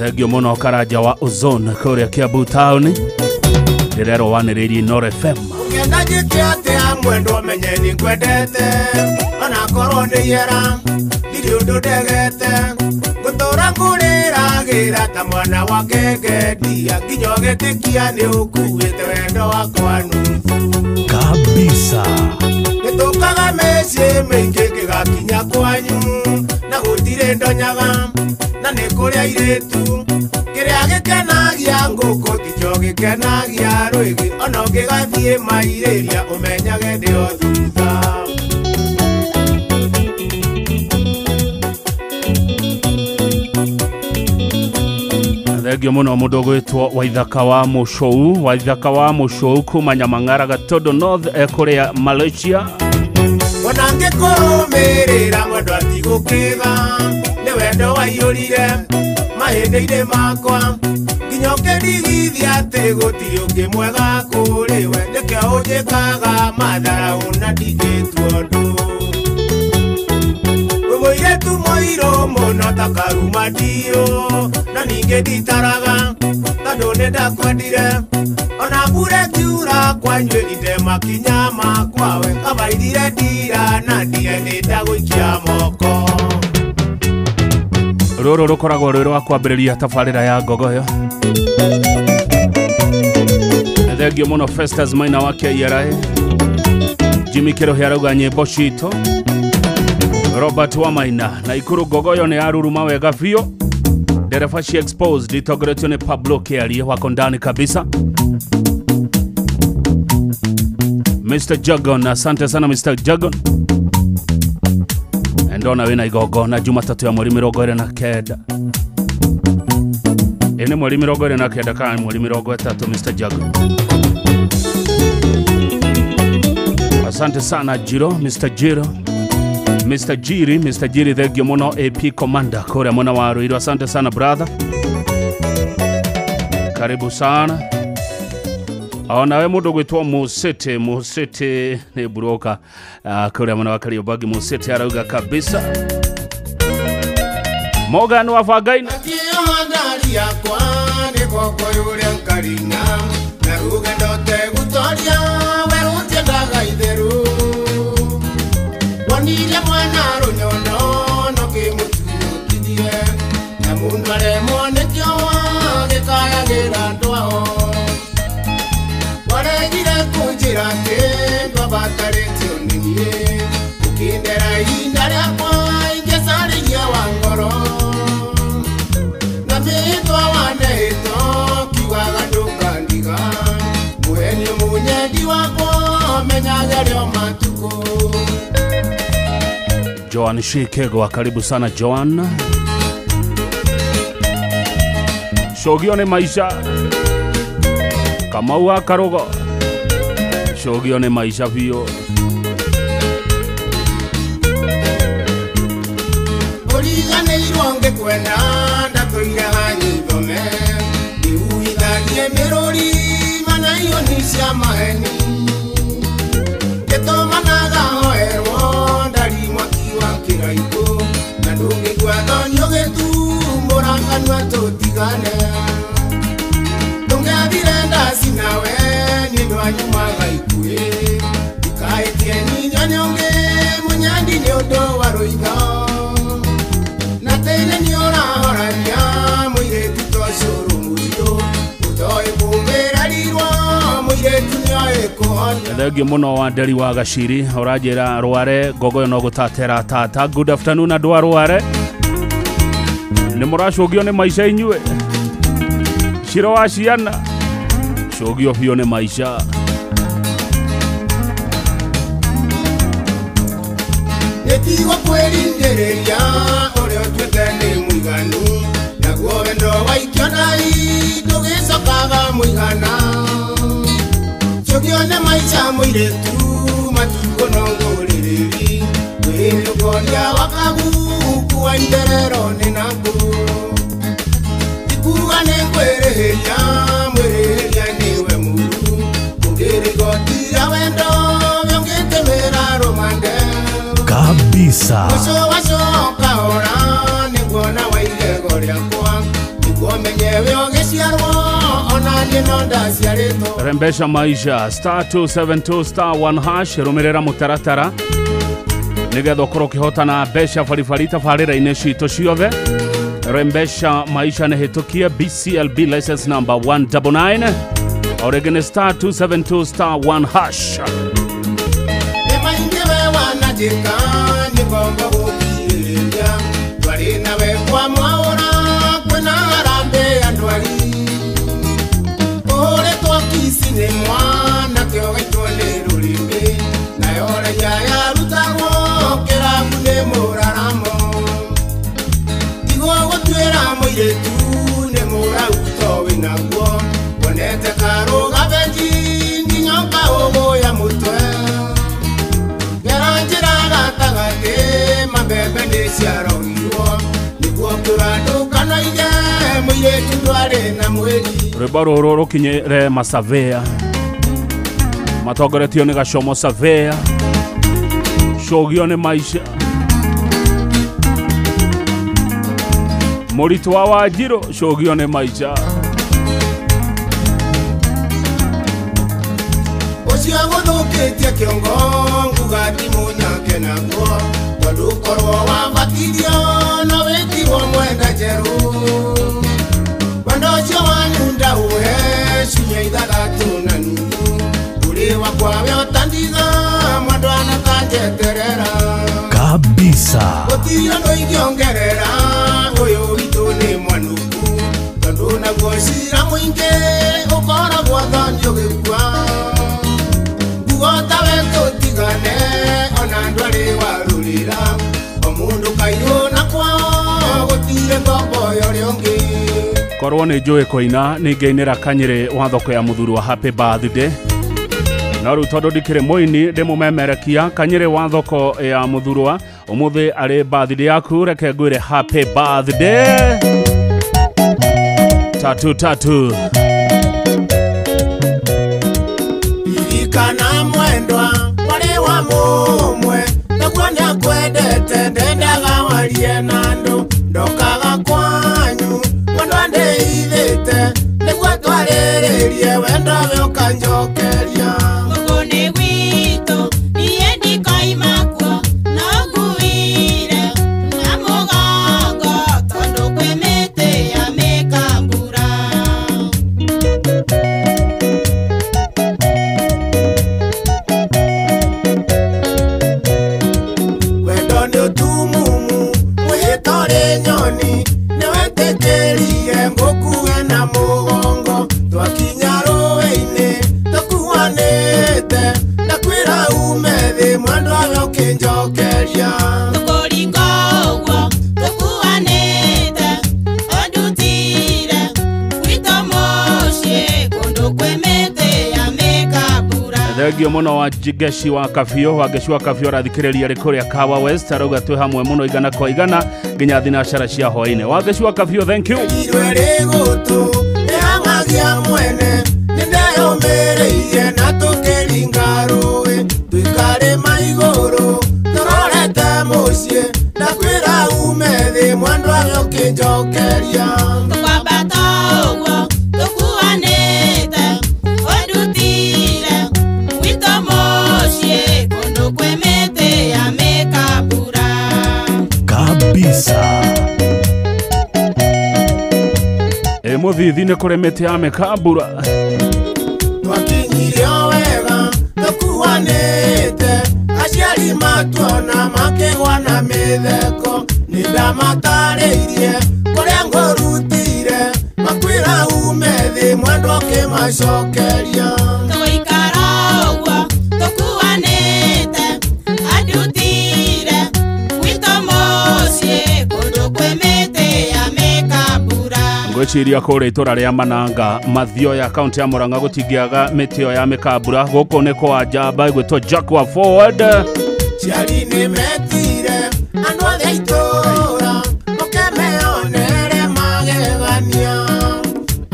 Thegio muno Karaja wa Ozone kuria Kiambu town ndirero waniririe Nord FM ngenda jikiate amwendo menyeni kwendete ona korwo ni yera ndi undu ndegete gutura kurira gira ta mwana wa Ngengedia nginya gitikia ni ukuite wendo wakwa nuthu kabisa nitukaga meci maingi gigakinya kwanyu na gutire ndonyaga na ni kuria iritu kiria gikenagia nguku ticho gikenagia rwigi ona ngigathie mairiria umenyage ndio thutha Thegio muno mundu gwitwo Waithaka wa Mushou kuma Nyamang'ara Gatodo North kuria Malaysia ona ngikurumirira mwendo atigukiga ni wendo waiyurire mahinde-ine makwa nginya ukidigithia ati gutiri ungi mwega kuri we nikio unjikaga matharaũ na ndigitwo ndu muiretu muiro muno ta karuma ndio na ningi nditaraga tondu ni ndakwendire ona mbura kiura kwanyue ndemakinya makwa we kabaithire ndira na ndire ni ndagũikia moko rũrũ rũkoragwo rwĩ rwa kwambĩrĩria tabarĩra ya Ngogoyo. Thegio muno Festus Maina wa KRA Jimmy Kirohi arauga nyĩmbo citũ Robert wa Maina na Ikuru Ngogoyo nĩ aruruma wega biũ ndereba cia exposed itongoretio nĩ Pablo Kiarie wako ndani kabisa. Mr. Jagon, asante sana Mr. Jagon. Ndona wina igongona Jumatatu ya mweri 29 ene mweri 29 kana mweri 30 Mr. Jagon. Asante sana Jiro, Mr. Jiro, Mr. Jiri thegio muno AP Commander kore mwana wa Ruiru. Asante sana brother, karibu sana. Ona we mundu gwitwo Musete ni broka kore mwana wa Kariobangi. Musete arauga kabisa Morgan wa Vagaina ndari yakwa ni koko yure nkarina na ruga ndote gutoria werutie ndaga itheru wonire mwana runyono no kimutuyukithie na mundu aremwo nikio gikayagira ndwao waregire kunjira ati babatarĩtio nĩniĩ ukindera ihinda rĩakwa ingĩcarĩria wa ngoro na mĩhĩtwa wanehĩtwo kiugaga ndũkandiga mũheni mũnyendi wakwa menyage rĩo matukũ. Joan Shikego, karibu sana Joan. Shogio ni maisha Kamau wa Karogo, shogio ni maisha vio. Oligane ironge kwenda ndatoira hanyithome niuithagie mirori mana iyo ni cia maheni getomanaga hoerwo ndari mwaki wa kĩraiko na ndũngĩigua thonio gĩtumbũra kanua tũtigane ndũngĩathire ndaci nawe nĩ ũndũ wa nyumaga ikuĩ ndikaĩtie nyinya nyonge mũnyandi nĩ ũndũ wa rũitho na tene nĩ ũrahorania mũirĩtu tocũrũ mũirũ ũtoĩ kũmbĩra rirwo mũirĩtu nĩ oĩ kũhonia. Thegio muno wa Nderi wa Gaciri ũranjĩra Rware Ngogoyo no gũtatera tata. Good afternoon andũ a Rware, nĩ mũracũgio nĩ maisha inyuĩ Shiro wa ciana cũgio biũ nĩ maisha. Nĩtigwo kwĩrindĩrĩria ũrĩa ũtuĩke nĩ mũiganu naguo wendo waikio nai ndũgĩcokaga mũigana cũgio nĩ maica mũirĩtu matukũ no ngũrĩrĩri kwĩrũkoria wakaguku wa itherero nĩ naku ikuga nĩ kwĩrĩhĩria mwĩrĩhĩria nĩwe mũru ũngĩrĩgotira wendo ũngĩtĩmĩra rũmande kabisa. kabisa. menyewe ogeciarwo ona nie no ndaciarĩtwo. Rembesha maisha star 272 star 1 hash rumirira mutaratara nigetha ukorwo ukihotana mbeca baribari tabarĩra-inĩ citũ ciothe. Rembesha maisha nĩ hĩtũkie BCLB license number 199 oregene star 272 star 1 hash. Nĩmaingĩ we wananjĩka nĩ ngomba gũkirĩrĩria twarĩ nawe kwa mwaũra kwĩna harambĩ andwari ũhũrĩtwo kici nĩ mwana kĩo gaitwo nĩ rũrĩmĩ nayo raia yarutagwo kĩrabu nĩ mũraramo tigwo gũtuĩra mũirĩtu nĩ mũrauto wĩnaguo wonete karũga benji nginya ũkaũgũya mũtwe geranjĩra gatagatĩ mabebe nĩ ciarogirwo nĩguo tũrandũkanoige mũirĩtu ndwarĩ na mweri. Rwĩmbo rũrũ rũkinyĩre Masavea matongoretio nĩ Gacomo Savea Cogio nĩ Maisha Mũritũ wa Wanjirũ Cogio nĩ Maisha ũcio gũthũkĩtie kĩongo nguga ti mũnyake naguo tondũ korwo wabatirio no wĩtigwo mwenda njerũ wendo ũcio wanyu ndaũhe ciumia ithathatũ na nuthu ũrĩ wakwa we ũtandiga mwendwa anakanjeterera kabisa gũtirio no ingĩongerera ũyũ witũ nĩ mwanuku tondũ naguo cira mũingĩ ũkoragwo thonio gĩkua nguota we tũtigane ona ndwarĩ warũrĩra o mũndũ kairũ na kwao gũtirĩ ngombo ũrĩa ũngĩ. korwo nĩ njũĩ kũina nĩ ngĩinĩra Kanyĩrĩ wa thoko ya mũthuri wa happy birthday no rĩu tondũ ndikĩrĩ mũini ndĩmũmemerekia Kanyĩrĩ wa thoko ya mũthurwa ũmũthĩ arĩ birthday yaku reke ngwĩre happy birthday tatu irikana mwendwa warĩ wa mũmwe naguo nĩakwendete ndendaga warie na andũ ndokaga kwanyu mwendwa ndĩithĩte nĩguo twarĩrĩrie wendo we ũkanjokeria. Thegio muno wa Geshi wa Kafio wa Geshi wa Kafio rathikĩrĩria rĩkũrĩa Kawa West arauga twĩ hamwe muno igana kwa igana nginya thinacara cia hwainĩ wa Geshi wa Kafio. Thank you. Mwene nĩndeyũmĩrĩirie na tũkĩringa rũĩ twĩkare maigũrũ tũrorete mũciĩ ndakwĩra ume thĩ mwendwa we ũkĩnjokeria. kabisa mũthithi nĩ kũrĩ mĩtĩ ya mĩkambura twakinyirio wega tũkuanĩte aciari matuona makĩgwa na mĩtheko nĩndamatarĩirie kũrĩa ngũrutire makwĩra ume thĩ mwendwa ũkĩmacokeria. ngwĩciria kũrĩa itũra rĩa Mananga Mathio ya kaunti ya Murang'a gũtingĩaga mĩtĩ ĩyo ya mĩkambura gũkũ nĩ kwa njamba ĩgwĩtwo Jack wa Forward. Ciari nĩmetire andũ othe a itũra ũkĩmeonere magegania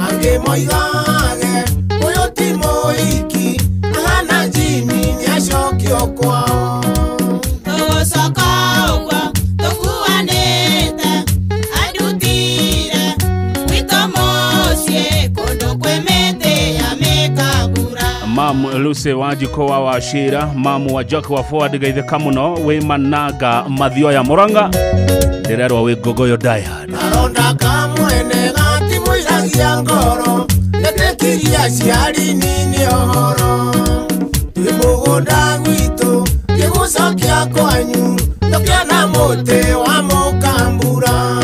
angĩ moigage ũyũ ti mũhiki ahana Jimmy nĩacokio kwao. Tũgucoka ũguo tũkuanĩte andutire gwitũ Mam Lucy Wajiko wa Ashira, Mamu wa Jack wa Forward gaithe kamuno, we Managa Mathio ya Moranga, Derero we Gogoyo Diehard. Naronda kamwene gati muiragia ngoro, netekiria ciari nini ohoro. Twimugunda gwitu, kigucokia kwanyu, tukiona muti wa mukambura.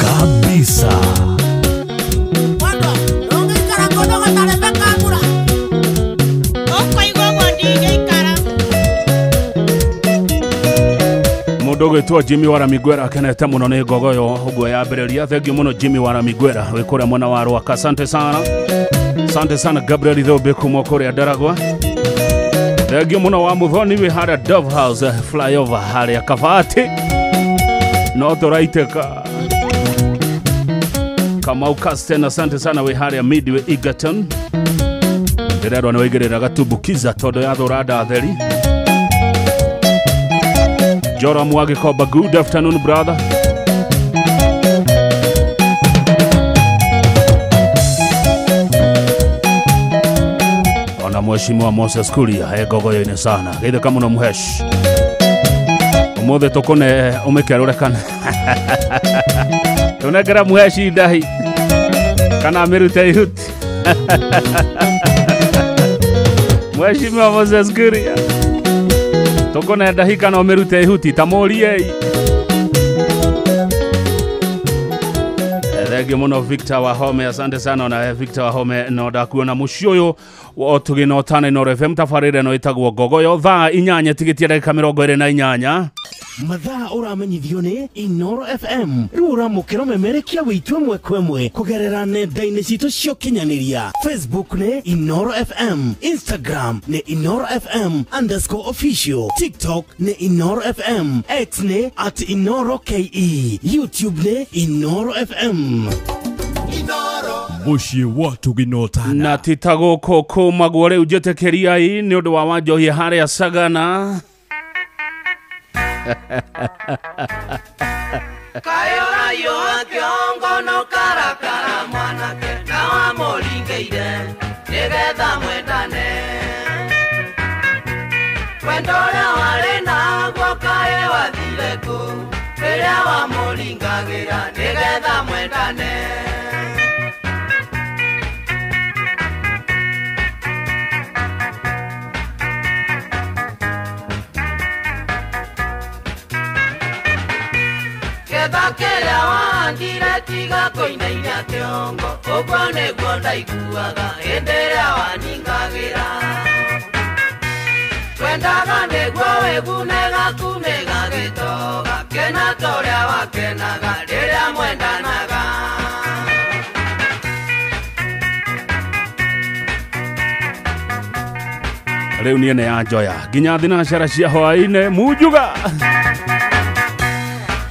Kabisa. Mudogo tu Jimmy Wara Migwera akenete muno ni Gogoyo ubwo yabereria. Thank you muno Jimmy Wara Migwera wikore mwana wa Rwaka. Asante sana. Asante sana Gabriel Dhobe kumokore adaragwa. Thank you muno wa Muthoni we had a Dove House flyover hali ya Kavati. No toraiteka. Kama ukasten asante sana we hali ya Midway Egerton. Derero anawegerera gatubukiza todo ya Dorada atheri. Joram Wagikoba, good afternoon brother. Ona mheshimiwa Moses Kuria Gogoyo ine sana. Gaithe kama no muhesh. Umothe tokone umekerureka. Tunagera muheshi dahi. Kana amerute yuti. Mheshimiwa Moses Kuria. Tokone dahi kana umerute yuti tamorie. Thenge muno Victor Wahome, asante sana na Victor Wahome no dakuona mushioyo wa tugino tane no FM tafarire no itagwo Gogoyo thaa inyanya tigitie dakika 28. Mathaa uramenyithio ni Inoro FM. Rura mukiro memerekia witwe mwekwemwe kugerera nenda-ini citu cio kinyaniria. Facebook ni Inoro FM, Instagram ni Inoro FM_official, TikTok ni Inoro FM, X ni @InoroKE, YouTube ni Inoro FM. Mushi watu ginotana na titago koko magwore ujetekeria hii ni undu wa Wanjohi haria Sagana. Kayora yo akiongo no karakara mwanake na wa molingeire nigetha mwendane wendora wale na gwakae wathire ku riria wa molingagira nigetha mwendane Keria wandire tiga koinainia kiongo Ugo negwo ndaiguaga enderea waningagira Kwendaga negwo wegunega kumega gitoga Kena toria wakenaga riria mwendanaga Riu niene ya njoya nginya thinacara cia hwaine Munjuga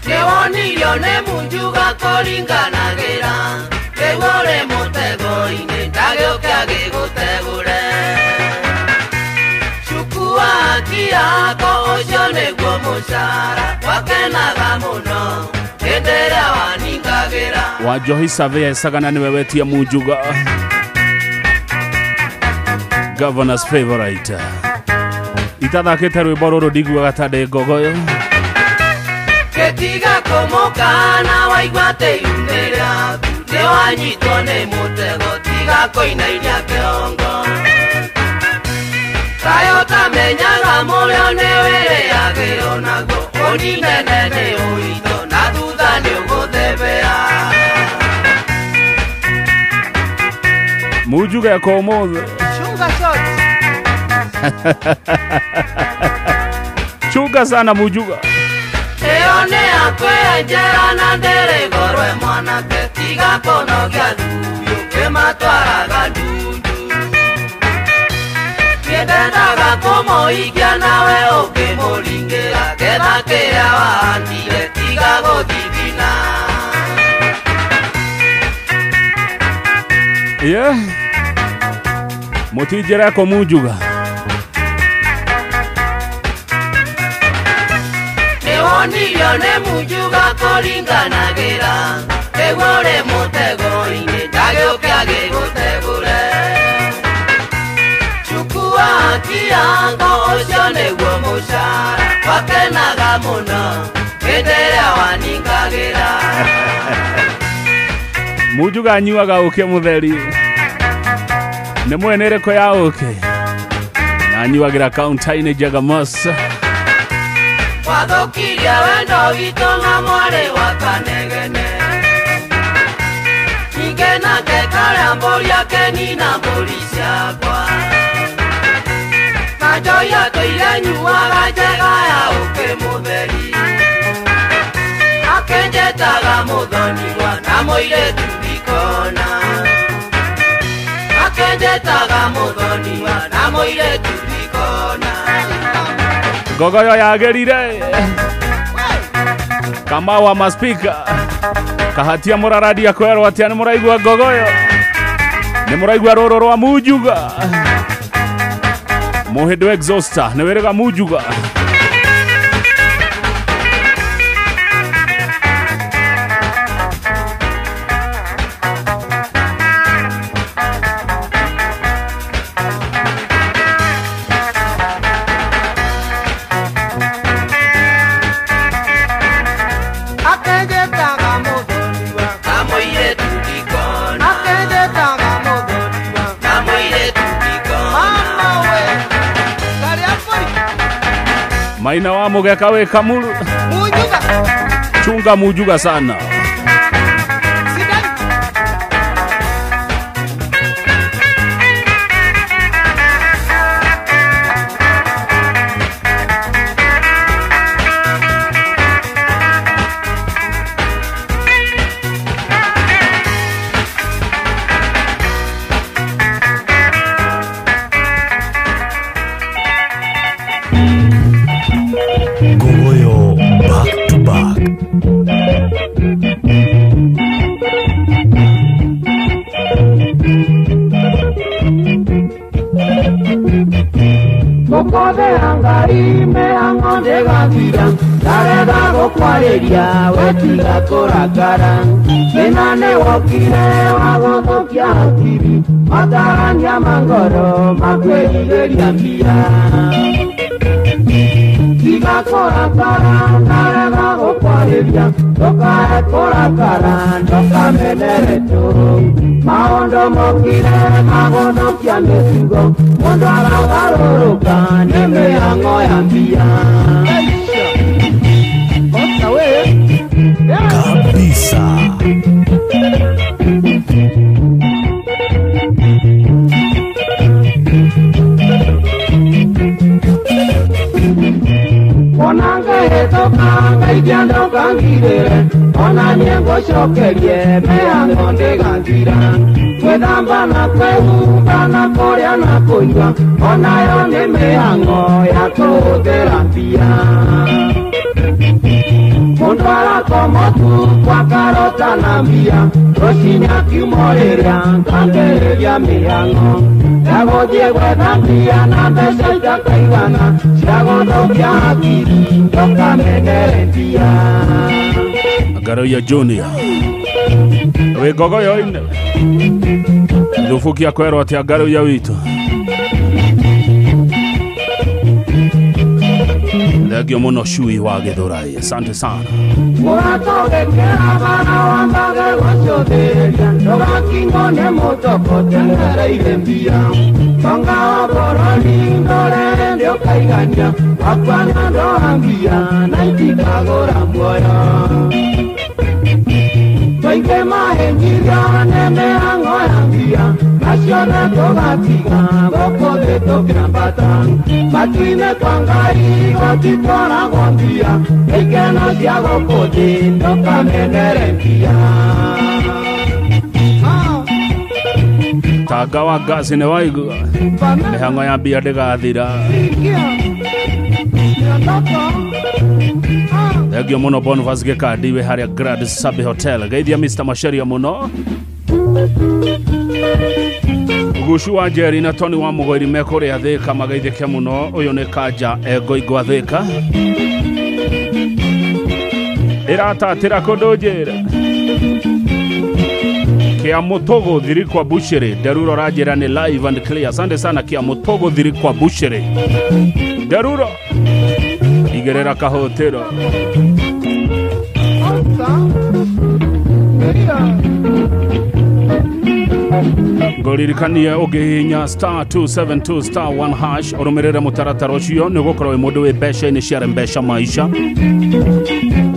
Kewonirio ne Munjuga koringanagira Kegore mutego-ine ndagiokia gigutegure Chukua haki yako ucio niguo mucara Wakenaga muno enderea waningagira Wanjohi Savea Sagana niwe wetia Munjuga Governor's favorite Itathakite rwimbo ruru ndigua gatande Gogoyo Ketiga komokana waigwate yumeria Ne wanyitwo ni mutego tiga koinainia kiongo Kayo tamenyaga murio ni wiriagiro nago Uninene ni uito na thutha ni uguthebea Munjuga ya komothe Chunga shot Chunga sana Munjuga Eone akwe njera na ndere gorwe mwanake Tiga konogia thuyo kematwaraga ndundu Kiendenaga kumoigia nawe ukimuringira Ketha kiria wahandire tiga guthigina mutijira ko mujuga Newoniyone mujuga kolinganagira Egore mutego ine tagyoke agegotegure Chukua kiango oshone guomushara Wakenaga muno Kedera waningagira mujuga nyuaga uke mutheri ne mwenere ko ya uke na nyuagira kauntaine Jagamosa Wadokiria wendo wito na mware wakanegene Nigena kekara mboria kenina mbori ciakwa Kajoya toire nyuaga njega ya uke mutheri Akenjetaga muthoniwa na moire tubikona Akenjetaga muthoniwa na moire tubikona gogoyo yagerire kama wa maspika kahatia muraradi ya kwero atiani muraigwa gogoyo ni muraigwa roro rwa mujuga muhindo exhauster ni werega mujuga Maina wa mugeka we kamulu mujuga chunga mujuga sana Kwareria wetiga kurakara Menane wokire wagothũkia hakiri Matarania mangoro makwĩrirĩria mbia Tiga kurakara ndarega gũkwarĩria Ndũkae kurakara ndũkamenere tu Maũndũ mokire magũthũkia mĩtugo Mũndũ aragarũrũka nĩ mĩhang'o ya mbia Kabisa. Onanga hetoka ngaidiando kangirere Ona niengo shokerie mehango ndegangira Kwethamba na kwehumba na korea na kunywa Onayo ni mehango ya kũhũthĩra mbia Mundu arakomotu kwa karota na mbia Rũciinĩ akiuma rĩrĩa ngambĩrĩria mĩhang'o Ndagũthiĩ gwetha mbia na mbeca itakaigana Cia gũthũkia hakiri ndũkamenere mbia Garoya Junior we gogoyo ine Thufukia kwero atia Garoya witu Thegio muno Shui wa Githurai asante sana Mũratogekera bana wambage gũcũthĩrĩria Ndũgakingwo nĩ mũtoko tengereire mbia Tonga wa bũrũri ndũrere ndĩũkaigania Wakwana ndũha mbia na itikagũra muoyo Tũingĩ mahĩngirio nĩ mĩhang'o ya mbia Nacio nĩ tũgatiga gũkũ thĩ tũkĩambata Matu-inĩ kwa Ngai gũtitwaragwo mbia Ikeno cia gũkũ thĩ ndũkamenere mbia Tanga wa gasi nĩ waigua mĩhang'o ya mbia ndĩgathira Thegio muno Boniface Gĩkandi we harĩa Grand Sabi Hotel geithia Mr. Masharia muno Gushu wa Jerry na Tony wa Mugori mekore atheka magaithĩkia mũno. Ũyũ nĩ Kanja Ngoingo atheka. Ĩratatĩra kũndũ njĩra. Kia Mutogo thiri kwa Bushiri. Daruro Rajera ni live and clear. Asante sana Kia Mutogo thiri kwa Bushiri. Daruro Igerera kahotero. Goririkania ugihinya star 272 star 1 hash urumirira mutaratara ucio nigukorwo mundu wi besha ini cia mbesha maisha.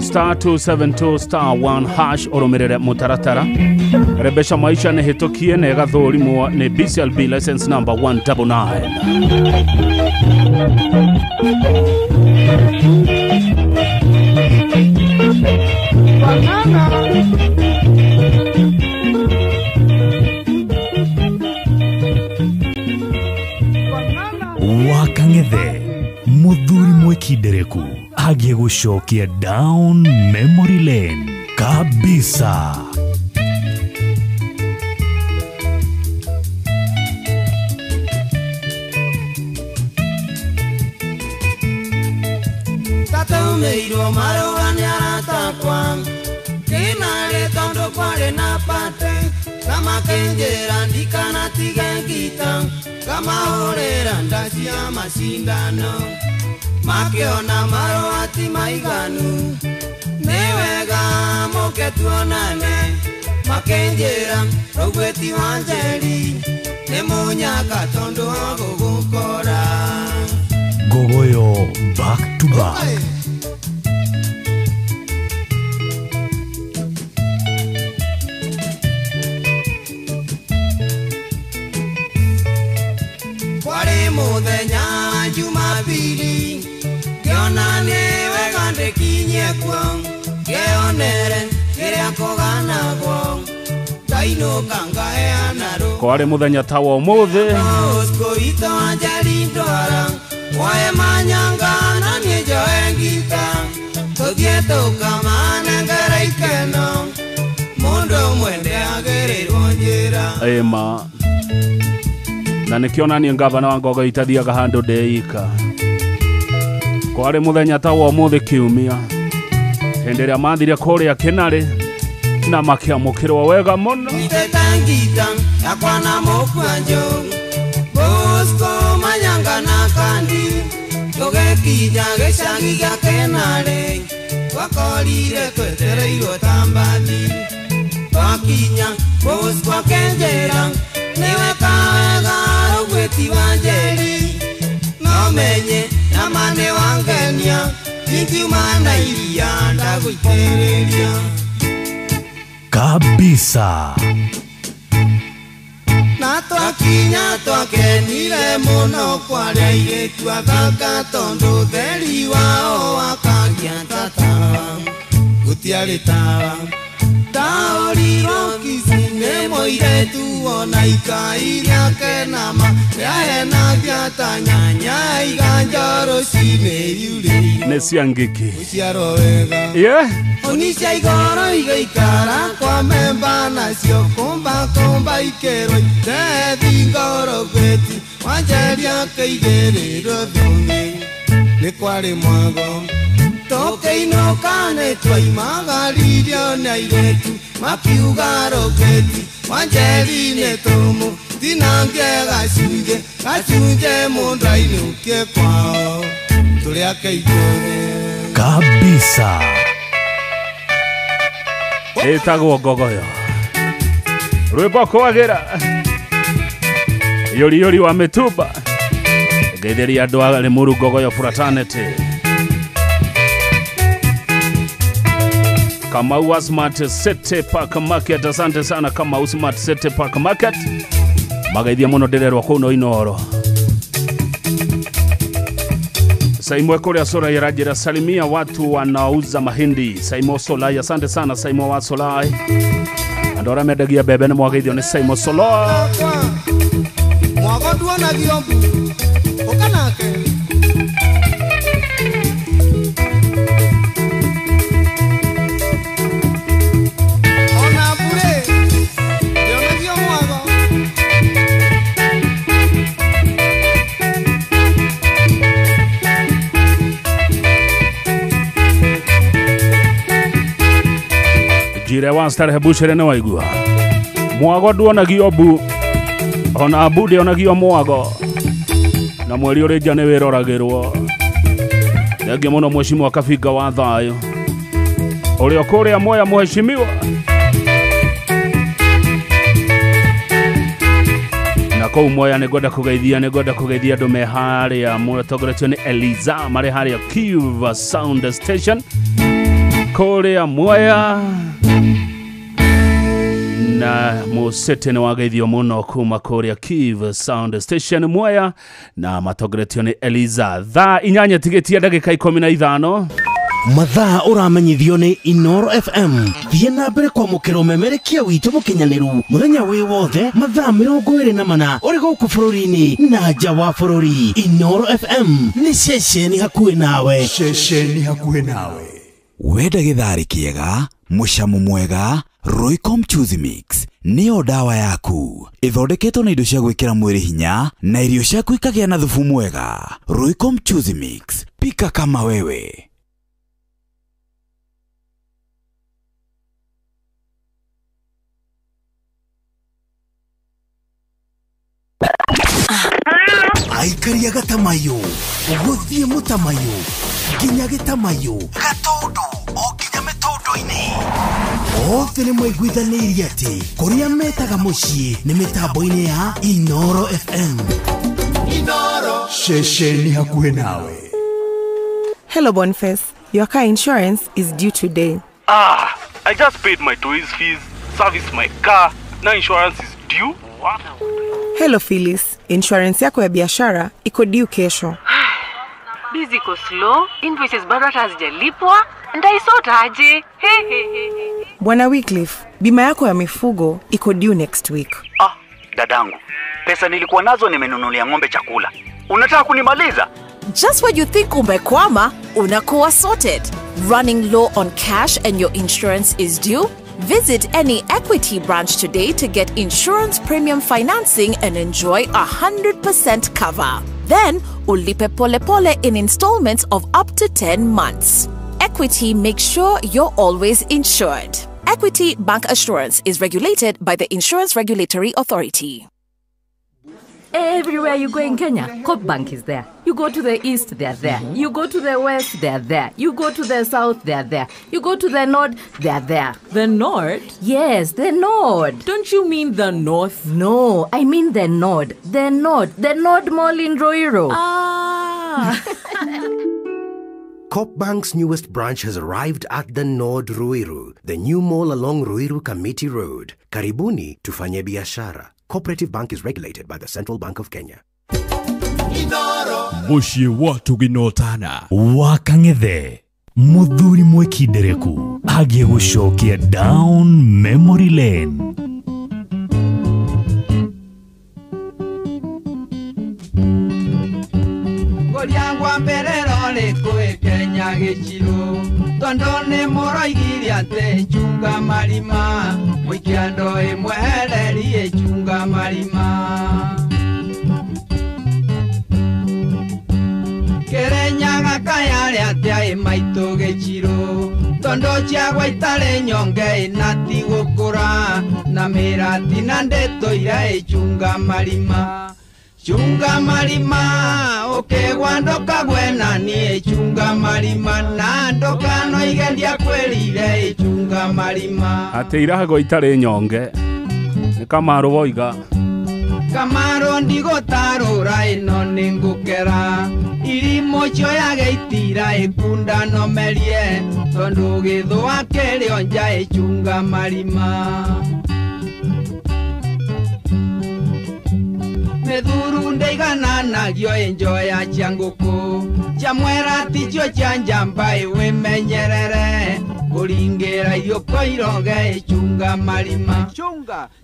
Star 272 star 1 hash urumirire mutaratara rebesha maisha ni hitukie na igathũrimwo ni BCLB license number 199. Wakangethe muthuri mwekindereku agie gucokia down memory lane kabisa. Tata umeiro marua ni aratakwa kinare tondo kwale na pate kama kenjera ndikana tigengita kama horera ndasi ya masindano makiona marua ti maiganu newega moke tuonane makenjera rogweti wanjeri nemunyaka tondo gugukora Gogoyo back to back. Kwari muthenya Jumapili kionane wega ndekinye kwa kionere kiria koganagwo Kaino kangae anaro Kwari muthenya tawa umuthi Osko ito anjari ndwara Wae manyanga na niejo engita Togieto kamane ngara ikeno Mundo mwende agerirwo njira Ema na nikionania ngavana wa Ngogo itathiaga handu ndeika. Kwari muthenya tawa umuthi kiumia hindi ria mathiria kuria Kinari na makiamukirwo wega muno. Itetangita yakwana mokwanjo Bosko manyanga na kandi Togekinya gicagi gia Kinari Twakorire twetereirwo tambani Twakinya Bosko akenjera niwe kawega rugweti wanjeri nomenye namane wangenia ingiumana iria ndaguitereria kabisa. na twakinya twakenire muno kwaria iretu athaka tondu theri wao wakagia tatawa gutiari tawa Tauriro kisine moiretu ona ikairia kenama yaena gyata nyanya iganjoro sine yure Nesiangiki uciaro wega onisha igoro igaikara kwa memba nacio kumba ikero tethi ngoro gweti wanjeria keigerero thungi ni kwari mwago Tokeino twaimagaririo na iretu makiuga roketi wanjeri netumu dinange gacunje mundaini ukie kwao turia keitore kabisa. Etagwo Ngogoyo rwimbo kwagira yori wa Mituba getheria andu a Limuru Ngogoyo fraternity Kamau Smart City Park Market. Asante sana Kamau Smart City Park Market magaithia muno ndirerwa kuu no Inoro. Saimwe kuria Sora ya Rajira salimia watu wanaouza mahindi. Saimo Solai, asante sana Saimo wa Solai. Andora medagia bebe na mwagaithio ni Saimo Solai. Mwagodwa na giombu okanake ona bure yo na giomwago Bushire wa starehe Bushire ne waigua mwago nduonagio bu ona bu ndionagio mwago na mweri uria ne wiroragirwo thenge muno mheshimiwa Kabiga wa thayo uria kuria moya mheshimiwa na kou moya negoda kugeithia andu me haria mutongoretio ni Eliza mari haria Kiva Sound Station kuria moya na musete ni wageithio muno kuma kuria Kiva Sound Station moya na matongoretio ni Eliza tha inyanya tigetia ndagika 15 mathaa uramenyithio ni Inoro FM thie na mbere kwa mukiro memerekia witu mukinyaniru muthenya wi wothe mathaa 24 uri guku bururi-ini na nja wa bururi. Inoro FM ni ceceni hakuhi nawe, wenda githari kiega mucamo mwega. Roycom Choose Mix niyo dawa yaku ithondeketwo na indo cia gwikira mwiri hinya na irio ciaku ikagia na thubu mwega. Roycom Choose Mix, pika kama wewe. Aikaria gatamayo uguthie mutamayo ginya gitamayo gatondo okinya metondo-ini othe ni mwaiguithanirie ati kuria metaga mucii ni mitambo-ini ya Inoro FM. Inoro Shesheni hakuhi nawe. Hello Boniface, your car insurance is due today. I just paid my towing fees, serviced my car, now insurance is due. What? Hello Phyllis, insurance yako ya biashara iko due kesho. Busy ko slow, invoices bado hazijalipwa, ndaisota aje? Bwana Wycliffe, bima yako ya mifugo iko due next week. Dadangu, pesa nilikuwa nazo nimenunulia ng'ombe chakula. Unataka kunimaliza? Just when you think umekwama, unakuwa sorted. Running low on cash and your insurance is due? Visit any Equity branch today to get insurance premium financing and enjoy 100% cover. Then, ulipe pole pole in installments of up to 10 months. Equity makes sure you're always insured. Equity Bank Assurance is regulated by the Insurance Regulatory Authority. Everywhere you go in Kenya, Coop Bank is there. You go to the east, they're there. You go to the west, they're there. You go to the south, they're there. You go to the north, they're there. The north? Yes, the north. Don't you mean the north? No, I mean the north. The north. The North Mall in Ruiru. Coop Bank's newest branch has arrived at the Nord Ruiru, the new mall along Ruiru Kamiti Road. Karibuni tufanye biashara. Cooperative Bank is regulated by the Central Bank of Kenya. Mushie watu ginotana wakangethe muthuri mwekindereku agie gucokia down memory lane. Goliangwa mberero ni kwe Kenya gichiro tondone moroigiri ate chunga marima mwikiando imwererie chunga marima Kerenyaga kayare ate maito gichiro tondo chiagwa itare nyonge inati gukura na mirati na ndeto ira chunga marima Chunga marima, wandoka gwena ni chunga marima na ndoka no igendia kwelire chunga marima. Ate irago itare nyonge ni Kamaro boiga. Kamaro ndigo tarora ino ningukera irimo cho yage itira ekunda no merie tondu githwa kere onja chunga marima. Meduru ndeigana nagio enjoya changuku chamwera ticho chanjamba iwe menyerere kuringera iyo koiroge chunga marima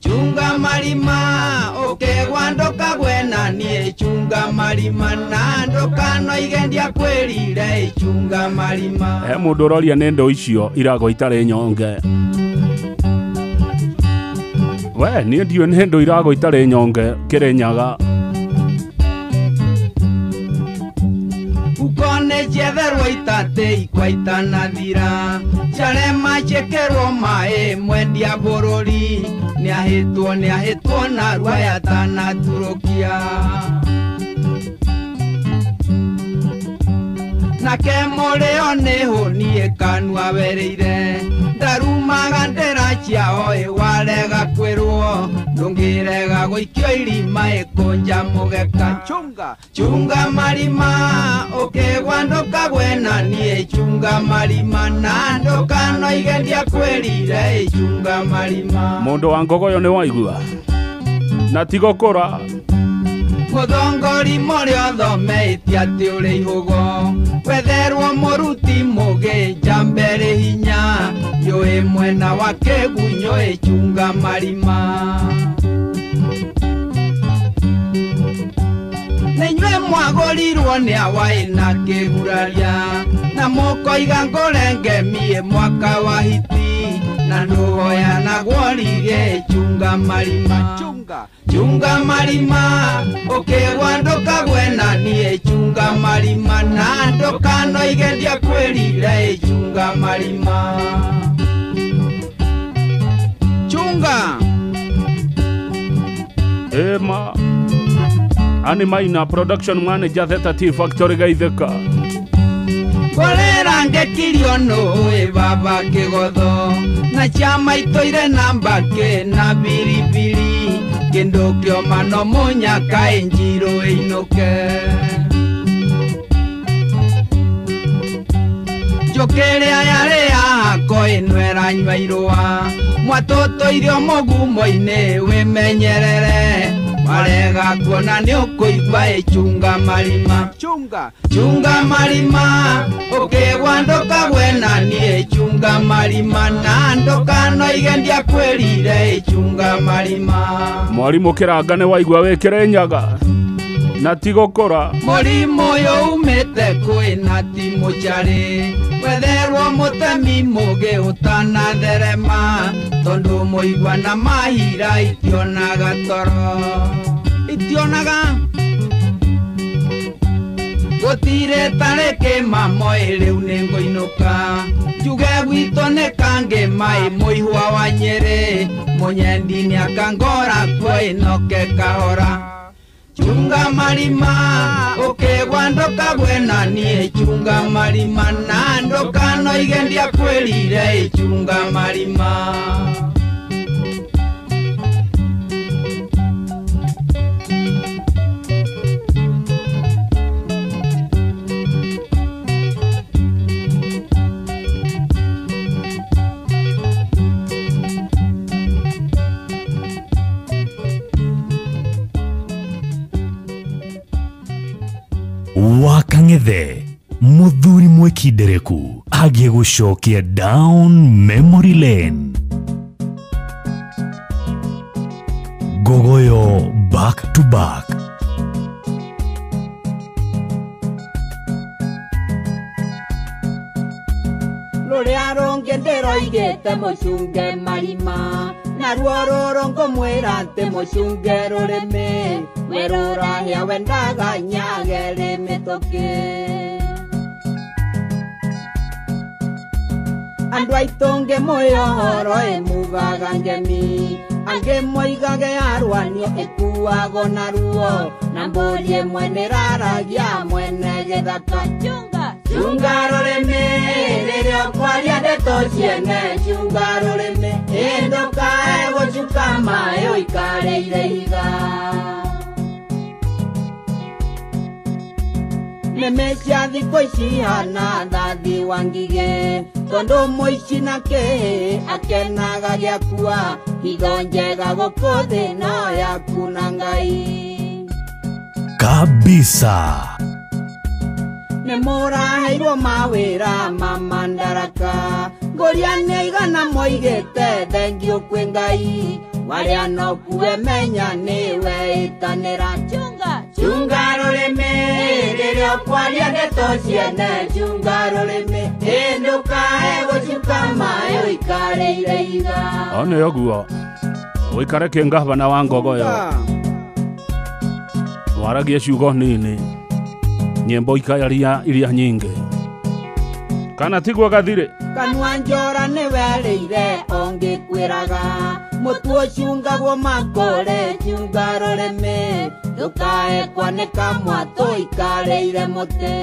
chunga marima wandoka gwena ni chunga marima na ndoka no igendia kwelire chunga marima mundu roria nendo icio irago itare nyonge we ni ndio nendo irago itare nyonge Kirenyaga ukone jetherwe goitate ikwaita nathira Charema chekerwo mae mwendia borori Niahitwo na rwaya tanaturukia Nake moreo neho nie kanua wereire Ndarumaga ndera ciao warega kwirwo Ndungirega goikio irima ikonja mugeka Chunga marima ukegwa ndukagwena nie chunga marima na ndukanoigendia kwirire chunga marima Mundu wa Ngogoyo ni waigua na tigokora Muthongori morio thomeitie ati uri ihugo wetherwo muruti muge jambere hinya yoi mwena wa kegunyo ichunga marima Nenywe mwagorirwo ni awai na kiguraria na mukoiga ngorenge mie mwaka wa hiti na nduhoya na gworirie chunga marima Chunga marima ukegwa ndukagwena nie chunga marima na ndukanoigendia kwirire chunga marima Chunga Ema Ani Maina production manager Theta T Factory gaitheka Kolera ngekirio noe baba kigodho na chama itoire namba ke na biribiri Kendo kyo mano munya ka enjiro inoke Jokere ayare ako enwera nywairwa Mwatoto irio mogumo ine wemenyerere Warega kuona ni ukuigwa echunga marima Chunga marima ukegwa ndukagwena ni echunga marima na ndukanoigendia kwirire echunga marima Mwalimu Kiranga waigua wekere nyaga na tigokora Murimo yo umete kwina timuchari wetherwo mutemi muge utanatherema tondu muigwa na mahira itionaga toro itionaga Gotire tareke mamo riu ningoinuka Juge gwito ne kange mai muihwa wa Nyeri munyendi ni akangora kwa inoke kahora Chunga marima ukegwa ndukagwena nie chunga marima na ndukanoigendia kwirire chunga marima Wakang'ethe muthuri mwekindereku agie gucokia down memory lane Ngogoyo back to back Ruria ronge nderoigete mucunge marima na ruo roro ngomwira ati mucunge rurimi werurahia wendaga nyagere mitoke Andu aitonge moyohoro emugaga ngemi ange moigage arwanio ekuago na ruo na mburi mwene raragia mwene githaka Chunga rurimi ririo kwaria ndeto ciene chunga rurimi indukae gucuka mai uikareire iga Meme cia thikũ ici hana ndathi wa ngige tondu muici nake akenaga giakua higo njega gũkũ thĩ no yaku na Ngai kabisa Nemuraheirwo mawĩra ma mandaraka Ngoria nĩ igana moigĩte thengio kwĩ Ngai Waria no kuwe menya nĩwe itanĩra Chunga rũrĩmĩ rĩrĩa kwaria ndeto ciene Chunga rũrĩmĩ ndũkae gũcuka mai ũikarĩire iga One yoguo uikare kĩngavana wa Ngogoyo waragie ciugo nini nyimbo ikaria iria nyingi kana tigwa gathire kanwa njora nĩ werĩire ũngĩkwĩraga mũtu ũcungagwo makore cunga rũrĩmĩ ndũkae kwanĩka mwatũ ikarĩire mũtĩ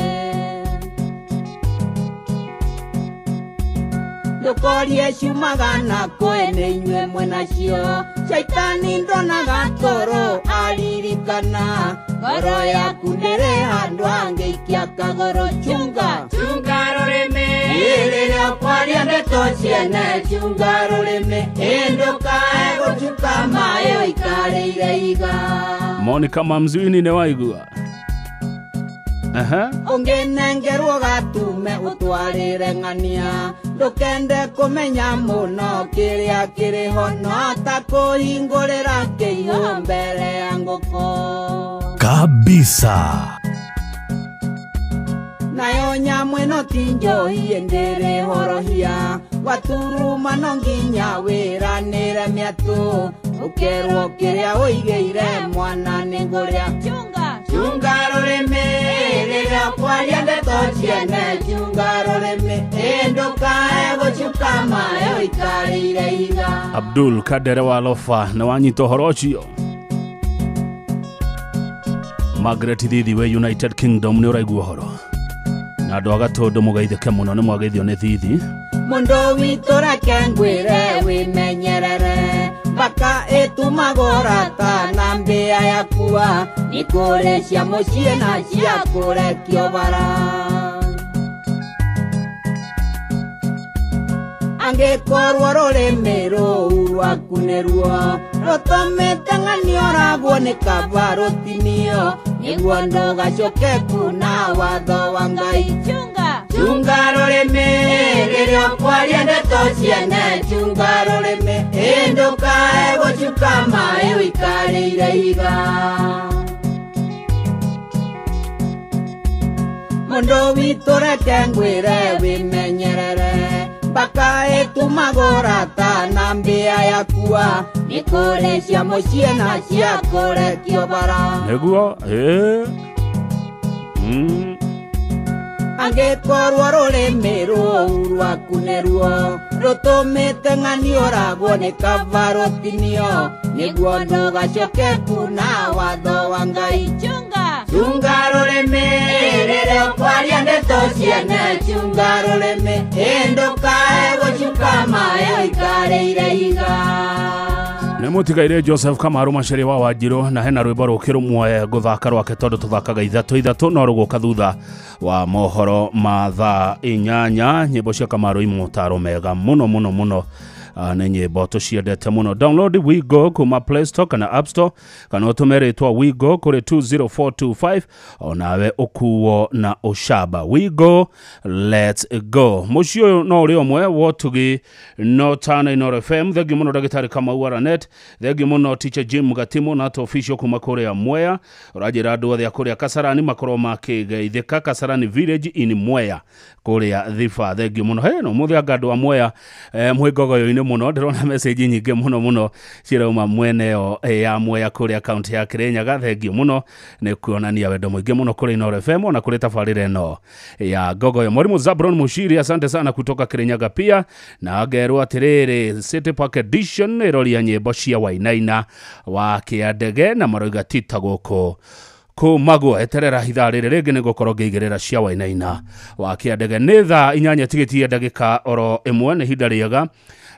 ndukorie ciumaga na kwe nĩ inyuĩ mwenacio shaitani ndonaga toro aririkana ngoro yaku ndĩrĩ handũ angĩikia kagũrũ chunga rũrĩmĩ rĩrĩa kwaria ndeto ciene chunga rũrĩmĩ ndũkae gũcuka maĩ ũikarĩire iga Monica Mamzwini nĩ waigua ũngĩnengerwo gatume ũtwarĩre ng'ania ndũkende kũmenya mũno kĩrĩa kĩrĩ ho no ta kũhingũrĩra kĩihũ mbere ya ngũkũ kabisa nayo nyamũ ĩno ti njohi ndĩrĩ horohia waturuma no nginya wĩranĩre mĩatũ ũkerwo kĩrĩa ũigĩire mwana nĩ ngũrĩa chunga rũrĩmĩ rĩrĩa kwaria ndeto ciene chunga rũrĩmĩ ndũkae gũcuka maĩ ũikarĩire iga Abdul Kadere wa Lofa nĩ wanyita ũhoro ũcio Margaret Thithi we United Kingdom nĩ ũraigua ũhoro na andũ a Gatũndũ mũgeithĩke mũno nĩ mwageithio nĩ Thithi mũndũ witũ reke ngwĩre wĩmenyerere mpaka ĩtumagwo ta na mbĩa yakua nĩ kũrĩ cia mũciĩ na cia kũrekio bara angĩkorwo rũrĩmĩ rũu rwaku nĩruo rũtũmĩte ng'ania ũragwo nĩ kaba rũtinio nĩguo ndũgacoke kuna watho wa Ngai chunga rũrĩmĩ rĩrĩa kwaria ndeto ciene chunga rũrĩmĩ ndũkae gũcuka maĩ ũikarĩire iga mũndũ witũ reke ngwĩre wĩmenyerere mpaka ĩtumagwo ta na mbĩa yakua nĩ kũrĩ cia mũciĩ na cia kũrekio bara nĩguo angĩkorwo rũrĩmĩ rũu rwaku nĩruo rũtũmĩte ng'ania ũragwo nĩ kaba rũtinio nĩguo ndũgacoke kuna watho wa Ngai chunga rũrĩmĩ rĩrĩa kwaria ndeto ciene chunga rũrĩmĩ ndũkae gũcuka maĩ ũikarĩire iga nĩ mũtigaire Joseph Kamaru Macharia wa Wanjirũ na hena rwĩmbo rũkĩrũmwe gũthaka rwake tondũ tũthakaga ithatũ no rũgũka thutha wa mohoro ma thaa 8 nyĩmbo cia Kamaru imũtaro mega mũno nĩ nyĩmbo tũciendete mũno download WeGo kuma Play Store kana App Store kana ũtũme rĩtwa WeGo kũrĩ 20425 onawe ũkuo na ũcamba WeGo let's go mũciĩ ũyũ no ũrĩ ũmwe wotugi no tana Inooro FM thengi mũno ndagĩtarĩ Kamau Aranet thengi mũno teacher Jim Gatimo na to official kuma kũrĩa Mwea ũranjĩra andũ othe a kũrĩa Kasarani makorwo makĩgeithĩka Kasarani Village in Mwea kũrĩa Thiba thengi mũno no mũthĩ andũ a Mwea mwĩgogoyo-inĩ mũno ndĩrona message nyingĩ mũno cirauma mwene ya Mwea kũrĩa account ya Kirinyaga thengi mũno nĩ kuonania wendo mũingĩ mũno kũrĩ Inooro FM na kũrĩ tabarĩra ĩno ya gogoyo Mwalimu Zabron Mushiri asante sana kutoka Kirinyaga pia na ngerwo atĩrĩrĩ City Park Edition ĩroria nyĩmbo cia Wainaina wa Kĩandege na maroiga tita gũkũ kumagwo eterera ithaa rĩrĩ rĩngĩ nĩ gũkorwo ngĩigĩrĩra cia Wainaina wa Kĩandege nĩ thaa 8 tigĩtie ndagĩka oro ĩmwe nĩ hinda rĩega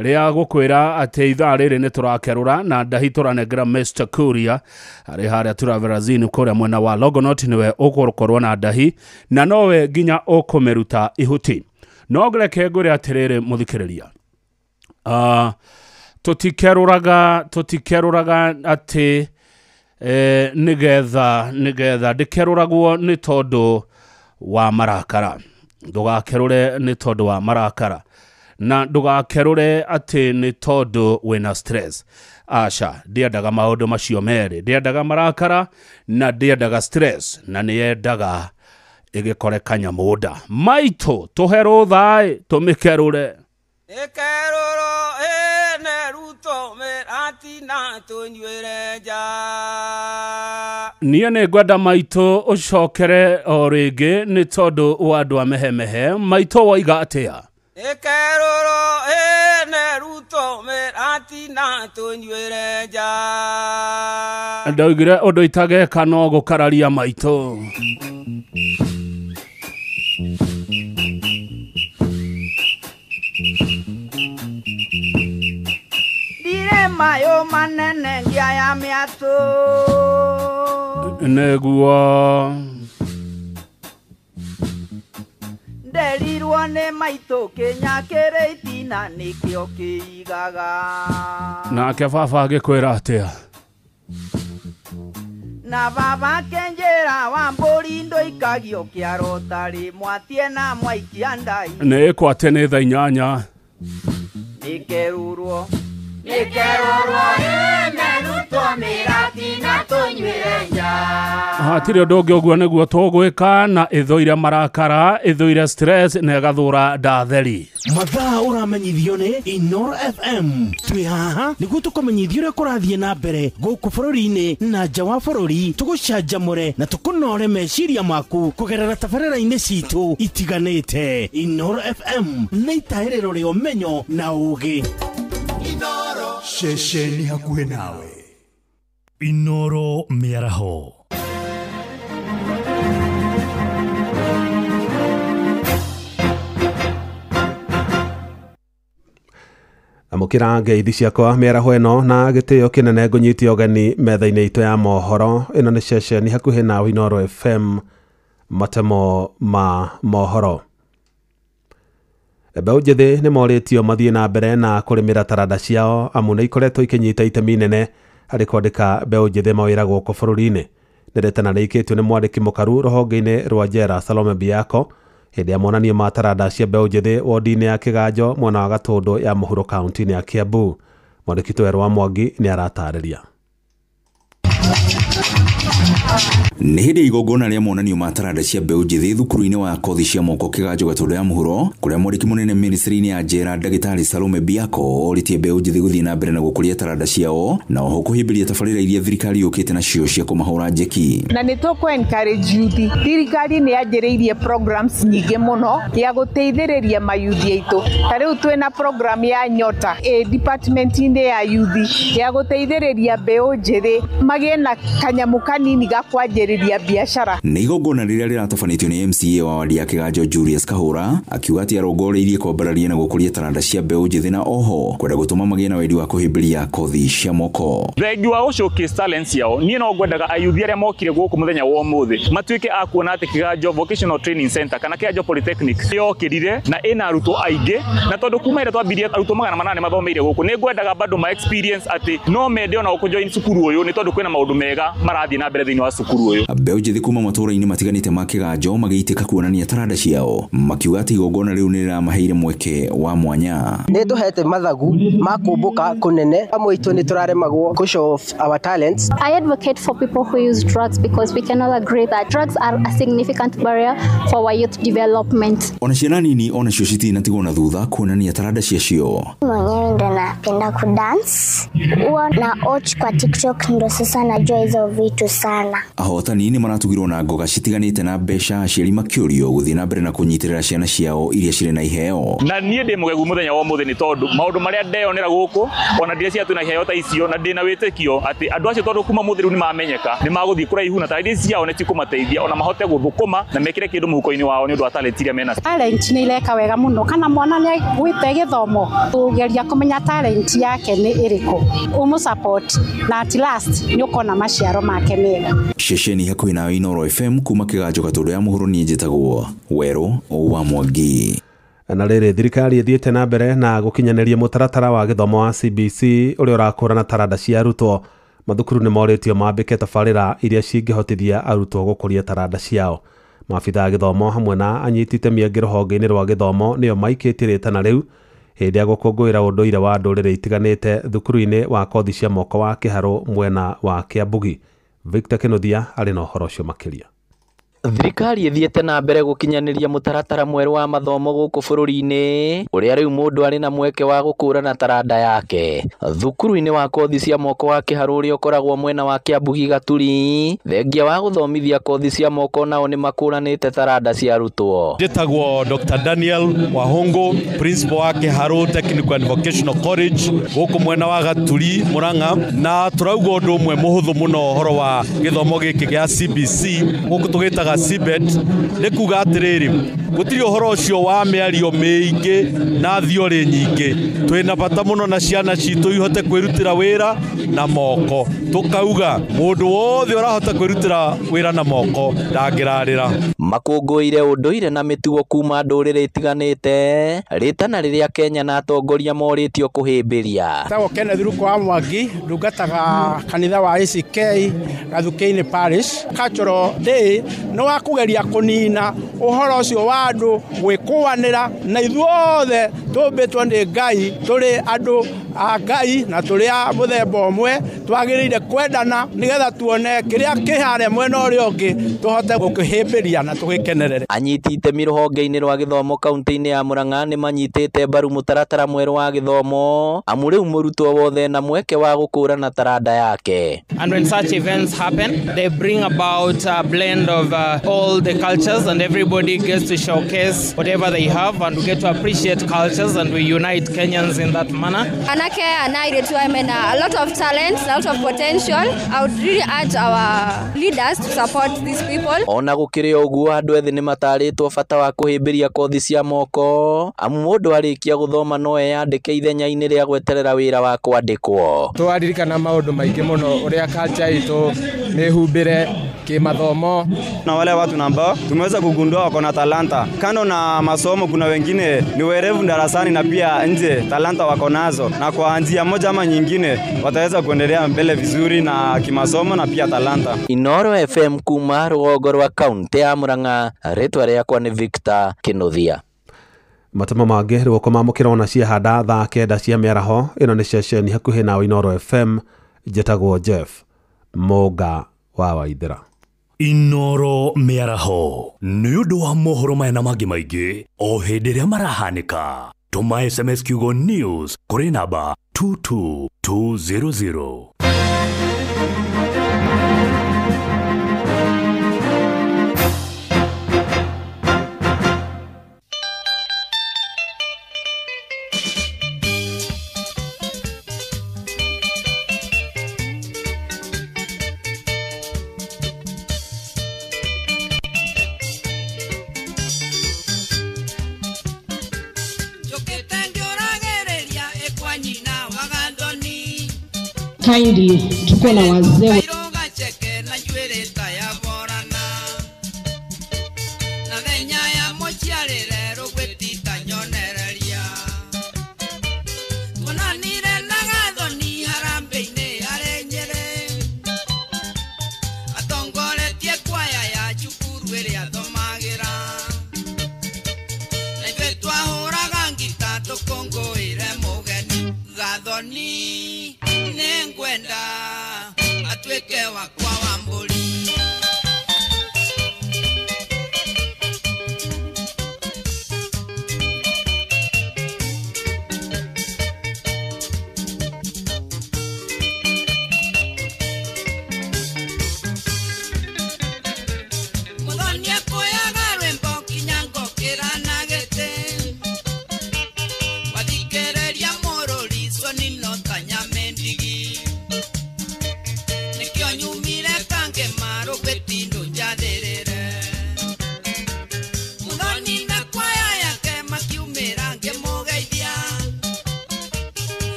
rĩa gũkwĩra atĩ ithaa rĩrĩ nĩ tũrakerũra na ndahi tũranengera Mr. Kuria arĩ harĩa Turaverazini kũrĩa mwena wa Logonot nĩwe ũgũkorwo na ndahi na nowe nginya ũkũmĩruta ihuti no ngereke ngwĩre atĩrĩrĩ mũthikĩrĩria tũtikerũraga atĩ nigetha ndikerũragwo nĩ tondũ wa marakara ndũgakerũre nĩ tondũ wa marakara na ndũgakerũre atĩ nĩ tondũ wĩna stress aca ndiendaga maũndũ macio merĩ ndiendaga marakara na ndiendaga stress na nĩyendaga ĩgĩkore kanyamũnda maitũ tũhe rũtha tũmĩkerũre Ekeroro neruto merati na tunyuere ja Niĩ nĩ ngwenda maitũ ũcokere o rĩngĩ nĩ tondũ wa andũ a mehemehe. Maitũ woiga atĩa? Ekeroro neruto meratina tunyuire nja. Ndaugire ũndũ itageka no gũkararia maitũ. Dire mayo manene ngia ya miatu. Neguo. Nderirwo nĩ maitũ kĩnyakĩrĩ itina nĩkĩo kĩigaga. Nake baba agĩkwĩra atĩa? Na baba kenjera wa mbũri ndoikagio kĩaro tarĩ mwatie na mwaikia ndai. Nĩ ĩkwate nĩ thaa 8. Nĩkerurwo neruto meratina tunyuire nja. Hatirĩ ũndũ ũngĩ ũguo nĩguo tũgwĩka na ĩthũire marakara, ĩthũire stress na ĩgathũra ndatheri. Mathaa ũramenyithio nĩ Inoro FM. Twĩ haha nĩguo tũkũmenyithio ũrĩa kũrathiĩ na mbere gũkũ bũrũri-inĩ na nja wa bũrũri, tũgũcanjamũre na tũkũnore meciria maku kũgerera tabarĩra-inĩ citũ itiganĩte. Inoro FM nĩ itahĩrĩro rĩa ũmenyo na ũũgĩ. Inoro ceceni hakuhĩ nawe. Inoro mĩaraho. Amũkĩra ngeithi ciakwa mĩaraho ĩno na gĩtĩo kĩnene ngũnyitie ũgeni metha-inĩ itũ ya mohoro. Ĩno nĩ ceceni hakuhĩ nawe Inoro FM, matemo ma mohoro. Mbeũ njĩthĩ nĩ morĩtio mathiĩ na mbere na kũrĩmĩra taranda ciao amu nĩ ikoretwo ikĩnyita itemi nene harĩ kwandĩka mbeũ njĩthĩ mawĩra gũkũ bũrũri-inĩ. Nĩrĩtana rĩikĩtio nĩ mwandĩki mũkaru rũhonge-inĩ rwa njera Salome Biako hĩndĩ ya monanio ma taranda cia mbeũ njĩthĩ wodi-inĩ ya Kĩganjo mwena wa Gatũndũ ya mũhuro kaunti-inĩ ya Kiambu. Mwandĩki Twerũ wa Mwangi nĩ aratarĩria. Nĩ hĩndĩ igongona rĩa monanio ma taranda cia mbeũ njĩthĩ thukuru-inĩ wa kothi cia moko Kĩganjo Gatũndũ ya mũhuro, kũrĩa mwandĩki mũnene ministry-inĩ ya njera ndagĩtarĩ Salome Biako oritie mbeũ njĩthĩ gũthiĩ na mbere na gũkũria taranda ciao na oho kũhĩmbĩria tabarĩra iria thirikari yũkĩte nacio cia kũmahũra njeki. Na nĩ tũkũ encourage youth. Thirikari nĩ yanjĩrĩirie programs nyingĩ mũno ya gũteithĩrĩria mayuthi aitũ. Ta rĩu twĩna program ya Nyota department-inĩ ya youth ya gũteithĩrĩria mbeũ njĩthĩ magĩe na kanyamu kanini ga kwanjĩrĩria biashara. Nĩ igongona rĩrĩa rĩratabanĩtio nĩ MCA wa wadi ya Kĩganjo Julius Kahũra akiuga atĩ arongoreirie kwambararia na gũkũria taranda cia mbeũ njĩthĩ na oho kwenda gũtũma magĩe na wendi wa kũhĩmbĩria kothi cia moko. Thengi wa showcase talents yao niĩ no ngwendaga ayuthi arĩa mokire gũkũ mũthenya wa ũmũthĩ matuĩke a kuona atĩ Kĩganjo Vocational Training Center kana Kĩganjo Polytechnic yokĩrire na ĩna arutwo aingĩ, na tondũ kuma ĩrĩa twambirie arutwo 800 mathomeire gũkũ nĩ ngwendaga bado ma experience atĩ no mende ona gũkũjoin cukuru ũyũ nĩ tondũ kwĩna maũndũ mega marathiĩ na mbere thĩinĩ wa cukuru ũyũ. Mbeũ njĩthĩ kuma matũũra-inĩ matiganĩte ma Kĩganjo magĩitĩka kuonania taranda ciao, makiuga atĩ igongona rĩu nĩ rĩramaheire mweke wa mwanya. Nĩ tũhete mathagu ma kũmbũka kũnene amwe itũ nĩ tũraremagwo to show off our talents. I advocate for people who use drugs because we can all agree that drugs are a significant barrier for our youth development. Ona ciana nini ona cio citinatigwo na thutha kuonania taranda ciacio. Mwenyewe ndo napenda kudance. Huwa na watch kwa TikTok ndo sasa najua hizo vitu sana. Ahotani nĩ maratugirwo na ngoga citiganĩte na mbeca aciari makĩũrio gũthiĩ na mbere na kũnyitĩrĩra ciana ciao iria cirĩ na iheo. Na niĩ ndĩ mũgegu mũthenya wa ũmũthĩ nĩ tondũ maũndũ marĩa ndeyonera gũkũ ona ndĩrĩa ciatũ na iheo ta icio na ndĩna wĩtĩkio atĩ andũ acio tondũ kuma mũthĩ rĩu nĩ mamenyeka nĩ magũthiĩ kũraihu na tarĩndĩ ciao nĩ cikũmateithia ona mahote gũthũkũma na mekĩre kĩndũ mũhuko-inĩ wao nĩ ũndũ wa talent iria mena. Talent nĩ ireka wega mũno kana mwana nĩ gwĩte gĩthomo tũgeria kũmenya talent yake nĩ ĩrĩkũ ũmũ support na at last nĩ ũkona maciaro make mega. Ceceni hakuhĩ na Inoro FM kuma Kĩganjo Gatũndũ ya mũhuro niĩ njĩtagwo Werũ wa Mwangi. Na rĩrĩ thirikari ĩthiĩte na mbere na gũkinyanĩria mũtaratara wa gĩthomo wa CBC ũrĩa ũrakũrana taranda cia arutwo. Mathukuru nĩ morĩtio mambĩke tabarĩra iria cingĩhotithia arutwo gũkũria taranda ciao. Maabitha a gĩthomo hamwe na anyiti itemi angĩ rũhonge-inĩ rwa gĩthomo nĩo maikĩtie rĩtana rĩu hĩndĩ ya gũkũngũĩra ũndũire wa ndũrĩrĩ itiganĩte thukuru-inĩ wa kothi cia moko wa Kĩharũ mwena wa Kĩambugi. Victor Kĩnuthia arĩ na ũhoro ũcio makĩria. Thirikari ithiĩte na mbere gũkinyanĩria mũtaratara mwerũ wa mathomo gũkũ bũrũri-inĩ ũrĩa rĩu mũndũ arĩ na mweke wa gũkũrana taranda yake. Thukuru-inĩ wa kothi cia moko wa Kĩharũ ũrĩa ũkoragwo mwena wa Kiambu Gaturi, thengia wa gũthomithia kothi cia moko nao nĩ makũranĩte taranda cia arutwo. Njĩtagwo Dr. Daniel Wahongo, principal wa Kĩharũ Technical and Vocational College gũkũ mwena wa Gaturi, Murang'a, na tũrauga ũndũ ũmwe mũhũthũ mũno ũhoro wa gĩthomo gĩkĩ gĩa CBC gũkũ tũgĩtaga CBET, nĩ kuga atĩrĩrĩ, gũtirĩ ũhoro ũcio wa mĩario mĩingĩ na thiorĩ nyingĩ. Twĩna bata mũno na ciana citũ ihote kwĩrutĩra wĩra na moko. Tũkauga mũndũ wothe ũrahota kwĩrutĩra wĩra na moko ndangĩrarĩra. Makũngũĩire ũndũire na mĩtugo kuma ndũrĩrĩ itiganĩte, rĩtana rĩrĩa Kenya na atongoria morĩtio kũhĩmbĩria. Tagwo Kenneth Ruko wa Mwangi, ndungataga kanitha wa ACK Gathuki-inĩ Parish. Cultural Day no wa kũgeria kũnina ũhoro ũcio wa andũ gwĩkũanĩra, na ithuothe tũmbĩtwo nĩ Ngai, tũrĩ andũ a Ngai na tũrĩ a mũthemba ũmwe, twagĩrĩire kwendana nĩgetha tuone kĩrĩa kĩhare mwena ũrĩa ũngĩ tũhote gũkĩhĩmbĩria na tũgĩkenerere. Anyiti itemi rũhonge-inĩ rwa gĩthomo kaunti-inĩ ya Murang'a nĩ manyitĩte mbaru mũtaratara mwerũ wa gĩthomo, amu rĩu mũrutwo wothe na mweke wa gũkũrana taranda yake. And when such events happen, they bring about a blend of all the cultures, and everybody gets to showcase whatever they have, and we get to appreciate cultures, and we unite Kenyans in that manner. Anake and I do a lot of talent, a lot of potential. I would really urge our leaders to support these people. Ona gũkĩrĩ ũguo, andũ ethĩ nĩ matarĩtwo bata wa kũhĩmbĩria kothi cia moko, amu mũndũ arĩkia gũthoma no eyandĩke ithenya-inĩ rĩa gweterera wĩra wa kwandĩkwo. Twaririkana maũndũ maingĩ mũno ũrĩa culture itũ nĩ humbĩre kimathomo, na wale watu ambao tumeweza kugundua wako na talanta. Kando na masomo, kuna wengine ni werevu darasani na pia nje talanta wako nazo, na kwa njia moja ama nyingine wataweza kuendelea mbele vizuri na kimasomo na pia talanta. Inoro FM kuma rũgongo rwa kaunti ya Murang'a, rĩtwa rĩakwa nĩ Victor Kĩnuthia. Matemo mangĩ rĩgũkũ mamũkĩrwo na ciahanda thaa 9 cia mĩaraho. Ĩno nĩ ceceni hakuhĩ na Inoro FM. Njĩtagwo Jeff Mũnga wa Waithĩra. Inoro mĩaraho nĩ ũndũ wa mohoro maya na mangĩ maingĩ o hĩndĩ ĩrĩa marahanĩka. Tũma SMS kiugo news kũrĩ namba 22200. Kindly tuko na wazee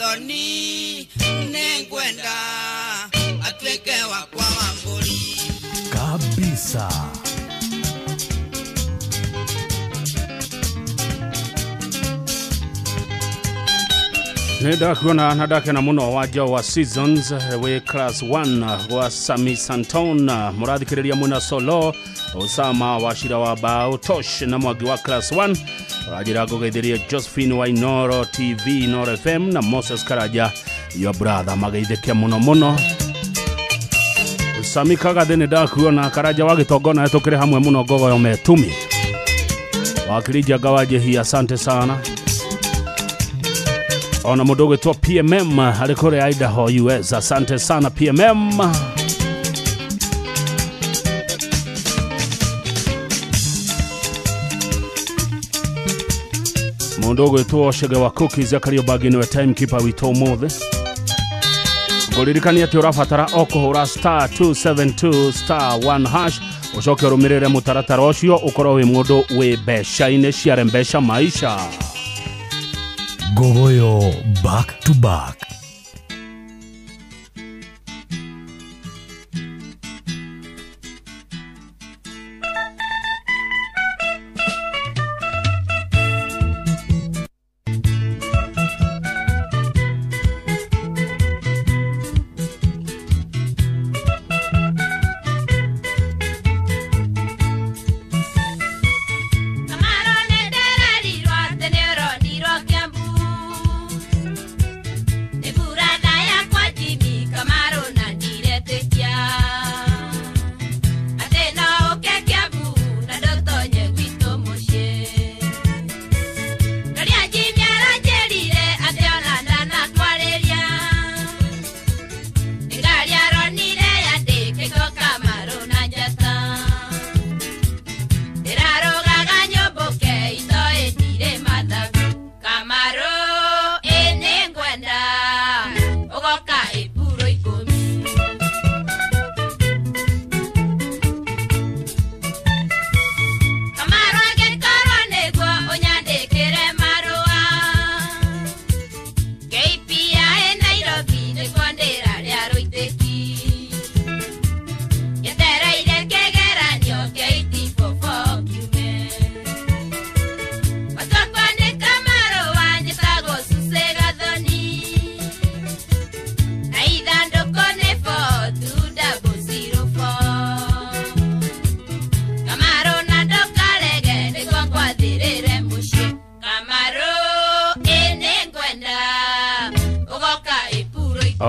gathoni ningwenda atwike wakwa wa mburi. Kabisa. Nenda kuona nadake na muno waja wa Seasons we class 1 wa Sami Santon murathikiriria muna solo Osama washira wa bao Tosh na mwagi wa class 1 rajira gugeithiria Josephine wa Inoro TV Inoro FM na Moses Karaja your brother mageithekia muno Sami Kagathini ndakuona Karaja wagitogona etukire hamwe muno gogo yo metumi wakirija gawaje hii asante sana. Ona mudogo to PMM alikore Idaho US asante sana PMM. Mudogo to shege wa cookies ya Kariobangi ni timekeeper wito mothe. Goririkani ati urafatara okuhura star 272 star 1 hash ucoke rumirire mutaratara ucio ukoro wi mundu wi besha ine ciare mbesha maisha. Gogoyo back to back.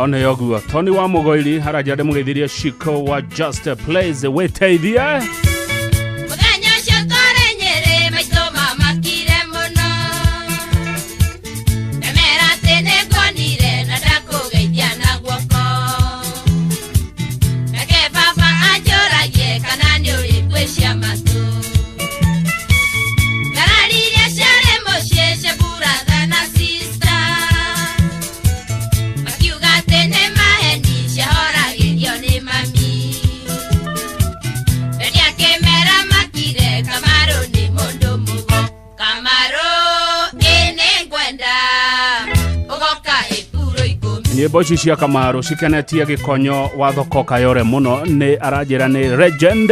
One yogua Tony wa Mugoiri harajade mugeithiria Shiko wa Just a Place weteithia Nyimbo ici cia Kamaru cikenetie gikonyo wa thoko Kayore muno ni arajira ni legend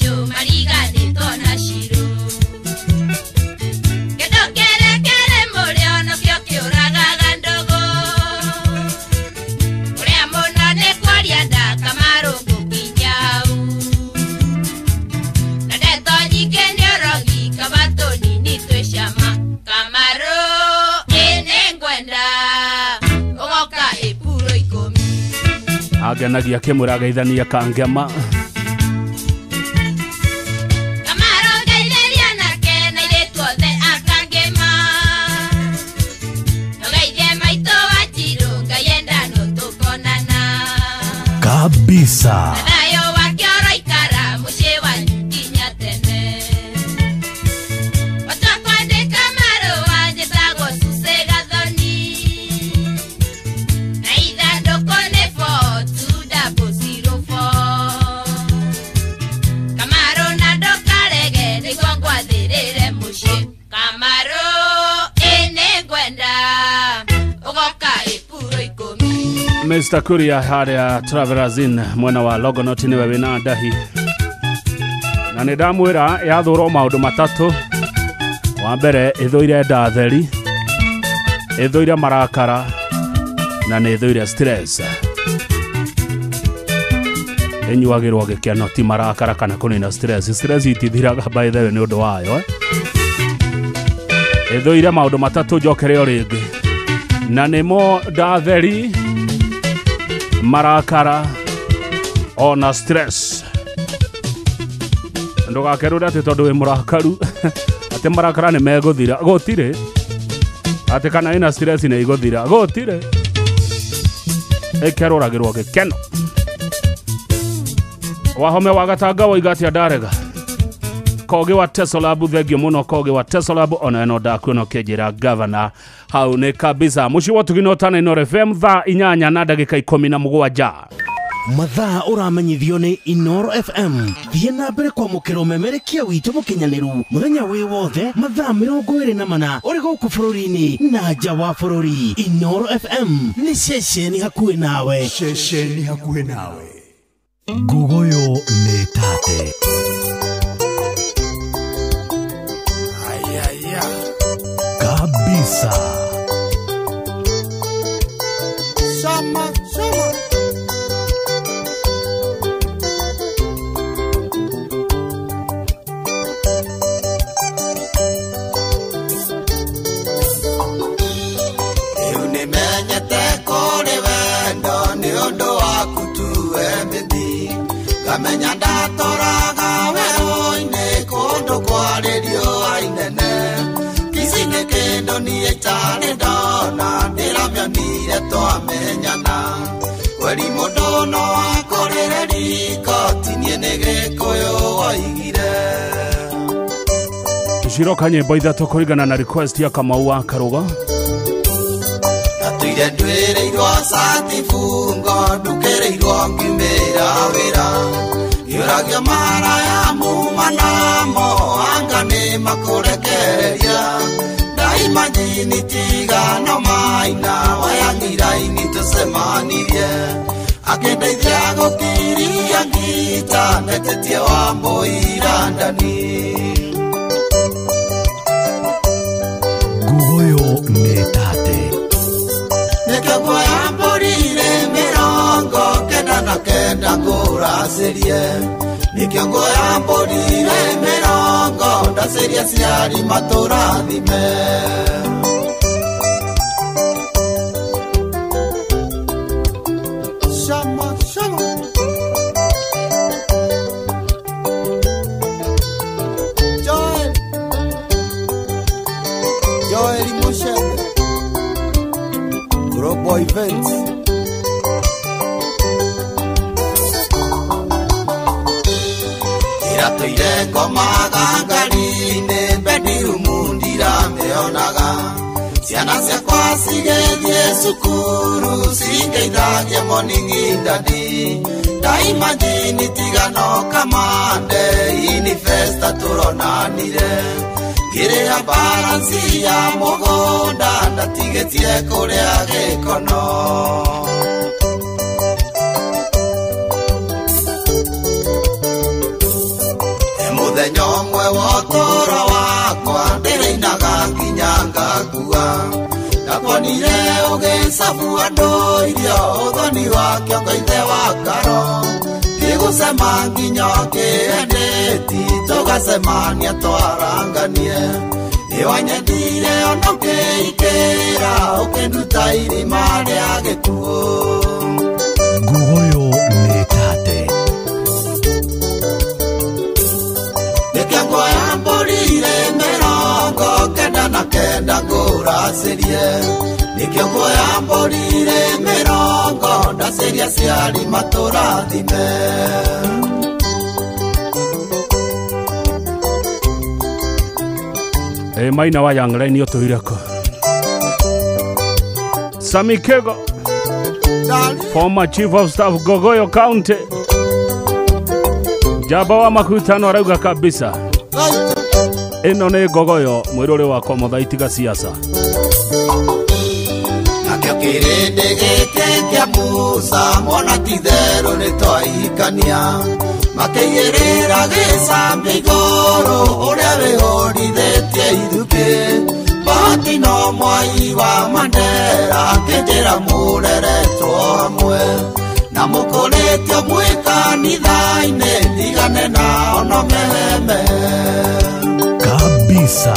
Show agenagia kimura geithania kangema kabisa. Mr. Kuria haria Travelers Inn mwena wa Longonot niwe wina ndahi na nindamwira yathurwo maundu matatu. Wa mbere ithuire ndatheri, ithuire marakara na ni ithuire stress. Enyuagirwo gikeno ti marakara kana kunina stress. Stress itithiraga by the way ni undu wayo ithuire maundu matatu njokere o ringi na nimo ndatheri, marakara ona stress. Ndugakerure ati tondu wi murakaru ati marakara ni meguthira gutire, ati kana ina stress ni iguthira gutire. Ekeroragirwo gikeno wahome wagatanga woigati ndarega kogi wa Tesolab thegio muno kogi wa Tesolab ona eno ndakuno kejira governor hau ni kabisa mushi watugino tana Inoro FM thaa 8 na ndagika 17 mathaa uramenyithio ni Inoro FM thie na mbere kwa mukiro memerekia witu mukinyaniru muthenya wi wothe mathaa 24 uri guku bururi-ini na nja wa bururi. Inoro FM ni ceceni hakuhi nawe, ceceni hakuhi nawe. Gugoyo ni tate kabisa. Sama unimenyete kuri wendo ni undu waku tu embithi kamenya ndatoraga werũ-inĩ kũndũ kwarĩrio ainene ici nĩ kĩndũ niĩ itarĩ ndona ndĩramĩonire twamenyana weri mũndũ no akũrĩre riko tinie nĩ gĩkũyũ woigire. Tuciroka nyĩmbo ithatũ kũringana na request ya Kamau wa Karuga. Natuire ndwĩrĩirwo cati fungo ndukĩrĩirwo ngiumĩra wĩra yũragio maraya muma namo anga nĩ makũrekereria daima njini tigano maina wayang'ira-inĩ tũcemanirie akĩndeithia gũkiria ngita ndetetie wa mũira ndani. Gugoyo nĩ tate Nĩkĩguoya mbũrire 99 ngũracĩrie nĩkĩguoya mbũrire 90 ndacĩrie ciari matũrathime. Shama shama Joel Mushebe Global Events Iratuire ngoma gangari-inĩ bedroom ndiramĩonaga ciana ciakwa cigĩthiĩ cukuru cingeithagia morning daddy daima njini tigano kamande inifesta tũronanire ngĩrĩa balance ya mũgũnda ndatigĩtie kũrĩa gĩkono. Mũthenya ũmwe wa ũtũũro wakwa ndĩrĩinaga nginya ngakua ndakuonire ũgĩcabu andũ irio ũthoni wa kĩongo ithe wa Karo ngĩgũcema nginya kĩendeti tũgacemania twaranganie nĩwanyendire ona ũkĩikĩra ũkĩnduta irima rĩa gĩkuũ Gugoyo Metate. Nikiangoya mborire mirongo kenda na kenda nguracirie. Nikiangoya mborire mirongo ndaciria ciari maturathime. Maina wa Young Line yotuireko. Sami Kego, former Chief of Staff Gogoyo County. Jaba wa makutano arauga kabisa. Ino ni Gogoyo mwirore wa komothaitiga siasa. Nakio kirinde gike kia Musa mwana tithero ni twaikania. Makeyerera gicambia iguru uria wihorithetie ithuki. Bahati no mwai wa Mandera kinjira mureretwo hamwe. Na mukuritio mwi kanitha-ini ndigane na ono meheme. Kabisa.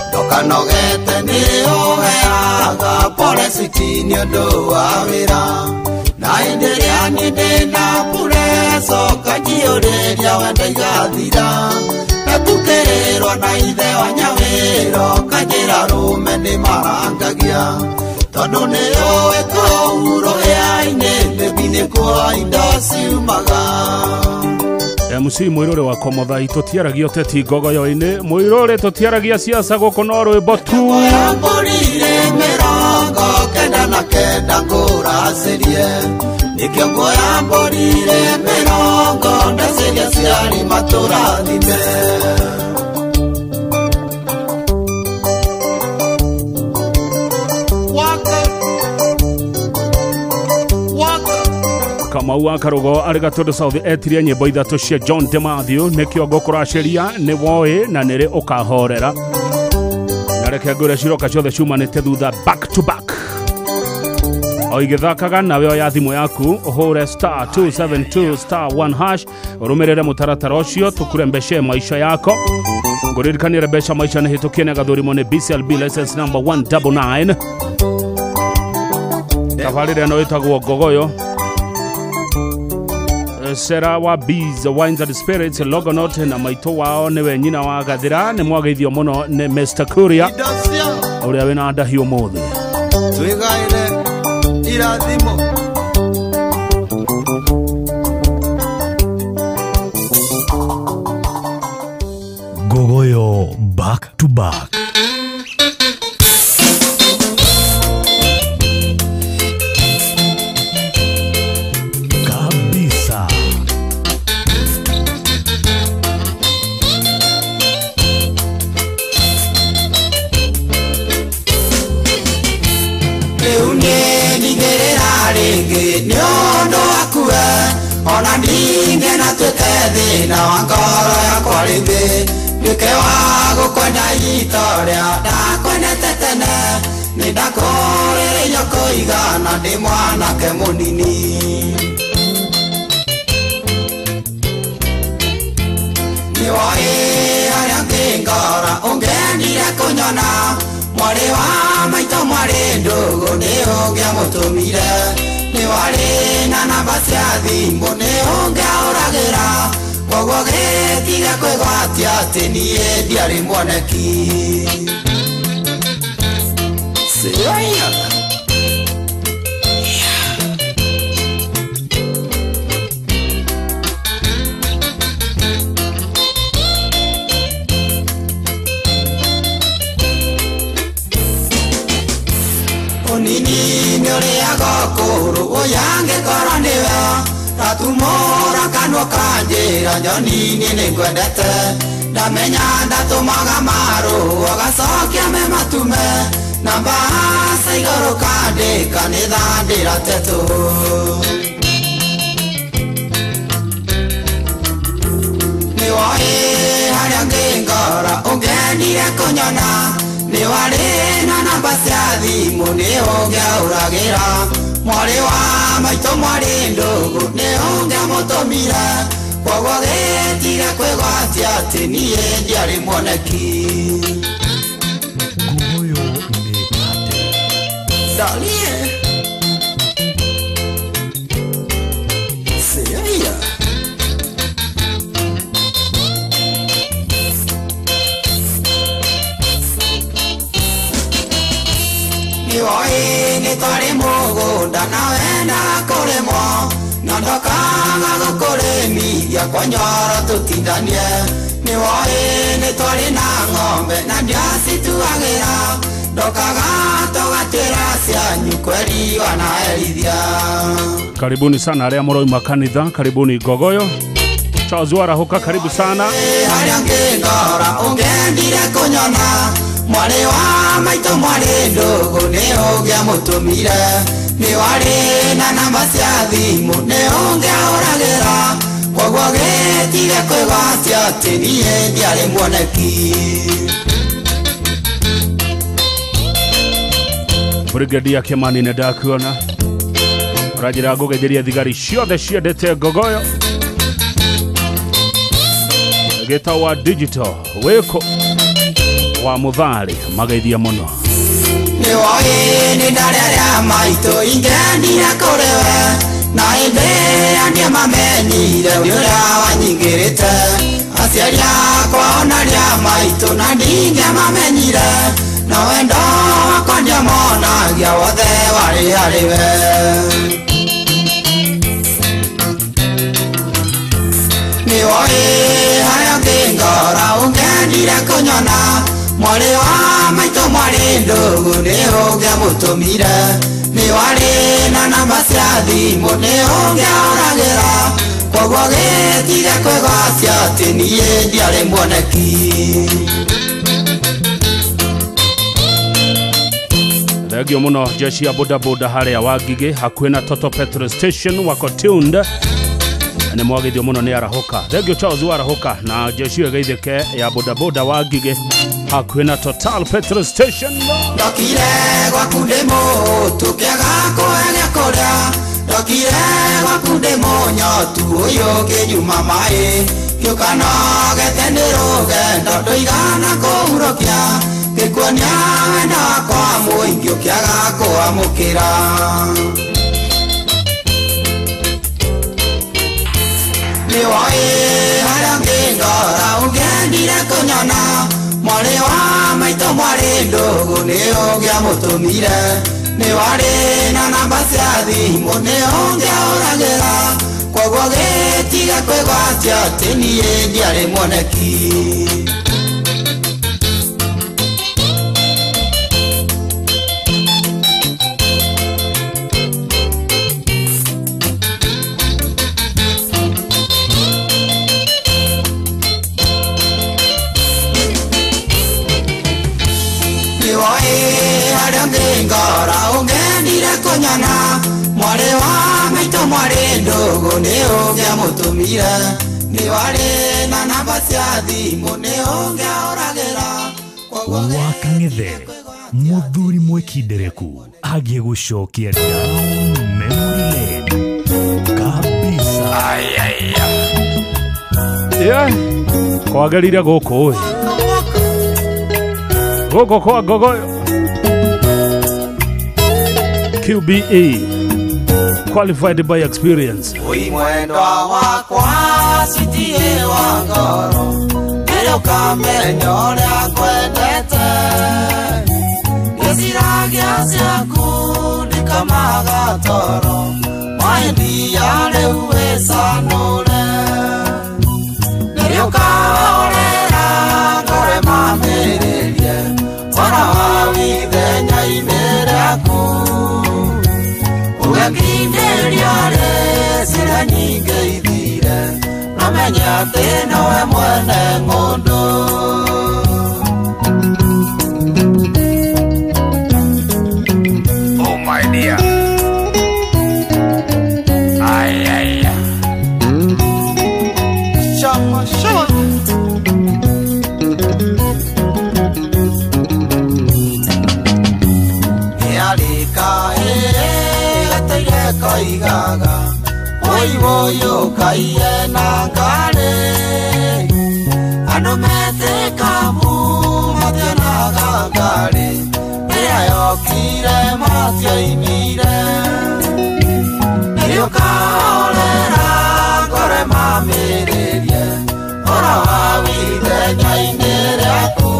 Ndokanogete ni uheaga polisi ni undu wa wira. Na endelea ninde na pureso kajiureria wenda igathira. Na tukererwa na ithe wa Nyawiro kanjira rume ni marangagia. Tondu ni uwe kouro ea-ini bebine kwa indo ciumaga. MC mwirore wa komotha itutiaragia teti Gogoyo-ini mwirore tutiaragia siasa guku no rwimbo tu. Mborire mirongo kenda na kenda nguracirie. Nikio ngoya mborire mirongo ndaciria ciari maturathime. Kamau Akarugo ari Gatundu South etirie nyimbo ithatu cia John De Matthew nikio ngukuraciria ni woi na niri ukahorera. Na reke ngure ciroka ciothe ciumanite thutha back to back. O igithakaga nawe oya thimu yaku uhure star 272 star 1 hash urumirire mutaratara ucio tukurembeshe maisha yako. Nguririkanire besha maisha ni hitukie na gathurimo ni BCLB license number 199. Tabarire no itagwo Gogoyo. Sera wa Bees Wines and Spirits Logonaut na maito wao niwe nyina wa gathira ni mwageithio muno ni Mr. Kuria uria wina ndahio mothe twigaire irathimo Gogoyo back to back. Ona ninge na twete na ngoro yakwa ringi nduke wa gukwenda itoria ndakwendete tene ni ndakurereire kuigana ndi mwanake munini ni woi aria ngingora ungendire kunyona mwari wa maito mwari ndugu ni ungiamutumire ni wari na namba cia thimu ni ungiauragira koguo gitiga kwigwatia ati nie ndiari mwaneki onini ni uriaga kuru uyange koro niwe tatumora kanwa kanjira njonini ningwendete ndamenya ndatumaga maru agacokia me matume na mbasa iguru kandika nithandira tetu ni woi haria ngingora ungendire kunyona ni wari na namba cia thimu ni ungiauragira mwari wa maito mwari ndugu ni ungiamutumire koguo gitiga kwigwatia ati nie ndiari mwaneki Gogoyo Metate. ni twari mugunda na wenda kurimo nondokaga gukurimithia kwa nyoro tutindanie ni twari na ng'ombe na ndiacituagira ndokaga tugatira cianyu kweri wanaerithia. Karibuni sana aria moroima kanitha, karibuni Gogoyo. Charles Warahoka, karibu sana. Haria ngindora ungendire kunyona mwari wa maito mwari ndugu ni ungiamutumire ni wari na namba cia thimu ni ungiauragira koguo gitige kwigwatia ati nie ndiari mwoneki. Brigadier Kimani Nedakuona urajira gugejeria thigari ciothe ciendete Gogoyo getawa digital weko wa muthari mageithia muno ni woi ni ndareria maito ingendire kuriwe na inde andia mamenyire uria wanyingirite aciari akwa onaria maito na ndingia mamenyire na wendo wakwa ndiamonagia wothe wari hariwe. Ni woi haria ngingora ungendire kunyona mwari wa maito mwari ndugu ni ungiamutumire ni wari na namba cia thimu ni ungiauragira koguo gitige kwigwatia ati nie ndiari mwoneki. Thegio muno jeshi ya bodaboda haria Wangige hakuhi na Toto Petrol Station wako tuned ni mwageithio muno ni Arahoka. Thegio Charles Warahoka na jeshi ya geithike ya bodaboda Wangige hakuhi na Total Petrol Station. Ndokire gwaku ndimo tukiaga kuelia kuria ndokire gwaku ndimo nyotu uyu kinyuma mai kiukanogete ni rugendo nduigana kuhurokia gikuonia wenda wakwa muingi ukiaga kuamukira. Ni woi haria ngindora ungendire kunyona mwari wa maito mwari ndugu ni ungiamutumire ni wari na namba cia thimu ni ungiauragira koguo gitige kwigwatia ati nie ndiari mwoneki. Haria ngingora ungendire kunyona mwari wa maito mwari ndugu ni ungiamutumire ni wari na namba cia thimu ni ungiauragira Wakang'ethe muthuri mwekindereku agie gucokia down memory lane kabisa. Kwagerire guku Gogo kwa Gogoyo QBE qualified by experience. Ui mwendo wakwa sitie wa ngoro nile ukamenya uria kwendete giciragia ciaku ni kamaga toro mwendia riu wicanure nile ukaorera ngore mamiririe wana wa withenya-ini riaku ugakinderia cira nyingi ithire namenya ati nowe mwene ng'undu. Oh my dear. Shama shama igaga woyo kaiye na ngare anomete kamu matena ngare ya yokire matya inire yo kaolera gore mamererie ora wawide nyainere aku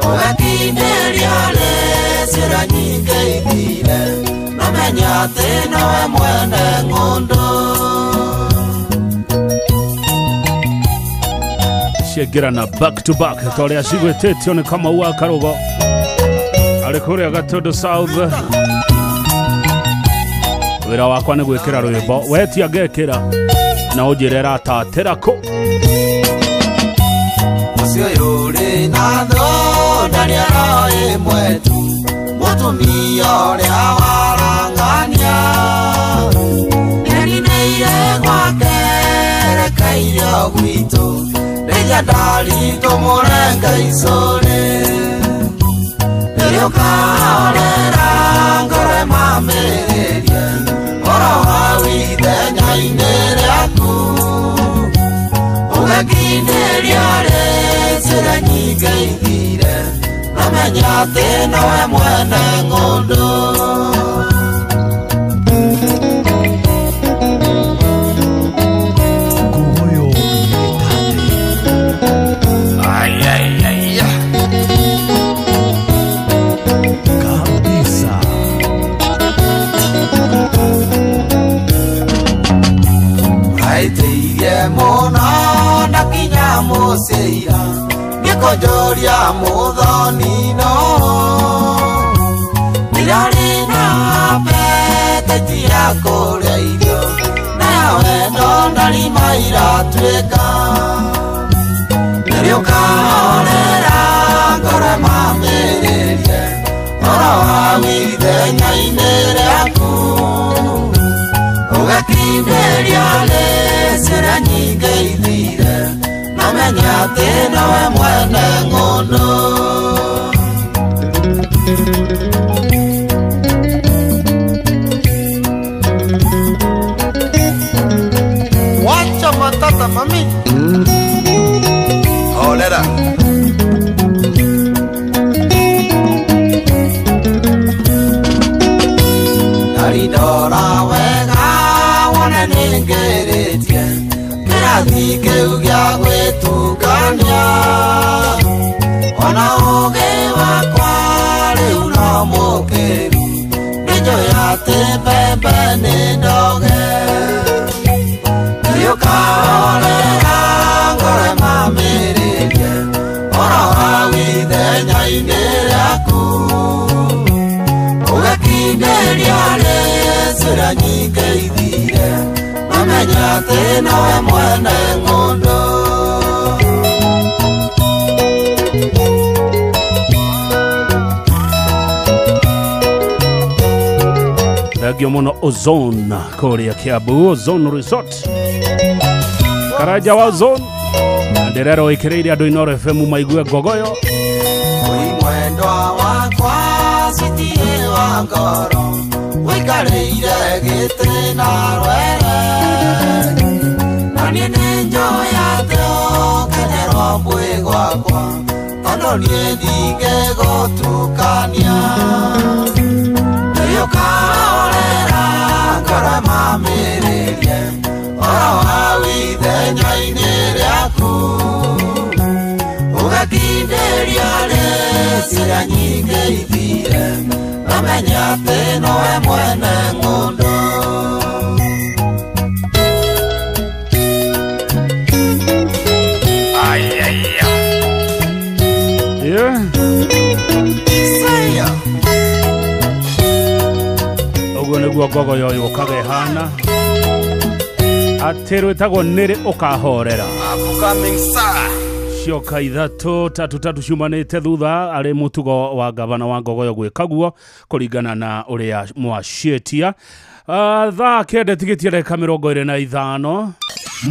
ogakineria le sirani ithire namenya atĩ nowe mwene ng'ũndũ ciaingĩrana back to back tũrĩa cigwĩtĩtio nĩ Kamau wa Karũgo arĩ kũrĩa Gatundu South. Wĩra wakwa nĩ gwĩkĩra rwĩmbo wetia ngekĩra na ũnjĩre ratatĩra kũ ũcio yũrĩ na thũ ndarĩ aroĩ mwetu mũtumia ũrĩa warangania nĩrinĩire gwake rekeire gwitũ rĩrĩa ndaritũ mũrenga icũrĩ rĩrĩa ũkahorera ngoro mamĩrĩrie ũhoro wa withenya-inĩ rĩaku ũgakindĩria rĩcĩra nyingĩ ithire namenya atĩ nowe mwene ng'ũndũ mũno ndakinya mũcĩira nĩkũnjũria mũthoni-no ndirarĩ na apetiti ya kũrĩa irio nayo wendo ndarima iratuĩka rĩrĩa ũkahorera ngoro mamĩrĩrie ũhoro wa withenya-inĩ rĩaku ũgakindĩria rĩcĩra nyingĩ ithire namenya atĩ nowe mwene ng'ũndũ wacha matata mami horera ndaridora wega wone nĩngĩrĩtie kĩrathi kĩu gĩa gwĩtungania ona ũũgĩ wakwa rĩu no mũkĩru nĩnjũĩ atĩ mbembe nĩ ndoge nĩũkahorera ngoro mamĩrĩrie ũhoro wa withenya-inĩ rĩaku ũgakindĩria rĩcĩra nyingĩ ithire namenya atĩ nowe mwene ng'ũndũ thengio mũno Ozone kũrĩa Kiambu Ozone Resort Karaja wa Ozone nderero ikĩrĩire andũ Inooro FM maigue ngogoyo mwendwa wakwa citirĩ wa ngoro wĩikarĩire gĩtĩ na rwere na niĩ nĩnjũĩ atĩ ũkenerwo mbwĩ gwakwa tondũ niĩ ndingĩgũtukania rĩrĩa ũkahorera ngoro mamĩrĩrie ũhoro wa withenya-inĩ rĩaku ũgakindĩria rĩcĩra nyingĩ ithire namenya atĩ nowe mwene ng'ũndũ ũguo nĩguo ngogoyo yũkaga ĩhana atĩ rwĩtagwo nĩrĩ ũkahorera cioka ithatũ tatu ciumanĩte thutha arĩ mũtugo wa gavana wa ngogoyo gwĩka guo kũringana na ũrĩa mwacietia thaa kenda tigĩtie ndagĩka 25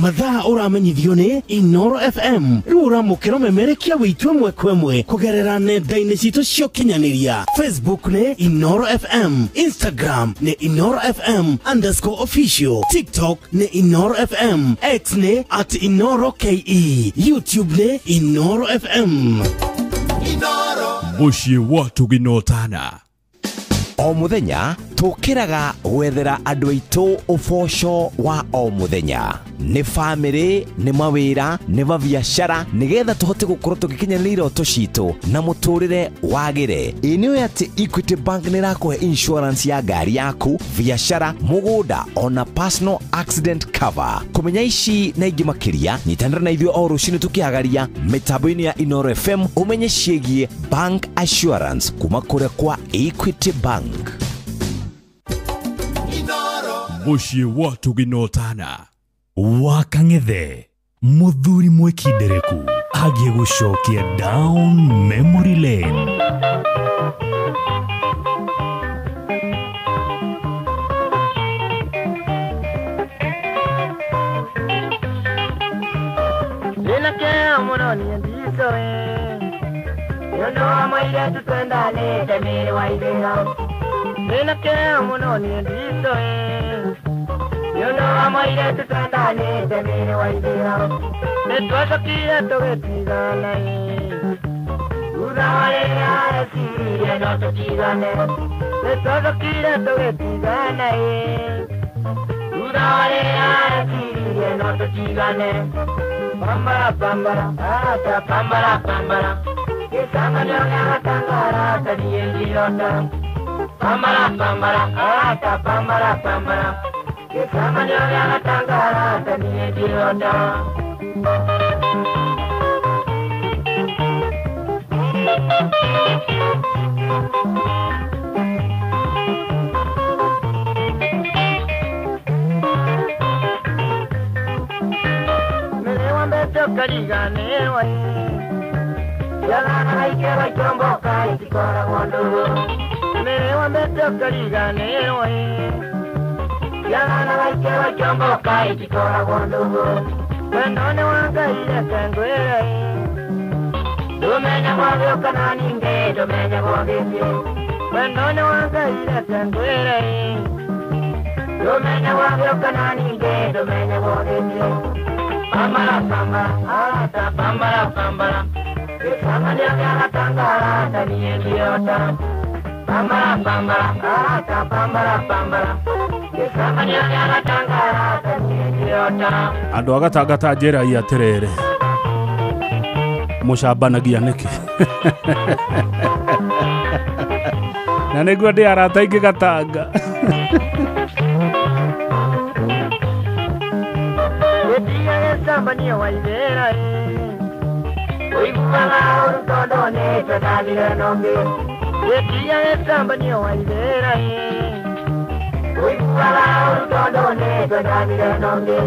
mathaa ũramenyithio nĩ Inooro FM rĩu ũramũkĩra ũmemerekia wĩitũ ĩmwe kwa ĩmwe kũgerera nenda-inĩ citũ cia ũkinyanĩria Facebook nĩ Inooro FM, Instagram nĩ Inooro FM _official, TikTok nĩ Inooro FM, X nĩ @InooroKE, YouTube nĩ Inooro FM. Mũciĩ wa tũginotana o mũthenya tukiraga gwethera andu aitu uboco wa o muthenya ni family ni mawira ni biashara nigetha tuhote gukorwo tugikinyanira iroto citu na muturire wagire. Iniwe ati Equity Bank nirakuhe insurance ya gari yaku, biashara, mugunda ona personal accident cover. Kumenya ici na ingi makiria nyitanira na ithio o rucini tukihagaria mitambo-ini ya Inoro FM umenye ciĩgiĩ bank assurance kuma kuria kwa Equity Bank. Muciĩ wa tuginotana wa Kang'ethe muthuri mwekindereku agie gucokia down memory lane. Ninakea muno ni ndiso yono amaire tutendane temere waidea. Ninakea muno ni ndiso yono amaire tutendane temere waidea. Netwasokire togetigana udawale arasiye no totigane. Netwasokire togetigana udawale arasiye no totigane. Pambara pambara ata pambara pambara kisanga nyonya tangara tadiye yota. Pambara pambara ata pambara pambara kisanga nyonya tangara tadiye yota. Kaligane wai yalana ikera chombo kai tikora gondo mere wambeto kaligane wai yalana ikera chombo kai tikora gondo wenone wanga ile kangwera domenya mwavyo kanani nge domenya mwavyo wenone wanga ile kangwera domenya mwavyo kanani nge domenya mwavyo. Pambara pambara ata pambara pambara kisanga nyonya tangara tadiye yota. Pambara pambara ata pambara pambara kisanga nyonya tangara tadiye yota. Andu agatagata njira ya terere mucambanagia niki na niguo ndi arata ingi gatanga Sambania waidera oiguaga urutondo netwendagire nombe. Yetia sambania waidera oiguaga urutondo netwendagire nombe.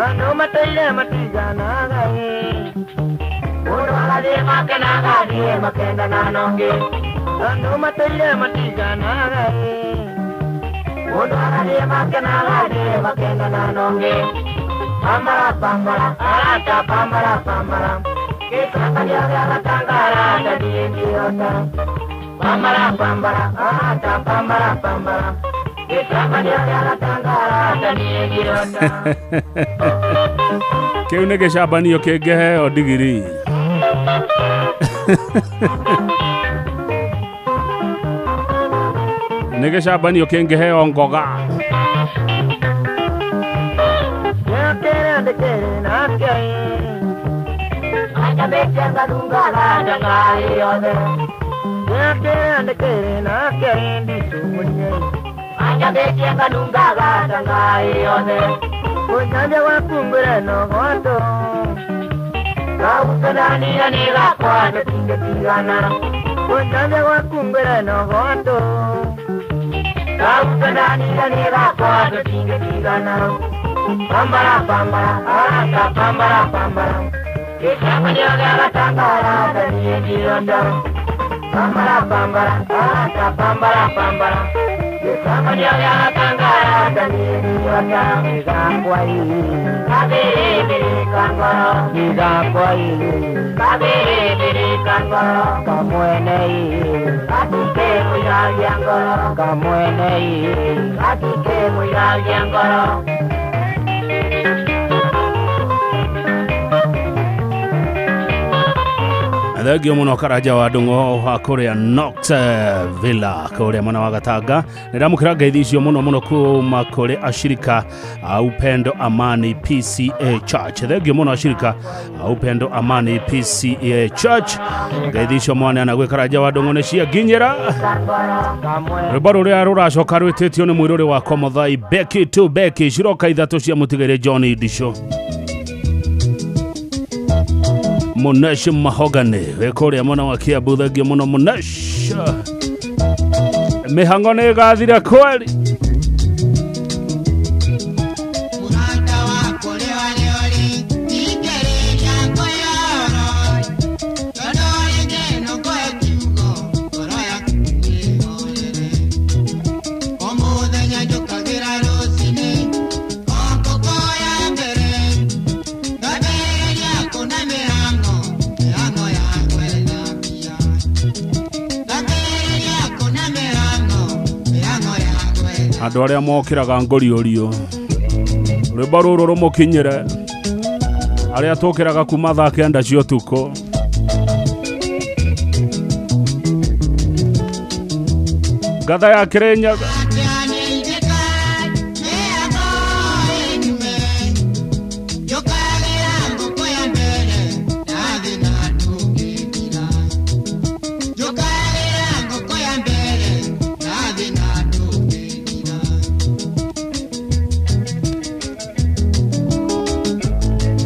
Andu mateire matiganaga mundu agathie makenaga makenda na nombe. Andu mateire matiganaga mundu agathie makenaga makenda na nombe. Pambara pambara ata pambara pambara kisanga nyonya tangara tadiye yota. Pambara pambara ata pambara pambara kisanga nyonya tangara tadiye yota. Kiu ni gicabanio kingiheo ndigiri ni gicabanio kingiheo ngoga. Aja becanga dungala dangai yode. Yake kere na kendi sumunye. Aja becanga dungala dangai yode. Kunyanya wakungure no goto. Kau sedani anira kwa tingge tingana. Kunyanya wakungure no goto. Kau sedani anira kwa tingge tingana. Pambara pambara ata pambara pambara kisanga nyonya tangara tadiye yota. Pambara pambara ata pambara pambara kisanga nyonya tangara tadiye yota. Nigakwai kabere bere kangoro nigakwai kabere bere kangoro kamwenei atike muyangoro kamwenei atike muyangoro. Thegio muno Karaja wa Ndungu wa kuria Knoxville kuria mwana wa Gatanga niramukira ngeithi icio muno kuma kuri ashirika Upendo Amani PCA Church. Thegio muno ashirika Upendo Amani PCA Church ngeithi icio mwana na gwe Karaja wa Ndungu ni cia ginyira rubaro ria ruracoka rwititio ni mwiruri wa Komuthai Becky to Becky ciroka ithatu cia mutigire John Idisho Monash Mahogany wekuria mwana wa Kiambu. Thegio muno Monash mihango ni gathira kweli andu aria mokiraga ngoriorio rwimbo ruru rumukinyire aria tukiraga kuma thaa kenda cia utuku ngatha ya Kirinyaga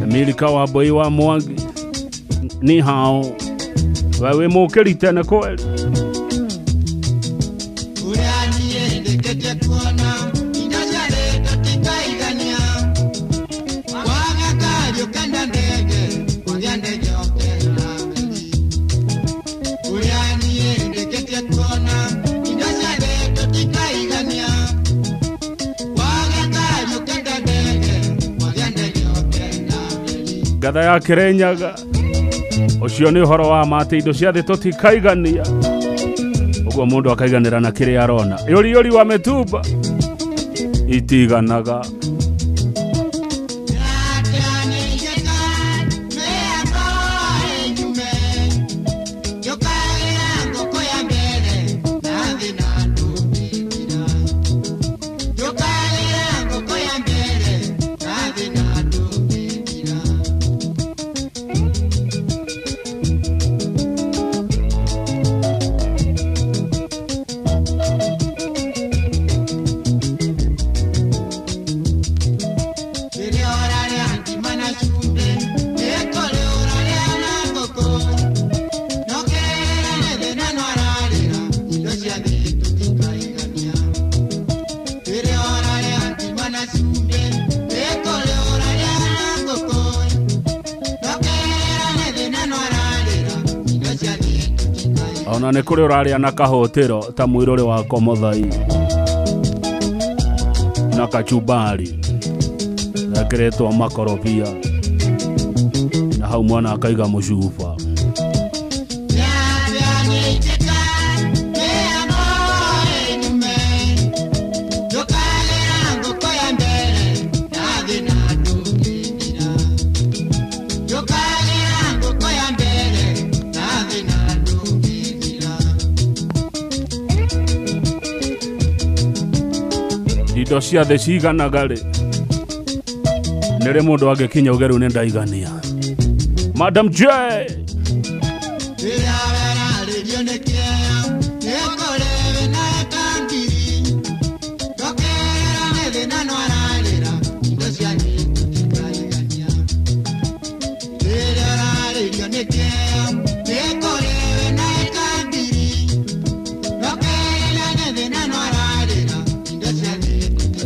Milika wa Boi wa Mwangi ni hao wewe mukirite na kweli ngatha ya Kirinyaga ucio ni horo wa mate indo cia thi tutikaigania uguo mundu akaiganira na kiri arona yori wa metumba itiganaga ona ne kuri uraria na kahotero ta mwirore wa Komuthai na kachumbari nakiretwo makorobia na hau mwana akaiga mucuba indo cia the ciganaga ri nire mundu agikinya ugeru ni ndaigania Madam J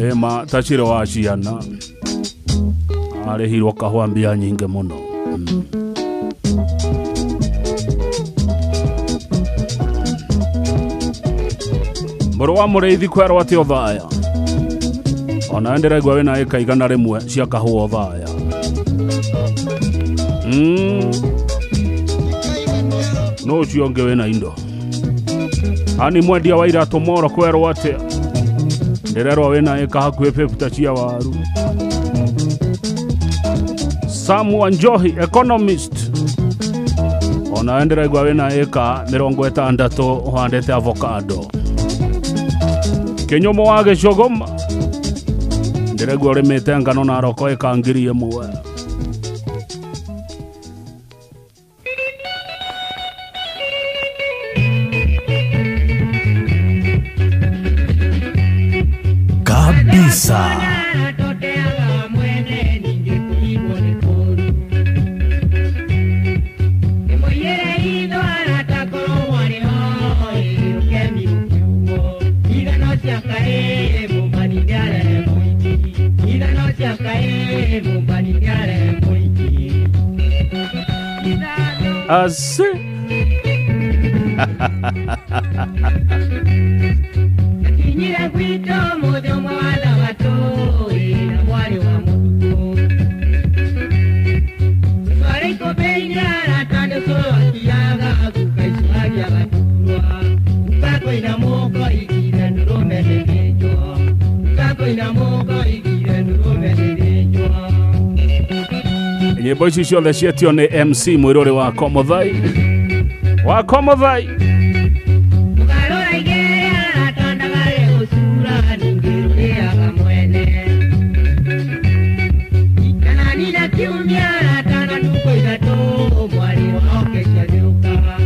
ema tachiro wa ciana arehirwo kahwa mbia nyinge muno mboro wa mureithi kwerwo ati othaya ona ndiragwa wina eka igana rimwe cia kahwa othaya no cionge wina indo ani mwendia wa ira tomoro kwerwo ati ndirerwo wina eka hakuhe peputa cia waru Samu Njohi economist ona endera igwa wena eka 60 uhandete avocado Kenyomo wa Gicogoma ndiregwa urimite ngano na roko eka ngiri imwe kabisa. Asi Kinyira kwito mojo mwana watoi na mwari wa mutuku Swareko benga ratando soa kiaga kukaiswagia waturwa Ukako ina moko ikira nurume negejo Ukako ina moko ikira nurume negejo nyimbo ici ciothe cietio nĩ MC Mwiruri wa Komuthai Ukarora igera atandagare usura ningirudiaga mwene Kana nina kiumia atanga nuko itatu mwari waoke shajuka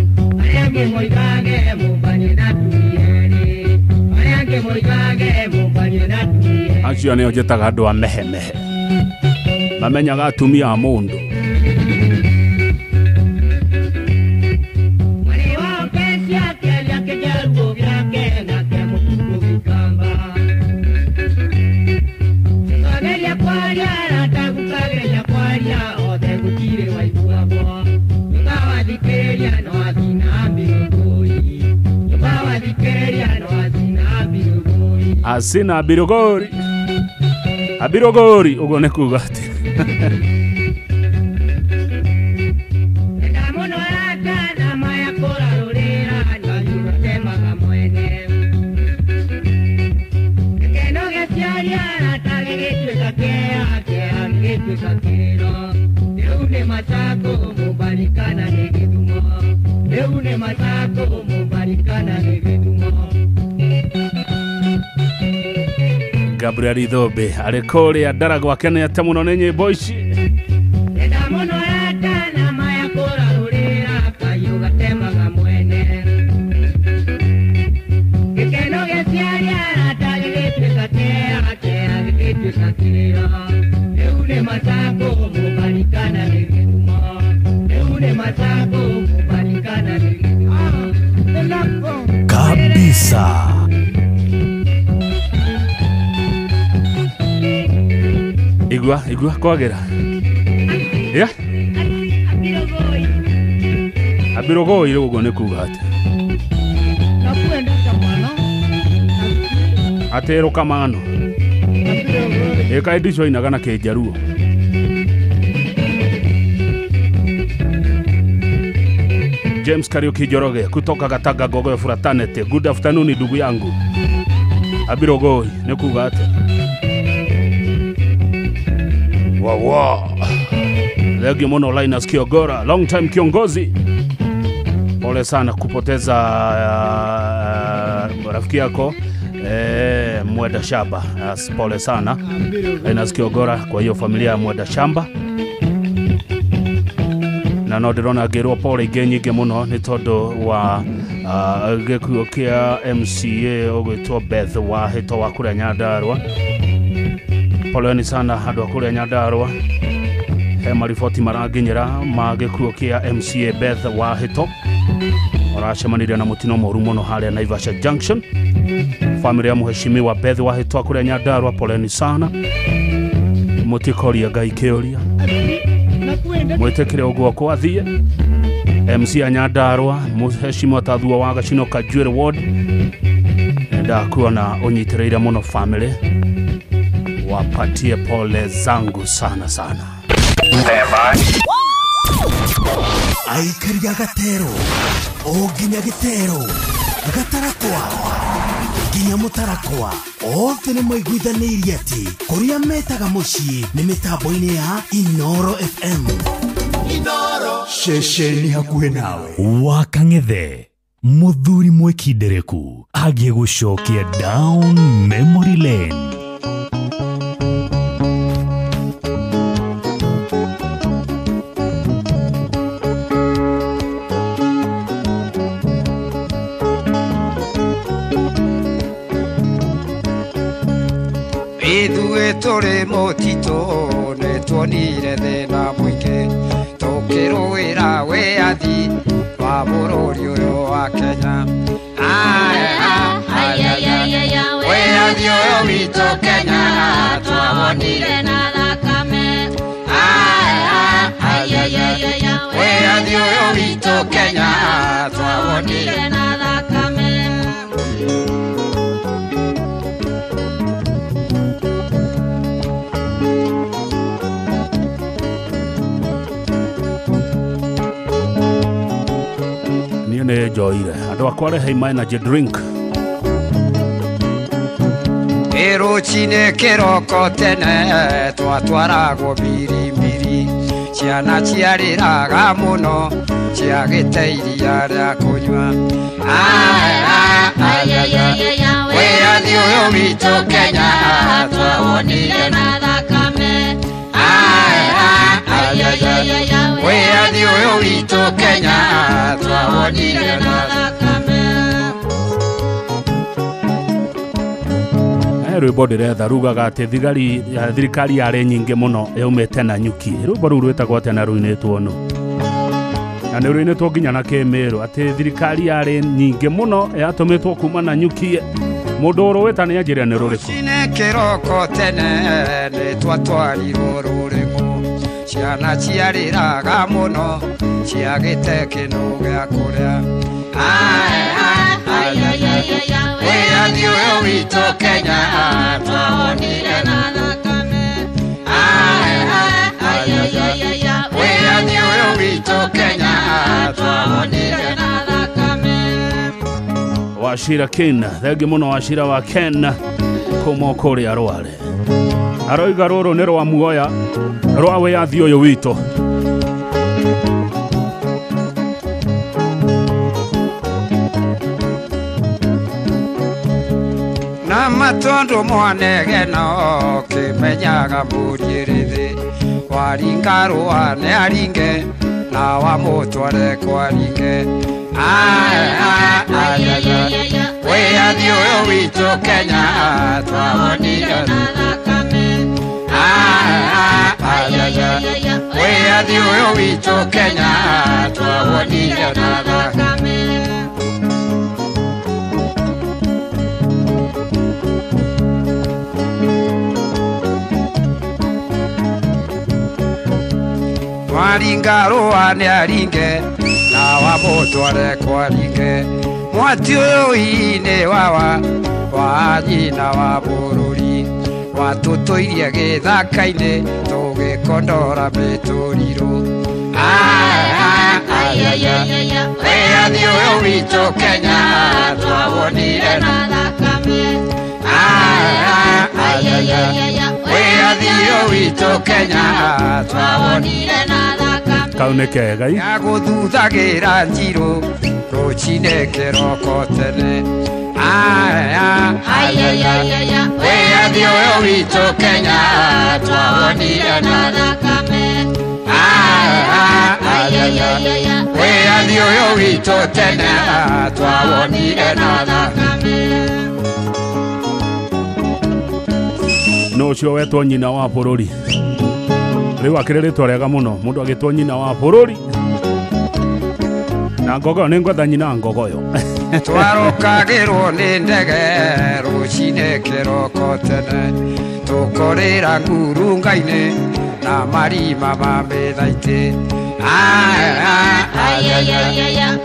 Ayange moigage mumbani naturieri Ayange moigage mumbani naturieri acio nĩo njĩtaga andũ a mehemehe mamenyaga atumia a mũndũ asina birogori abirogori ugo nekuga ati Gabriel Idhobe arekore adara gwake nĩ ate mũno nĩ nyĩmbo ici kabisa. Igua kwagera ya abirogoi rugo nekuga ati atero kamano eka edisho inagana kejaruo James Kariuki Joroge kutoka Gataga Gogo Fraternity. Good afternoon ndugu yangu abirogoi nekuga ati Wawa Legi Mono Linus Kiogora, long time kiongozi. Pole sana kupoteza rafiki yako Mweda Shamba. Pole sana Linus Kiogora kwa hiyo familia ya Mweda Shamba. Na no ndirona ngirwo pole genyinge muno ni tondu wa gikuo kia MCA ogwitwo Beth wa hito wa kuria Nyandarua. Poleni sana andu akuria Nyandarua he mariboti maranginyira magikuo kia MCA Beth wa hito oracemanirie na mutino moru muno haria Naivasha Junction. Familia ya muheshimiwa Beth wa hito akuria Nyandarua, poleni sana, mutikoria Ngai kioria mwetekire uguo kwathie. MC ya Nyandarua muheshimiwa Tathua wa Gacino Kajwire Ward ndakuona unyitireire muno family, wapatie pole zangu sana sana. Aikaria Gatero oginya Gitero Gatarakwa nginya Mutarakwa othe nĩ maiguithanirie atĩ kũrĩa metaga mũciĩ nĩ mĩtambo-inĩ ya Inoro FM. Inoro shesheni hakuhe nawe Wakang'ethe muthuri mwekindereku agie gucokia down memory lane. Ithuĩ tũrĩ mũtitũ nĩtuonire thĩna mũingĩ tũkĩrũĩra wĩyathi wa bũrũri ũyũ wa Kenya. Wĩyathi ũyũ witũ Kenya twawonire na thakame. Wĩyathi ũyũ witũ Kenya twawonire na thakame. Nione joire andũ akwa rehe my energy drink. Rũcinĩ kĩroko tene twatwaragwo mbiribiri, ciana ciarĩraga mũno ciagĩte iria rĩa kũnyua. Wĩyathi ũyũ witũ Kenya twawonire na thakame. Wĩyathi ũyũ witũ Kenya twawonire na thakame. Rwĩmbo ndĩretha rugaga atĩ thirikari yarĩ nyingĩ mũno yaumĩte na nyuki. Rwĩmbo rũu rwĩtagwo atĩ na rũinĩtwo nũ, na nĩ rũinĩtwo nginya na kĩmĩrũ atĩ thirikari yarĩ nyingĩ mũno yatũmĩtwo kuma na nyuki. Mũndũ ũrũwĩta nĩ anjĩrĩra nĩ rũrĩkũ? Rũcinĩ kĩroko tene nĩ twatwarirwo rũrĩmũ, ciana ciarĩraga mũno ciagĩte kĩndũ gĩa kũrĩa. Wĩyathi ũyũ witũ Kenya twawonire na thakame. Wĩyathi ũyũ witũ Kenya twawonire na thakame. Wachira Ken, thengi mũno Wachira wa Ken kuma kũrĩa Rware. Aroiga rũrũ nĩ rwa muoya rwa wĩyathi ũyũ witũ. Na matondo mwanegeno kĩmenyaga mũriĩrĩthĩ, waringa rũa nĩ aringe na wamũtware kwaringe. Wĩyathi ũyũ witũ Kenya twawonire na thakame. Wĩyathi ũyũ witũ Kenya twawonire na thakame. Waringa rũa nĩ aringe na wamũtware kwaringe. Mwati ũyũ hiinĩ wa nyina wa bũrũri, watũtũirie gĩthaka-inĩ tũgĩkondora mĩtũrirũ. Wĩyathi ũyũ witũ Kenya twawonire na thakame. Wĩyathi ũyũ witũ Kenya twawonire na thakame. Kau nĩ kega i gũthuthagĩra njirũ rũcinĩ kĩroko tene. Wĩyathi ũyũ witũ Kenya twawonire na thakame. Wĩyathi ũyũ witũ tene twawonire na thakame. no ũcio wetwo nyina wa bũrũri. Rĩu akĩrĩ rĩtwa rĩega mũno mũndũ agĩtwo nyina wa bũrũri. Na Ngogoyo nĩ ngwetha nyina Ngogoyo. Twarokagĩrwo nĩ ndege rũcinĩ kĩroko tene, tũkorĩra ngurunga-inĩ na marima ma mĩthaitĩ.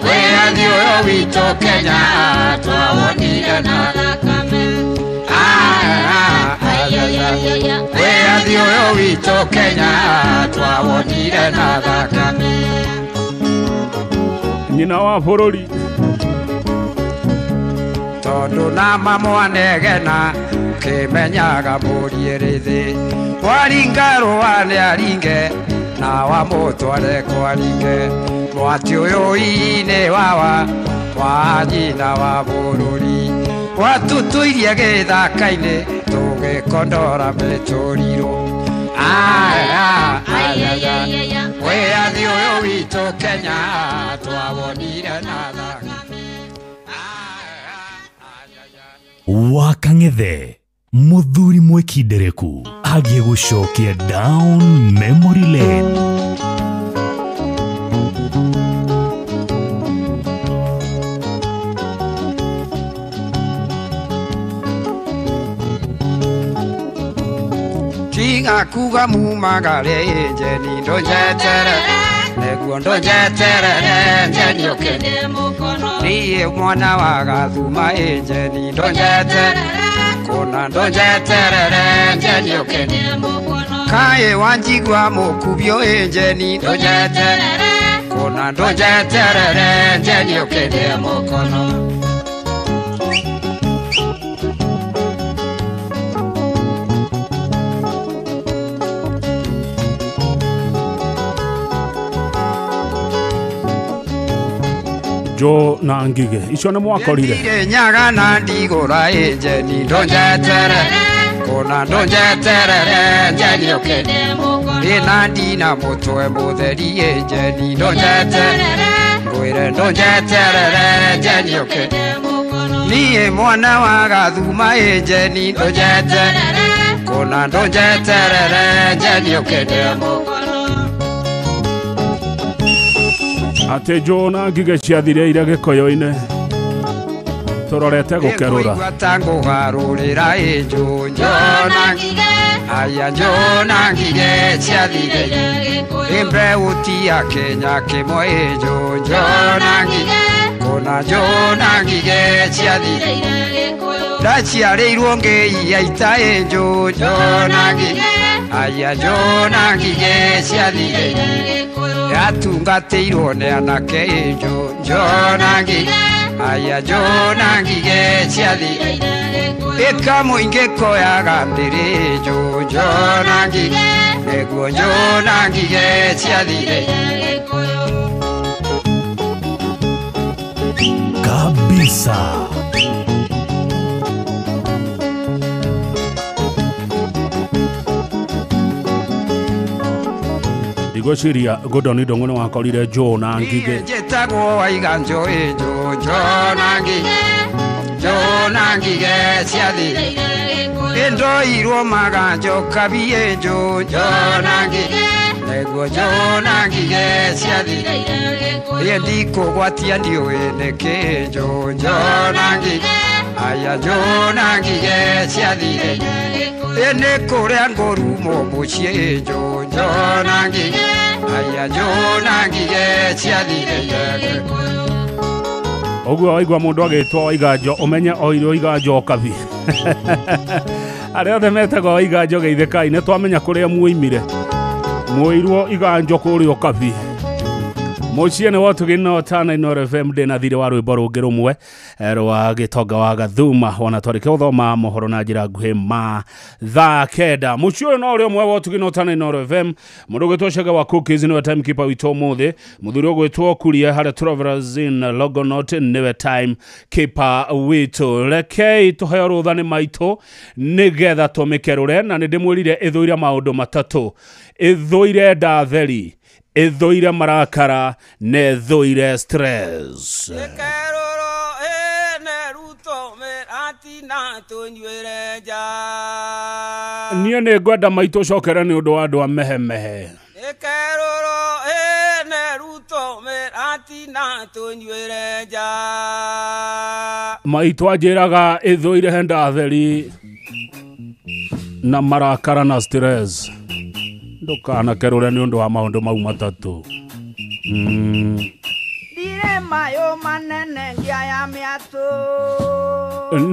Wĩyathi ũyũ witũ Kenya twawonire na thakame. Wĩyathi ũyũ witũ Kenya twawonire na thakame. Nyina wa bũrũri. Tondũ na mamwanegena kĩmenyaga mũriĩrĩthĩ, waringa rũa nĩ aringe na wamutware kwaringe mwati uyu ine wawa wa nyina wa bururi watutuirie githaka-ini tugikondora mituriro wiathi uyu witu Kenya twawonire na thaki Wakang'ethe muthuri mwekindereku agie gucokia down memory lane. Tinga kuga mumagare jeni ndonjetere neguo ndonjetere jeni okene mukono niye mwana wa gathuma jeni ndonjetere kona ndonjetere jeni okene mukono kae wanjigwa mukubyo jeni ndonjetere kona ndonjetere jeni okene mukono Jo na Ngige icio nĩ mwakorire nyaga na ndigũra jeni ndonjetere kona ndonjetere jeni okene ĩna ndina mũtwe mũtheri jeni ndonjetere ngwĩre ndonjetere jeni okene niĩ mwana wa gathuma jeni ndonjetere kona ndonjetere jeni okene ate Jo na Ngige ciathire ire gĩkoyo-inĩ tũrorete gũkerũra tango garũrĩra njo na Ngige aya njo na Ngige ciathire imbe utia Kenya kĩmwe njo na Ngige kona njo na Ngige ciathire ndaciarĩirwo ngĩi aita njo na Ngige aya njo na Ngige ciathire yatungatĩirwo nĩ anake njo na Ngige aya njo na Ngige ciathire ĩka mũingĩ koyaga ndĩrĩ njo na Ngige nĩguo njo na Ngige ciathire kabisa. Igociria Gordon Idongo nĩ wakorire Jo na Ngige njĩtagwo waiga njo na Ngige njo na Ngige ciathire ndoirwo maganjo kabie njo na Ngige nĩguo njo na Ngige ciathire ndikũgwatia ndiũĩ nĩkĩ njo na Ngige aya njo na Ngige ciathire nĩ kũrĩa ngũrumwo mũciĩ njo na Ngige aya njo na Ngige ciathire Oguo waigua mũndũ agĩtwo Waiganjo ũmenye oirwo Waiganjo okabi arĩa othe metagwo Waiganjo geithĩkai nĩ twamenya kũrĩa muoimire muoirwo Waiganjo kũrĩa okabi Mũciĩ nĩ wotũgĩna Tana Inooro FM ndĩna thirĩ wa rwĩmbo rũngĩ rũmwe rwa gĩtonga wa Gathuma ona twarĩkia gũthoma mohoro na njĩra nguhĩ ma thaa kenda. Mũciĩ ũyũ no ũrĩa ũmwe wotũgĩna Tana Inooro FM mũndũ ũgwĩtwo Chege wa Cookies nĩwe timekeeper witũ ũmũthĩ mũthuri ũgwĩtwo Kuria harĩa Travelers in Longonot nĩwe timekeeper witũ. Rekei tũheo rũtha nĩ maitũ nĩgetha tũmĩkerũre na nĩ ndĩmwĩrire ĩthũire maũndũ matatũ ĩthũire ndatheri ĩthũire marakara na ĩthũire stress. Niĩ nĩ ngwenda maitũ cokere nĩ ũndũ wa andũ a mehemehe. Maitũ anjĩraga ĩthũire ndatheri na marakara na stress. Ndũkanakerũre nĩ ũndũ wa maũndũ mau matatũ. Ndire mayo manene ngĩaya mĩatũ.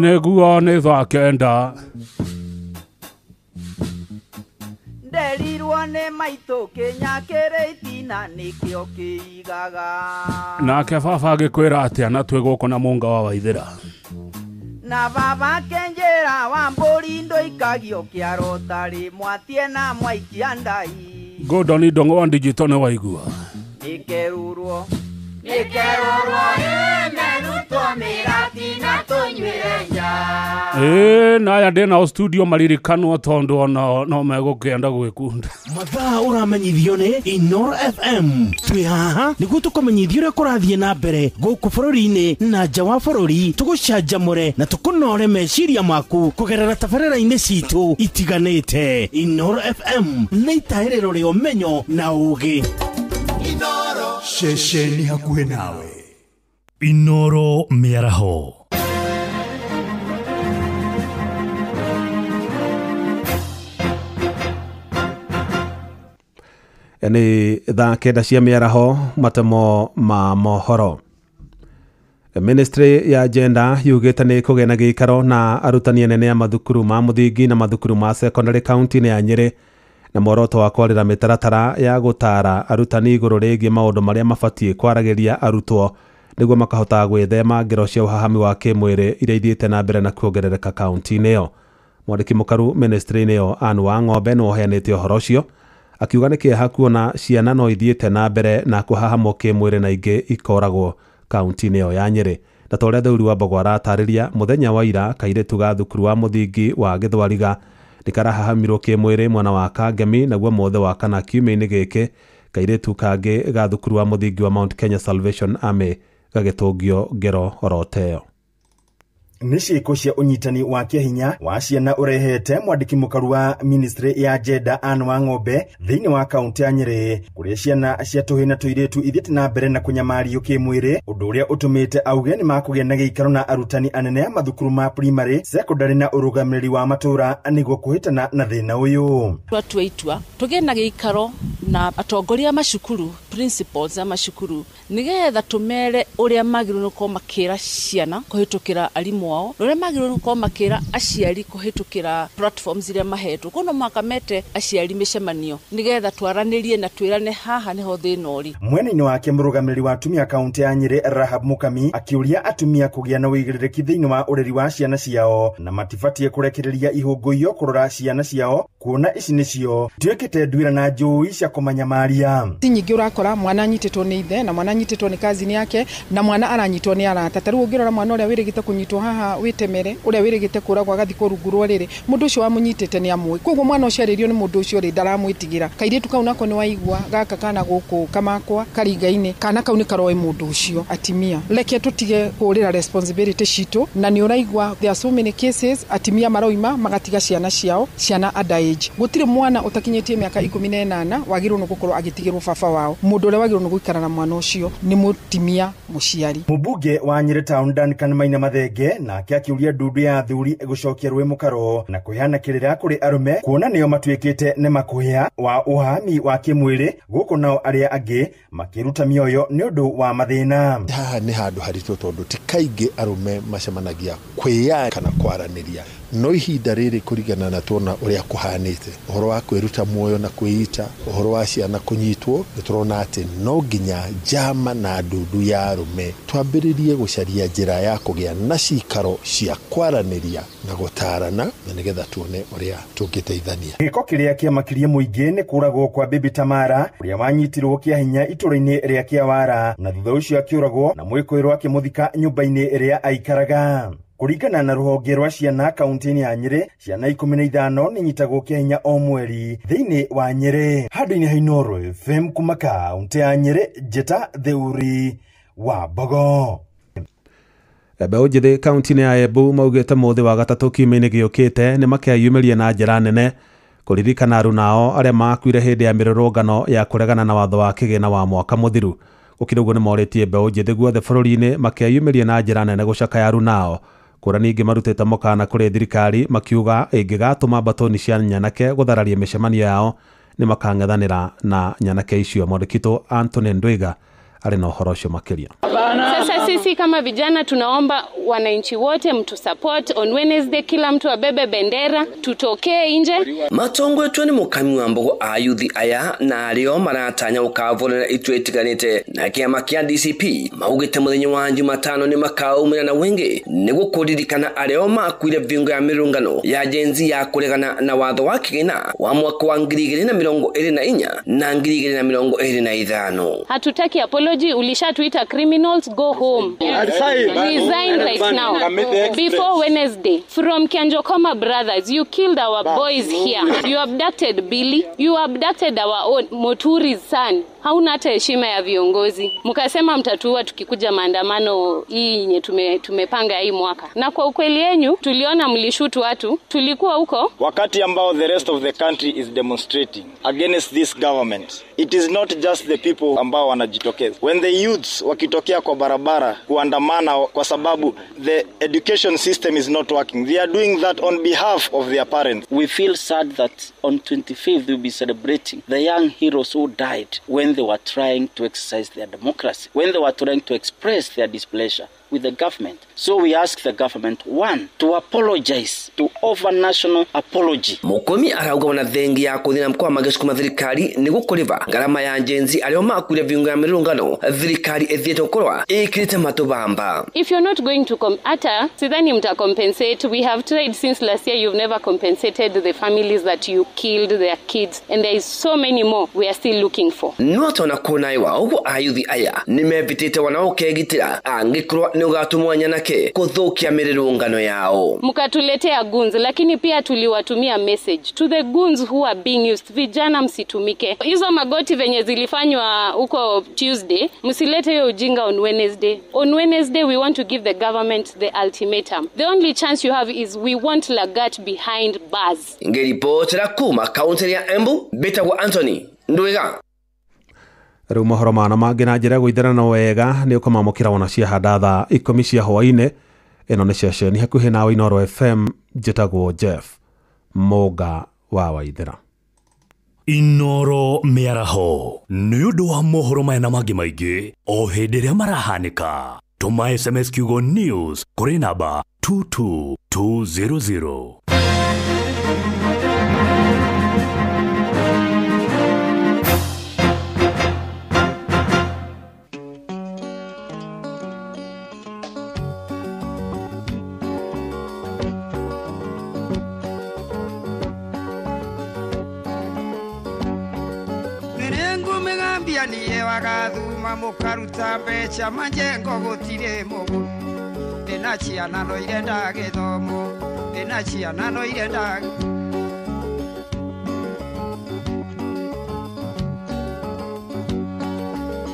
Nĩguo nĩ thaa kenda. Nderirwo nĩ maitũ Kenya kĩrĩ itina nĩkĩo kĩigaga. Nake baba agĩkwĩra atĩa na twĩ gũkũ na mũnga wa Waithĩra. Na baba kenjera wa mbũri ndũikagio kĩaro tarĩ mwatie na mwaikia ndai. Godoni dongo wa digital na waigua. Nikerurwo meruto mirati na tunywirenja. Na ya ndena studio maririkano tondo no megukenda gwikunda. Mathaa uramenyithio ni Inoro FM. Twi haha niguo tukumenyithio uria kurathie na mbere guku bururi-ini na nja wa bururi, tugucanjamure na tukunore meciria maku kugerera tabarĩra-inĩ citu itiganĩte. Inoro FM nĩ itaĩrĩro rĩa ũmenyo na ũũgĩ. Inoro ceceni hakuhĩ nawe. Inoro mĩaraho. Ni thaa kenda cia mĩaraho, matemo ma mohoro. Ministry ya Gender yugĩte nĩ kũgĩa na gĩikaro na arutani anene a mathukuru ma mũthingi na mathukuru ma secondary county-inĩ ya Nyĩrĩ na muoroto wa kwarĩra mĩtaratara ya gũtaara arutani igũrũ rĩgiĩ maũndũ marĩa mabatiĩ kwaragĩria arutwo nĩguo makahota gwĩthema ngero cia ũhahami wa kĩmwĩrĩ iria ithiĩte na mbere na kuongerereka kaunti-inĩ ĩyo. Mwandĩki mũkaru ministry-inĩ ĩyo Anne Wang'ombe nĩ woheanĩte ũhoro ũcio, akiuga nĩ kĩeha kuona ciana no ithiĩte na mbere na kũhahamwo kĩmwĩrĩ na ingĩ ikoragwo kaunti-inĩ ĩyo ya Nyĩrĩ. Na ta ũrĩa Thũri wa Mbogo aratarĩria, mũthenya wa ira kairĩtu ga thukuru wa mũthingi wa Gĩthwariga nĩkarahahamirwo kĩmwĩrĩ mwana wa Kangemi, naguo mothe wa kana kiumia-inĩ gĩkĩ kairĩtu kangĩ ga thukuru wa mũthingi wa Mount Kenya Salvation Army gagĩtũngio ngero oroteyo. Nĩ ciĩko cia ũnyitani wa kĩhinya wa ciana urehete mwandĩki mũkaru wa ministry ya Gender Anne Wang'ombe thĩinĩ wa kaunti ya Nyĩrĩ, kũrĩa ciana cia tũhĩĩ na tũirĩtu ithiĩte na mbere na kũnyamario kĩmwĩrĩ, ũndũ ũrĩa ũtũmĩte auge nĩ makũgĩa na gĩikaro na arutani anene a mathukuru ma primary, secondary na ũrũgamĩrĩri wa matũũra nĩguo kũhĩtana na thĩna ũyũ. Twatua itua tũgĩe na gĩikaro na atongoria macukuru, principals a macukuru, nĩgetha tũmere ũrĩa magĩrĩirwo gũkorwo makĩra ciana kũhĩtũkĩra arimũ ao, ũrĩa magĩrĩirwo gũkorwo makĩra aciari kũhĩtũkĩra platforms iria mahetwo. Kono makamete aciari mĩcemanio nĩgetha twaranĩrie na twĩrane haha nĩho thĩna ũrĩ. Mwena-inĩ wake mũrũgamĩrĩri wa atumia kaunti ya Nyĩrĩ Rahab Mũkami akĩũria atumia kũgĩa na wĩigĩrĩrĩki thĩinĩ wa ũreri wa ciana ciao na matibatiĩ kũrekereria ihũngũiyo kũrora ciana ciao, kuona ici nĩcio tuĩkĩte nduĩra na njũĩ cia kũmanyamaria. Ti nyingĩ ũrakora mwana anyitĩtwo nĩ ithe na mwana anyitĩtwo nĩ kazini yake na mwana aranyitwo nĩ arata. Ta rĩu ũngĩrora mwana ũrĩa wĩrĩgĩte kũnyitwo haha wĩtemere, ũrĩa wĩrĩgĩte kũragwo agathi kũrungurwo rĩrĩ, mũndũ ũcio wamũnyitĩte nĩ amũĩ. Koguo mwana ũcio arĩrio nĩ mũndũ ũcio rĩ ndaramwĩtigĩra. Kairĩtu kau nako nĩ waigua gaka kana gũkũ kamakwa karinga-inĩ, kana kau nĩ karoe mũndũ ũcio. Atimia reke tũtige kũrĩra responsibility citũ, na nĩ ũraigua there are so many cases atimia maroima magatiga ciana ciao, ciana underage. Gũtirĩ mwana ũtakinyĩtie mĩaka 18 wagĩrĩirwo nĩ gũkorwo agĩtigĩrwo baba wao. Mũndũ ũrĩa wagĩrĩirwo nĩ gũikara na mwana ũcio nĩ mũtimia mũciari. Mũmbunge wa Nyĩrĩ Town Duncan Maina Mathenge nake akĩũria ndundu ya athuri gũcokia rwĩ mũkaro na kũheana kĩrĩra kũrĩ arũme, kuona nĩo matuĩkĩte nĩ makũhĩa wa ũhami wa kĩmwĩrĩ, gũkũ nao arĩa angĩ makĩruta mĩoyo nĩ ũndũ wa mathĩna. Haha nĩ handũ haritũ tondũ ti kaingĩ arũme macemanagia kwĩya kana kwaranĩria. No ihinda rĩrĩ kũringana na tuona ũrĩa kũhanĩte, ũhoro wa kwĩruta muoyo na kwĩita, ũhoro wa ciana kũnyitwo, nĩtũrona atĩ no nginya njama na ndundu ya arũme twambĩrĩrie gũcaria njĩra ya kũgĩa na cikaro cia kwaranĩria na gũtarana, na nĩgetha tuone ũrĩa tũngĩteithania. Gĩko kĩrĩa kĩamakirie mũingĩ nĩ kũragwo kwa Baby Tamara, ũrĩa wanyitirwo kĩa hinya itũũra-inĩ rĩa Kĩawara, na thutha ũcio akĩũragwo na mwĩkũĩrwo akĩmũthika nyũmba-inĩ ĩrĩa aikaraga. Kũringana na rũhonge rwa ciana kaunti-inĩ ya Nyĩrĩ, ciana 15 nĩ nyitagwo kĩa hinya o mweri thĩinĩ wa Nyĩrĩ. Handũ-inĩ ha Inoro FM kuma kaunti ya Nyĩrĩ, Njeta Thũri wa Mbogo. Mbeũ njĩthĩ kaunti-inĩ ya Embu maugĩte mũthĩ wa gatatũ kiumia-inĩ gĩũkĩte nĩ makeyumĩria na njĩra nene kũririkana aruna ao arĩa makuire hĩndĩ ya mĩrũrũngano ya kũregana na watho wa kĩgĩna wa mwaka mũthiru. Gũkĩra ũguo nĩ morĩtie mbeũ njĩthĩ guothe bũrũri-inĩ makeyumĩria na njĩra nene gũcakaya aruna ao. Kũra ningĩ marutĩte mũkana kũrĩ thirikari makiuga ĩngĩgatũma mbatoni cia nyanake gũthararia mĩcemanio yao nĩ makang'ethanĩra na nyanake icio. Mwandĩkitwo Anthony Ndwiga arĩ na ũhoro ũcio makĩria. sisi kama vijana tunaomba wananchi wote mtu support on Wednesday, kila mtu abebe bendera, tutokee nje. Matongo etwe ni mukami wa mbogo ayuthi aya na ario maratanya ukavurira itwe itiganite na kiama kia DCP maugite muthenyi wa Jumatano ni makaumira na wingi niguo kuririkana ario makuire vingo ya mirungano ya jenzi ya kuregana na watho wa kigina wa mwaka wa 2024 na 2025. Hatutaki apology, ulishatuita criminals, go home. Resign right now. Before Wednesday, from Kianjokoma brothers, you killed our boys here. You abducted Billy. You abducted our own Moturi's son. Hauna hata heshima ya viongozi. Mkasema mtatuua tukikuja maandamano hii yenye tumepanga hii mwaka. Na kwa ukweli yenu tuliona mlishutu watu, tulikuwa huko wakati ambao the rest of the country is demonstrating against this government. It is not just the people ambao wanajitokeza. When the youths wakitokea kwa barabara kuandamana kwa sababu the education system is not working, they are doing that on behalf of their parents. We feel sad that on 25th we'll be celebrating the young heroes who died when they were trying to exercise their democracy, when they were trying to express their displeasure with the government. So we ask the government, one, to apologize, to offer national apology. Mukomi arauga wana thengi ya kuthina mkoa magesukuma thirikari ni gukuriva garama ya jenzi ario makuire vingo ya mirungano thirikari ethiete ukorwa ikirite matubamba. If you're not going to ata sidhani mta compensate. We have tried since last year. You've never compensated the families that you killed, their kids, and there is so many more we are still looking for. Nuoto na kunaiwa ugu ayuthi aya nimevitite wanaokegitira angikrwa ni ugatumwa nyanake kuthukia mirungano yao. Mkatuletea guns, lakini pia tuliwatumia message to the guns who are being used. Vijana msitumike. Hizo magoti venye zilifanywa huko Tuesday, msilete hiyo ujinga on Wednesday. On Wednesday we want to give the government the ultimatum. The only chance you have is we want Lagat behind bars. Ngeripotera kuma kaunti ya Embu, Betagwa Anthony Ndwega. Riu mohoro mana mangi na njira guitherana wega ni ukamamukira wona cia hadatha 10 cia hwaine. Ino ni ceceni hakuhi nawe Inoro FM. Njitagwo Jeff Moga wa Waithera. Inoro miaraho ni undu wa mohoro mena mangi maingi o hindi ria marahanika. Tuma SMS kiugo news kuri namba 22200. niye wagathuma mukaruta mbeca majengo gutire mugu ena ciana no irenda githomo ena ciana no irenda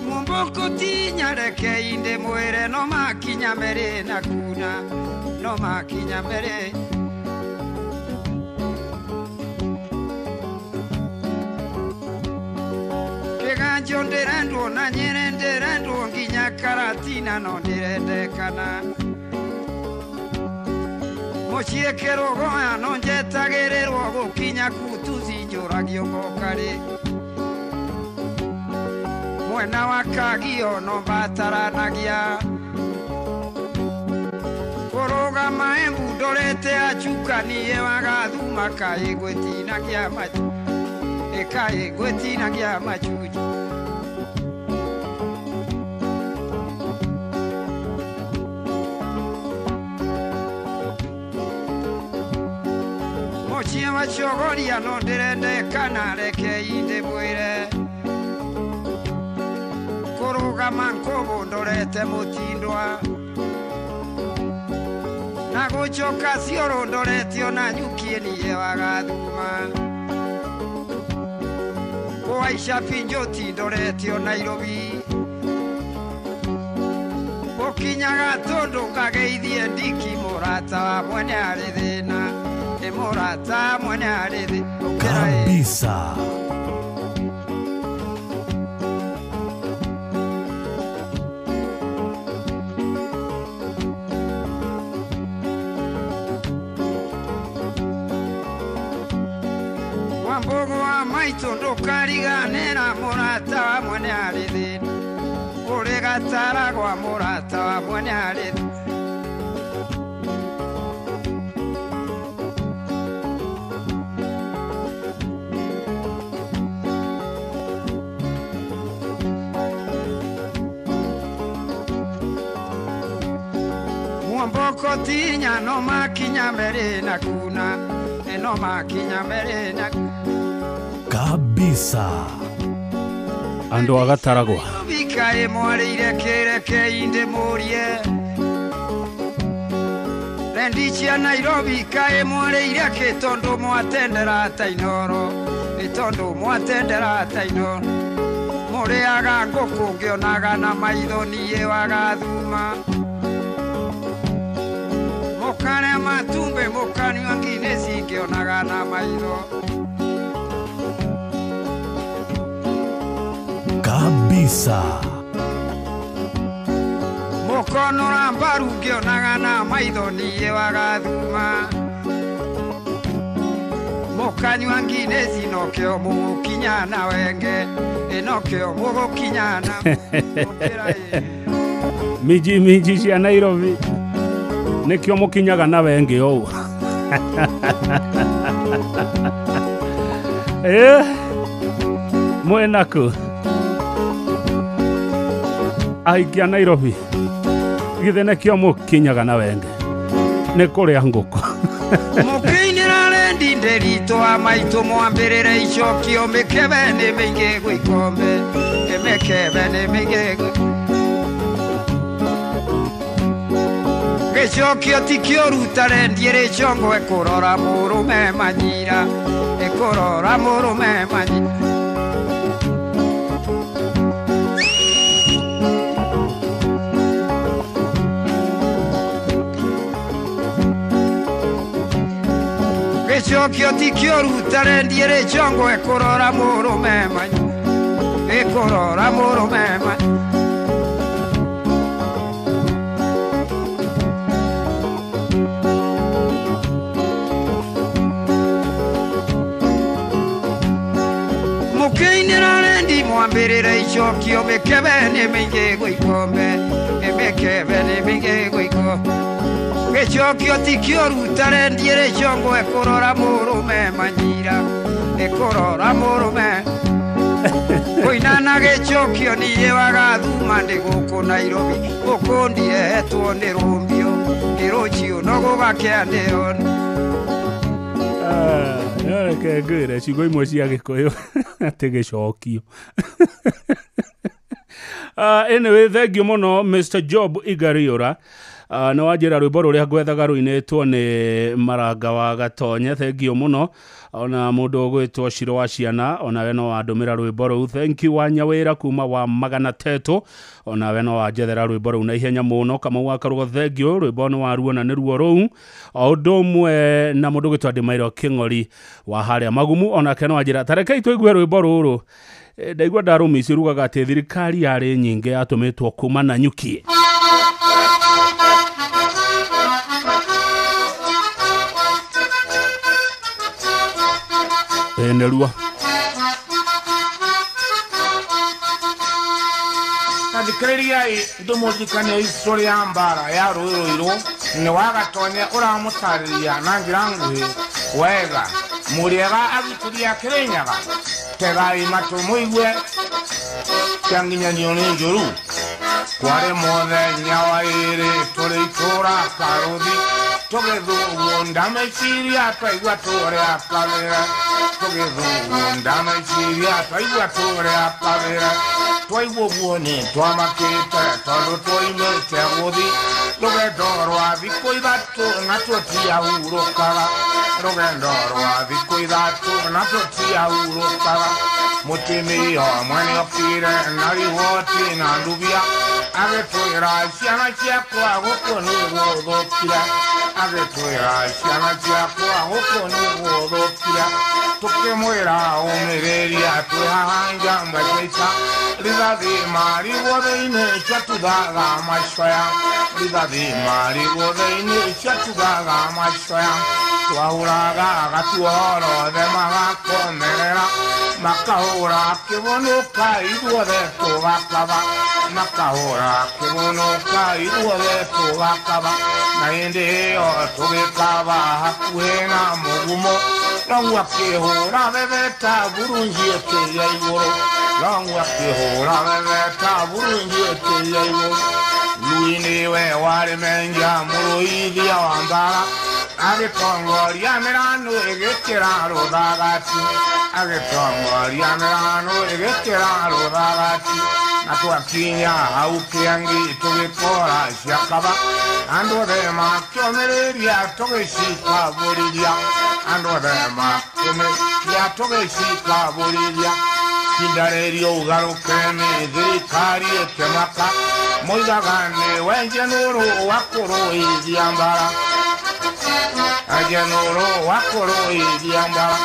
mumboko tinya reke inde mwere no makinya mere na kuna no makinya mere John Derando na nyenderando nginya karatina no ndirendekana Mochiekero goya no njetagererwo gukinya kutuzi njuragio ngokari Mwena wakagio no bataranagia Koroga maembu dorete achukanie wagathuma kaigwetina kia machu Kaigwetina kia machuji Mochia machogoria no ndirende kana reke inde mwire Kuruga mankobo ndorete mutindwa Na guchoka cioro ndorete ona nyukie niye wagathuma Aisha pinjoti ndorete ona Nairobi Okinyaga tondo kageithie ndiki murata wa mwene ari thina Murata mwene arithi kabisa Wambogo wa maito ndo kariganera murata wa mwene arithi kuri gatara gwa murata wa mwene ari Mwamboko tinya no makinya mbere na kuna no makinya mbere na kabisa ando agataragwa bikae mwarire kereke inde murie rendichia Nairobi kae mwarire ketondo mwatendera tainoro itondo mwatendera tainoro more aga ngoko ngionaga na maitho niye wagathuma mokane matumbe mokani wangine singionaga na maitho kabisa mokono rambaru ngionaga na maitho niye wagathuma mokani wangine sinokeo mugukinya na wenge enokeo mugukinya na miji cia Nairobi nikio mukinyaga na wenge ou mwenaku aikia Nairobi githe nikio mukinyaga na wenge ni kuria nguko mukinira rendi nderito amaito mwambirire icokio mikebe ni mingi gwikombe emekebe ni mingi Gechokio tikio rutare ndiere chongo ekorora murume manyira ekorora murume manyira Gechokio tikio rutare ndiere chongo ekorora murume manyira ekorora murume manyira mwambirire icokio mikebe ni mingi gwikombe emekebe ni mingi gwikombe gicokio tikio rutare ndiere chongo ekorora murume manyira ekorora murume koinana gicokio niye wagathuma ndi guku Nairobi ukundie etwo ni rumbio irucio no gugakea ndiona ke ngwire ciugo imwe cia Gikuyu ati gicokio anyway thengiũ mũno Mr Job Igariora nĩ wanjĩra rwĩmbo rũrĩa ngwethaga rũinĩtwo nĩ Maranga wa Gatonye thengiũ mũno ona mũndũ ũgwĩtwo Shiro wa Ciana onawe no wandũmĩra rwĩmbo rũu thank you wa Nyawĩra kuma wa Magana Teto onawe no wanjethera rwĩmbo rũu na ihenya mũno kama wakarũgo thengiũ rwĩmbo nĩ waruona nĩ ruo rũu o ũndũ ũmwe na mũndũ ũgwĩtwo Ndĩmairo Kĩng'ori wa harĩa Magumu onake no wanjĩra tarekei tũigue rwĩmbo rũrũ ndaigua ndarũmici rugaga atĩ thirikari yarĩ nyingĩ yatũmĩtwo kuma na nyuki Nerua Thikĩrĩriai ndũmũthikanie historĩ ya mbara ya Rũĩrũ nĩ wa Gatonye ũramũtarĩria na njĩra nguhĩ wega mũrĩega agitĩri a Kĩrĩnyaga tegai matũ mũigue kĩanginyanio nĩ njũru kwarĩ mũthenya wa ĩrĩ tũrĩ itũũra Karũthi tũgĩthugunda ndameciria twaigua tũrĩa kawĩra tũgĩthugunda ndameciria twaigua tũrĩa kawĩra twaigua ũguo nĩ twamakĩte tondũ twoimĩte gũthi rũgendo rwa thikũ ithatũ na tũtiahurũkaga rũgendo rwa thikũ ithatũ na tũtiahurũkaga mũtumia ũmwe nĩokire na riboti na ndubia agĩtwĩra ciana ciakwa gũkũ nĩguo thũkire agĩtwĩra ciana ciakwa gũkũ nĩguo thũkire tukimwira umireria twihahanja mbaita rithathima rigothe-ini ciatuthaga macoya rithathima rigothe-ini ciatuthaga macoya twahũraga gatuorothe magakomerera makahũra kĩbonoka ithuothe tũgakaba makahũra kĩbonoka ithuothe tũgakaba na hĩndĩ ĩyo tũgĩkaba hakuhĩ na mũgumo Longu akĩhũra bebeta burunji ĩkĩria igũrũ Longu akĩhũra bebeta burunji ĩkĩria igũrũ Lui niwe warĩ menja mũrũithia wa mbara agĩtongoria mĩrano ĩgĩkĩra rũthagati agĩtongoria mĩrano ĩgĩkĩra rũthagati na twakinya hau kĩangĩ tũgĩkora ciakaba andũ othe makĩomĩrĩria tũgĩcikabũrithia andũ othe makĩomĩrĩria tũgĩcikabũrithia ihinda rĩrĩ ũgarũke nĩ thirikari ĩkĩmaka moigaga nĩwe njenũrũ wa kũrũithia mbara ajenũrũ wa kũrũithia mbara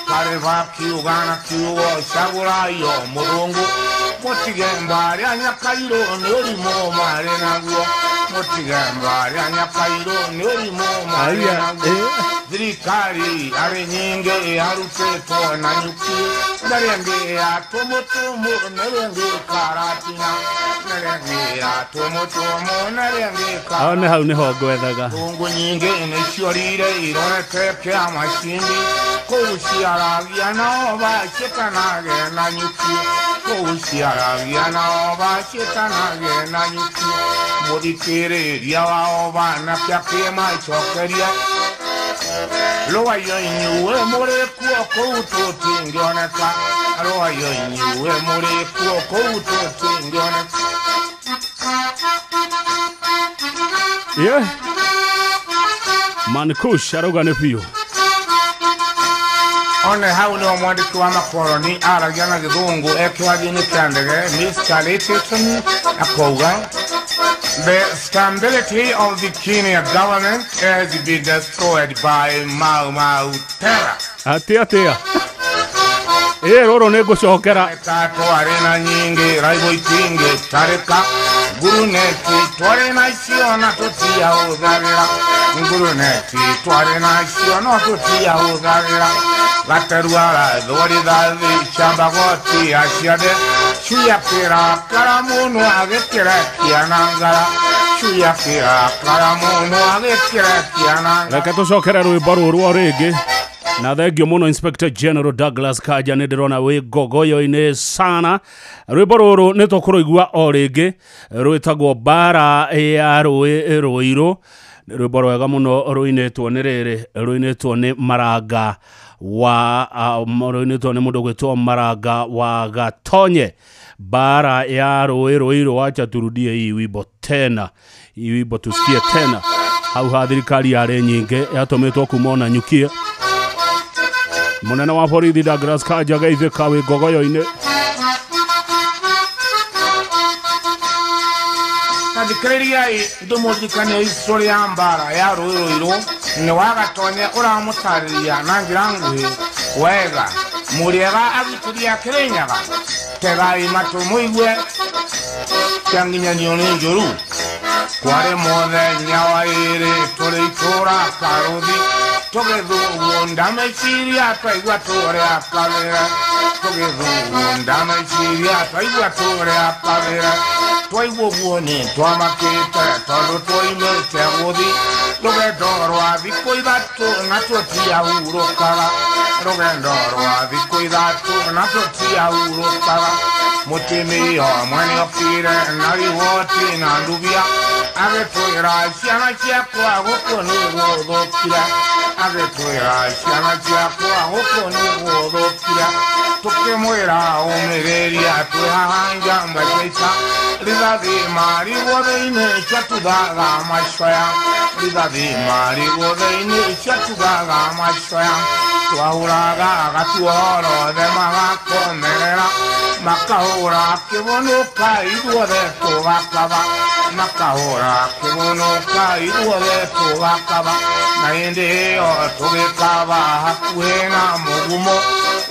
karĩba kiuga na kiugo cagũraio mũthũngũ mũtige mbarĩa nyakairũ nĩ ũrimũ marĩ naguo mũtige mbarĩa nyakairũ nĩ ũrimũ marĩ naguo thirikari arĩ nyingĩ arutĩtwo na nyuki na rĩngĩ atũmũtũmũ na rĩngĩ karatina na rĩngĩ atũmũtũmũ na rĩngĩ karatina hau nĩho ngwethaga thũngũ nyingĩ nĩciorire irorete kĩama cindi kũu ciaragia nao baciĩtanage na nyuki kũu ciaragia nao baciĩtanage na nyuki mũthikĩrĩria wao banake akĩmacokeria Rũwayo inyuĩ mũrĩ kuo kũu tũtingĩoneka Rũwayo inyuĩ mũrĩ kuo kũu tũtingĩoneka Mankush arauga nĩ biũ One hau nĩho mwandĩki wa makoroni aragia na gĩthũngũ ekĩwagi-inĩ kĩa ndege Mr. Layton akauga The stability of the Kenya government has been destroyed by Mau Mau terror. Atia. Rũrũ nĩ ngũcokera. Twarĩ na nyingĩ raibo itingĩ tarĩka nguruneti twarĩ na icio na tũtiahũthagĩra nguruneti twarĩ na icio no tũtiahũthagĩra gaterua rathwo rithathi cambagoti aciathe ciakĩra karamũnũ agĩkĩrekia na ngara ciakĩra karamũnũ agĩkĩrekia na ngara reke tũcokere rwĩmbo rũrũ o rĩngĩ na thengio mũno Inspector General Douglas Kanja nĩ ndĩrona wĩ ngogoyo-inĩ sana rwĩmbo rũrũ nĩ tũkũrũigua o rĩngĩ rwĩtagwo mbara ya rũĩ rũirũ nĩ rwĩmbo rwega mũno rũinĩtwo nĩ rĩrĩ rũinĩtwo nĩ Maranga wa rũinĩtwo nĩ mũndũ gwĩtwo Maranga wa Gatonye bara ya rũĩ rũirũ wacha turudie hii wimbo tena hii wimbo tusikie tena hau ha thirikari yarĩ nyingĩ yatũmĩtwo kumona nyukia Munene wa borithi Douglas Kanja geithĩka wĩ ngogoyo-inĩ Thikĩrĩriai ndũmũririkanie historĩ ya mbara ya rũĩ rũirũ nĩ wa Gatonye ũramũtarĩria na njĩra nguhĩ wega mũrĩega agitĩri a Kĩrĩnyaga tegai matũ mũigue kĩanginyanio nĩ njũru kwarĩ mũthenya wa ĩrĩ tũrĩ itũũra Karũthi tũgĩthugunda ndameciria twaigua tũrĩa kawĩra tũgĩthugunda ndameciria twaigua tũrĩa kawĩra twaigua ũguo nĩ twamakĩte tondũ twoimĩte gũthi rũgendo rwa thikũ ithatũ na tũtiahurũkaga rũgendo rwa thikũ ithatũ na tũtiahurũkaga mũtĩmi omwe nĩokire na riboti na ndubia agĩtwĩra ciana ciakwa gũkũ nĩgũthũkire agĩtwĩra ciana ciakwa gũkũ nĩgũthũkire tukimwira umireria twihahanja mbaita rithathima rigothe-ini ciatuthaga macoya rithathima rigothe-ini ciatuthaga macoya twahuraga gatuorothe magakomerera makahura kibunuka ithuothe tugakaba makahura kibunuka ithuothe tugakaba na hindi iyo tugikaba hakuhi na mugumo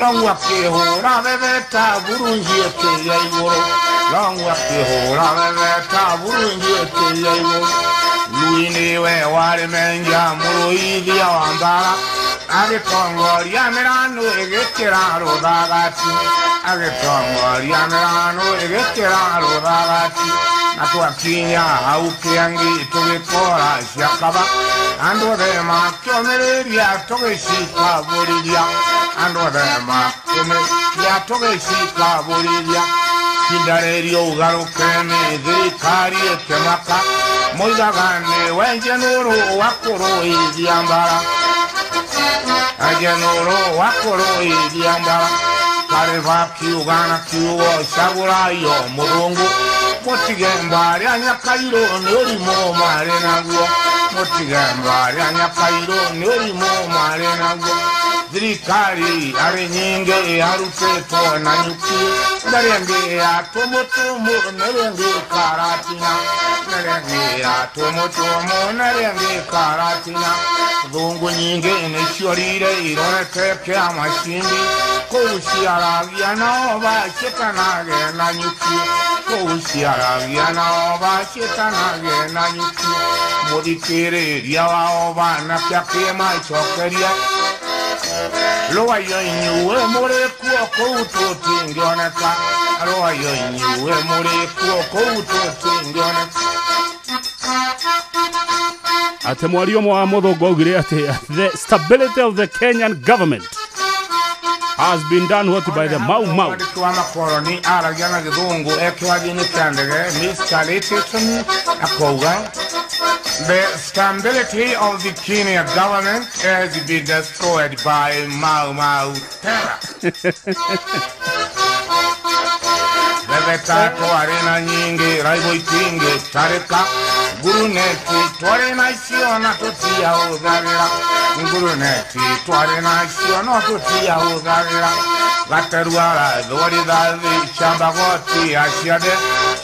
Longu akihura bebeta burungi eteya igoro Longu akihura bebeta burungi eteya igoro Luini we wari menja muruithia wambara Agitongoria mirano egekera rodagati Agitongoria mirano egekera rodagati Natwakinya haukiangi tugikora siakaba Ando de makiomereria tugishika buridia Ando de makiomereria tugishika buridia Kindarerio ugarukemi dhirikari ekemaka Moidagane wenjenuru wakuru idiambara Ajenuru wakuru idiambara Kareva kiugana kiugo shagurayo murungu Motigemba ryanyakairo nyorimo marenaguo Motigemba ryanyakairo nyorimo marenaguo Zirikari ari nyinge haruteto na nyuki Nerenge atomotomo nerenge karatina Nerenge atomotomo nerenge karatina Dhungu nyinge neshorire ironete kia mashindi Kousiaragia na oba shetanage na nyuki Kousiaragia na oba shetanage na nyuki Modikere riawa oba na piake maichokeria Loa yo inyue more kuo kouto tingioneka Loa yo inyue more kuo kouto tingioneka Ate mwario mwa Muthongo augire ati the stability of the Kenyan government has been done what by the Mau Mau. The stability of the Kenya government has been destroyed by Mau Mau terror. Vevetato arena nyingi raibo itinge tareka Guruneti tware na isiona tutia udhavira Guruneti tware na isiona tutia udhavira Gateruara dhori dhavi shamba goti ashiade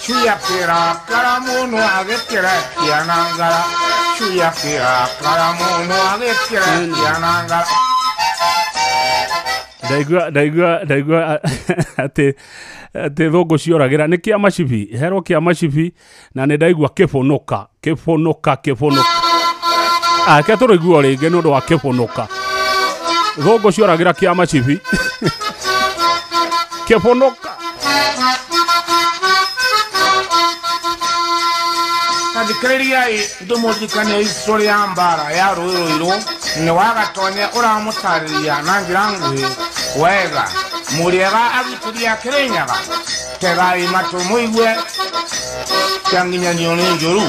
Shuya pira karamunu agekira kianangara Shuya pira karamunu agekira kianangara Daigua ati thongo cioragĩra nĩ kĩa macibi herwo kĩa macibi na nĩ ndaigua kĩbonoka ake tũrĩiguo rĩngĩ nĩ ũndũ wa kĩbonoka thongo cioragĩra kĩa macibi kĩbonoka Thikĩrĩriai ndũmũthikanie historĩ ya mbara ya Rũĩrũ nĩ wagatonya ũramũtarĩria na njĩra nguhĩ wega mũrĩega agitĩria Kĩrĩnyaga tegai matũ mũigue kĩanginyanio nĩ njũru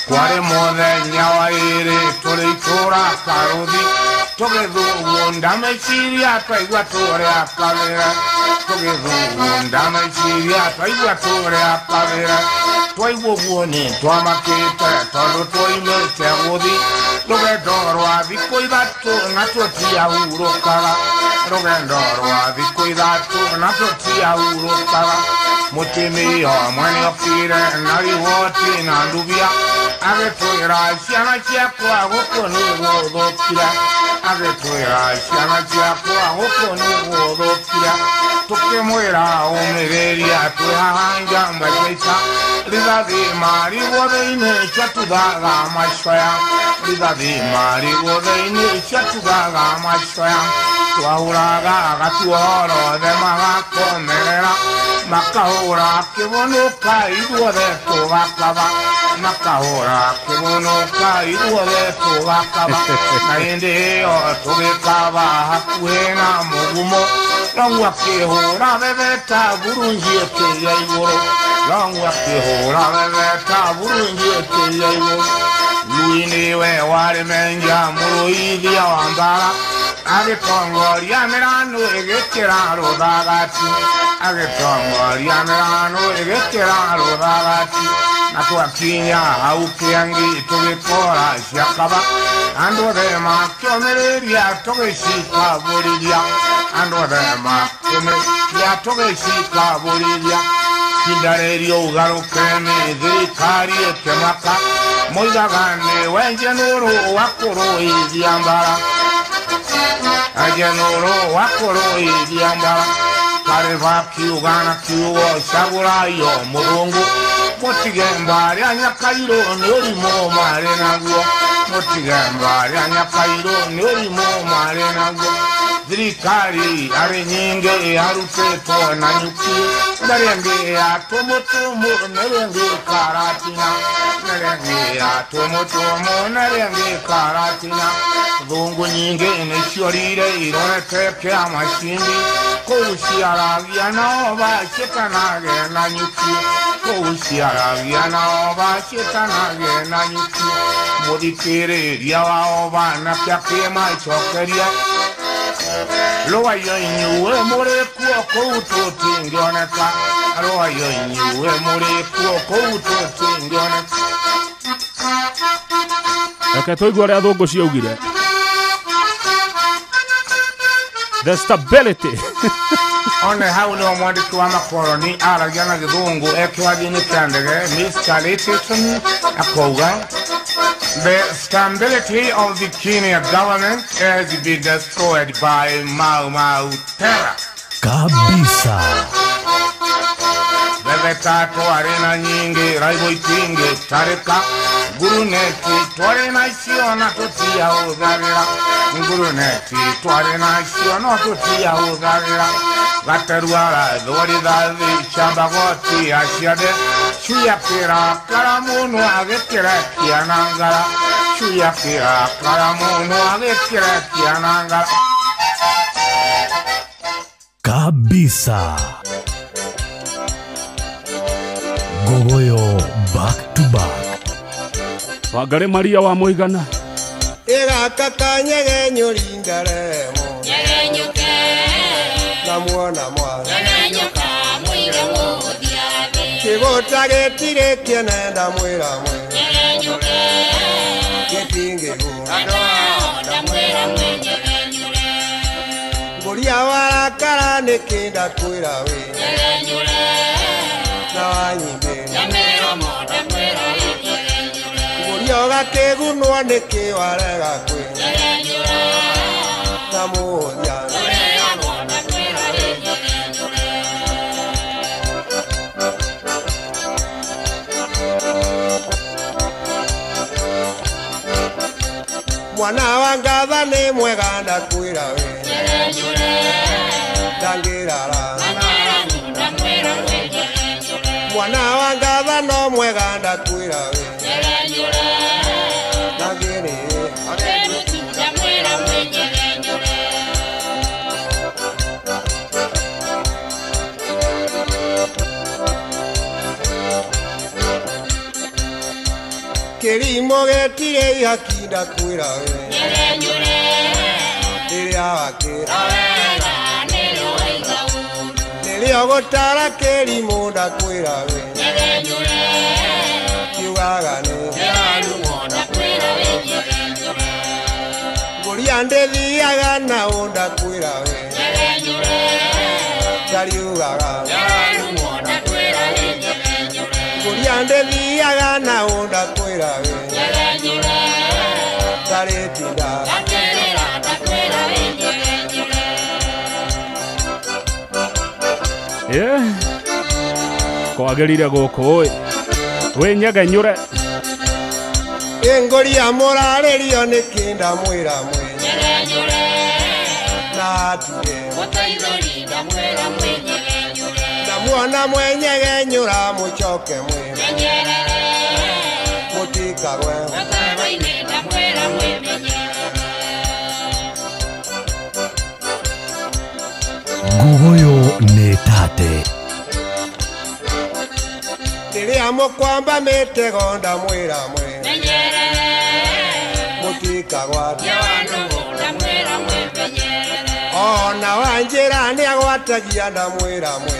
kwarĩ mũthenya wa ĩrĩ tũrĩ itũũra Karũthi tũgĩthugunda ndameciria twaigua tũrĩa kabĩre tũgĩthugunda ndameciria twaigua tũrĩa kabĩre twaigua ũguo nĩ twamakĩte tondũ twoimĩte gũthi rũgendo rwa thikũ ithatũ na tũtiahurũkaga rũgendo rwa thikũ ithatũ na tũtiahurũkaga mũtĩmi omwe nĩokire na riboti na ndubia agĩtwĩra ciana ciakwa gũkũ nĩguo thũkire agĩtwĩra ciana ciakwa gũkũ nĩguo thũkire tũkĩmwĩra ũmĩrĩria twĩhahanja mbacaita rithathima rigothe-inĩ ciatuthaga macoya rithathima rigothe-inĩ ciatuthaga macoya twahuraga gatuorothe magakomerera makahũra kĩbonoka ithuothe tũgakaba makahũra kĩbonoka ithuothe tũgakaba na hĩndĩ ĩyo tũgĩkaba hakuhĩ na mũgumo Longu akihura bebeta burungi eteya igoro Longu akihura bebeta burungi eteya igoro Luini we wari menja muruithia wambara Agitongoria mirano egekera rodagati. Agitongoria mirano egekera rodagati. Natuakinya aukiangi tugikora shakaba. Ando de makyomeria tugishika buridia. Ando de makyomeria tugishika buridia. Kidarerio ugarukene dhikari ekemaka. Moidagane wenjenuru wakuru iziambara. Ajenuru wakuru iziambara. Kareva kiugana kiuo shagurayo murungu. Motigembari anyakairo nurimo marenaguo. Motigembari anyakairo nurimo marenaguo. Zirikari ari nyinge aruteto na nyuki. Narenge atomotomo narenge karatina. Narenge atomotomo narenge karatina. Dhungu nyinge neshorire irone ke amashindi. Koushiragia na oba shetanage na nyuki. Koushiragia na oba shetanage na nyuki. Modikere riawa oba na pyakema chokeria. Loa yo inyue more kuo kouto tingioneka. Loa yo inyue more kuo kouto tingioneka. Eka toigua ria thungu ciaugire. The stability. One hau ni omwandiki wa makoroni aragia na githungu ekiwathini kia ndege Mr. Litton akauga the stability of the Kenya government has been destroyed by Mau Mau terror. Kabisa. Bebe tatu arena nyingi raibo itingi tarika. Guruneti twarena isiona tutia udharira. Guruneti twarena isiona tutia udharira. Gateruara dhori dhavi shabagoti ashiade. Shuya kira karamunu agekira kianangara. Shuya kira karamunu agekira kianangara. Kabisa. Gogoyo back to back. Wangari Maria wa Muigana. Ega kaka nyegenyo rindaremo. Nyegenyoke. Namuona mwana. Nyegenyoka muiga muthiathi. Kigota getire kienenda mwira mwe. Nyegenyoke. Getinge go. Ando mwira mwe nyegenyure. Ngoria warakara nikinda kwira we. Nyegenyure. Na wanyimbe. Nyamero moda mwira we. Yoga kegunwa neke warega kwe. Namuonya. Mwana wa ngatha ni mwega ndakwira we. Ndangirara. Mwana wa ngatha no mwega ndakwira we. Kerimo getire yakinda kwira we. Nyegenyure. Iria wakira. Awega nero igau. Nirio gotara kerimo nda kwira we. Nyegenyure. Kiugaga ne. Nero nda kwira we nyegenyure. Ngoria ndethiaga na onda kwira we. Nyegenyure. Ndariugaga. Nero nda kwira we nyegenyure. Ngoria ndethiaga na onda kwira we. Nyegenyure. Ndaretinda. Ndakerera ndakwira we nyegenyure. Yeah. Kwagirire guku we nyegenyure. Engoria moralerio nikinda mwira mwe. Nyegenyure. Na atire. Mutaithori ndamwira mwe nyegenyure. Ndamuona mwe nyegenyura muchoke mwe. Nyenyerere. Mutikagwe. Mutaithori ndamwira mwe nyenyerere. Gugoyo netate. Riria mukwamba mitego ndamwira mwe. Nyenyerere. Mutikagwa. Yawandu ndamwira mwe nyenyerere. ona wanjira ni agwatagia na mwira mwe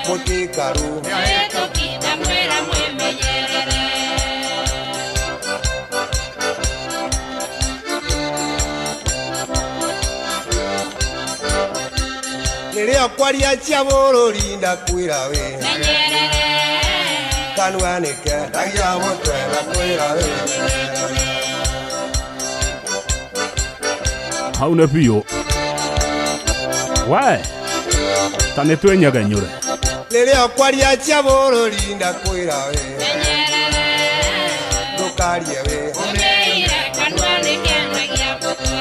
mutikaru tukida mwira mwe menyerere nirio kwaria cia bururi ndakwira we menyerere kanwanike ndagia mutwe ndakwira we hauna biyo wae tane twenyaga nyure nirio kwaria cia bururi ndakwira we ndukarie we umeire kanwanike ndagia mutwe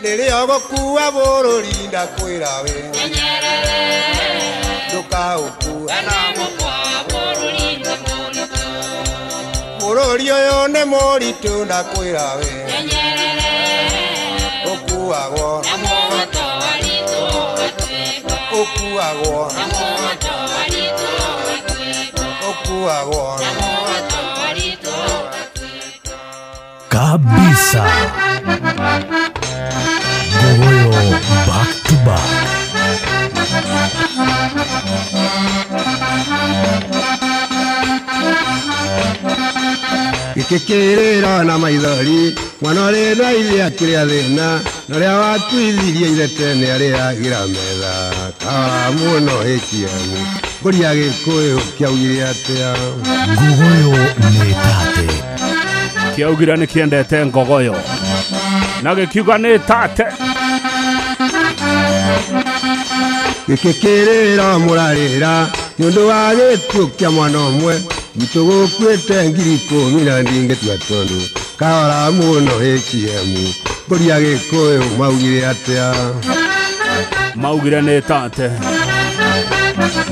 nirio gukua bururi ndakwira we ndukauku bururi uyu ni muritu ndakwira we ukuagwo ukuagwo ukuagwo kabisa. Gogoyo back to back. ikikirira na maithori mwana uri na ithe akiria thina na ria watuithirie ithe tene ariagira metha kara muno HM nguria gikuyu kiaugire atia Gogoyo ni tate kiaugira ni kiendete ngogoyo na gikiuga ni tate ikikirira murarira nundu wa gikuyu kia mwana umwe mtugukwite ngiri 10 na ndingetua tondu kara muno HM nguria gikuyu maugire atia maugire ni tate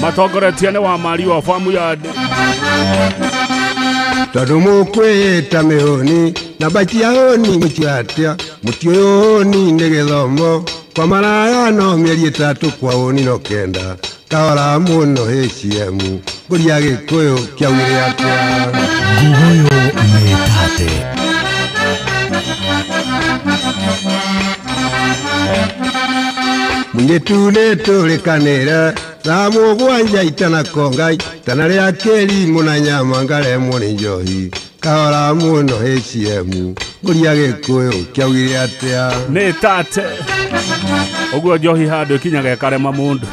matongoretie ni wa mari wa famu yade tondu mukwita mihuni na bakia honi mutiatia mutio honi ni githomo kwa maraya no mieri 3 kwa honi no kenda kara muno HM nguria gikuyu kiaugire atia Gogoyo ni tate mungetune tulikanira saa mugwanja itana kongai tana ria keri muna nyama ngare muni njohi kahora muno HM nguria gikuyu kiaugire atia ni tate uguo njohi handu ikinyaga ikarema mundu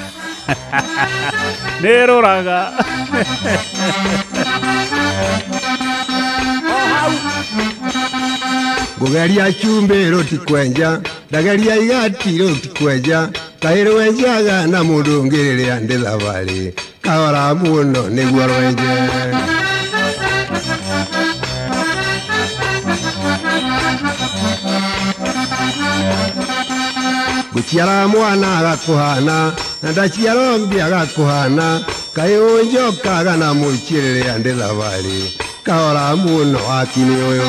niruraga ngugeria chumbe roti kwenja ndageria igati roti kwenja kahiri wenjaga na mundu ngiriria ndi thabari kahora muno niguo rwenje guciara mwana agakuhana na ndaciara mbi agakuhana kayunjokaga na muiciriria ndi thabari kahora muno wakini uyu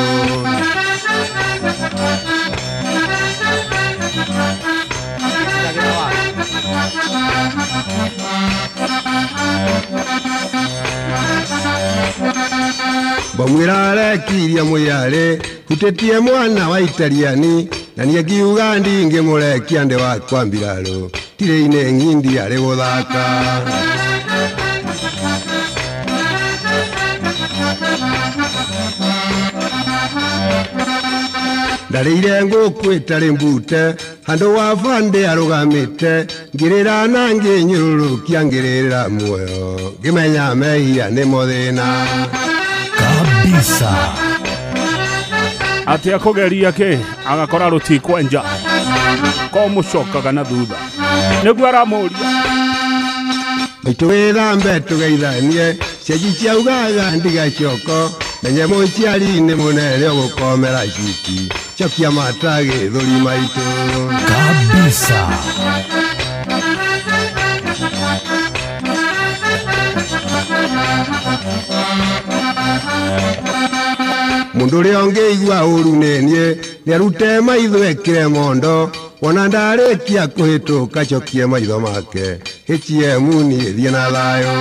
bamwira arekirie mwiyare hutetie mwana wa Italiani na niegiuga ndingi murekia ndi wakwa mbiraro tire-ine ng'indi ari guthaka ndarĩire ngũkũ ĩtarĩ mbute handũ wa bande arũgamĩte ngĩrĩra na ngĩnyũrũrũkia ngĩrĩra muoyo ngĩmenya mehia nĩmo thĩna kabisa ati akugeria ki agakora rutikwenja ko mucokaga na thutha niguo aramuria maitũ wĩthambe tũgeithanie cianji ciaugaga ndigacoko na nyamũ ciari nĩ mũnene ũgũkomera ciki cokia mata gĩthũri maitũ kabisa mundu ria ngĩigua ũru nĩniĩ nĩarute maitho ekĩre mondo wona ndarĩkia kũhĩtũka cokie maitho make HM niĩ thiĩ na thayũ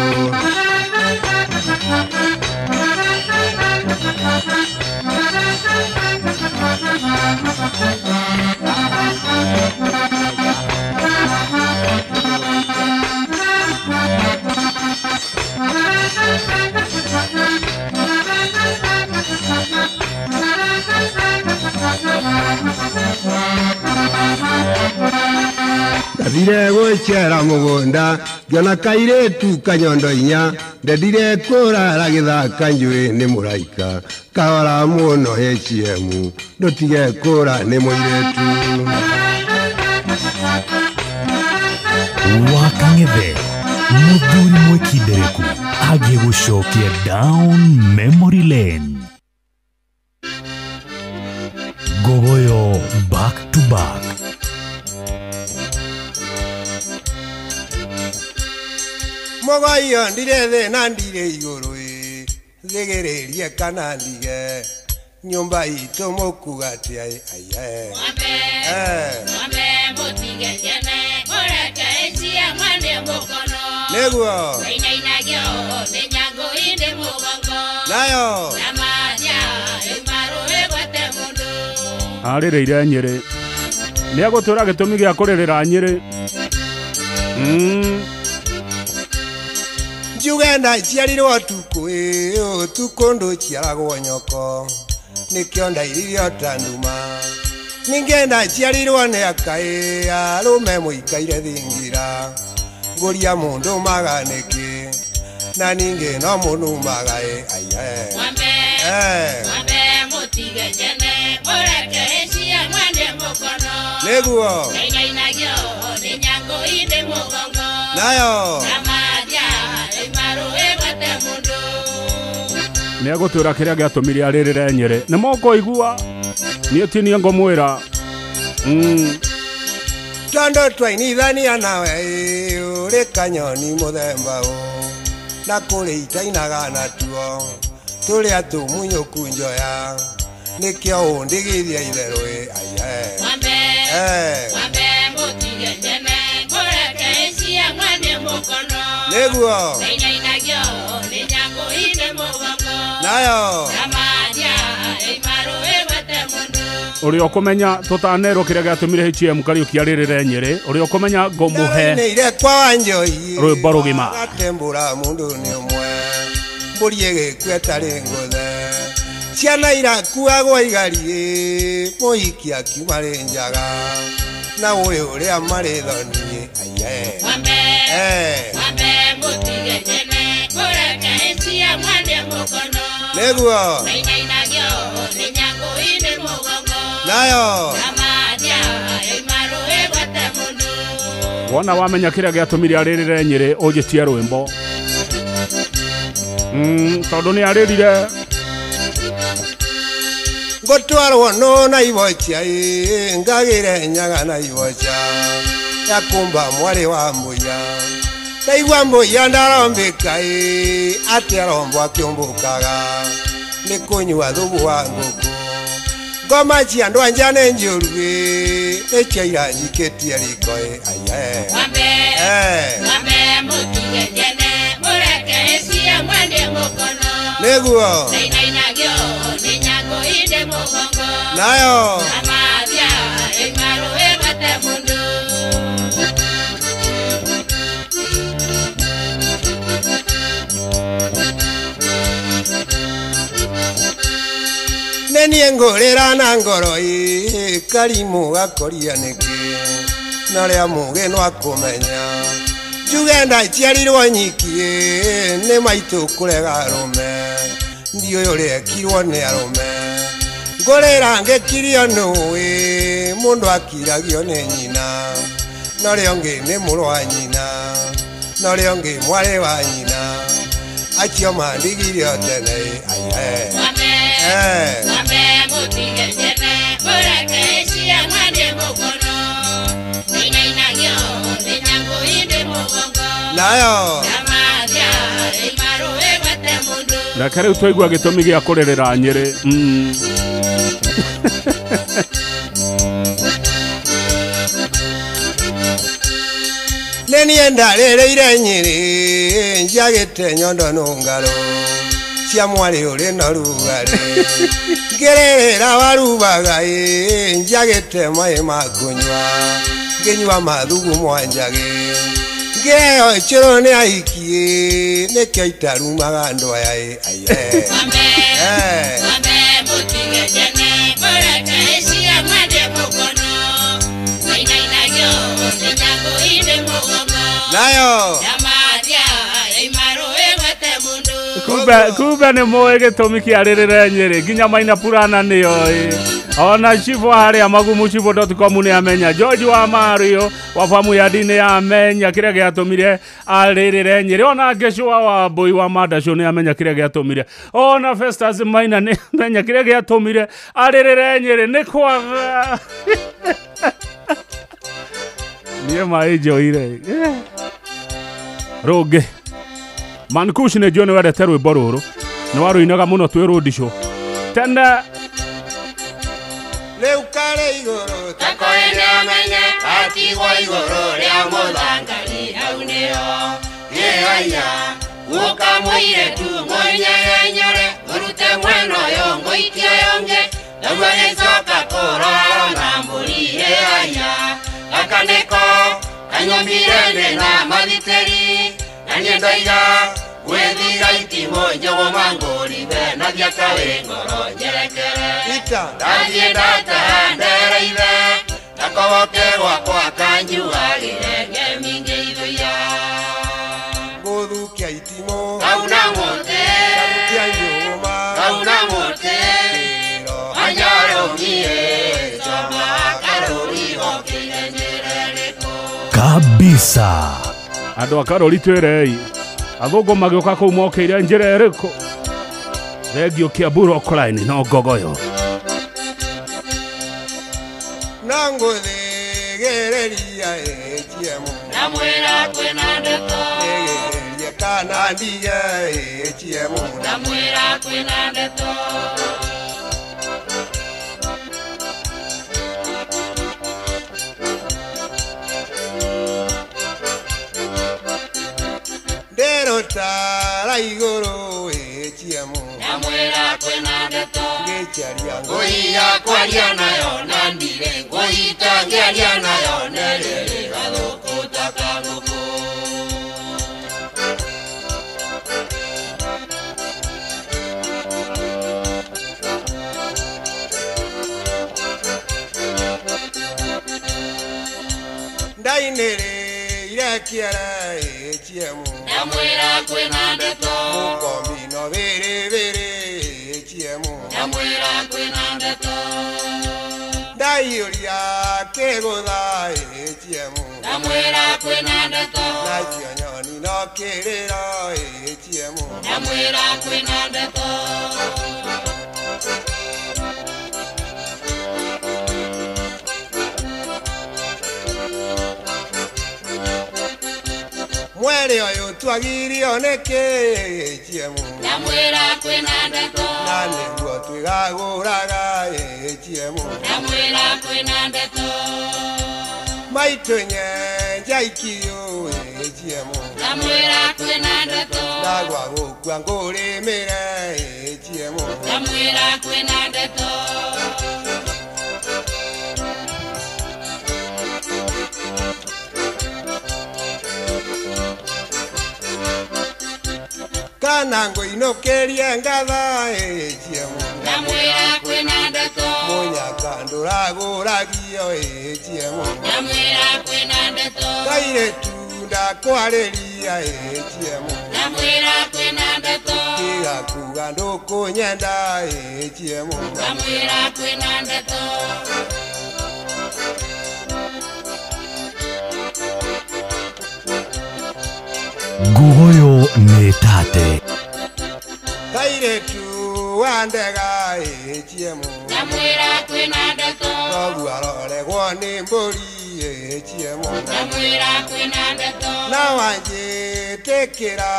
Ndathire gũcera mũgũnda ngĩona kairĩtu kanyondo inya ndendire kũrara gĩthaka njũĩ nĩ mũraika kahora mũno HM ndũtige kũra nĩ mũirĩtu Wakang'ethe mũthuri mwĩkindereku agĩgũcokia down memory lane. Gogoyo back to back. Mogoyo ndire thĩ na ndire igũrũ thigĩrĩrie kana ndige nyũmba itũ mũkuga atĩ aiye Mwambe mũtige njene mũreke ĩcia mwene mũkono nĩguo Nainagio nĩ nyangũ inde mũgongo nayo na maria ĩmaru ĩgwete mũndũ arĩrĩire Nyĩrĩ nĩ agũtũra gĩtũmi gĩa kũrĩrĩra Nyĩrĩ Jugenda ciarirwo tukũ ndũciaragwo nyoko nĩkĩo ndairirio ta nduma ningenda ciarirwo nĩ akaĩ arũme mũikaire thingira ngũria mũndũ maganĩkĩ na ningĩ no mũnumaga aiye Mwambe mũtige njene mũreke ĩcia mwene mũkono nĩguo Nainagio nĩ nyangũ inde mũgongo nayo na maria ĩmaru ĩgwete mũndũ nĩ agũtũra kĩrĩa gĩatũmire arĩrĩre Nyĩrĩ nĩ mũkũigua niĩ ti niĩ ngũmwĩra tondũ twainithania nawe ũrĩ kanyoni mũthemba na kũrĩ itainaga natuo tũrĩa tũmunyũku njoya nĩkĩo ũndigithia itherũ aiye Mwambe mũtige njene mũreke ĩcia mwene mũkono nĩguo Nainagio nĩ nyangũ inde mũgongo nayo na maria ĩmaru ĩgwete mũndũ ũrĩa ũkũmenya tũtanerwo kĩrĩa gĩatũmire HM Kariuki arĩrĩre Nyĩrĩ ũrĩa ũkũmenya ngũmũhe nĩire kwa Wanjohi rwĩmbo rũgima gatembũra mũndũ nĩ ũmwe mbũri ĩgĩkua ĩtarĩ ngũthe ciana irakuagwo igari mũhiki akiuma rĩ njaga na ũyũ ũrĩa marĩ thoni aiye Mwambe mũtige njene mũreke ĩcia mwene mũkono nĩguo Nainagio nĩ nyangũ inde mũgongo nayo na maria ĩmaru ĩgwete mũndũ wona wamenya kĩrĩa gĩatũmire arĩrĩre Nyĩrĩ ũnjĩtie rwĩmbo tondũ nĩ arĩrire ngũtwarwo no na ivocha ngagĩre nyaga na ivocha yakumba mwarĩ wa mbũya ndaigua mbũya ndarombĩka atĩ arombo akĩũmbũkaga nĩ kũnyua thubu wa ngũkũ ngoma cia andũ anja nĩ njũru nĩciaira njikĩtie riko aiye Mwambe mũtige njene mũreke ĩcia mwene mũkono nĩguo Nainagio nĩ nyangũ inde mũgongo nayo na maria ĩmaru ĩgwete mũndũ nĩniĩ ngũrĩra na ngoro Karimũ gakoria nĩkĩ na rĩa mũgĩ no akũmenya Jugenda ciarirwo nyiki nĩ maitũ kũrega arũme ndiũĩ ũrĩa ekirwo nĩ arũme ngũrĩra ngĩkirio nũĩ mũndũ akiragio nĩ nyina na ũrĩa ũngĩ nĩ mũrũ wa nyina na ũrĩa ũngĩ mwarĩ wa nyina acio mandigirio tene aiye Mwambe mũtige njene mũreke ĩcia mwene mũkono Nainagio nĩ nyangũ inde mũgongo nayo na maria ĩmaru ĩgwete mũndũ reke rĩu twaigua gĩtũmi gĩa kũrĩrĩra Nyĩrĩ nĩniĩ ndarĩrĩire Nyĩrĩ njagĩte nyondo nũngarũ cia mwarĩ ũrĩ na rugarĩ ngĩrĩrĩra warubaga njagĩte maĩ ma kũnyua ngĩnyua mathugu mwanjagĩ ngĩheo cũrũ nĩ aikie nĩkĩo itarumaga andũ aya aiye Mwambe mũtige njene mũreke ĩcia mwene mũkono Nainagio nĩ nyangũ nayo kumbe nĩ mũĩ gĩtũmi kĩa rĩrĩre Nyĩrĩ nginya Maina Purana nĩoĩ ona chifu harĩa magumu chifu.com nĩ amenya George wa Mario wa famu ya dini ya amenya kĩrĩa gĩatũmire arĩrĩre Nyĩrĩ ona Geshua wa Boy wa Madasho nĩ amenya kĩrĩa gĩatũmire ona Festus Maina nĩ amenya kĩrĩa gĩatũmire arĩrĩre Nyĩrĩ nĩ kwaga niĩ maĩnjoire rũngĩ Mankush nĩ John wendete rwĩmbo rũrũ nĩ warũinaga mũno twĩ road show tene rĩu karĩ igũrũ takoene amenye atigwo igũrũ rĩa mũthangari hau nĩho ĩaya gũka mũirĩtu mũnyenyenyore ũrute mwena ũyũ ngũikia yonge naguo gĩcoka kũrora na mbũri ĩaya gaka nĩko kanyũmbire ndĩ na mathitĩri na niĩ ndoiga gwĩthiga itimũ njogo mangũrithe na thiaka wĩ ngoro nyerekere ndathiĩ ndataha ndereire na kogoke gwakwa kanjuagĩre ngemingĩ ithũia ngũthukia itimũ kauna mũtĩ karukia nyũma kauna mũtĩ anjarũmie coma karũri gokĩire njĩrerĩkũ kabisa andũ a Karori twĩrei athũngũ magĩũka kũu mokĩire njĩra ĩrĩkũ thengio Kiambu Rockline no ngogoyo na ngũthigĩrĩria ATM na mwĩra kwĩna ndeto ngĩgĩrĩria kana ndiye ATM na mwĩra kwĩna ndeto nderotara igũrũ ATM na mwĩra kwĩna ndeto ngĩcaria ngũi ya kwaria nayo na ndire ngũi itangĩaria nayo nerĩrĩ gathũkũ ta kagũkũ ndainĩrĩire kĩara ATM na mwĩra kwĩna ndeto mũkomino bĩrĩbĩrĩ ATM na mwĩra kwĩna ndeto ndaiyũria kĩgũtha ATM na mwĩra kwĩna ndeto nacio nyoni no kĩrĩro ATM na mwĩra kwĩna ndeto mwere ũyũ twagirio nĩkĩ ATM na mwĩra kwĩna ndeto na nĩguo twĩgagũraga ATM na mwĩra kwĩna ndeto maitũ nyenja ikio ATM na mwĩra kwĩna ndeto ndagwa gũkua ngũrĩmĩre ATM na mwĩra kwĩna ndeto kana ngũinũkĩrie ngatha ATM na mwĩra kwĩna ndeto mũnyaka ndũragũragio ATM na mwĩra kwĩna ndeto kairĩtu ndakwarĩria ATM na mwĩra kwĩna ndeto tigakuga ndũkũnyenda ATM na mwĩra kwĩna ndeto ngugoyo nĩ tate kairĩtu wandega ATM na mwĩra kwĩna ndeto koguo aroregwo nĩ mbũri ATM na mwĩra kwĩna ndeto na wanjĩtĩkĩra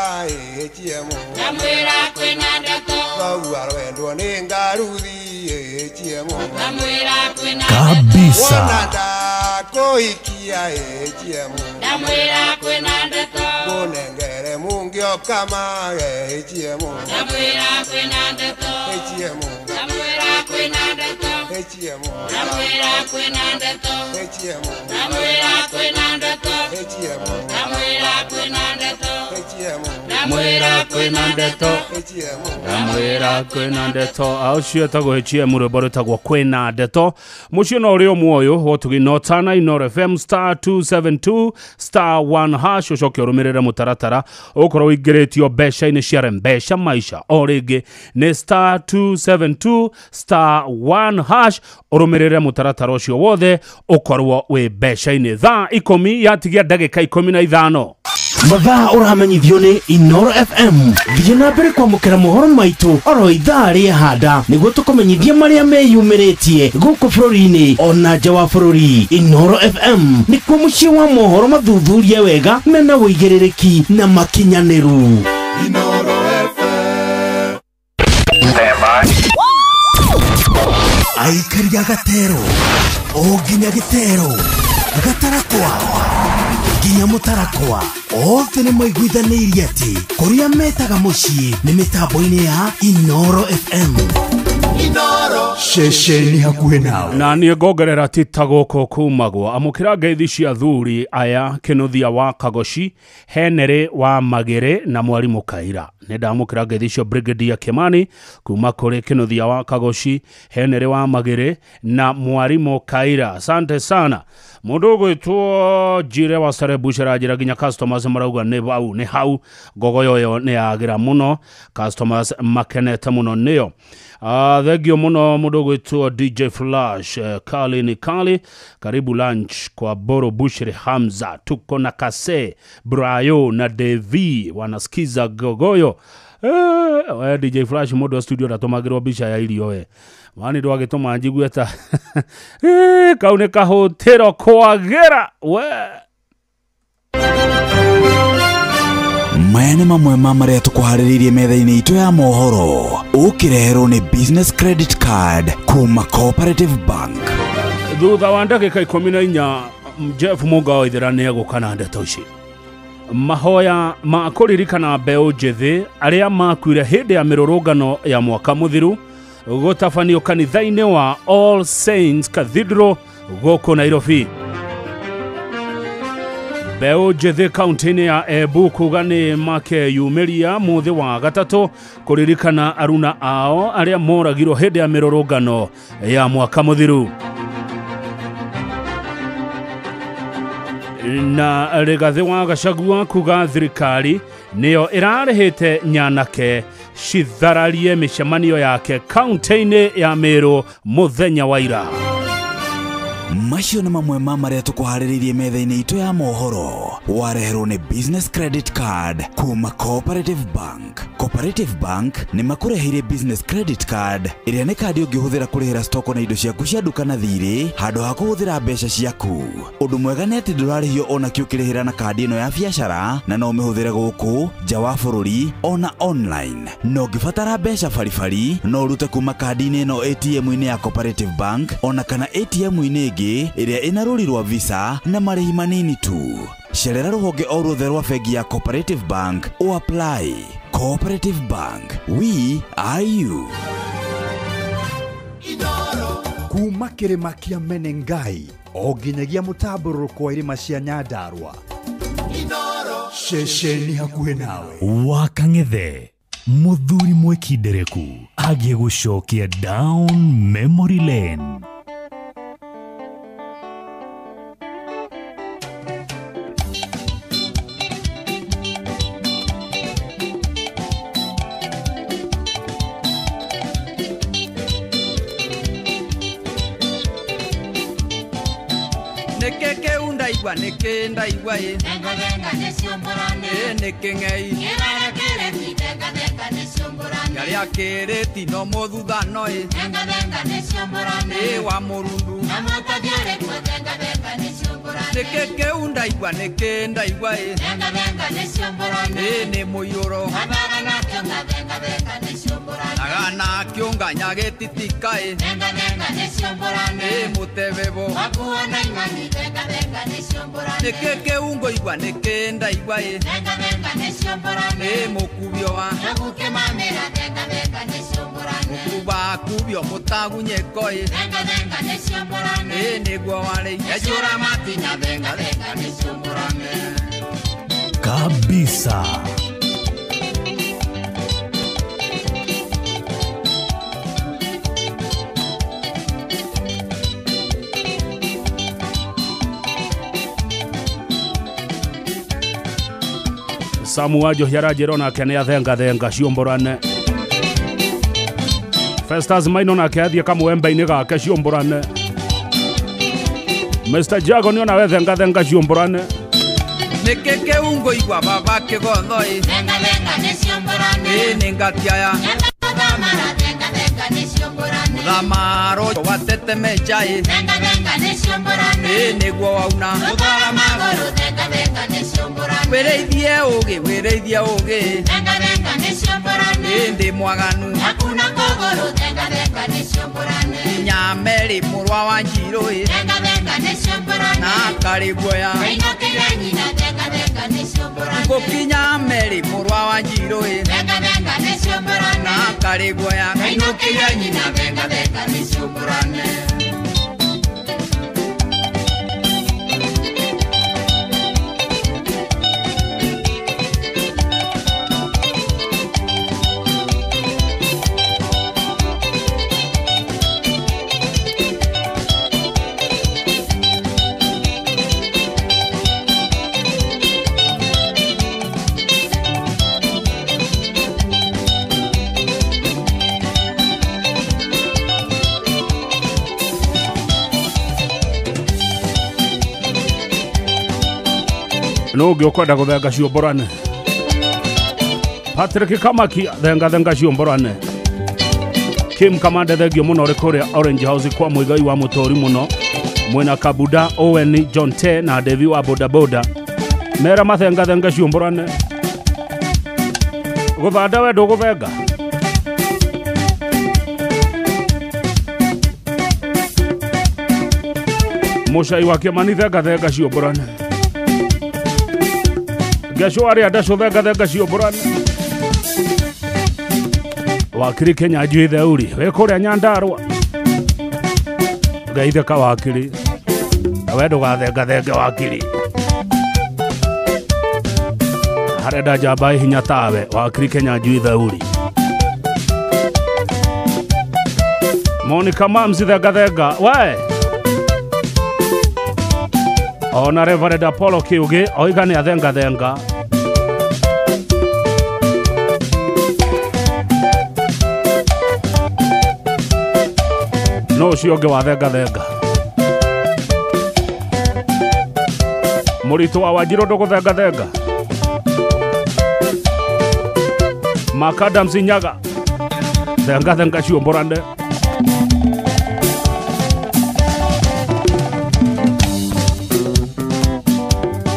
ATM na mwĩra kwĩna ndeto koguo arwendwo nĩ ngaruthi ATM na mwĩra kwĩna kabisa wona ndakũhikia ATM na mwĩra kwĩna ndeto ngũnengere mũngĩokama ATM na mwĩra kwĩna ndeto ATM na mwĩra kwĩna ndeto ATM na mwĩra kwĩna ndeto ATM na mwĩra kwĩna ndeto ATM na mwĩra kwĩna ndeto ATM na ndamwira kwina ndeto ndamwira kwina ndeto aucio taguhechie murebo rutagwo kwina ndeto mucio no rio muoyo wotuginotana Inoro FM star 272 star 1 hash ucoke urumirire mutaratara ukorwo wigeretio besha-ini cia mbesha maisha origi ni star 272 star 1 hash urumirire mutaratara ucio wothe ukorwo wi besha-ini thaa 10 yatigia ndagika 15 mathaa uramenyithio ni Inoro FM thiĩ na mbere kwamũkĩra mohoro maitũ oro ithaa rĩa handa nĩguo tũkũmenyithia marĩa meyumĩrĩtie gũkũ bũrũri-inĩ ona nja wa bũrũri. Inoro FM nĩkuo mũciĩ wa mohoro mathuthurie wega mena wũigĩrĩrĩki na makinyanĩru. Inoro FM aikari a Gatero o nginya Gitero Gatarakwa nginya Mutarakwa othe nĩ maiguithanĩirie atĩ kũrĩa metaga mũciĩ nĩ mĩtambo-inĩ ya Inoro FM. Inoro ceceni hakuhĩ nawe na niĩ ngongerera tita gũkũ kumagwo amũkĩra ngeithi cia thuri aya Kĩnuthia wa Kagoci Henry wa Magere na Mwarimũ Kaira. Nĩ ndamũkĩra ngeithi cio Brigadier Kimani kuma kũrĩ Kĩnuthia wa Kagoci Henry wa Magere na Mwarimũ Kaira. Asante sana. Mũndũ ũgwĩtwo Jire wa Sarebushera njĩra nginya customers marauga nĩ hau gogo yoyo nĩ yagira mũno customers makenete mũno nĩyo. Thegio mũno mũndũ ũgwĩtwo DJ Flash Kali ni Kali karibu lunch kwa Boro Bushiri Hamza tuko na Kase Brayo na Devi wanasikiza gogoyo. DJ Flash mũndũ wa studio ndatomagĩrwo mbica ya irio we wani ndwagĩtũma njigwe ta kau nĩ kahũtĩro kwagĩra we. Maya nĩ mamwe ma marĩa tũkũharĩrĩirie metha-inĩ itũ ya mohoro ũkĩreherwo nĩ business credit card kuma Cooperative Bank. Thutha wa ndagĩka 14 Jeff Muga oithĩra nĩ egũka na ndeto ici. Mahoya ma kũririkana mbeũ njĩthĩ arĩa makuire hĩndĩ ya mĩrũrũngano ya mwaka mũthiru gũtabanio kanitha-inĩ wa All Saints Cathedral gũkũ Nairobi. Mbeũ njĩthĩ kaunti-inĩ ya Embu kuga nĩ makeyumĩria mũthĩ wa gatatũ kũririkana aruna ao arĩa moragirwo hĩndĩ ya mĩrũrũngano ya mwaka mũthiru. Na Rigathi wa Gachagua kuga thirikari nĩyo ĩrarĩhĩte nyanake cithararie mĩcemanio yake kaunti-inĩ ya Meru mũthenya wa ira. Macio nĩ mamwe ma marĩa tũkũharĩrĩirie metha-inĩ itũ ya mohoro wareherwo nĩ business credit card kuma Cooperative Bank. Cooperative Bank nĩ makũreheire business credit card ĩrĩa nĩ kandi ũngĩhũthĩra kũrĩhĩra stoko na indo ciaku cia nduka na thirĩ handũ ha kũhũthĩra mbeca ciaku. Ũndũ mwega nĩ atĩ ndũrarĩhio ona kĩ ũkĩrĩhĩra na kandi ĩno ya biacara na no ũmĩhũthĩre gũkũ nja wa bũrũri ona online. No ũngĩbatara mbeca baribari no ũrute kuma kandi-inĩ ĩno ATM-inĩ ya Cooperative Bank ona kana ATM-inĩ ĩngĩ ĩrĩa ĩna rũri rwa visa na marĩhi manini tu. Cerera rũhonge o ruothe rwa bengi ya Cooperative Bank o apply. Cooperative Bank, we are you. Kuma kĩrĩma kĩa Menengai o nginyagia mũtambũrũko wa irĩma cia Nyandarua. Ceceni hakuhĩ nawe wa Kang'ethe mũthuri mwĩkindereku agie gũcokia down memory lane. Neke ndaigua ye venga venga niciumburane neke ng'ei kirara kireti venga venga niciumburane garia kireti no mũthuthano ye venga venga niciumburane wa mũrundu na mũtathiare kwa venga venga niciumburane neke kĩu ndaigua ye venga venga niciumburane nĩ mũiyũro gabaga na kĩonga venga venga niciumburane agana kĩonga nyagĩtitika ye venga venga niciumburane mũtebebo wakuona imani venga venga niciumburane neke kĩu ngũigua nĩkĩ ndaigua ye venga venga niciumburane mũkubio wa nagũkĩmamĩra venga venga niciumburane mũkuba kubio mũtagunyĩko ye venga venga niciumburane nĩguo warĩ ecũra matina venga venga niciumburane kabisa. Samu wajo yarajero na kene athenga ciomborane. Festus Maino na keathia kamwembe-ini gake ciomborane. Mr. Jago ni ona we thenga ciomborane. Nikeke ungo igwa baba kigotho i. Thenga ni ciomborane. Ningakiaya. Thenga ni ciomborane. Thamaro watete mechai. Thenga ni ciomborane. Niguo wauna. Gũtwara magũrũ thenga ni ciomborane. Wĩrĩithie ũgĩ. Thenga ni ciomborane. Ndi mwaganu. Hakuna kũgũrũ thenga ni ciomborane. Nyameri mũrwa wa Njirũ i. Thenga ni ciomborane. Na Karĩguoya. Kainũkĩra nyina thenga ni ciomborane. Ngũkinya Meri mũrwa wa Njirũ i. Thenga ni ciomborane. Na Karĩguoya. Kainũkĩra nyina thenga ni ciomborane. No gyokwenda guthenga ciomborane. Patrick Kamaki thenga ciomborane. Kim Kamande thengio muno ri kuria Orange House kwa mwigai wa mutori muno. Mwena Kabuda Owen John T na Devi wa bodaboda. Mera mathenga ciomborane. Guthanda we nduguthenga. Mucai wa Kimani thenga ciomborane. Gasho aria daco thenga ciomborane. Wakiri Kenya njui theuri we kuria Nyandarua. Ngeithe ka wakiri. Na we ndugathenga wakiri. Harenda njamba hinya tawe wakiri Kenya njui theuri. Monica Mamsi thenga we. Ona Reverend Apollo Kiugi oiga ni athenga. No cionge wa thenga. Muritu wa Wanjiru nduguthenga. Makadam Sinyaga thenga ciomborane.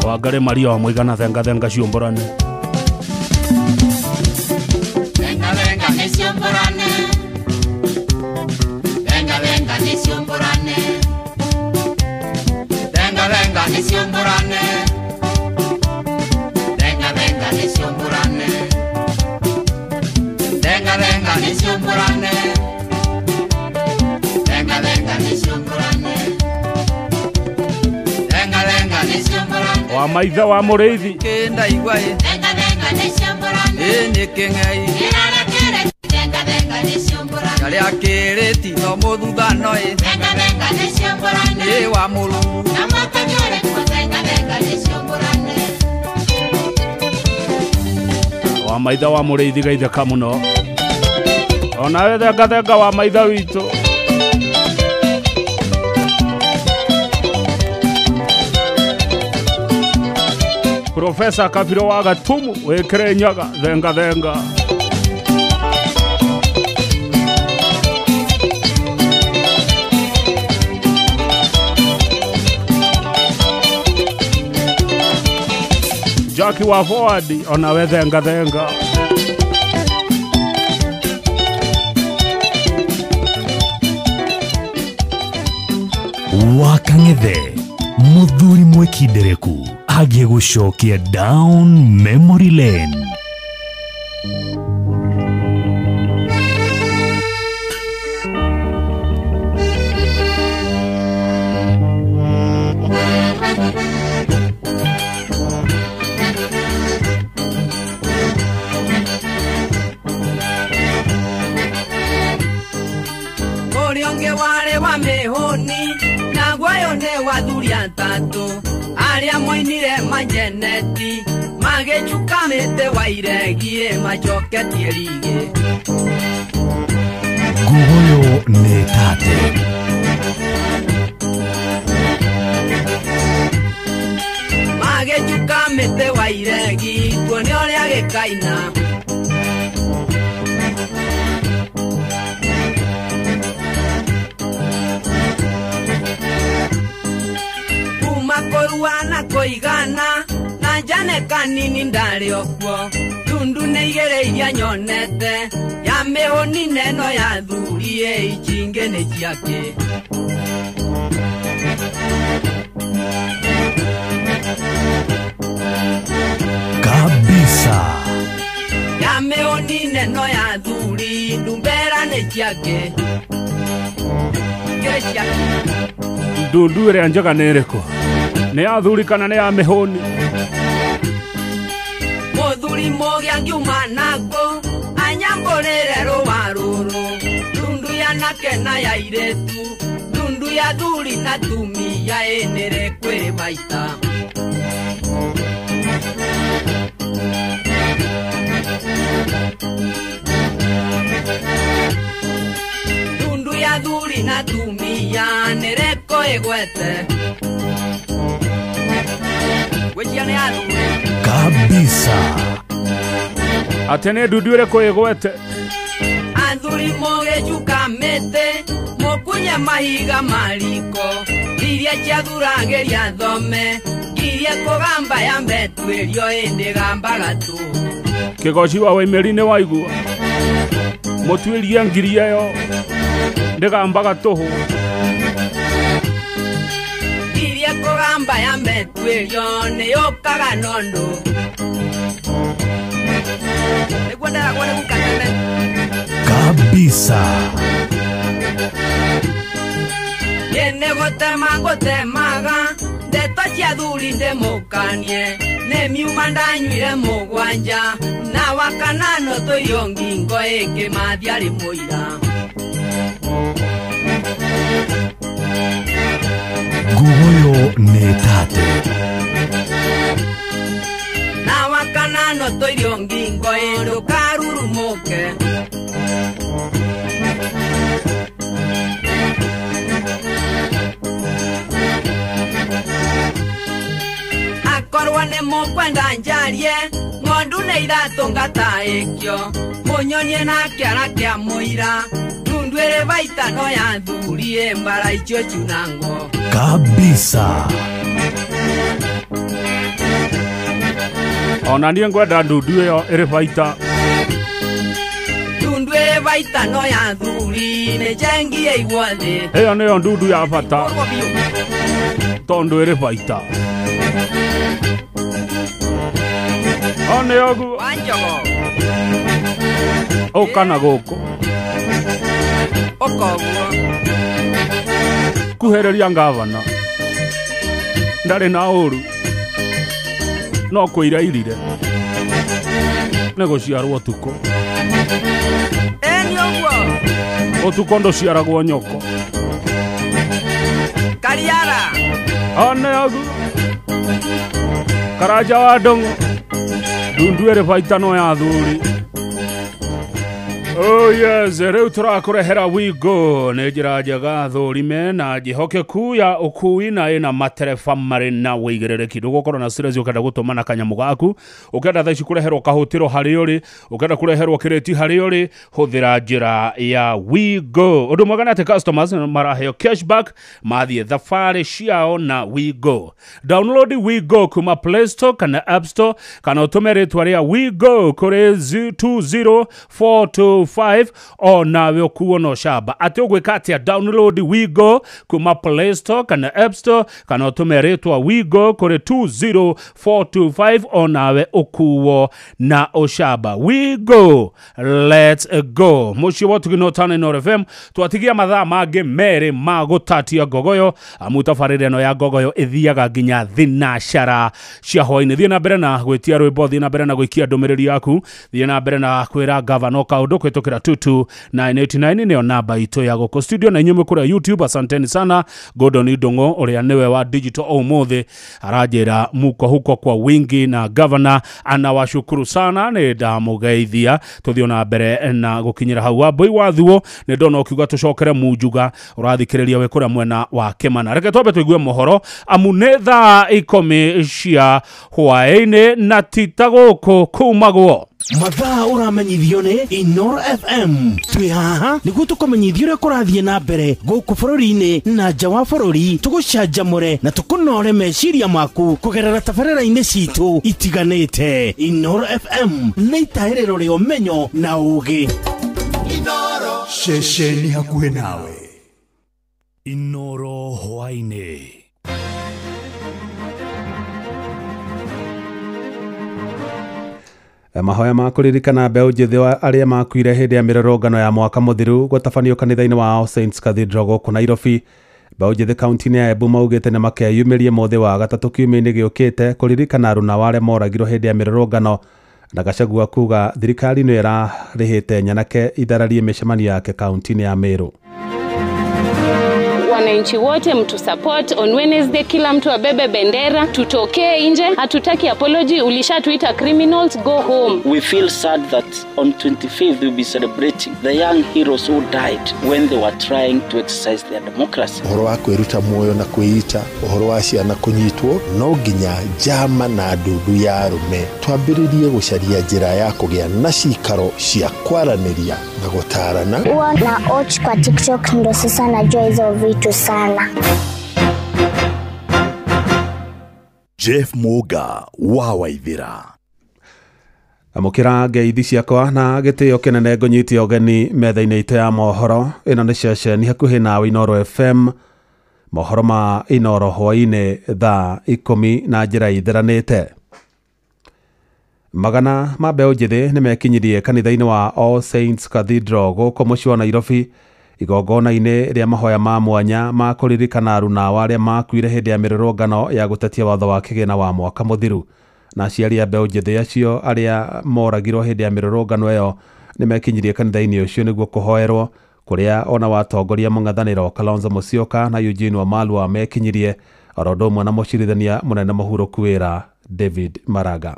Wangari Maria wa Muigana thenga ciomborane. Thenga ni ciomborane. Thenga ni ciomborane. Thenga ni ciomborane. Thenga ni ciomborane. Thenga ni ciomborane. Thenga ni ciomborane. Thenga ni ciomborane. Wa maitha wa Muriithi Kenda igwa i. Thenga ni ciomborane. Ni king'ei. Thenga ni ciomborane. Aria kiriti no muthuthano i. Thenga ni ciomborane. Wa Mulungu. Na mwakanyore kwa thenga ni ciomborane. wa maitha wa Muriithi geithe kamuno. Ona we thenga wa maitha witu. Profesa Kabiro wa Gatumu wekere nyaga thenga. Jackie wa Forward ona we thenga. Wakang'ethe muthuri mwekindereku agie gucokia down memory lane. Orionge wale wa mehoni na gwayo ne wathuri atatu aria moinire majeneti Magechukamete wairegie machoketie rige Gugoyo netate Magechukamete wairegi tuone oria gekaina Kumakoruana koigana na jane kanini ndari okwo tundu neigereiria nyonete ya mehoni neno ya thurie ichinge ne ciake kabisa ya mehoni neno ya thuri ndumbera ne ciake kere ciake Ndundu ĩrĩa njega nĩ ĩrĩkũ? Nĩ ya thuri kana nĩ ya mĩhũni? Mũthuri mũgĩa ngiuma nako anyambũrĩre rũa rũrũ ndundu ya nake na ya irĩtu ndundu ya thuri na tumia ĩnĩrĩ kwĩ maita ndundu ya thuri na tumia nĩrĩ kwĩgwete gwĩtia nĩ ya thuri kabisa Atĩ nĩ ndundu ĩrĩkũ ĩgwete? Athuri mũgĩchukamĩte mũkunye mahiga mariko iria ciathuragĩria thome iria kũgamba ya mbetuĩrio ĩndĩ gambaga tu Kĩgoci wa waimĩri-inĩ waigua mũtuĩrie ngiri ĩyo ndĩgambaga tũhũ iria kũgamba ya mbetuĩrio nĩyũkaga nondũ nĩguo ndaragwo nĩ gũkanene kabisa yene gũtemaga ndeto cia thuri ndĩmũkanie nĩ miuma ndanyuire mũgwanja na wakanano tũirio ngingo ĩkĩmathiarĩ mũira Gugoyo netate na wakanano tũirio ngingo ndũkarurumũke akorwo nĩ mũkwenda njarie ng'ondu nĩ iratũnga ta ĩkio mũnyonie na kĩara kĩa mũira ndundu ĩrĩ baita no ya thuri mbara icio ciunango kabisa Ona niĩ ngwenda ndundu ĩyo ĩrĩ baita ndundu ĩrĩ baita no ya thuri nĩ njengie igua thĩ ĩyo nĩyo ndundu ya bata tondũ ĩrĩ baita One oguo wanjogo ũka na gũkũ ũkoguo kuhĩrĩria ngavana ndarĩ na ũru no kũira irire nĩ gũciarwo ũtukũ ĩni ũguo ũtukũ ndũciaragwo nyoko Kariara One oguo Karanja wa ndong'o ndundu ĩrĩ baita no ya thuri Oh yes, rĩu tũrakũrehera Wigo nĩ njĩra njega thũrime na njĩhokeku ya ũkui na ĩna matereba marĩ na wĩigĩrĩrĩki ndũgũkorwo na stress ũkenda gũtũmana kanyamũ gaku ũkenda thaici kũreherwo kahũtĩro harĩ ũrĩ ũkenda kũreherwo kĩrĩti harĩ ũrĩ hũthĩra njĩra ya Wigo ũndũ mwega nĩ atĩ customers maraheo cashback mathiĩ thabarĩ ciao na Wigo download Wigo kuma Play Store kana App Store kana ũtũme rĩtwa rĩa Wigo kũrĩ 20425 nawe ũkuona camba atĩ ũgwĩka atĩa download Wigo kuma Play Store kana App Store kana ũtũme rĩtwa Wigo kũrĩ 20425 nawe ũkuo na ũcamba Wigo let's go mũciĩ wa Tugino Tano FM twatigia mathaa mangĩ merĩ ma gũtatia ngogoyo amutabarĩre ĩno ya ngogoyo ĩthiaga nginya thinacara cia hwainĩ thiĩ na mbere na gwĩtia rwĩmbo thiĩ na mbere na gũikia ndũmĩrĩri yaku thiĩ na mbere na kwĩra gavana kaũndũ kwitokira 22989 nio namba ito ya goko studio na inyume kura YouTube. Asanteni sana. Gordon Idongo uria niwe wa digital umuthi arajira muko huko kwa wingi na governor anawashukuru sana ni ndamugeithia tuthio na mbere na gukinyira hau aboi wathuo ni ndona ukiuga tucokere mujuga urathikiriria we kura mwena wa Kimana. Reke twabe tuigue mohoro amunetha ikomi cia hwaini na titaguko kumagwo mathaa uramenyithio ni Inoro FM. Twi haha niguo tukumenyithio uria kurathie na mbere guku bururi-ini na nja wa bururi, tugucanjamure na tukunore meciria maku kugerera tabarĩra-inĩ citu itiganĩte. Inoro FM nĩ itahĩrĩro rĩa ũmenyo na ũũgĩ. Inoro ceceni hakuhĩ nawe. Inoro hwainĩ. Mahoya ma kuririkana mbeũ njĩthĩ arĩa makuire hĩndĩ ya mĩrũrũngano ya mwaka mũthiru gũtabanio kanitha-inĩ wa All Saints Cathedral gũkũ Nairobi. Mbeũ njĩthĩ kaunti-inĩ ya Embu maugĩte nĩ makeyumĩrie mũthĩ wa gatatũ kiumia-inĩ gĩũkĩte kuririkana aruna arĩa moragirwo hĩndĩ ya mĩrũrũngano, na Gachagua kuga thirikari nĩ ĩrarĩhĩte nyanake ithararie mĩcemanio yake kaunti-inĩ ya Meru. Wananchi wote mtu support on Wednesday, kila mtu abebe bendera, tutokee nje, hatutaki apology, ulishatuita criminals, go home. We feel sad that on 25th we'll be celebrating the young heroes who died when they were trying to exercise their democracy. Uhoro wa kwĩruta muoyo na kwĩita, uhoro wa ciana kunyitwo, no nginya njama na ndundu ya arume twambĩrĩrie gũcaria njĩra ya kũgĩa na cikaro cia kwaranĩria na gũtarana. Huwa na watch kwa TikTok, ndo sasa najua hizo vitu sana. Jeff Muga wa Waithira. Amukira ngeithi ciakwa na gĩtĩo kĩnene ngũnyitie ũgeni metha-inĩ itũ ya mohoro. Ĩno nĩ ceceni hakuhĩ nawe Inoro FM, mohoro ma Inoro hwainĩ thaa 10 na njĩra itheranĩte. Magana ma mbeũ njĩthĩ nĩ mekinyirie kanitha-inĩ wa All Saints Cathedral gũkũ mũciĩ wa Nairobi igongona-inĩ rĩa mahoya ma mwanya ma kũririkana aruna arĩa makuire hĩndĩ ya mĩrũrũngano ya gũtetia watho wa kĩgĩna wa mwaka mũthiru. Na aciari a mbeũ njĩthĩ acio arĩa moragirwo hĩndĩ ya mĩrũrũngano ĩyo nĩ mekinyirie kanitha-inĩ ũcio nĩguo kũhoerwo, kũrĩa ona watongoria mũng'ethanĩro Kalonzo Musyoka na Eugene Wamalwa mekinyirie, oro ũndũ ũmwe na mũcirithania mũnene mũhurũku wĩra David Maraga.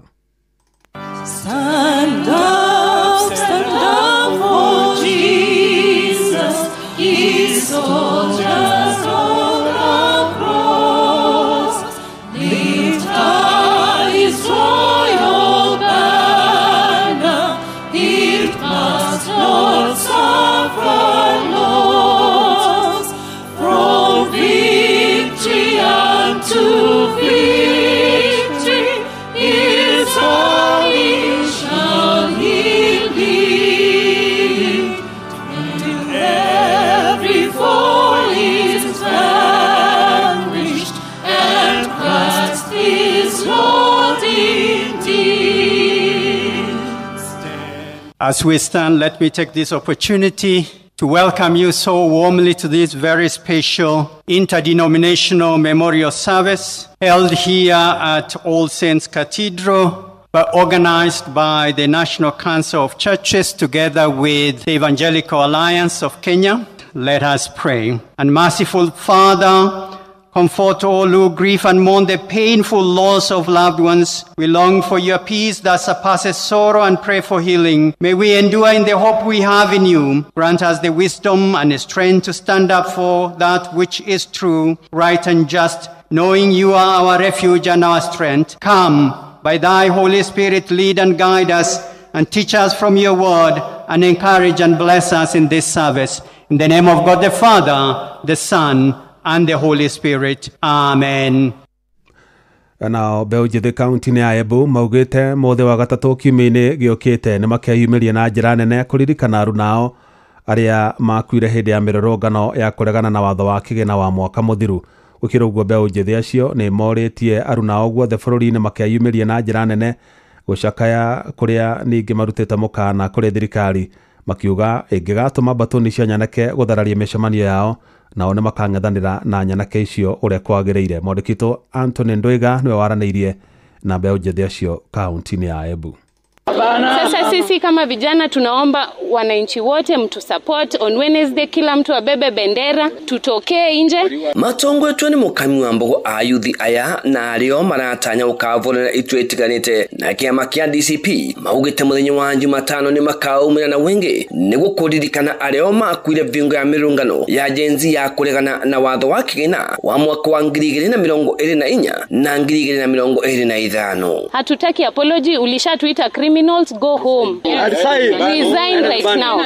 Stand up for Jesus, His soldiers all across. Lift high His royal banner, it must not suffer loss. From victory unto victory, His army shall He lead. Till every foe is vanquished, and Christ is Lord indeed. As we stand, let me take this opportunity to welcome you so warmly to this very special interdenominational memorial service held here at All Saints Cathedral, but organized by the National Council of Churches together with the Evangelical Alliance of Kenya. Let us pray. And merciful Father, comfort all who grieve and mourn the painful loss of loved ones. We long for your peace that surpasses sorrow and pray for healing. May we endure in the hope we have in you. Grant us the wisdom and the strength to stand up for that which is true, right and just, knowing you are our refuge and our strength. Come, by thy Holy Spirit, lead and guide us and teach us from your word and encourage and bless us in this service. In the name of God the Father, the Son, and the Holy Spirit. Amen. Nao mbeũ njĩthĩ kaunti-inĩ ya Embu maugĩte mũthĩ wa gatatũ kiumia-inĩ gĩũkĩte nĩ makeyumĩria na njĩra nene kũririkana arunao arĩa makuire hĩndĩ ya mĩrũrũngano ya kũregana na watho wa kĩgĩna wa mwaka mũthiru. Gũkĩra ũguo mbeũ njĩthĩ acio nĩ morĩtie arunao guothe bũrũri-inĩ makeyumĩria na njĩra nene gũcakaya kũrĩa ningĩ marutĩte mũkana kũrĩ thirikari, makiuga ĩngĩgatũma mbatũni cia nyanake gũthararia mĩcemanio yao, nao nĩ makang'ethanĩra na nyanake icio ũrĩa kwagĩrĩire. Mwandĩkitwo Anthony Ndwiga nĩwe waranĩirie na mbeũ njĩthĩ acio kaunti-inĩ ya Embu. Sasa sisi kama vijana tunaomba wananchi wote mtu support on Wednesday, kila mtu abebe bendera, tutokee nje. Matongo yetu ni mukami wa mbogo ayuthi aya na ario maratanya ukavulira itu itiganite na kiama kia DCP maugite muthenyi wa Jumatano ni makaumira na wengi niguo kuririkana ario makwire vingo ya mirungano ya jenzi ya kuregana na watho wa kigina wa mwaka wa 2024 na 2025. Hatutaki apology, ulishatwita criminals, go home. Resign right now.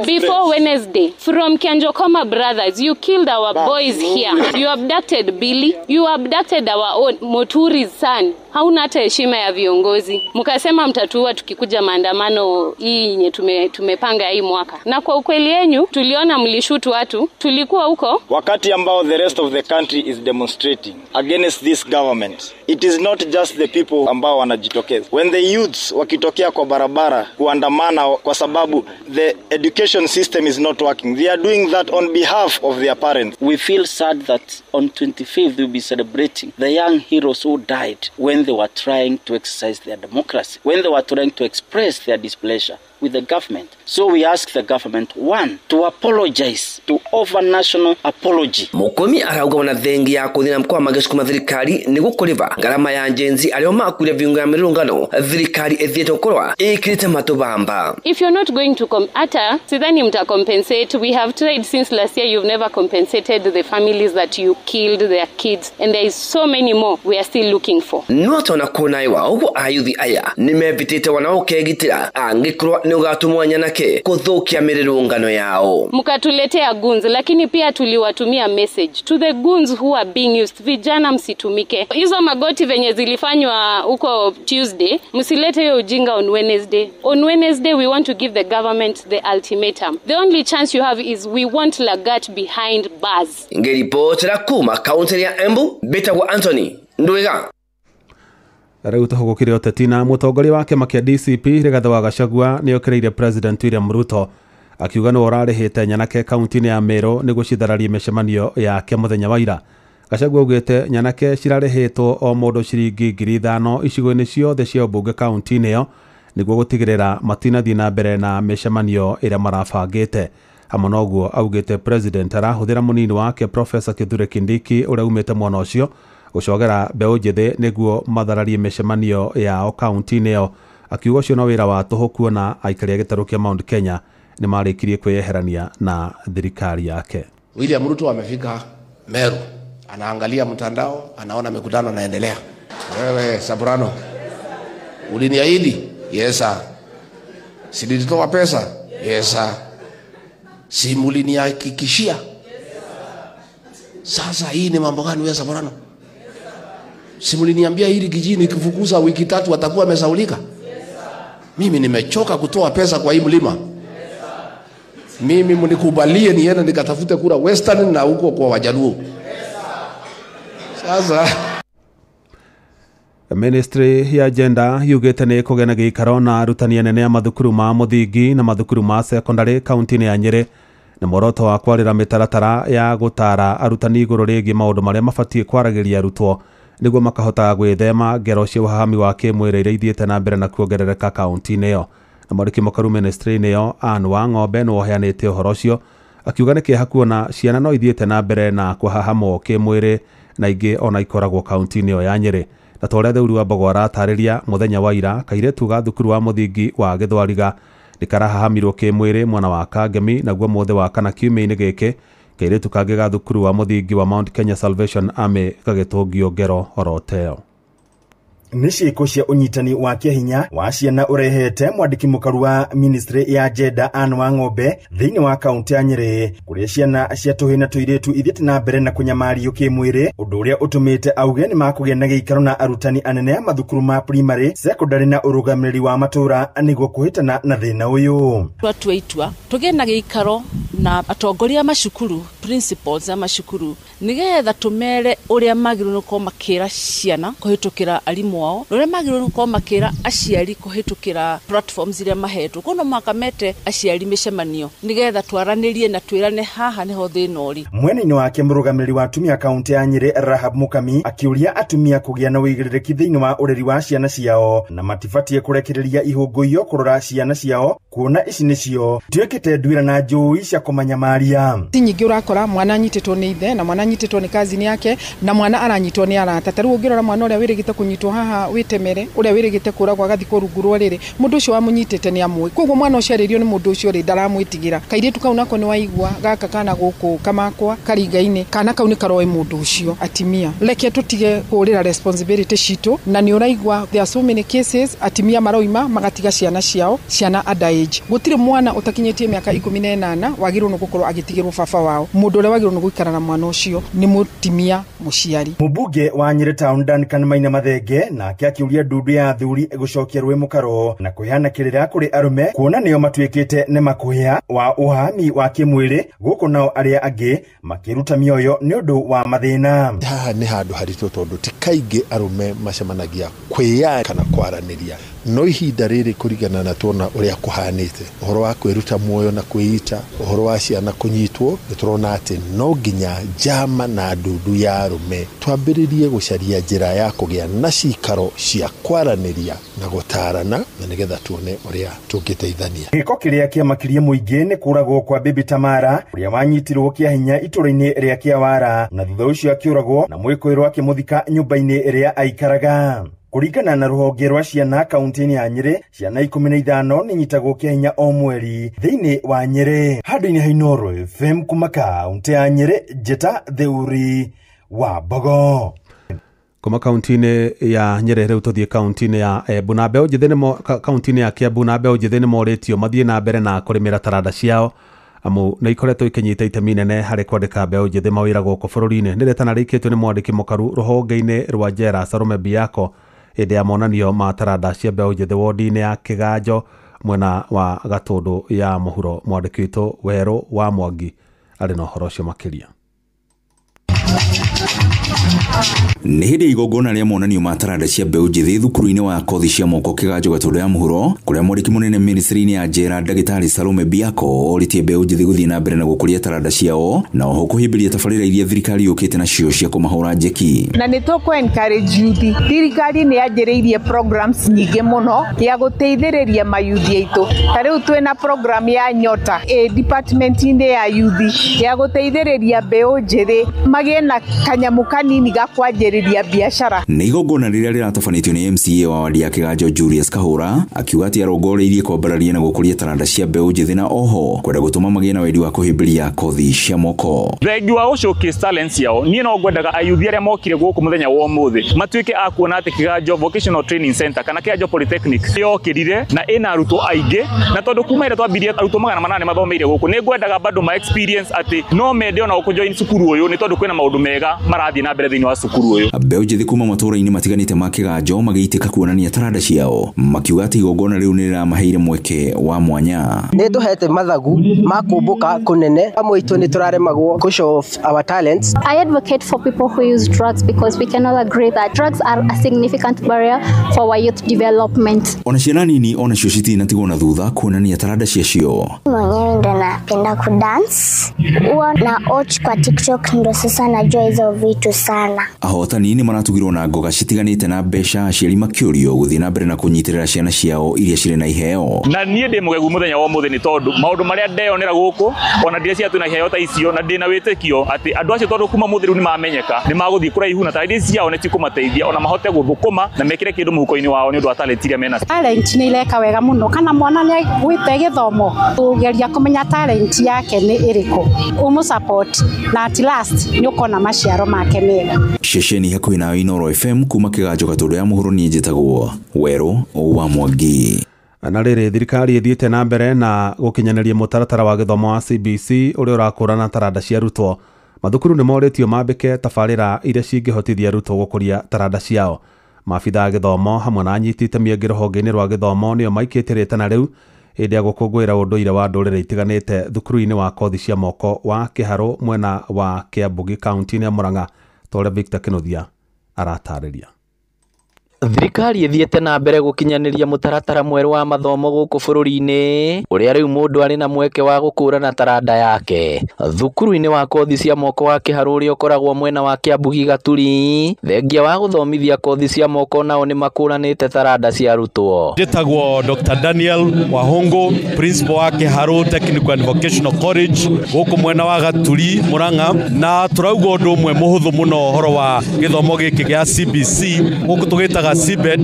Before Wednesday, from Kianjokoma Brothers, you killed our boys here. You abducted Billy. You abducted our own Moturi's son. Hauna hata heshima ya viongozi. Mkasema mtatua tukikuja maandamano hii yenye tumepanga hii mwaka. Na kwa ukweli yenu tuliona mlishutu watu, tulikuwa huko wakati ambao the rest of the country is demonstrating against this government. It is not just the people ambao wanajitokeza. When the youths wakitokea kwa barabara kuandamana kwa sababu the education system is not working, they are doing that on behalf of their parents. We feel sad that on 25th we'll be celebrating the young heroes who died when they were trying to exercise their democracy, when they were trying to express their displeasure with the government. So we ask the government, one, to apologize, to offer national apology. Mukomi arauga wana thengi ya kuthina mkoa magesukuma thirikari ni gukuriva garama ya njenzi ario makwire viungo ya mirungano thirikari ethiete ukorwa ikirite matubamba. If you're not going to ata sidhani mta compensate. We have tried since last year. You've never compensated the families that you killed their kids, and there is so many more we are still looking for. Nuoto na kuna iwa ugo ayuthi aya nimevitite wanaokegitira angikrwa ni ugatumwa nyanake kuthukia mirungano yao. Mkatuletea guns, lakini pia tuliwatumia message to the guns who are being used. Vijana msitumike. Hizo magoti venye zilifanywa huko Tuesday, msilete hiyo ujinga on Wednesday. On Wednesday we want to give the government the ultimatum. The only chance you have is we want Lagat behind bars. Ngeripotera kuma kaunti ya Embu Betagwa Anthony Ndwega. Rĩu tũhũgũkire ũteti na mũtongoria wa kĩama kĩa DCP Rigathĩ wa Gachagua nĩ okĩrĩire President William Ruto akiuga nĩ ũrarĩhĩte Nyanake kaunti-inĩ ya Meru nĩguo cithararie mĩcemanio yake mũthenya wa ira. Gachagua augĩte Nyanake cirarĩhĩtwo o mũndũ ciringi 5,000 icigo-inĩ ciothe cia ũmbunge kaunti-inĩ ĩyo nĩguo gũtigĩrĩra matinathiĩ na mbere na mĩcemanio ĩrĩa marabangĩte. Hamwe na ũguo augĩte President arahũthĩra mũnini wake Professor Kithure Kindiki ũrĩa umĩte mwena ũcio gucogera mbeũ njĩthĩ nĩguo mathararie mĩcemanio yao kaunti-inĩ ĩyo. Akiuga ũcio no wĩra wa tũhũ kuona aikari a gĩtarũ kĩa Mount Kenya nĩ marĩkirie kwĩyeherania na thirikari yake. William Ruto amefika Meru, anaangalia mtandao, anaona mikutano naendelea. Wewe Sabrano, uliniahidi? Yes sir. Si nilitoa pesa? Yes sir. Si mlinihakikishia? Sasa hii ni mambo gani wewe Sabrano? Si mliniambia hili kijini kifukuza wiki 3 watakuwa wamesaulika? Mimi nimechoka kutoa pesa kwa hii mlima. Mimi mnikubalie niende nikatafute kura Western na huko kwa Wajaluo. Sasa Ministry ya Agenda yugĩte nĩ kũgĩa gĩikaro na arutani anene a mathukuru ma mũthingi na mathukuru ma secondary kaunti-inĩ ya Nyeri na muoroto wa kwarĩra mĩtaratara ya gũtara arutani igũrũ rĩgiĩ maũndũ marĩa mabatiĩ kwaragĩria arutwo nĩguo makahota gwĩthema ngero cia ũhahami wa kĩmwĩrĩ iria ithiĩte na mbere na kuongerereka kaunti-inĩ ĩyo. Na mwandĩki mũkaru ministry-inĩ ĩyo Anne Wang'ombe nĩ woheanĩte ũhoro ũcio akiuga nĩ kĩeha kuona ciana no ithiĩte na mbere na kũhahamwo kĩmwĩrĩ na ingĩ ona ikoragwo kaunti-inĩ ĩyo ya Nyeri. Na torĩa thũri wa Mbogo aratarĩria mũthenya wa ira kairĩtu ga thukuru wa mũthingi wa Gĩthwariga nĩ karahahamirwo kĩmwĩrĩ mwena wa Kangemi naguo mũthĩ wa kana kiumia-inĩ gĩkĩ kairĩtu kangĩ ga thukuru wa mũthingi wa Mount Kenya Salvation Army gagĩtũngio ngero oroteo. Nĩ ciĩko cia ũnyitani wa kĩhinya wa ciana ũrehete mwandĩki mũkaru wa Ministry ya Agenda Anne Wang'ombe thĩinĩ wa kaunti ya Nyeri kũrĩa ciana cia tũhĩ na tũirĩtu ithiĩte na mbere na kũnyamario kĩmwĩrĩ, ũndũ ũrĩa ũtũmĩte auge nĩ makũgĩa na gĩikaro na arutani anene a mathukuru ma primary, secondary na ũrũgamĩrĩri wa matũũra nĩguo kũhĩtana na thĩna ũyũ. Twatwa tũgĩe na gĩikaro na atongoria macukuru, principals a macukuru nĩgetha tũmere ũrĩa magĩrĩirwo gũkorwo makĩra ciana kũhĩtũkĩra arimũ mathomo ao uria magirwo gukorwo makira aciari kuhitukira platforms iria mahetwo kono makamete aciari micemanio nigetha twaranirie na twirane haha niho thina uri. Mwena-ini wake murugamiri wa atumia kaunti ya Nyeri Rahab Mukami akiuria atumia kugia na wigiriki thiini wa ureri wa ciana ciao na matibatie kurekereria ihunguio kurora ciana ciao kuona ici nicio tuikite ndwira na njui cia kumanyamaria. Nyingi urakora mwana anyititwo ni ithe na mwana anyititwo ni kazini yake na mwana aranyitwo ni arata. Taru ungirora mwana uria wirigite kunyitwo haha witemere uria wirigite kuragwa gathi kurungurwo riri mundu ucio wamunyitite ni amwe koguo mwana ucio aririo ni mundu ucio ri ndaramwitigira kairitu kau nako ni waigua gaka kana guku kamakwa karingaine kana kau ni karoe mundu ucio atimia leke tutige kurira responsibility citu na ni uraigua there are so many cases atimia maroima magatiga ciana ciao ciana underage gutire mwana utakinyitie miaka 18 wagirwo no gukorwo agitigirwo baba wao mundu ule wagirwo no guikara na mwana ucio ni mutimia muciari. Mubunge wa Nyeri Town Duncan Maina Mathenge nake akiuria ndundu ya athuri gucokia rwe mukaro na kuheana kirira kuri arume kuona nio matuikite ne makuhia wa uhami wa kimwiri guko nao aria angi makiruta mioyo ni undu wa mathina. Haha ni handu haritu tondu ti kaingi arume macemanagia kwiya kana kwaraniria no ihinda riri kurigana na tuona uria kuhanite uhoro wa kwiruta muoyo na kwiita uhoro wa ciana kunyitwo niturona ati no nginya jama na ndundu ya arume twambiririe gucaria njira ya kugia na cikaro cia kwaraniria na gutarana na nigetha tuone uria tungiteithania. Giko kiria kiamakirie muingi ni kuragwo kwa Bibi Tamara uria wanyitirwo kia hinya ituri-ini ria Kiawara na thutha ucio akiuragwo na mwikoiro akimuthika nyumba-ini ria aikaraga. Kurikana na ruhonge rwa ciana kaunti-ini ya Nyeri, ciana 15 ni nyitagwo kia hinya o mweri thiini wa Nyeri. Handu-ini ha Inooro FM kuma kaunti ya Nyeri, Jeta Theuri wa Bogo. Kuma kaunti-ini ya Nyeri riu tuthie kaunti-ini ya Embu na Mbeũ Njĩthĩ nimo kaunti-ini ya Kiambu na Mbeũ Njĩthĩ nimoretio mathie na mbere na kurimira taranda ciao amu na ikoretwo ikinyita itemi nene hari kwandika Mbeũ Njĩthĩ mawira goko bururi-ini niretana rikitwo ni mwandiki mukaru ruhonge-ini rwa Jera Salome Biako ende ya monanio ma taranda cia Mbeũ Njĩthĩ wodi-ini ya Kiganjo mwena wa Gatundu ya muhuro. Mwandiki witu Weru wa Mwangi ari na horo cio makiria. Nĩ hĩndĩ igongona rĩa monanio ma taranda cia Mbeũ Njĩthĩ thukuru-inĩ wa kothi cia moko Kiganjo Gatundu ya muhuro kuria mwandiki munene ministry-inĩ ya Jera Ndagĩtarĩ Salome Biako oritie Mbeũ Njĩthĩ guthie na mbere na gukuria taranda ciao na oho kuhimbiria tabarĩra iria thirikari yũkĩte nacio cia kũmahũra njeki. Na nĩ tũkũ encourage youth. Thirikari nĩ yanjĩrĩirie programs nyingĩ mũno ya gũteithĩrĩria mayuthi aitũ. Ta rĩu twĩna program ya Nyota department-inĩ ya youth ya gũteithĩrĩria Mbeũ Njĩthĩ magĩe na kanyamu kanini ga kwanjĩrĩria biashara. Nĩ igongona rĩrĩa rĩratabanĩtio nĩ MCA wa wadi ya Kiganjo Julius Kahũra akiuga atĩ arongoreirie kwambararia na gũkũria taranda cia Mbeũ Njĩthĩ na oho kwenda gũtũma magĩe na wendi wa kũhĩmbĩria kothi cia moko. Thengi wa showcase talents yao niĩ no ngwendaga ayuthi arĩa mokire gũkũ mũthenya wa ũmũthĩ matuĩke a kuona atĩ Kiganjo Vocational Training Center kana Kiganjo Polytechnic yokĩrire na ĩna arutwo aingĩ na tondũ kuma ĩrĩa twambirie arutwo 800 mathomeire gũkũ nĩ ngwendaga bado ma experience atĩ no mende ona gũjoin cukuru ũyũ nĩ tondũ kwĩna maũndũ mega marathiĩ na mbere thĩinĩ wa cukuru ũyũ. Mbeũ Njĩthĩ kuma matũũra-inĩ matiganĩte ma Kiganjo magĩitĩka kuonania taranda ciao makiuga atĩ igongona rĩu nĩ rĩramaheire mweke wa mwanya. Nĩ tũhete mathagu ma kũmbũka kũnene amwe itũ nĩ tũraremagwo to show our talents. I advocate for people who use drugs because we can all agree that drugs are a significant barrier for our youth development. Ona ciana nini ona cio citinatigwo na thutha kuonania taranda ciacio. Mwenyewe ndo napenda kudance. Huwa na watch kwa TikTok ndo sasa najua hizo vitu sana. Ahotani nĩ maratugirwo na ngoga citiganĩte na mbeca aciari makĩũrio gũthiĩ na mbere na kũnyitĩrĩra ciana ciao iria cirĩ na iheo. Na niĩ ndĩ mũgegu mũthenya wa ũmũthĩ nĩ tondũ maũndũ marĩa ndeyonera gũkũ ona ndĩrĩ ciatũ na iheo ta icio na ndĩ na wĩtĩkio atĩ andũ acio tondũ kuma mũthĩ rĩu nĩ mamenyeka nĩ magũthiĩ kũraihu na tarĩndĩ ciao nĩ cikũmateithia ona mahote gũthũkũma na mekĩre kĩndũ mũhuko-inĩ wao nĩ ũndũ wa talent iria mena. Talent nĩ ireka wega mũno kana mwana nĩ gwĩte gĩthomo ũgeria kũmenya talent yake nĩ ĩrĩkũ ũmũ-support na at last nĩ ũkona maciaro make mega. Ceceni hakuhĩ na Inooro FM kuma Kiganjo Gatundu ya muhuro niĩ njĩtagwo Weru wa Mwangi. Na rĩrĩ thirikari ĩthiĩte na mbere na gũkinyanĩria mũtaratara wa gĩthomo wa CBC ũrĩa ũrakũrana taranda cia arutwo. Mathukuru nĩ moretio mambĩke tabarĩra iria cingĩhotithia arutwo gũkũria taranda ciao. Maabitha a gĩthomo hamwe na anyiti itemi angĩ rũhonge-inĩ rwa gĩthomo nĩo maikĩte rĩtana rĩu hĩndĩ ya gũkũngũĩra ũndũire wa ndũrĩrĩ itiganĩte thukuru-inĩ wa kothi cia moko wa Kĩharũ mwena wa Kiambu kaunti-inĩ ya Murang'a. Tore Victor Kĩnuthia aratarĩria. Thirikari ithiete na mbere gukinyaniria mutaratara mweru wa mathomo guku bururi-ini uria riu mundu ari na mweke wa gukũrana taranda yake. Thukuru-ini wa kothi cia moko wa Kiharu uria ukoragwo mwena wa Kiambu Gaturi, thengia wa guthomithia kothi cia moko nao ni makũranĩte taranda cia arutwo. Njĩtagwo Dr. Daniel Wahungu, principal wa Kiharu Technical and Vocational College guku mwena wa Gaturi Murang'a, na turauga ũndũ ũmwe mũhũthũ mũno ũhoro wa gĩthomo gĩkĩ gĩa CBC guku tugĩtaga CBET.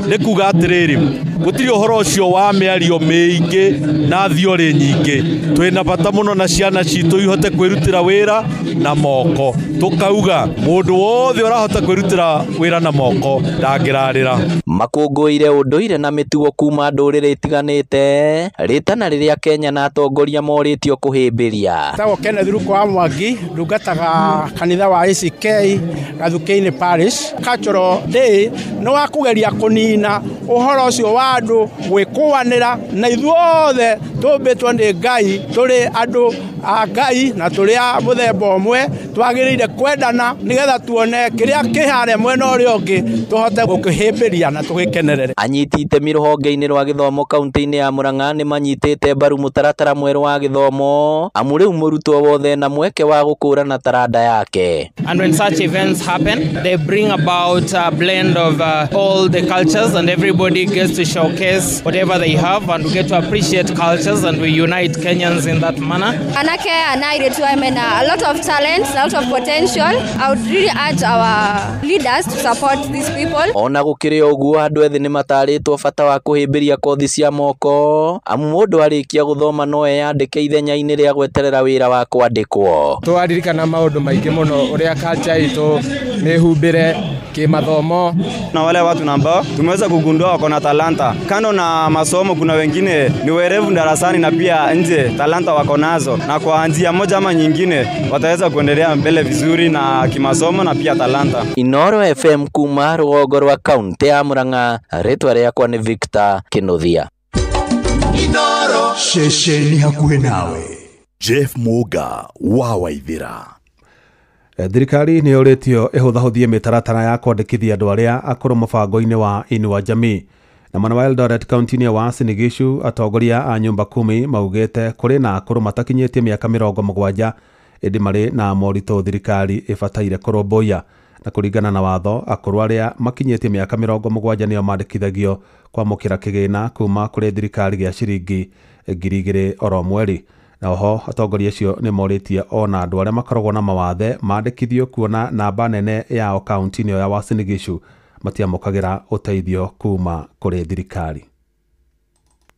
Nĩ kuga atĩrĩrĩ, gũtirĩ ũhoro ũcio wa mĩario mĩingĩ na thiorĩ nyingĩ. Twĩna bata mũno na ciana citũ ihote kwĩrutĩra wĩra na moko. Tukauga mũndũ wothe ũrahota kwĩrutĩra wĩra na moko ndangĩrarĩra. Makũngũĩire ũndũire na mĩtugo kuma ndũrĩrĩ itiganĩte, rĩtana rĩrĩa Kenya na atongoria morĩtio kũhĩmbĩria. Tagwo Kenneth Ruko wa Mwangi, ndungataga kanitha wa ACK Gathuki-inĩ Parish. Cultural Day no wa kugeria kunina uhoro ucio wa andu gwikuanira na ithuothe tumbitwo ni Ngai, turi andu a Ngai na turi a muthemba umwe, twagiriire kwendana nigetha tuone kiria kihare mwena uria ungi tuhote gukihimbiria na tugikenerere. Anyiti itemi ruhonge-ini rwa githomo kaunti-ini ya Murang'a ni manyitite mbaru mutaratara mweru wa githomo, amu riu murutwo wothe na mweke wa gukũrana taranda yake. And when such events happen, they bring about a blend of all the cultures, and everybody gets to showcase whatever they have, and we get to appreciate cultures, and we unite Kenyans in that manner. Anake and I a lot of talent, a lot of potential. I would really urge our leaders to support these people. Ona gukiri uguo andu ethi ni mataritwo bata wa kuhimbiria kothi cia moko, amu mundu arikia guthoma no eyandike ithenya-ini ria gweterera wira wa kwandikwo. Twaririkana maundu maingi muno uria culture itu ni humbire kimathomo, na wale watu ambao tumeweza kugundua wako na talanta. Kando na masomo, kuna wengine ni werevu darasani na pia nje talanta wako nazo, na kwa njia moja ama nyingine wataweza kuendelea mbele vizuri na kimasomo na pia talanta. Inoro FM kuma rũgongo rwa kaunti ya Murang'a, rĩtwa rĩakwa nĩ Victor Kĩnuthia. Inoro ceceni hakuhĩ nawe. Jeff Muga wa Waithĩra. Thirikari nĩ yũrĩtio ĩhũthahũthie mĩtaratara ya kwandĩkithia andũ arĩa akũrũ mũbango-inĩ wa Inua Jamii. Na mwena wa Eldoret kaunti-inĩ ya Uasin Gishu, atongoria a nyumba 10 maugĩte kũrĩ na akũrũ matakinyĩtie mĩaka 70 ĩndĩ marĩ na moritũ thirikari ĩbataire kũrũmbũiya. Na kũringana na watho, akũrũ arĩa makinyĩtie mĩaka 70 nĩo mandĩkithagio kwamũkĩra kĩgĩna kuma kũrĩ thirikari gĩa ciringi 2,000 oro mweri. Na oho atongoria acio nĩ morĩtie ona andũ arĩa makoragwo na mawathe mandĩkithio kuona namba nene yao kaunti-inĩ ya Uasin Gishu matiamũkagĩra ũteithio kuma kũrĩ thirikari.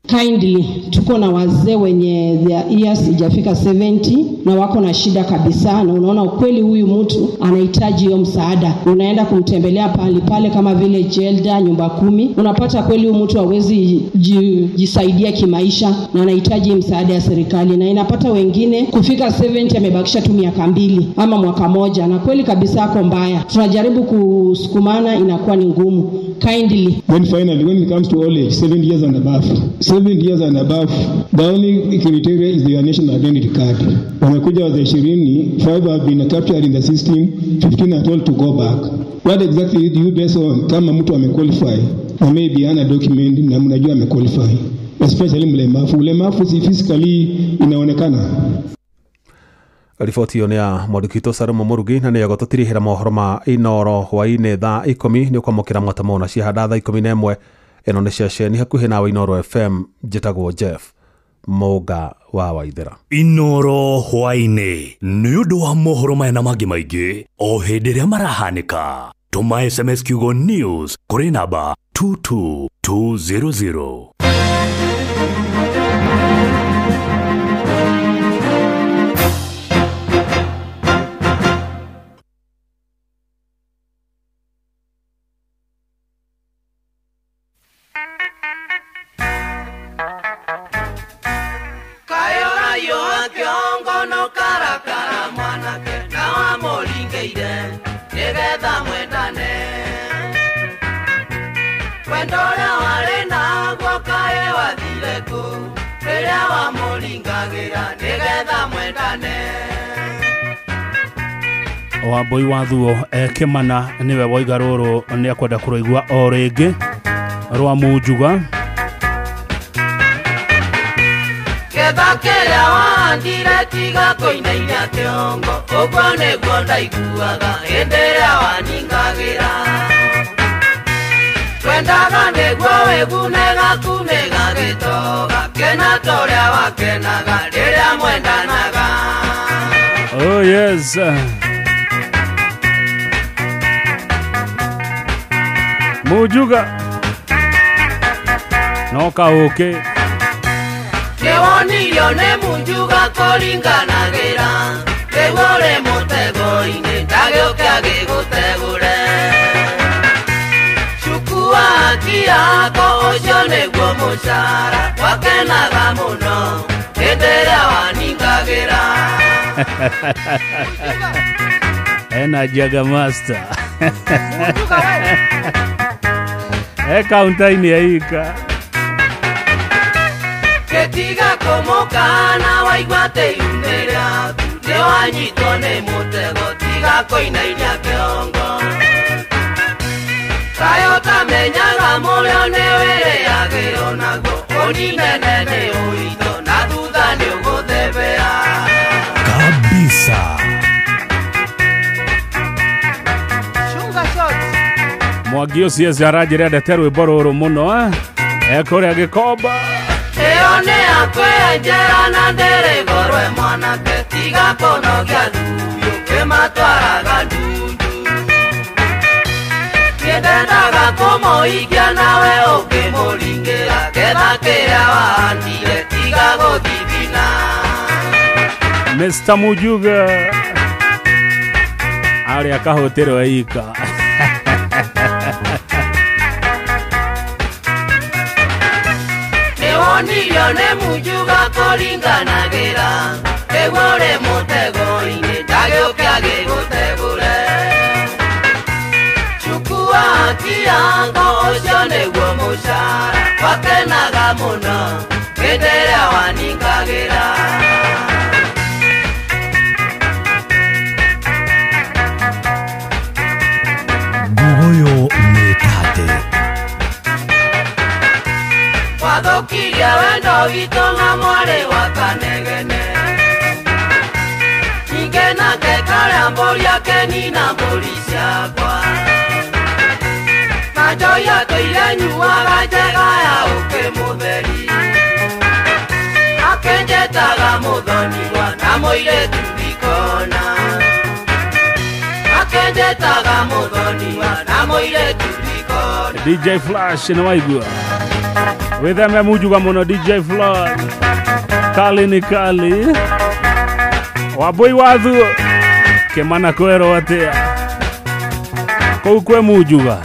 Kindly, tuko na wazee wenye their years ijafika 70 na wako na shida kabisa, na unaona ukweli huyu mtu anahitaji hiyo msaada. Unaenda kumtembelea pale kama vile Jelda, nyumba 10, unapata kweli huyu mtu hawezi jisaidia kimaisha na anahitaji msaada ya serikali, na inapata wengine kufika 70 amebakisha tu miaka 2 ama mwaka moja, na kweli kabisa ako mbaya. Tunajaribu kusukumana, inakuwa ni ngumu. Kindly, finally when it comes to all age 7 years and above, 7 years and above, the only criteria is the national identity card. Wamekuja wazee 20, 5 have been captured in the system, 15 are told to go back. What exactly do you base on kama mtu amequalify na maybe ana document na mnajua amequalify, especially mlemavu si physically inaonekana. Riboti iyo nĩ ya Mwandĩki Sarumu Murugi, na nĩ agũtũtirihĩra mohoro ma Inoro hwaĩ-inĩ thaa 10 nĩ ũkwamũkĩra mwatamona ciahanda thaa 11. Ĩno nĩ ceceni hakuhĩ nawe Inoro FM. Njĩtagwo Jeff Muga wa Waithĩra. Inoro hwaĩ-inĩ nĩ ũndũ wa mohoro maya na mangĩ maingĩ o hĩndĩ ĩrĩa marahanĩka. Tũma SMS kiugo news kũrĩ namba 22200. Wambui Wathuo Kimana niwe woiga rũrũ nĩ akwenda kũrũigua o rĩngĩ rwa Mũnjuga. Ketha kĩrĩa wahandire tiga kũinainia kĩongo, ũguo nĩguo ndaiguaga hĩndĩ ĩrĩa waningagĩra. Twendaga nĩguo wĩgunega kunĩga gĩtoga, kena ta ũrĩa wakenaga rĩrĩa mwendanaga. Oh yes. Mũnjuga no kaũkĩ nĩwonirio nĩ Mũnjuga kũringanagĩra, rĩu ũrĩ mũtego-inĩ ndagĩũke agĩgũtegũre. Cuku haki yako ũcio nĩguo mũcara, wakenaga mũno hĩndĩ ĩrĩa waningagĩra. Ena Jaga Master. Kaunta-inĩ ya Ika. Ketiga kũmũkana waigua atĩ iume rĩaku nĩwanyitwo nĩ mũtego, tiga kũinainia kĩongo. Kaĩ ũtamenyaga mũrĩo nĩ wĩrĩagĩrwo naguo, ũninene nĩ ũritũ na thutha nĩ ũgũthebea kabisa. Mwangi ũcio aranjĩra ndete rwĩmbo rũrũ mũno kũrĩa Gĩkomba. ĩyo nĩ yakwĩenjera na ndĩrĩgorwe mwanake, tiga kũnogia thuyo kĩmatwaraga ndundu. Nĩndendaga kũmũhikia nawe ũkĩmũringĩra, ketha kĩrĩa wahandire tiga gũthithina. Mr. Mũnjuga arĩa kahũtĩrwo Ika. Nĩwonirio nĩ Mũnjuga kũringanagĩra, rĩu ũrĩ mũtego-inĩ ndagĩũke agĩgũtegũre. Cuku haki yako ũcio nĩguo mũcara, wakenaga mũno hĩndĩ ĩrĩa waningagĩra. Guoyo Metate. Wathukirie wendo witũ na mwarĩ wa Kanegene, ningĩ nake karĩa mbũri akenina mbũri ciakwa. Na njoi atũire nyuaga njega ya ũkĩ mũtheri, akenjetaga mũthoniwa na mũirĩtu Ikona. Akenjetaga mũthoniwa na mũirĩtu Ikona. DJ Flash nĩ waigua wĩtheme Mũnjuga mũno. DJ Flash kali nĩ kali. Wambui Wathuo Kimana kwero atĩa kũu kwĩ Mũnjuga.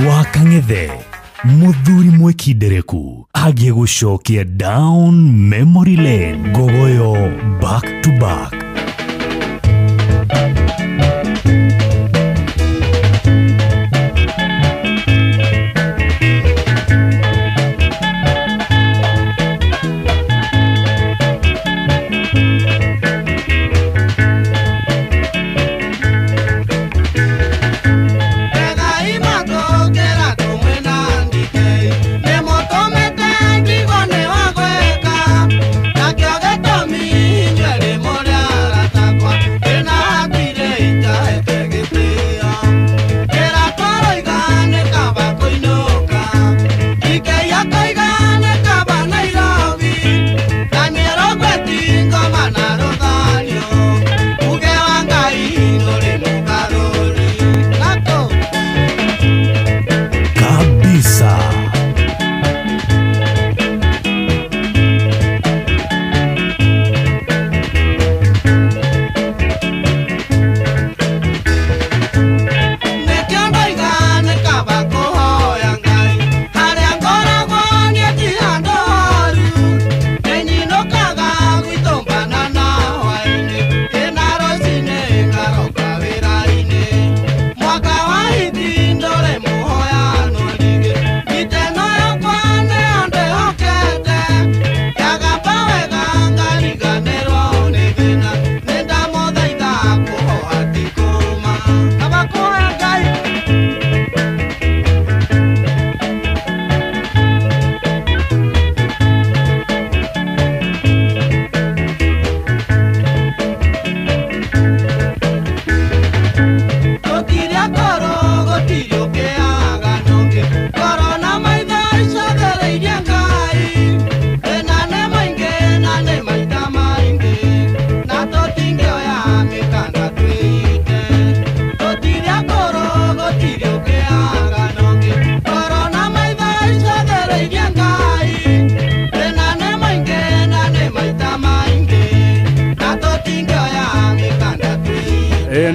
Wakang'ethe Mũthuri Mwekindereku agĩgũcokia down memory lane. Gogoyo back to back. Moria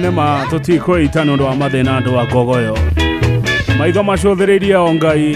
nĩma tũtikwĩita nĩ ũndũ wa mathĩna andũ a Gogoyo maitho macũthĩrĩirie o Ngai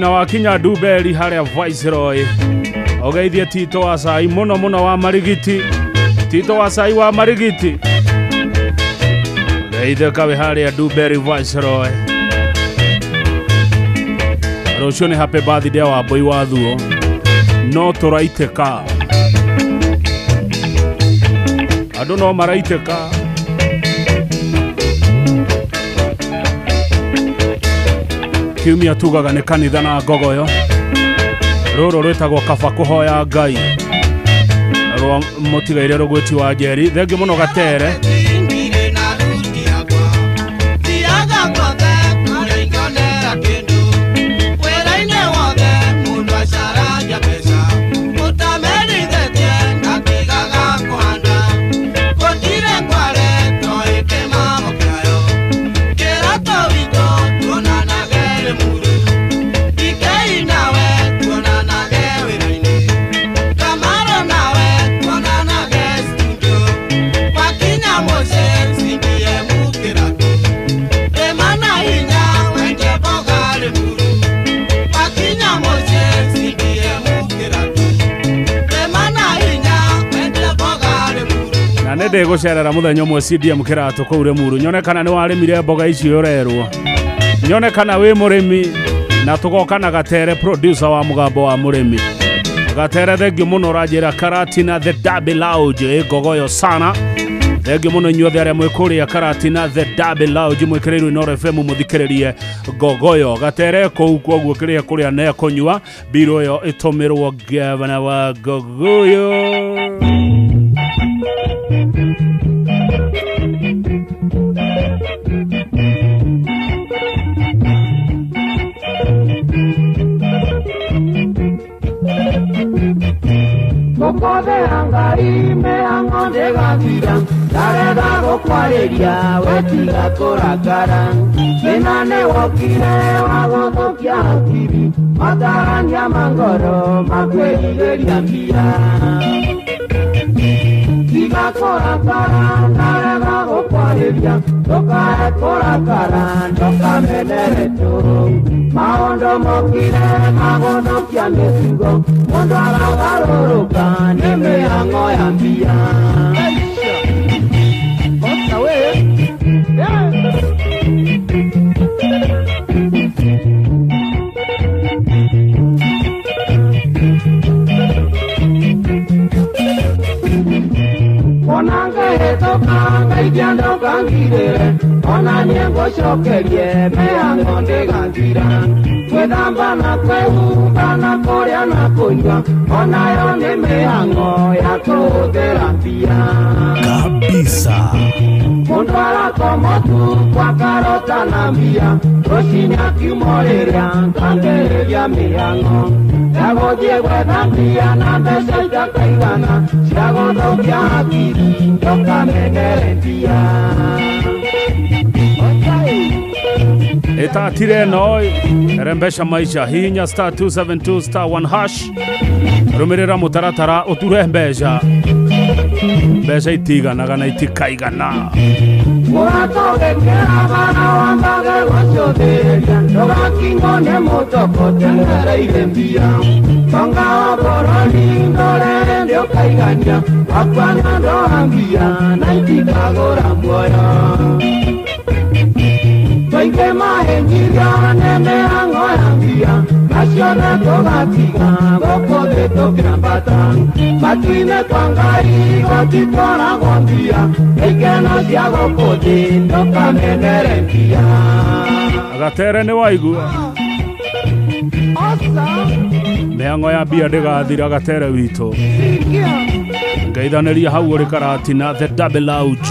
na wakinya Dubeli harĩa Viceroy ogeithie Tito wa Cai mũno wa Marigiti Tito wa Cai wa Marigiti geithie kawe harĩa Dubeli Viceroy rũciũ nĩ happy birthday wa Boy wa Thuo no tũraitĩka andũ no maraitĩka kiumia tugaga nĩ kanitha na Gogoyo rũrũ rwĩtagwo kaba kũhoya Ngai rwa mũtigaire rũgwĩti wa Njeri thengi mũno Gatere nende gũcerera mũthenya ũmwe CDM kĩratũ kũu Limuru nyone kana nĩ warĩmire mboga icio ũrerwo nyone kana wĩ mũrĩmi na tũgoka na Gatere producer wa mũgambo wa mũrĩmi Gatere thengi mũno ũranjĩra Karatina the Derby Lounge Gogoyo sana thengi mũno inyuothe arĩa mwĩkũrĩa Karatina the Derby Lounge mwĩkĩrĩirwo Inooro FM mũthikĩrĩrie Gogoyo Gatere kũu kwoguo kũrĩa ne kũnyua biro ĩyo ĩtũmĩrwo gavana wa Gogoyo Mokode angari me angonde gathira ndarenda gũkwarĩria wetiga kũrakara nĩnane wokire wagũthũkia hakiri matarania mangoro makwĩrirĩria mbia tiga kũrakara ndarenda gũkwarĩria ndũkae kũrakara ndũkamenere tũrũ maũndũ mokire magũthũkia mĩtugo mũndũ aragarũrũka nĩ mĩhang'o ya mbia ngaithia ndũkangirĩre ona niĩ ngũcokerie mĩhang'o ndĩgathira gwĩthamba na kwĩhumba na kũrĩa na kũnyua onayo nĩ mĩhang'o ya kũhũthĩra mbia kabisa mũndũ arakoma tu kwa karota na mbia rũcinĩ akiuma rĩrĩa ngambĩrĩria mĩhang'o ndagũthiĩ gwetha mbia na mbeca itakaigana cia gũthũkia hakiri ndũkamenere mbia Etatire no rembesha maisha hinya star 272 star 1 hash rumirira mutaratara uture mbeca itiganaga na itikaigana Muratogekera bana wambage gũcũthĩrĩria ndũgakingwo nĩ mũtoko tengereire mbia tonga wa bũrũri ndorere ndĩũkaigania wakwana ndoha mbia na itikagũra muoyo Twaingĩ mahengiria nĩ mĩhang'o ya mbia Asiona togatiga goko de tokirambata Matine kwangai gotitwara gombia Ikeno cia goko de ndokamederendia Agatere ni waigua Meango ya bia ndigathira Gatere witũ Ngeithanĩria hau ũrĩ Karatina the double lounge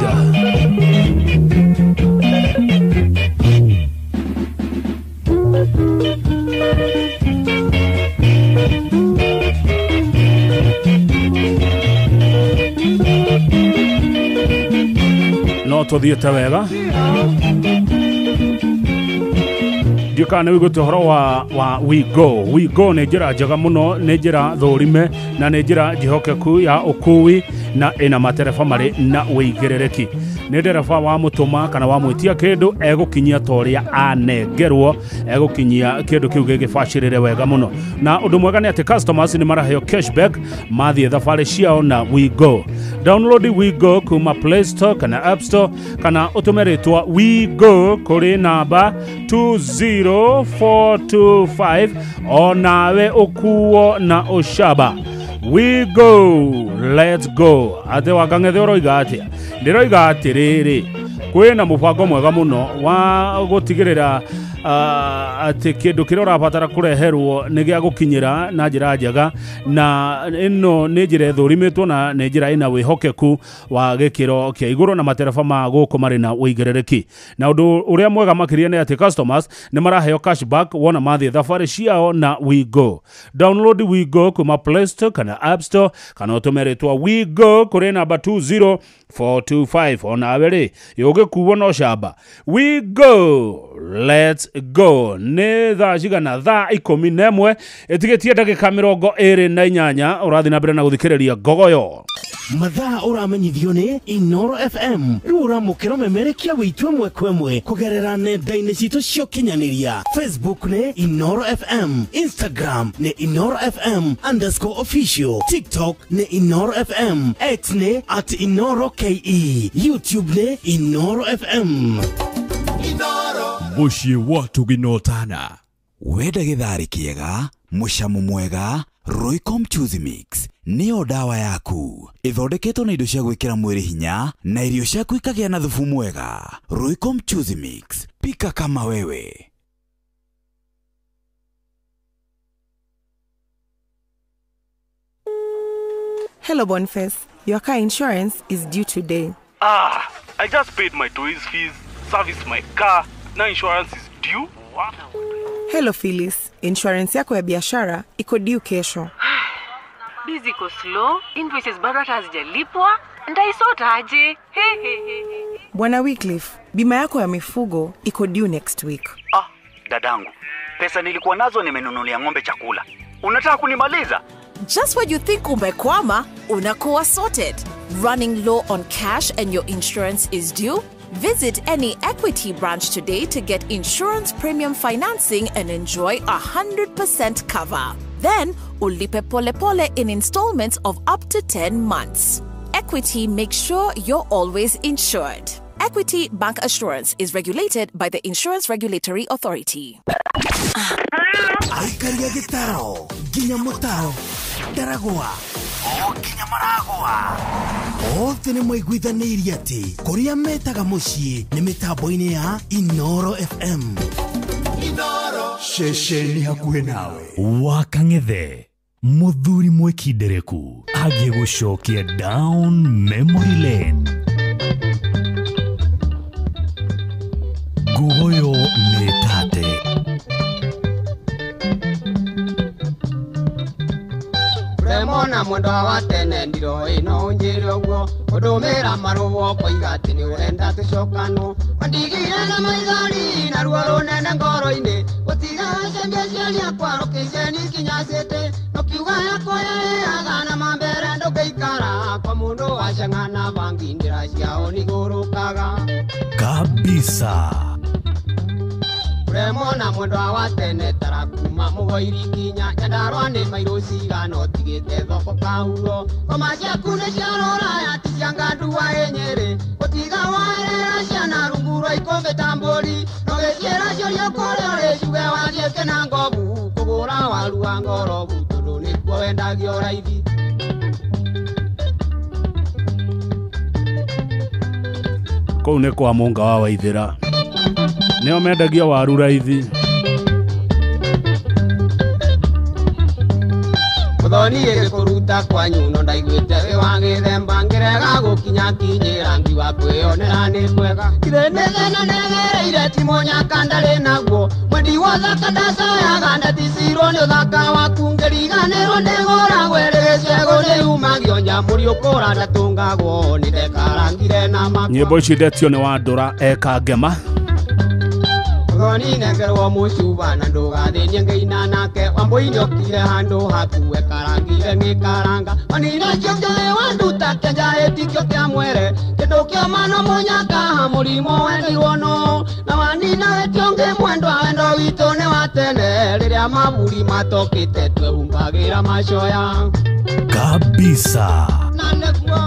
No tuthiĩte wega Ndiũkana wĩgũte ũhoro wa We Go nĩ njĩra njega mũno nĩ njĩra thũrime na nĩ njĩra njihokeku ya ũkui na ĩna matereba marĩ na wĩigĩrĩrĩki nĩ ndereba wa mũtũma kana wa mwĩtia kĩndũ egũkinyia torĩa anengerwo egũkinyia kĩndũ kĩu gĩgĩbacĩrĩre wega mũno na ũndũ mwega nĩ atĩ customers nĩ maraheo cashback mathiĩ thabarĩ ciao na We Go download We Go kuma Play Store kana App Store kana ũtũme rĩtwa We Go kũrĩ namba 20425 onawe ũkuo na ũcaba We Go, let's go. Ate wakang'ethe ũroiga atĩa ndĩroiga atĩrĩrĩ kwĩna mũbango mwega mũno wa gũtigĩrĩra atĩ kĩndũ kĩrĩa ũrabatara kũreherwo nĩ gĩa gũkinyĩra na njĩra njega na ĩno nĩ njĩra ĩthũrimĩtwo na nĩ njĩra ĩna wĩhokeku wa gĩkĩro kĩa igũrũ na matereba ma gũkũ marĩ na wĩigĩrĩrĩki na ũndũ ũrĩa mwega makĩria nĩ atĩ customers nĩ maraheo cashback wona mathiĩ thabarĩ ciao na We Go download We Go kuma Play Store kana App Store kana ũtũme rĩtwa We Go kũrĩ namba 20425 onawe rĩ yũgĩkuo no camba We Go, let's go nĩ thaa cigana thaa 11 ĩtigĩtie ndagĩka 28 ũrathiĩ na mbere na gũthikĩrĩria Ngogoyo mathaa ũramenyithio nĩ Inoro FM rĩu ũramũkĩra ũmemerekia wĩitũ ĩmwe kwa ĩmwe kũgerera nenda-inĩ citũ cia ũkinyanĩria Facebook nĩ Inoro FM Instagram nĩ Inoro FM _official TikTok nĩ Inoro FM X nĩ @InoroKE YouTube nĩ Inoro FM Muciĩ wa tũginotana wenda gĩtharĩ kĩega mũcamo mwega Royco Mchuzi Mix nĩyo dawa yaku ĩthondeketwo na indo cia gwĩkĩra mwĩrĩ hinya na irio ciaku ikagĩa na thubu mwega Royco Mchuzi Mix pika kama wewe Hello Boniface, your car insurance is due today. I just paid my towing fees, serviced my car. Now insurance is due? What? Hello Phyllis, insurance yako ya biashara iko due kesho. Busy iko slow, invoices bado hata hazijalipwa. Ndaisota aje? Bwana Wycliffe, bima yako ya mifugo iko due next week. Dadangu, pesa nilikuwa nazo nimenunulia ng'ombe chakula. Unataka kunimaliza? Just when you think umekwama, unakuwa sorted. Running low on cash and your insurance is due? Visit any Equity branch today to get insurance premium financing and enjoy 100% cover. Then, ulipe pole pole in installments of up to 10 months. Equity makes sure you're always insured. Equity Bank Assurance is regulated by the Insurance Regulatory Authority. Aikaria gitaro, ginya mutaro, daragwa, ginya maragwa. Othe mwaiguithanĩirie atĩ kũrĩa metaga mũciĩ nĩ mĩtambo-inĩ ya Inoro FM. Inoro ceceni hakuhĩ nawe Wakang'ethe mũthuri mwĩkindereku agĩgũcokia down memory lane. Ngogoyo nĩ tate Remona mwendo wa tene ndiro ino njĩre ũguo ũndũmĩra marũo koiga atĩ nĩ ũrenda tũcokano wandigire na maithori na ruo rũnene ngoro-inĩ gũtiga cembia ciaria kwarũkĩice nĩkinyacĩte nokiuga yakwa yaga na mambere ndũngĩikara kwa mũndũ wacang'ana bangi ndĩra ciao nĩigũrũkaga kabisa. Remona mwendo wa tene tarakuma mũgoiri kinya nyandarwa nĩ mairũ cigana ũtigĩte thoko kahuro ngoma ciaku nĩ ciarora atianga ndua ĩnyĩrĩ gũtiga warera ciana rungu rwa ikũmbĩ ta mbũri no gĩciĩra ciũria kũrĩa ũrĩ cuge wathiĩte na ngobu kũgũ gũra waru wa ngorobu tondũ nĩkuo wendagio raithi. Kũu nĩ kwa Mũnga wa Waithĩra, nĩo mendagia waru raithi. Mũthoni ĩgĩkũruta kwanyu no ndaiguĩte wĩ wa gĩthemba ngĩrega gũkinya kinyĩra ngi wa kwĩyonera nĩ kwega. Irene thena negereire ti mũnyaka ndarĩ naguo mwendi wa thaka ndacoyaga ndaticirwo nĩ ũthaka waku ngĩriganĩrwo nĩ gũragwo ĩrĩ gĩcegũ nĩyumagio nyamũri ũkũra ndatũngagwo nĩ ndekarangire na makwa. Nyĩmbo ici ndetio nĩ wa Ndũra eka ngema. Mũthoni nengerwo mũcuba na ndũgathĩnie ngĩina nake Wambũi nĩokire handũ haku ekarangire ngĩkaranga manina kĩonjoe wanduta kĩnjaĩti kĩo kĩa mwere kĩndũ kĩa mano mũnyaka mũrimũ wendirwo no na wanina wetionge mwendwa wendo witũ nĩ wa tene rĩrĩa maburi matokĩte twehumbagĩra macoya kabisa. na nĩguo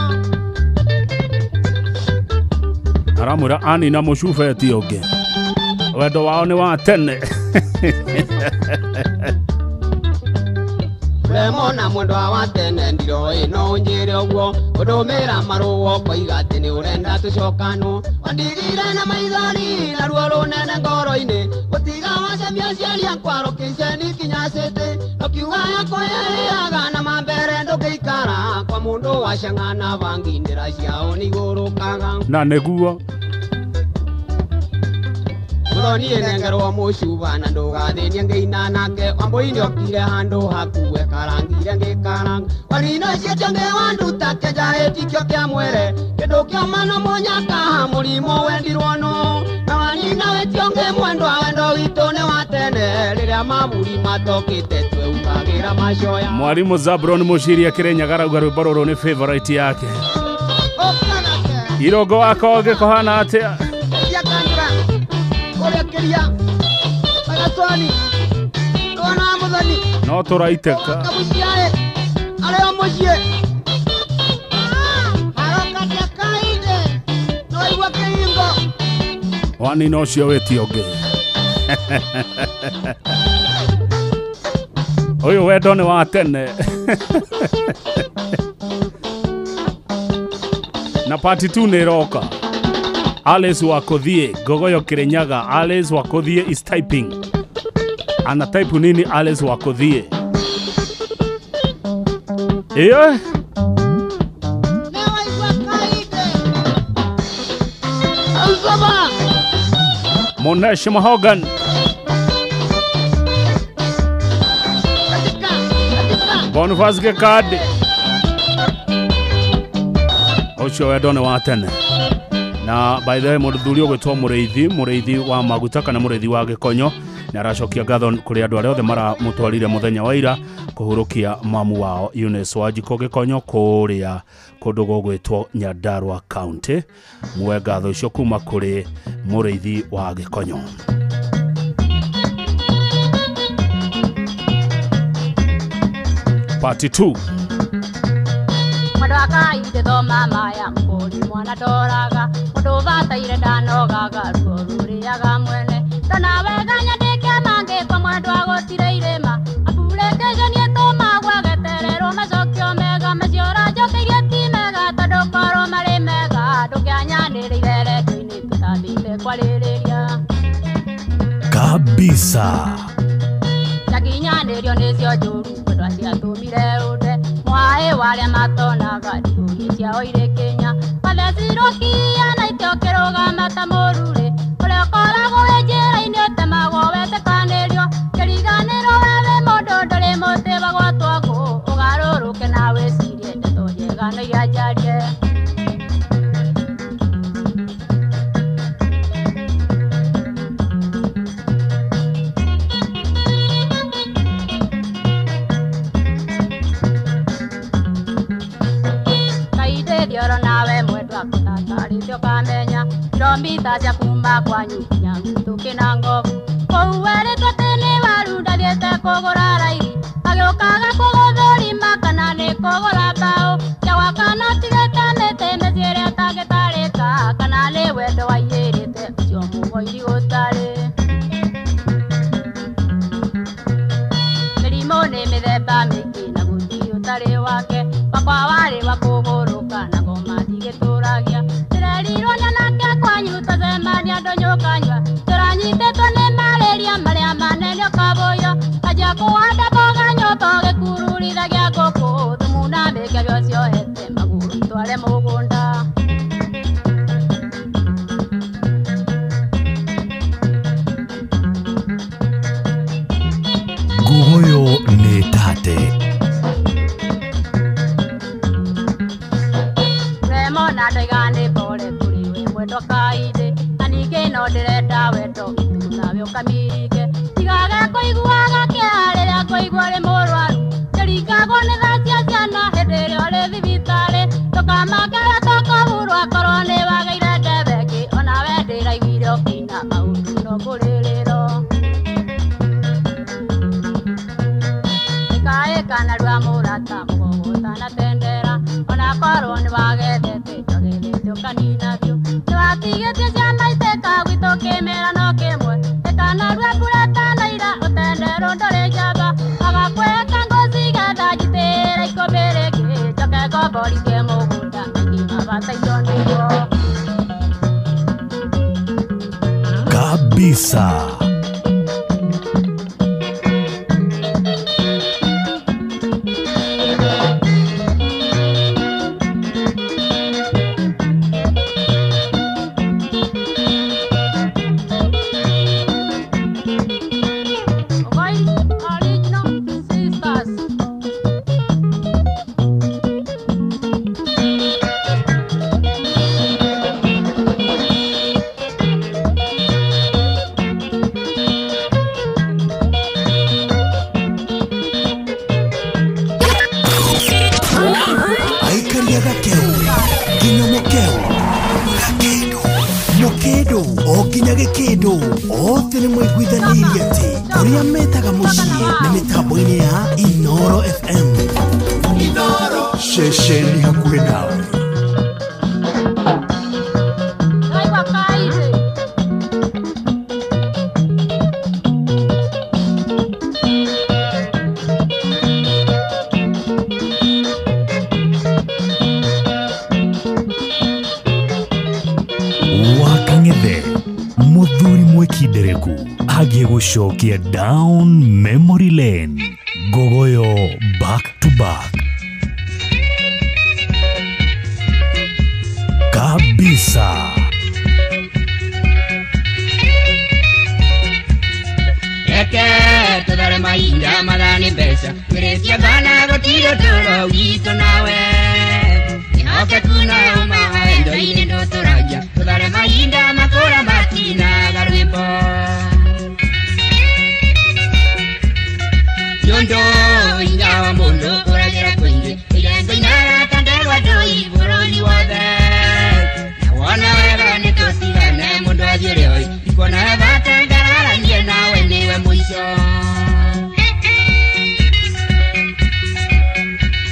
aramwĩra anina mũcubeti ũngĩ wendo wao nĩ wa tene. Remona mwendwa wa tene ndiroĩ no njĩre ũguo ũndũmĩra marũa ũkoiga atĩ nĩ ũrenda tũcokano wandigire na maithori na ruo rũnene ngoro-inĩ gũtiga wacemia ciaria kwaro kĩiceni kinyacĩte ũkiuga yakũyĩaga na mambere ndũkĩikara kwa mũndũ wacang'ana bangi ndĩra ciao nĩigũrũkaga na nĩguo Mũthoni nengerwo mũcuba na ndũgathĩnie ngĩina nake Wambũi nĩokire handũ haku ekarangire ngĩkaranga wanina ciĩtionge wanduta kĩnjaĩti kĩo kĩa mwere kĩndũ kĩa mano mũnyaka mũrimũ wendirwo no na wanina wetionge mwendwa wendo witũ nĩ wa tene rĩrĩa maburi matokĩte twehumbagĩra macoya. Mwarimũ Zabron Mũciri akĩrĩnyaga rauga rwĩmbo rũrũ nĩ favorite yake. Irongo wako ũngĩkũhana atĩa? Kurekeria Magatwani Kona Mũthoni no tũraitĩka kabuciae arĩa mũciĩ harokatia kainde no igua kĩhingo wanina ũcio wĩtio ũngĩ. Ũyũ wendo nĩ wa tene. Na part 2 nĩ ĩroka. Alice Wakothie, Gogoyo Kirinyaga, Alice Wakothie is typing. Ana type nini Alice Wakothie? Iyo? Monash Mahogan. Boniface Gekadi. Ocho wedone wa tene. Na by the way mũthuri ũgwĩtwo mũrĩithi wa maguta kana mũrĩithi wa Gĩkonyo na aracokia ngatho kũrĩ andũ arĩa othe maramũtwarire mũthenya wa ira kũhurũkia mamu wao Eunice Wanjikũ Gĩkonyo kũrĩa kũndũ gũgwĩtwo Nyandarua County. Muoe ngatho icio kuma kũrĩ mũrĩithi wa Gĩkonyo. Part 2. Mũndũ akaide thoma maya mũkũri mwana ndoraga mũndũ bataire ndanogaga ruo rũrĩaga mwene tona wega nyandĩke mangĩkwo mwendwa gũtire irĩma apurĩkĩcanie tũmagwa getererwo macokio mega maciora njokeirie ti mega tondũ korwo marĩ mega ndũkĩanyanĩrĩire rendo-inĩ tũtambĩte kwarĩrĩria kabisa. Nyakinyanĩrio nĩcio njũru mwendwa ciatũmire ũnde mwaĩ warĩa matonaga ndiũrie ciao irĩ Kenya mathecirwo kia na itio kĩrũgama ta mũrurĩ ũrĩa ũkoragwo wĩ njĩra-inĩ ũtemagwo wetĩkanĩrio kĩriganĩro wethe mũndũ ndũrĩ mũtĩ bagwatwo ngũ ũgarũrũke na wĩcirie ndeto njega na iria njarie. Yoro nawe mwendwa kũtatarĩthio kamenya kilomita cia kuma kwanyu nginya Gĩtũkĩ Ngobu kũu werĩtwo atĩ nĩ waru ndathiĩte kũgũra rairi agĩũkaga kũgũthũrima kana nĩ kũgũra mbaũ cia gwaka no tigĩte mĩtĩ mĩciĩ ĩrĩa atangĩtarĩka kana nĩ wendo waiyĩrĩte ũcio mũgoiri gũtarĩ. utari wake wakwa wari wakuguruka na ngoma ndigituragia ndirerirwo nyanake kwanyu tazemania ndonyukanywa turanyitetwo ni malaria maria manene kaboyo aja kuhanda mboga nyoto gikururithagia ngũkũ thumu na mĩkebio ciohete maguru itware mũgũnda. Nguguyo nĩ tate. Remona ndoigane bore kuri we mwendo kaide na ningĩ no ndĩrenda wendo itu nawe ũkamirike tigage kũiguaga kĩeha rĩrĩa kũigua rĩ mũrwaru ndĩringagwo nĩ tha cia ciana hĩndĩ ĩrĩa ũrĩ thibitarĩ ndũkamakĩre tũkũhurwo akorwo nĩ wagĩire ndebeki onawe ndĩraiguire ũkĩina maũndũ no ngũrĩrĩrwo ĩkaĩkana rwa mũrata mũgogo ũtanatendera ona korwo nĩ wagethete njogethete ũkanina biũ nĩwatigĩtie ciana itĩka gwitũ kĩmera no kĩmwe ĩkana rwa mbura tanaira ũtenderwo ndũrĩ njamba agakwĩka ngozi getha njitĩra ikũmbĩ rĩngĩ njoke ngomborithie mũgũnda ngima batairwo nĩguo kabisa. Othe nĩ mwaiguithanirie atĩ ũrĩa metaga mũciĩ nĩ mĩtambo-inĩ ya Inoro FM. Inoro ceceni hakuhĩ nawe. Agie gũcokia down memory lane. Nguguyo back to back. Kabisa. Eke tudare mainda madani besa Grecia gana gotiro toro wito nawe Inoke kuna umaha endo ini do toraja Tudare mainda makora matina garwipo Yondo ingawa mundo kurajera kwingi Ilengo inara tandewa doi buroni wade Nawana wega nitosigane mundo ajiroi Ikona heba tangara nye nawe niwe mwisho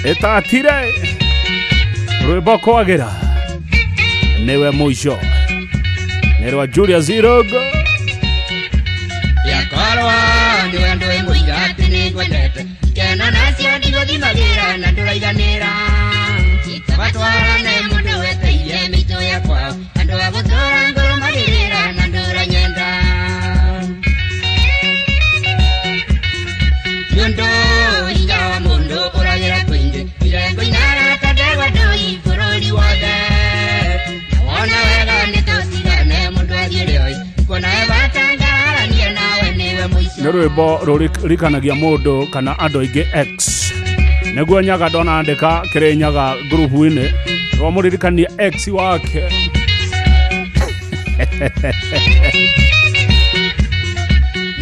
Etatire Rwimbo kwagĩra niwe mwisho Nerwa Julius Irogo Yakorwa niwe ndoi muigati nigwendete Kena nasio ndigothimagira na nduraiganira Itabatwara ne mundu weteire mito ya kwao Andu agutura ngoro maririra na nduranyenda Yondo ingawa mundu uragira kwingi Irengo inara tandewa doi bururi wothe Nawana wega nitosigane mundu agirioi Ikona ebatangara niye nawe niwe mwisho nĩ rwĩmbo rũrikanagia mũndũ kana andũ aingĩ X nĩguo nyaga ndona andĩka kĩrĩ nyaga ngurubu-inĩ rwamũririkania X wake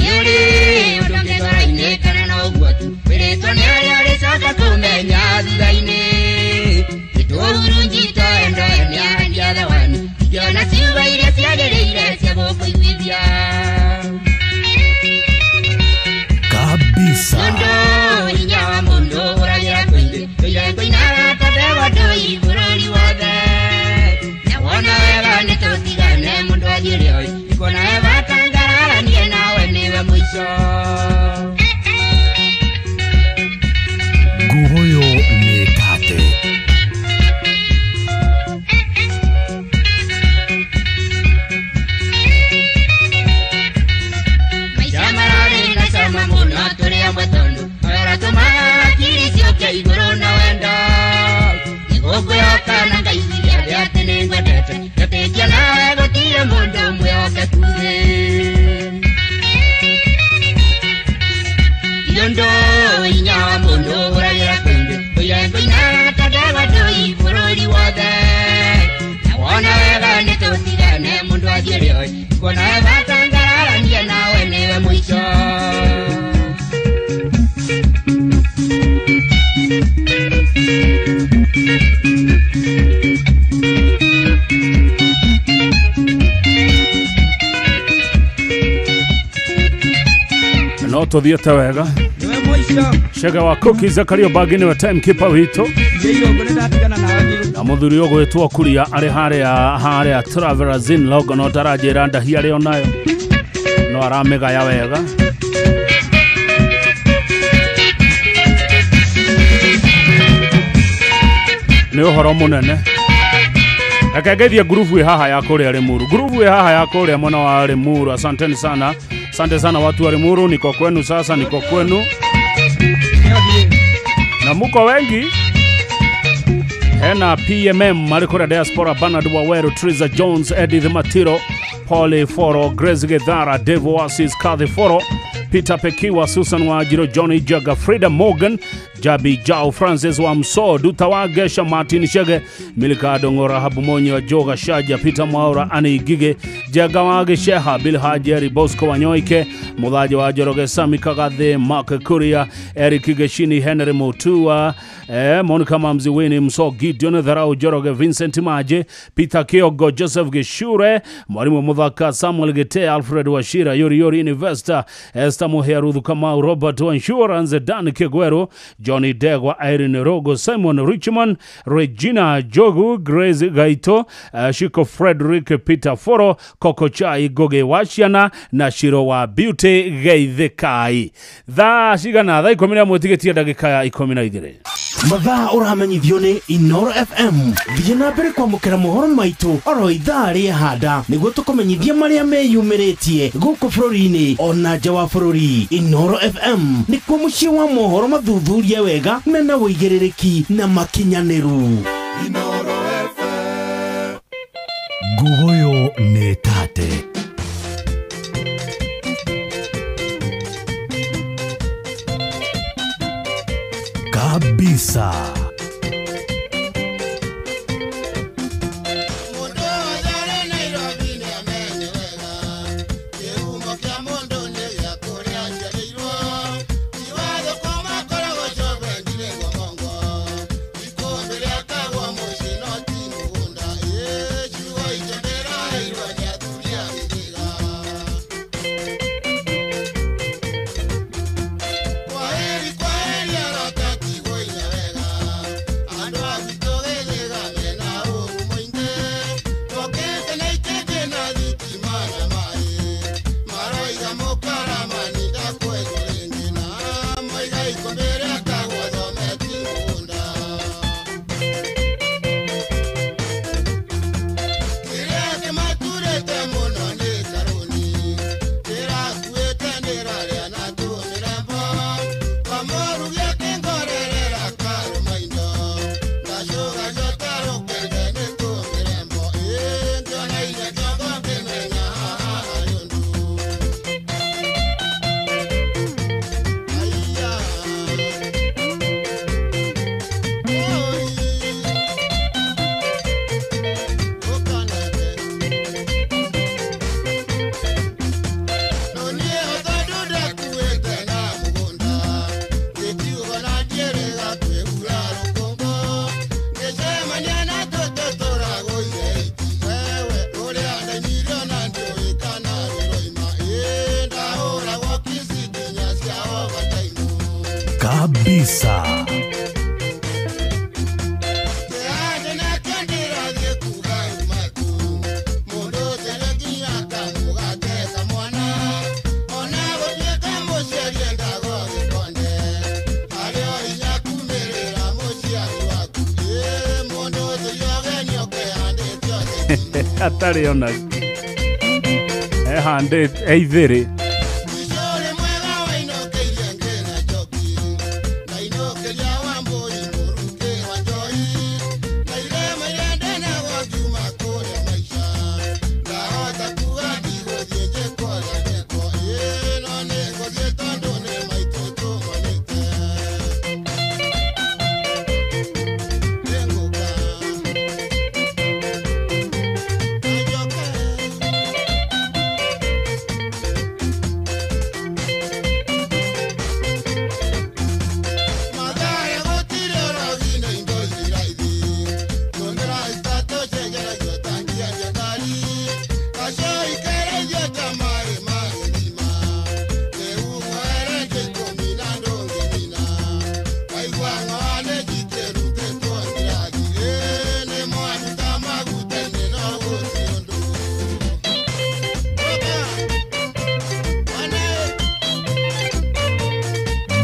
Yuri udongegora-inĩ kana no ũguotu wĩrĩtwo nĩ arĩa ũrĩcoka kũmenya thutha-inĩ Nĩtũhurunjitwo endo nĩ ahandia thawani Ingĩona ciugo iria ciagĩrĩire cia gũkũiguithia Kabisa. Yondo hinya wa mundu uragira kwingi Irengo inara tandewa doi bururi wothe Nawona wega nĩtũtigane mundu ajirioi Ikona eba kama muna turi amwe tondu ara tuma kirisio kia iguru na wenda igoko yoka na ngaisiria ria tene ngwendete gatekia nawe gutire mundu mwe oke tuge yondo inya mundu uragira kwende oyengo ina tadaga doi furori wothe wana wega nitutigane mundu athire oi kona batangarania nawe niwe mwisho no tuthiete wega Shega wa Cookies Zakaria Bagini wa timekeeper wito na muthuri ogwetwo kuria ari haria Travelers in logo no tarajira ndahi ari onayo no aramega ya wega ni uhoro munene akagethia groove we haha ya kuria Limuru groove we haha ya kuria mwana wa Limuru asanteni sana. Asante sana watu wa Limuru, niko kwenu sasa, niko kwenu. Na muko wengi. Hena PMM, Marikura Diaspora, Bernard Waweru, Triza Jones, Edith Matiro, Pauli Foro, Grace Gedhara, Devo Asis, Kathy Foro, Peter Pekiwa, Susan Wajiro, Johnny Jaga, Frida Morgan, Jabi Jao, Francis Wamso, Dutawa Gesha, Martin Shege, Milika Dongora, Habumonyi wa Joga Shaja, Peter Mwaura, Ani Gige, Jagawage Sheha, Bill Hajeri, Bosco Wanyoike, Mudhaji wa Joroge, Sami Kagadhe, Mark Kuria, Eric Geshini, Henry Motua, Monica Mamziwini, Mso Gideon, Dharau Joroge, Vincent Maje, Peter Kiogo, Joseph Geshure, Mwalimu Mudhaka, Samuel Gete, Alfred Washira, Yuri Investor, Esther Muherudhu Kamau, Robert Insurance, Dan Kegwero, Johnny Degwa, Irene Rogo, Simon Richmond, Regina Jogu, Grace Gaito, Shiko Frederick, Peter Foro, Coco Chai, Goge Washiana, na Shiro wa Beauty Geithikai. Tha cigana tha 10 mwetigetia ndagika 12 mathaa uramenyithio ni Inoro FM thiĩ na mbere kwamũkĩra mohoro maitũ oro ithaa rĩa handa nĩguo tũkũmenyithia marĩa meyumĩrĩtie gũkũ bũrũri-inĩ ona nja wa bũrũri. Inoro FM nĩkuo mũciĩ wa mohoro mathuthurie wega mena wũigĩrĩrĩki na makinyanĩru. Inoro FM Gugoyo nĩ tate kabisa. kabisa. Atari ona hande eithiri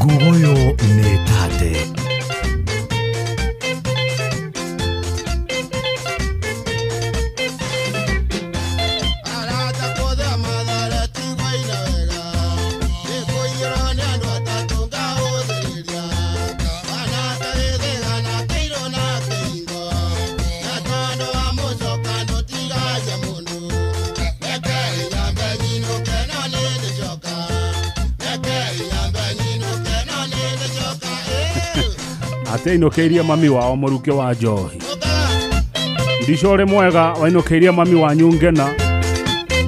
Ngugoyo nĩ tate. Ainũkĩirie mami wao mũruke wa njohi. Ndicore mwega wainũkĩirie mami wa Nyungena.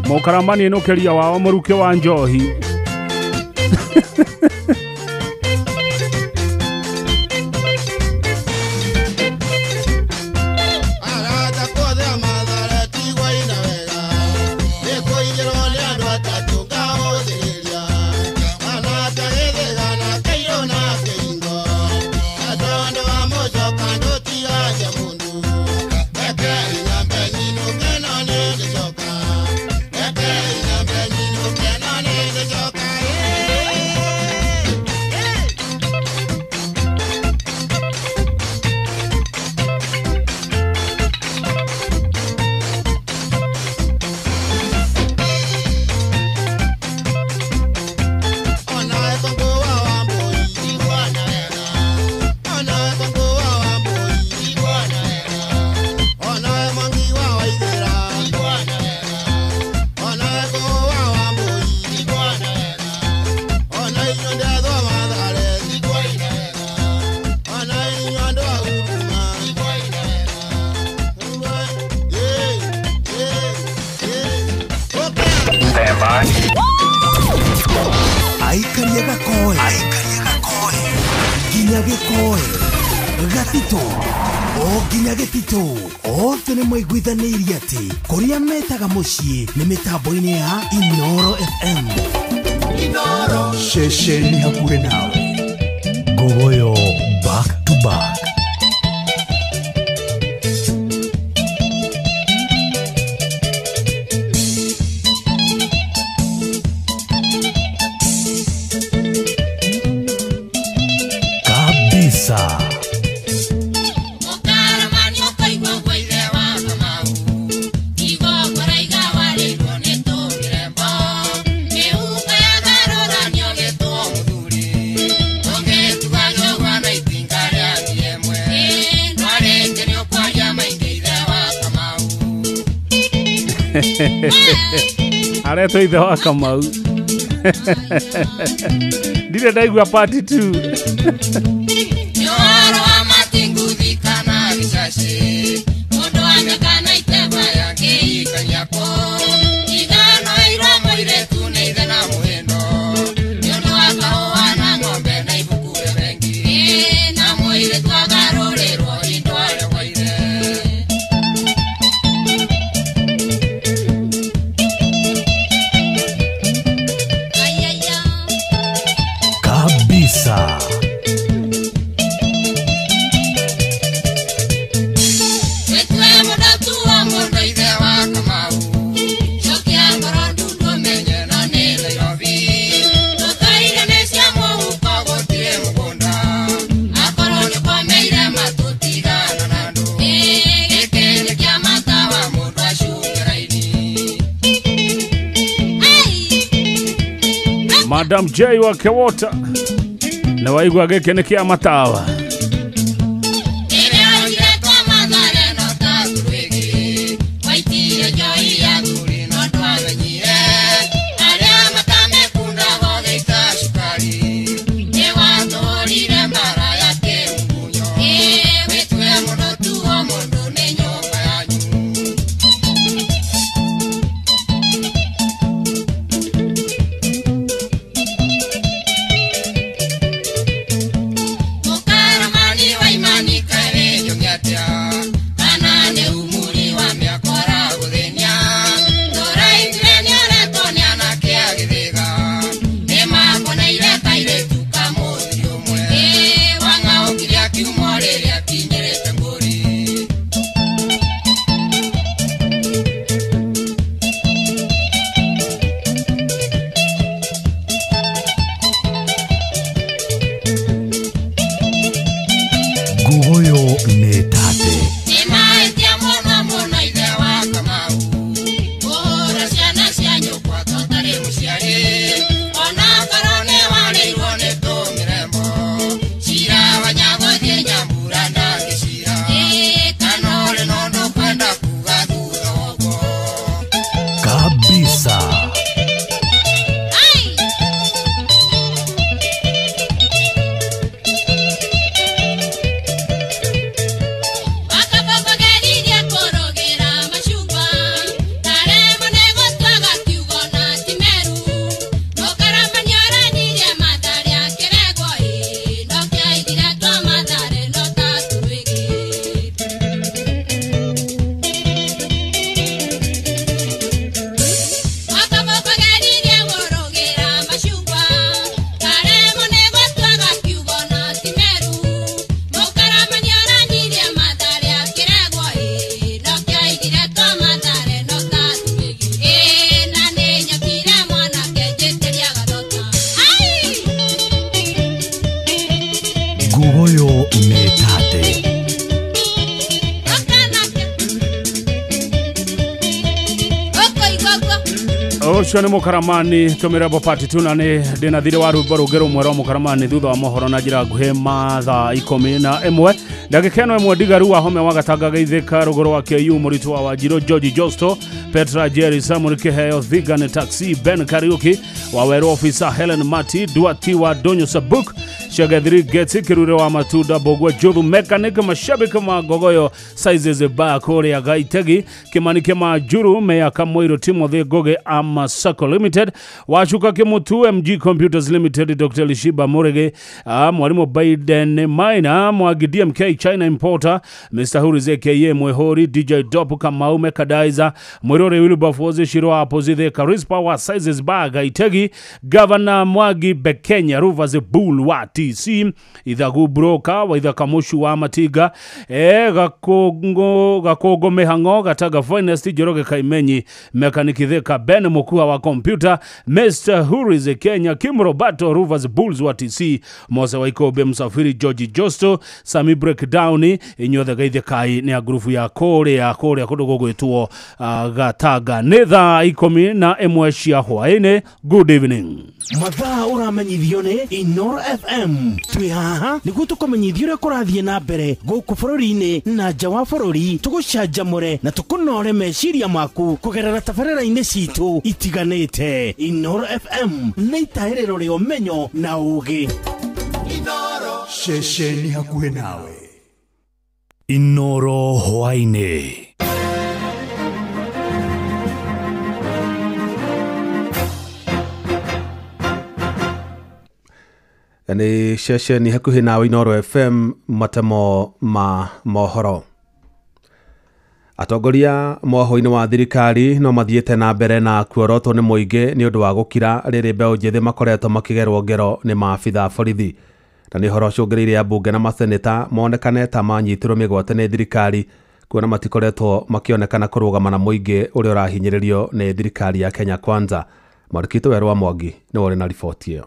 Mũkaramani ainũkĩria wao mũruke wa njohi. Aikaria gakoe nginya gĩkoe gatito o nginya gĩtito othe nĩ maiguithanĩirie atĩ kũrĩa metaga mũciĩ nĩ mĩtambo-inĩ ya Inoro FM. Inoro ceceni hakuhĩ nawe. Ngugoyo back to back. Areto ithe wa Kamau. Ndire ndaigua part 2. Nyoro wa matinguthi kana risasi. Mundu anyakana iteba yake ikanyako. Igano iro moiretu nĩ ithe na mũhendo. Nĩũndũ wa kahũa na ng'ombe na ibuku rĩa bengi. Na mũiretu agarũrĩrwo indo arĩa waire. Kabisa. Madam J wa Kewota na waigua gĩkĩ nĩ kĩa matawa. ucio ni mukaramani tumire bopati tuna ni ndina thire wa rwimbo rugero mwero mukaramani thutha wa mohoro na njira nguhe mathaa 11 ndagika eno imwe ndigaru wa home wa gatangaga ithika rugoro wa KU muritu wa Wajiro George Josto Petra Jerry Samuel Kiheo Vegan Taxi Ben Kariuki wa Wero Officer Helen Mati Duati wa Donyo Sabuk Shagathiri Getsi Kirure wa Matuda Bogwa Jodhu Mechanic mashabiki magogoyo sizes ba kore ya Gaitegi Kimanike Majuru Meya Kamwiro Timothy Goge Amasako Limited Washuka Kimutu MG Computers Limited Dr. Lishiba Morege Mwalimu Biden Maina Mwagi DMK China Importer Mr. Hurize K.A. Mwehori DJ Dopu Kamaume Kadaiza Mwirore Wilberforce Shiro Apozithe Karispa wa Sizes ba Gaitegi Governor Mwagi Bekenya Ruvers Bull wa TC Ithagu Broka wa Ithakamushu wa Matiga Gakogo Mehango Gataga Finest Joroge Kaimenyi Mekaniki Theka Ben Mukua wa Computer Mr. Hurize Kenya Kim Roberto Ruvers Bulls wa TC Mose Waikobe Msafiri George Josto Sami Breakdown inyothe gaithe kai ni a grupu ya kore kudogo gwetuo Gataga netha 11 cia hwaine. Good evening. Mathaa uramenyithio ni Inoro FM twi haha niguo tukomenyithio ria kurathie na mbere guku bururi-ini na nja wa bururi tugucanjamure na tukunore meciria maku kugerera tabarĩra-inĩ citu itiganĩte. Inoro FM nĩ itaĩrĩro rĩa ũmenyo na ũũgĩ. Inoro ceceni hakuhĩ nawe. Inoro hwainĩ. Ni ceceni hakuhĩ nawe Inoro FM matemo ma mohoro. Atongoria moho-inĩ wa thirikari no mathiĩte na mbere na kuorotwo nĩ mũingĩ nĩ ũndũ wa gũkira rĩrĩ mbeũ njĩthĩ makoretwo makĩgerwo ngero nĩ maabitha borithi. Na nĩ horo cũngĩrĩire ambunge na maseneta monekane ta manyitirwo mĩgwate nĩ thirikari kuona matikoretwo makĩonekana kũrũgama na mũingĩ ũrĩa ũrahinyĩrĩrio nĩ thirikari ya Kenya Kwanza. Mwarikito Werwa Mwangi nĩ wore na riboti ĩyo.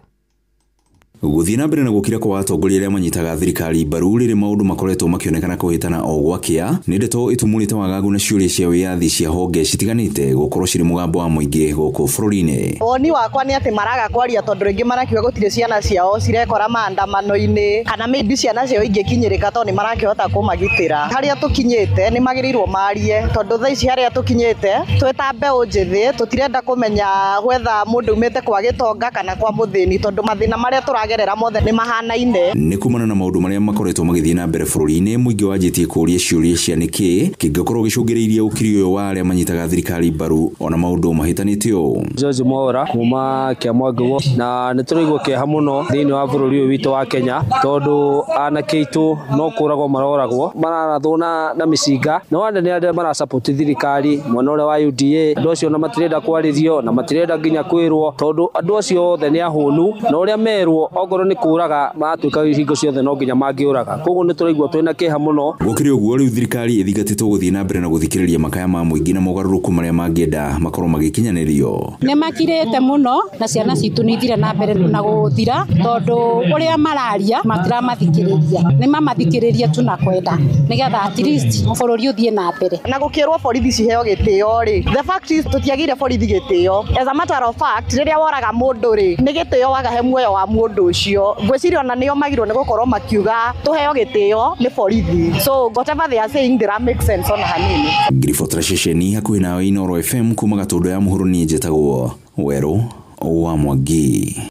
Gũthiĩ na mbere na gũkira kwa atongoria arĩa manyitaga thirikari mbaru rĩrĩ maũndũ makoretwo makĩonekana kũhĩtana o gwakĩa nĩ ndeto itumũrĩte wagagu na ciũria cia wĩyathi cia honge citiganĩte gũkorwo cirĩ mũgambo wa mũingĩ gũkũ bũrũri-inĩ. Woni wakwa nĩ atĩ maraga kwaria tondũ rĩngĩ marakiuga gũtirĩ ciana ciao cirekora maandamano-inĩ kana maybe ciana ciao ingĩkinyĩrĩka tondũ nĩ marakĩhota kũmagitĩra. Harĩa tũkinyĩte nĩ magĩrĩirwo marie tondũ thaa ici harĩa tũkinyĩte twĩta mbeũ njĩthĩ tũtirenda kũmenya gwetha mũndũ umĩte kwa gĩtonga kana kwa mũthĩni tondũ mathĩna marĩa tũragerera mothe nĩ mahanaine. Nĩ kumana na maũndũ marĩa makoretwo magĩthiĩ na mbere bũrũri-inĩ mũingĩ wanjĩtie kũũria ciũria cia nĩkĩ kĩngĩkorwo gĩcũngĩrĩirie ũkiri ũyũ wa arĩa manyitaga thirikari mbaru ona maũndũ mahĩtanĩte ũũ. George Mora kuma Kĩamwanguo na nĩ tũraigua kĩeha mũno thĩinĩ wa bũrũri ũyũ witũ wa Kenya tondũ anake aitũ no kũragwo maroragwo mararathwo na mĩcinga no ande nĩ arĩa marasapoti thirikari mwena ũrĩa wa UDA andũ acio na matirenda kwarĩrio na matirenda nginya kwĩrwo tondũ andũ acio othe nĩ ahũnu na ũrĩa merwo ogoro ni kuraga matuika hingo ciothe no nginya mangiuraga koguo ni turaigua twina kiha muno. Gukiri uguo riu thirikari ithigatitwo guthii na mbere na guthikiriria makaya ma muingi na mogaruruku maria mangienda makorwo magikinyanirio. Ni makirite muno na ciana citu ni ithire na mbere na guthira tondu uria mararia matira mathikiriria ni mamathikiriria tunakwenda nigetha at least bururi uthie na mbere na gukirwo borithi ciheo gitio ri. The fact is tutiagire borithi gitio as a matter of fact riria woraga mundu ri ni gitio wagahe muoyo wa mundu ucio ngwiciria ona nio magirwo ni gukorwo makiuga tuheo gitio ni borithi so whatever they are saying that makes sense ona hanini. Grifotra ceceni hakuhĩ nawe Inoro FM kuma Gatundo ya Mũhuro niĩ njĩtagwo Werũ wa Mwangi.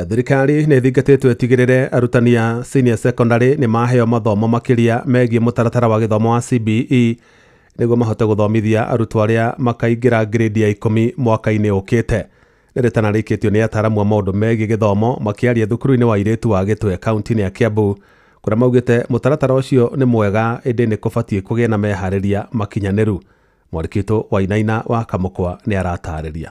Thirikari nĩ thingatĩtwo ĩtigĩrĩre arutani a senior secondary nĩ maheo mathomo makĩria megiĩ mũtaratara wa gĩthomo wa CBE nĩguo mahote gũthomithia arutwo arĩa makaingĩra grade ya 10 mwaka-inĩ ũkĩte. Nĩrĩtana rĩkĩtio nĩ ataaramu a maũndũ megiĩ gĩthomo makĩaria thukuru-inĩ wa Irĩtu wa Gĩtwe kaunti-inĩ ya Kiambu kũrĩa maugĩte mũtaratara ũcio nĩ mwega ĩndĩ nĩ kũbatiĩ kũgĩa na meharĩria makinyanĩru. Mwarikito Wainaina wa Kamũkwa nĩ aratarĩria.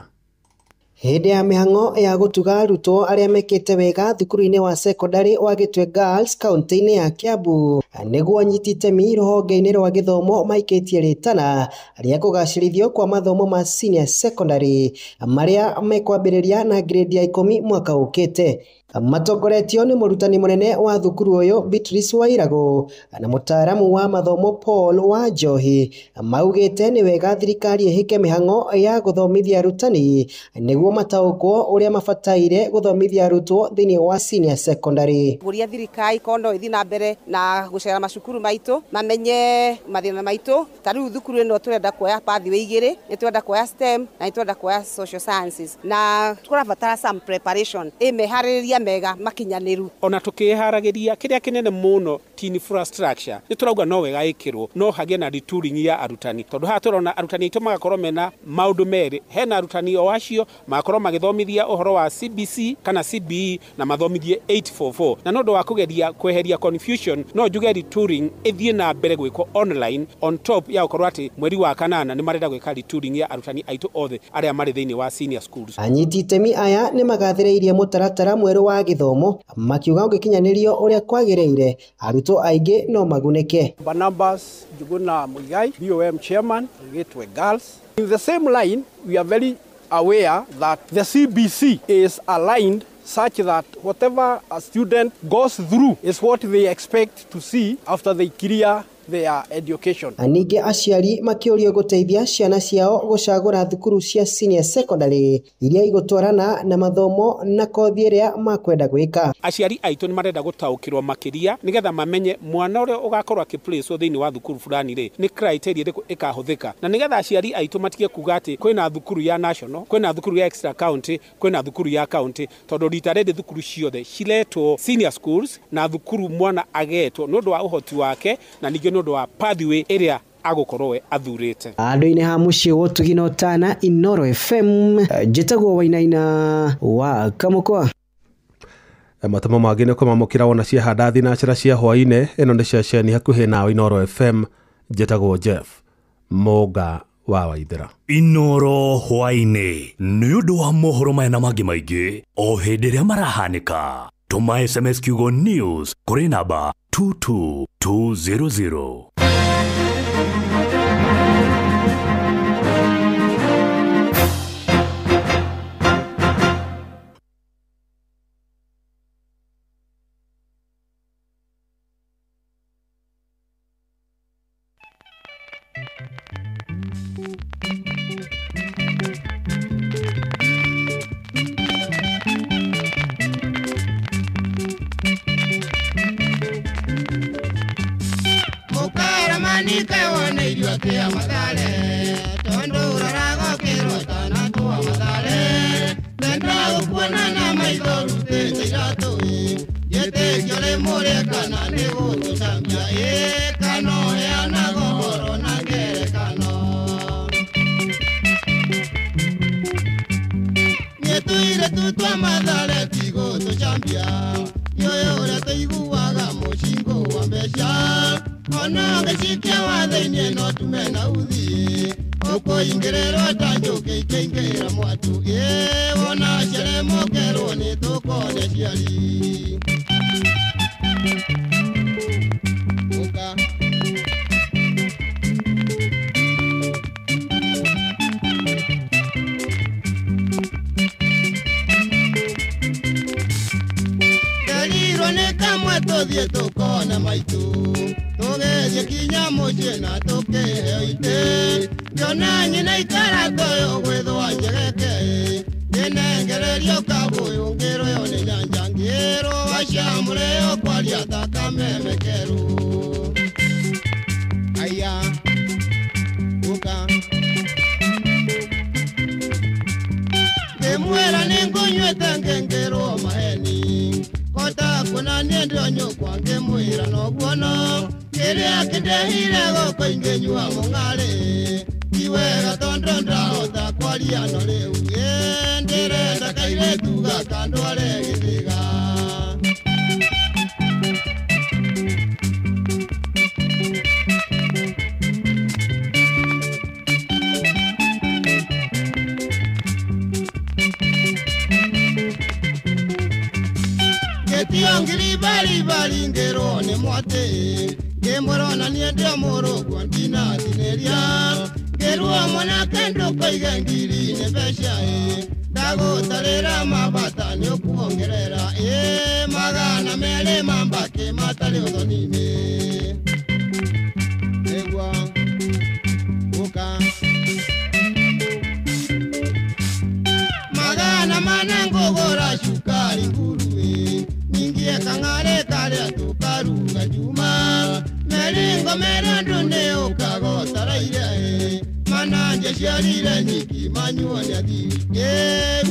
Hĩndĩ ya mĩhang'o ya gũtuga arutwo arĩa mekĩte wega thukuru-inĩ wa secondary wa Gĩtwe Girls kaunti-inĩ ya Kiambu, nĩguo anyiti itemi rũhonge-inĩ rwa gĩthomo maikĩtie rĩtana rĩa kũgacĩrithio kwa mathomo ma senior secondary marĩa mekwambĩrĩria na grade ya 10 mwaka ũkĩte. Matongoretio nĩ mũrutani mũnene wa thukuru ũyũ Beatrice Wairago na mũtaaramu wa mathomo Paul Wanjohi, maugĩte nĩ wega thirikari ĩhĩke mĩhang'o ya gũthomithia arutani nĩguo mataũkwo ũrĩa mabataire gũthomithia arutwo thĩinĩ wa senior secondary. Gũria thirikari kondo ĩthiĩ na mbere na gũcera macukuru maitũ mamenye mathĩna maitũ. Ta rĩu thukuru ĩno tũrenda kuoya pathway 2, nĩ tũrenda kuoya STEM na nĩ tũrenda kuoya social sciences, na tũrabatara some preparation meharĩrĩria mega makinyaniru. Ona tukiharagiria kiria kinene muno tin infrastructure ni turauga no wega ikirwo no hagie na retooling ya arutani, tondu ha turona arutani itu magakorwo mena maundu meri. Hena arutani o acio magakorwo magithomithia uhoro wa CBC kana CBE na mathomithie 844, na nondu wa kugeria kweheria confusion no njuge retooling ithie na mbere gwikwo online on top ya ukorwo ati mweri wa kanana ni marenda gwika retooling ya arutani aitu othe aria mari thiini wa senior schools. Anyiti itemi aya ni magathĩrĩirie mũtaratara mwerũ wa gĩthomo makiuga ũngĩkinyanĩrio ũrĩa kwagĩrĩire arutwo aingĩ no magunĩke. Barnabas Njuguna Muigai, BOM chairman, Gitwe Girls. In the same line, we are very aware that the CBC is aligned such that whatever a student goes through is what they expect to see after they clear their education. Ningĩ aciari makĩũrio gũteithia ciana ciao gũcagũra thukuru cia senior secondary iria igũtwarana na mathomo na kothi ĩrĩa makwenda gwĩka. Aciari aitũ nĩ marenda gũtaũkĩrwo makĩria nĩgetha mamenye mwana ũrĩa ũgakorwo akĩplace thĩinĩ wa thukuru fulani rĩ nĩ criteria ĩrĩkũ ĩkahũthĩka, na nĩgetha aciari aitũ matige kuga atĩ kwĩna thukuru ya national, kwĩna thukuru ya extra county, kwĩna thukuru ya county, tondũ rita rĩrĩ thukuru ciothe ciretwo senior schools na thukuru mwana agetwo nĩ ũndũ wa ũhoti wake na ningĩ nũndũ wa pathway ĩrĩa agũkorwo athurĩte. Andũ-inĩ ha mũciĩ gũtugina ũtana Inoro FM, njĩtagwo Wainaina wa Kamũkwa. Matamo mangĩ nĩ kũmamũkĩra wona ciahanda thinacara cia hwaĩ-inĩ. Ĩno nĩ ceceni hakuhĩ nawe Inoro FM, njĩtagwo Jeff Mũnga wa Waithĩra. Inoro hwaĩ-inĩ nĩ ũndũ wa mohoro maya na mangĩ maingĩ o hĩndĩ ĩrĩa marahanĩka. Tũma SMS kiugo news kũrĩ namba 22200. Etiongiri bali bali ngero ni mwate Gemorona ni ndio morogo ndina tineria Gerua mwana kendo kaiga ngiri ne besha Dago tarera mabata ni okuongerera magana mele mambake matale odonine Egwa Oka Magana manango gora shukari nguruwe Ningie kangare kare atukaruga juma Meringo merando ne okago taraire Mananje sharire nyiki manyuani adi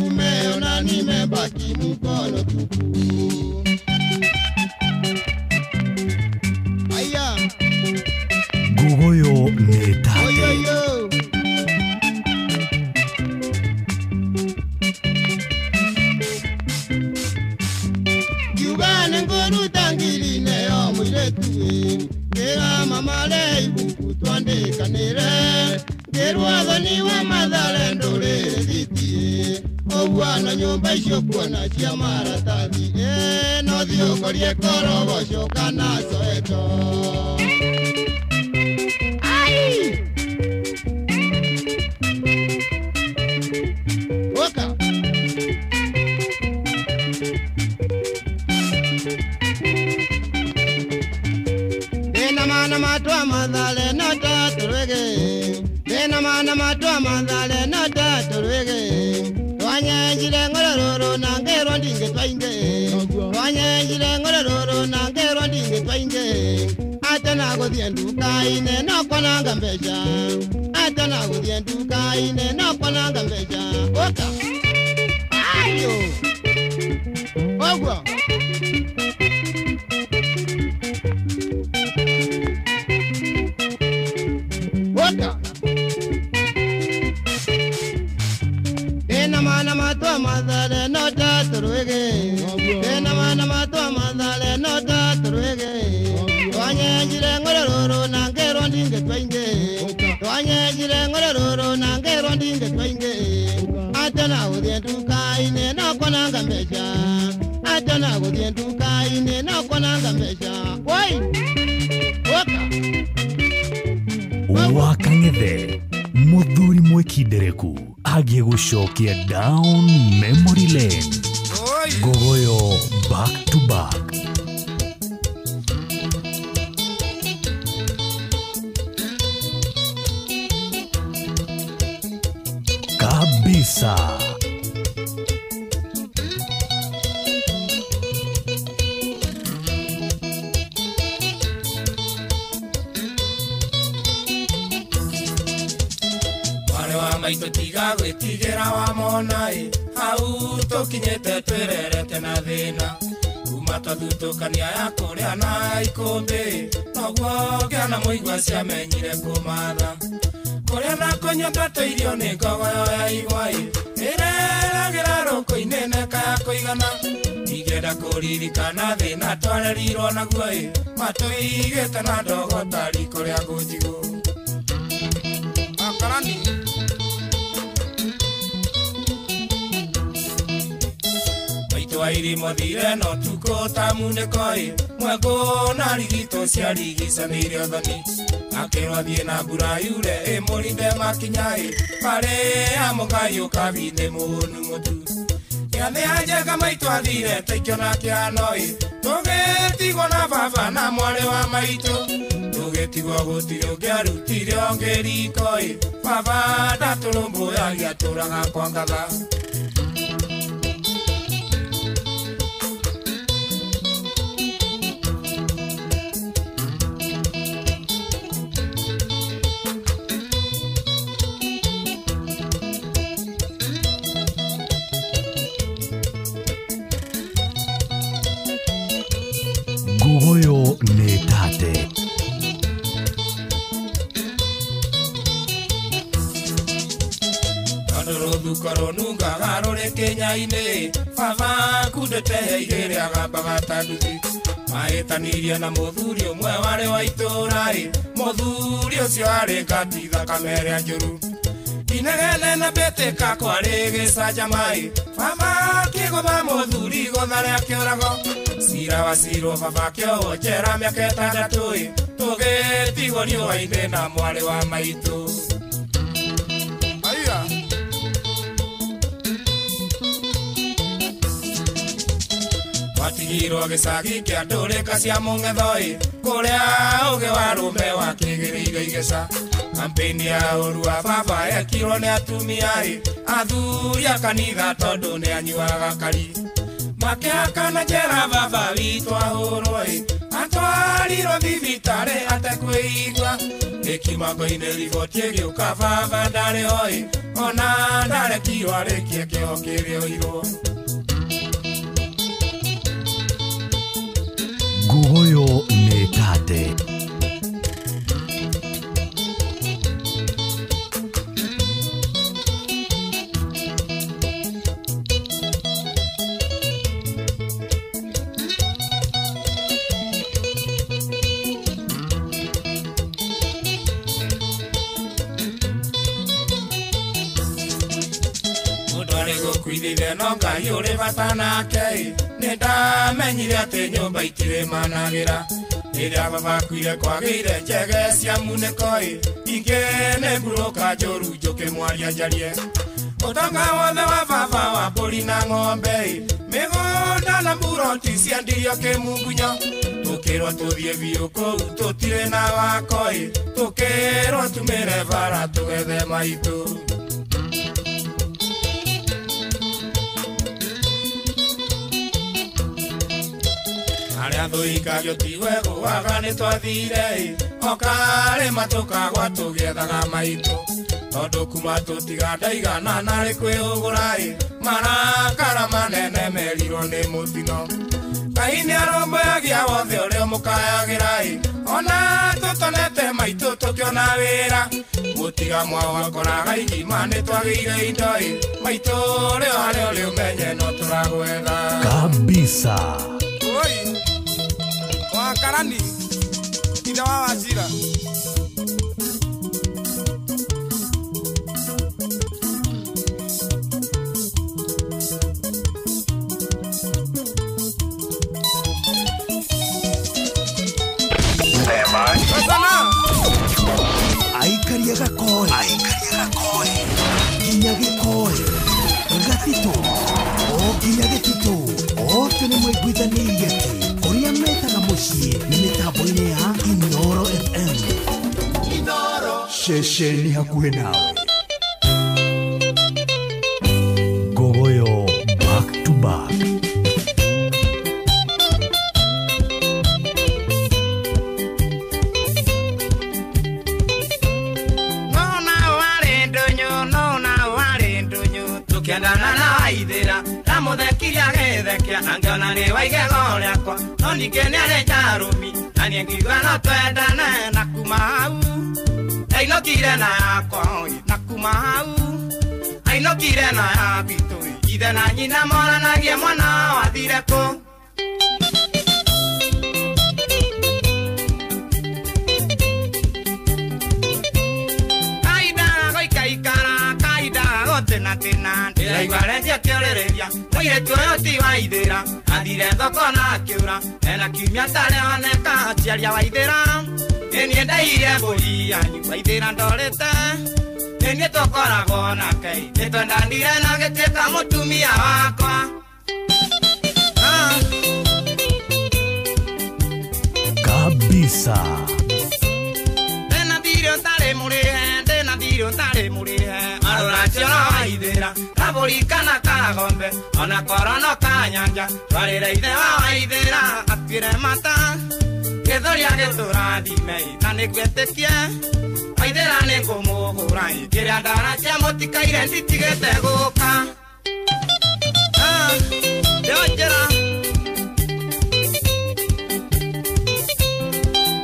umeo na nimebaki mkono tupu Aya Gogoyo netate Oyoyo Yugane ngoru tangili neo mwiletue Kera mamale ibuku tuande kanere Gerwa ni wa madhale ndolele zitie Obwana nyumba isho kuona chia maratadi no dio korie korogo shoka naso eto Ai Oka Dena mana matwa madhale na taturege Dena mana matwa madhale na taturege Twanyejile ngororo na ngero ndinge twainge Twanyejile ngororo na ngero ndinge twainge Atana godhie nduka ine no kwananga mbesha Atana godhie nduka ine no kwananga mbesha Oka Ayo Ogwa Oka Dena mana matwa madhale no taturege Dena mana matwa madhale no taturege Twanyejile ngororo na ngero ndinge twainge Twanyejile ngororo na ngero ndinge twainge Atana godhie nduka ine no kwananga mbesha Atana godhie nduka ine no kwananga mbesha Woi Oka Wakangethe Muthuri mwekindereku agie gucokia down memory lane Gogoyo back to back Kabisa Maito tiga gwitigera wa monai hau tukinyete twirerete na thina kuma twathutukania ya kuria na ikumbi noguo ngiana muigua ciamenyire kumatha kuria na kunyua twirio ni ngogoyo ya igwai ireragira ruku-ini neka ya kuigana igenda kuririkana thina twarerirwo naguo matuigite na ndogo tari kuria ngujigu akarani Wairi mothire no tuko tamune koi Mwego na rigito cia rigicanĩire othoni Akĩrwo thiĩ na mbura yure ĩmũrinde makinyai Marĩ amũkaĩ ũkabinde mũhũnu mũtu Gĩathĩ anjenga maitũ athire taikio na kĩanoi Tũgĩtigwo na baba na mwarĩ wa maitũ Tũgĩtigwo gũtirĩ ũngĩarutire ũngĩ rikoi Baba ndatũrũmbũyagia tũraga kwa ngatha Gogoyo netate Korunga garore Kenya-ini baba kundete igere agambaga tanduthi maĩtanirie na mũthuri ũmwe warĩ wa itũũra mũthuri ũcio arĩ ngati thakame ĩrĩa njũru inegene na mbĩtĩka kwarĩ gĩcanjama baba akĩgũtha mũthuri igũtha rĩa kĩũrago Sira wasiro babakio jera miaka itandatu tugetigwo riũa-inĩ na mwarĩ wa maitũ. Watigirwo gĩcagi kĩa ndũrĩka cia mũng'etho kũrĩa ũgĩ wa rũme wakĩgĩrĩire igeca. Kampeni ya ũru wa baba yekirwo nĩ atumia athuri a kanitha tondũ nĩ anyuaga kari. Makĩhakana njera baba witũ ahũrwo atwarirwo thibitarĩ atekwĩigua. Nĩkimango-inĩ riboti ĩgĩũka baba ndarĩ ho ona ndarekirwo arĩkie kĩoho kĩrĩoirwo. Nguguyo nĩ tate. Kwithire no Ngai ũrĩ bata nake nĩndamenyire atĩ nyũmba itirĩ managĩra. Rĩrĩa baba akuire kwagĩire njege cia munĩko ingĩ nĩ ngurũka njũru njũkĩmwaria njarie. Ũtonga wothe wa baba wa mbũri na ng'ombe mĩgũnda na mburoti ciendirio kĩmungunyo. Tũkĩrwo tũthiĩ biũ kũu tũtirĩ na wako tũkĩrwo tumĩre bara tũgethe maitũ. Arĩa thũikagio tiwe gũaga nĩ twathire okarĩma tũkagwa tũgĩethaga maitũ. Tondũ kuma tũtiga ndaigana narĩ kwĩũgũra marakara manene merirwo nĩ mũtino. Ngai nĩarũmbũyagia wothe ũrĩa mũkayagĩra ona tũtonete maitũ tũkĩona wĩra. Mũtiga mwao wakoraga igima nĩ twagĩire indo maitũ ũrĩa harĩa ũrĩ ũmenye no tũragwetha kabisa. Wakarani ithe wa Wachira aikaria gakoe nginya gĩkoe gatito o nginya gĩtito othe nĩ mwaiguithanĩirie atĩ ũrĩa metaga mũciĩ nĩ mĩtambo-inĩ ya Inoro FM. Shesheni hakuhĩ nawe. Nguguyo back to back. Tukiandana na waithĩra ndamũthekirie agĩthekia na ngĩona nĩ waigego rĩakwa no ningĩ nĩarĩ njarũmi na niĩ ngiuga no twendane na kuma hau ainũkire na yakwa na kuma hau ainũkire na ya gwitũ ithe na nyina moranagia mwana wathire kũ. Ndĩraigua rendia kĩorĩrĩria mũirĩtu ũyũ ti Waithĩra athire thoko na akĩũra ena kiumia tarĩ oneka aciaria Waithĩra. Nĩniĩ ndaire mbũri yanyu Waithĩra ndorĩte nĩniĩ tũkoragwo nake nĩtwendanire na gĩtuĩka mũtumia wakwa. Kabisa. Ndĩna thirĩ ũtarĩ mũrĩhe arora ciona Waithĩra kabũri kana kagombe ona korono ka nyanja twarĩre ithe wa Waithĩra atuĩre mata gĩthũria gĩtũrathime na nĩngwĩtĩkie Waithĩra nĩngũmũhũra kĩrĩa ndanakia mũtikaire nditigĩte gũka. Ndĩonjera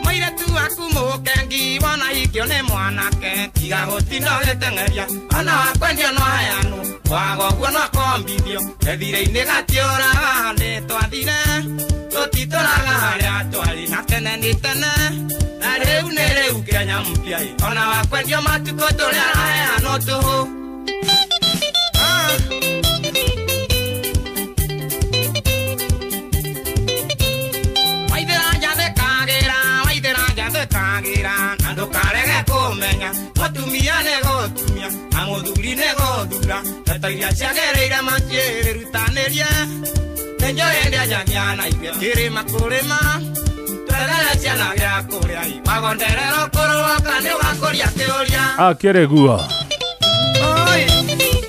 mũirĩtu waku mũkengi wona hikio nĩ mwanake tiga gũtinda ũgĩteng'eria ona wakwendio no heanwo waga ũguo no kombithio ethire-inĩ gatiũraga nĩ twathire tũtitũraga harĩa twarĩ na tene nĩ tene na rĩu nĩ rĩu Kenya mpya ona wakwendio matukũ tũrĩa araheanwo tũhũ. tumia mutumia nego tumia na muthuri nego thura ndeto iria ciagereire makĩrutanĩria nĩnjũ hĩndĩ anjagia na ithuĩ kĩrĩma kũrĩma tũrerere ciana gĩa kũrĩa imagonderero kũrũoka nĩ ũgakũria kĩũria akĩreguo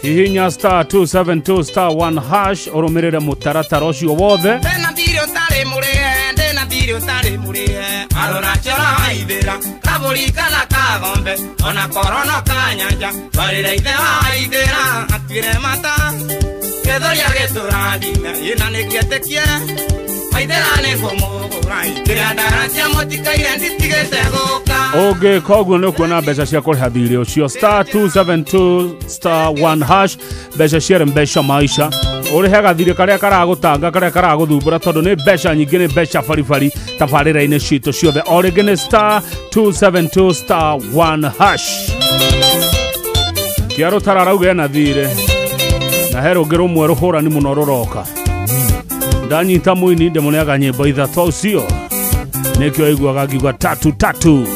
hihinya star 272 star 1 hash ũrũmĩrĩre mũtaratara ũcio wothe ndĩna thirĩ ũtarĩ mũrĩe ndĩna thirĩ ũtarĩ mũrĩe arora cora haithĩra kabũri kana kagombe ona korono kanyanja twarĩre ithe wa ithĩra atuire mata gĩthoria gĩtũrathime ĩna nĩkĩetĩkie maithĩra nĩ kũmũgũra itĩra ndara cia mũtikaire nditigĩte gũka ũngĩka ũguo nĩ kuona mbeca cia kũrĩha thirĩ ũcio star 272 star 1 hash mbeca ciarĩ mbeca maisha ũrĩhe gathirĩ karĩa karagũtanga karĩa karagũthumbũra tondũ nĩ mbeca nyingĩ nĩ mbeca baribari tabarĩra-inĩ citũ ciothe o rĩngĩ nĩ star 272 star 1 hash kĩarũ tararauga ena thirĩ na he rũngĩ rũmwe rũhũrani mũno rũroka ndanyita mũini ndĩmũneaga nyĩmbo ithatũ ũcio nĩkĩo aiguaga ngiuga tatu tatu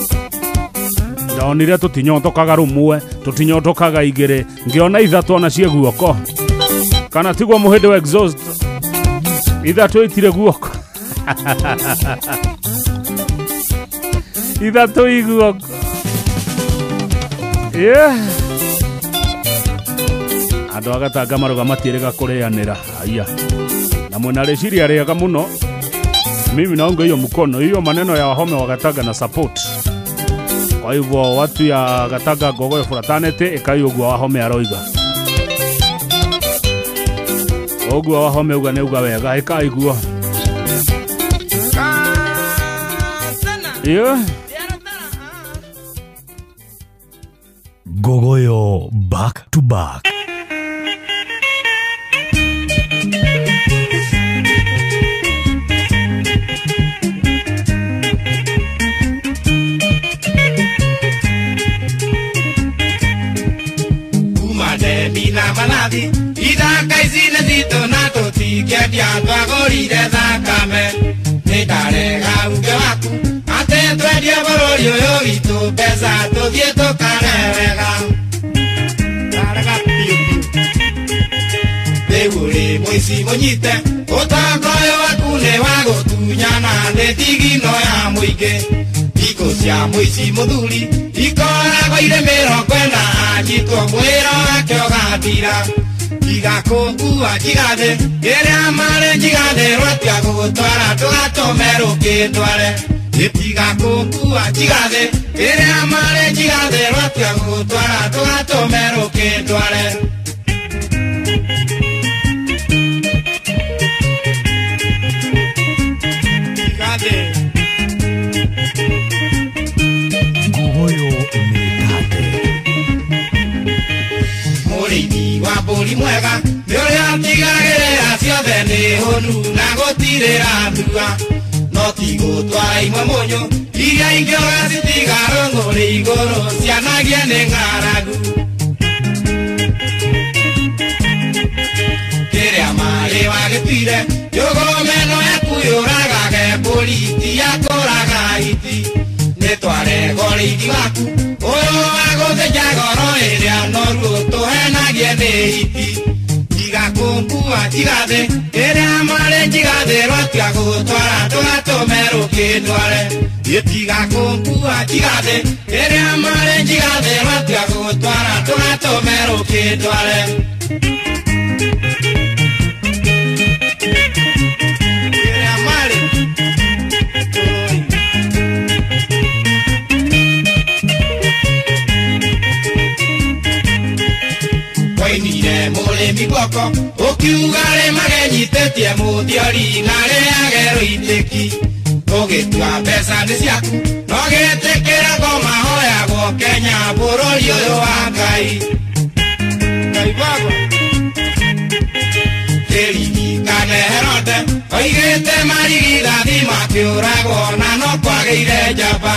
ndonire tũtinyotũkaga rũmwe tũtinyotũkaga igĩrĩ ngĩona ithatũ ona cie guoko kana tiguo mũhĩndĩ wa exhaust ithatũ itire guoko ithatũ iguoko andũ agatanga marũga matiĩrĩga kũrĩanĩra aya na mwena rĩciria rĩega mũno mimi naunga hiyo mkono hiyo maneno ya Wahome Wagatanga na support. Kwa hivyo watu ya Gatanga Gogoyo Fraternity ikayo gwa Wahome aroiga ogwa Wahome uga neuga wega ikaigua Gogoyo back to back. Manathi ithaka ici nĩ citũ na tũtingĩendia twagũrire thakame nĩ ndarega uge waku atĩ twendie bũrũri ũyũ witũ mbeca tũthiĩ tũkare wega ndarega biũ rĩu ũrĩ mũici mũnyite ũtonga ũyũ waku nĩ wa gũtunyana nĩ thigino ya mũingĩ iko cia mũici mũthuri ikoragwo irĩ mĩrongo ĩna anyitwo mwĩro wake ũgathira igakũngua njigathĩ ĩrĩa marĩ njigathĩ rwatia gũgũtwara tũgatũme rũkĩndware ĩtigakũngua njigathĩ ĩrĩa marĩ njigathĩ rwatia gũgũtwara tũgatũme rũkĩndware Bũrũri mwega nĩ ũrĩa tigagĩrĩra ciothe nĩ hũnu na gũtirĩra thua no ti gũtwara imwe mũnyũ iria ingĩoga citigarũngũrĩ igũrũ cianagie nĩ ng'aragu kĩrĩa marĩ wagĩtuire njũgũmeno yaku yũragage mbũri tiyakũraga iti nĩ twarego rĩithi waku ũyũ wagũthĩnja goro ĩrĩa noru tũhenagie nĩ iti igakũngua njigathĩ ĩrĩa marĩ njigathĩ rwatia gũtwara tũgatũme rũkĩndware ĩtigakũngua njigathĩ ĩrĩa marĩ njigathĩ rwatia gũtwara tũgatũme rũkĩndware miboko ukiugare magenyitetie muthiori na rĩagero itĩki ũgĩtua mbeca nĩ ciaku no gĩtĩkĩra mahoyagwo Kenya bũrũri ũyũ wa Ngai Ngai Baba kĩririkane Herode oigĩte marigithathi makĩũragwo na no kwagĩire njamba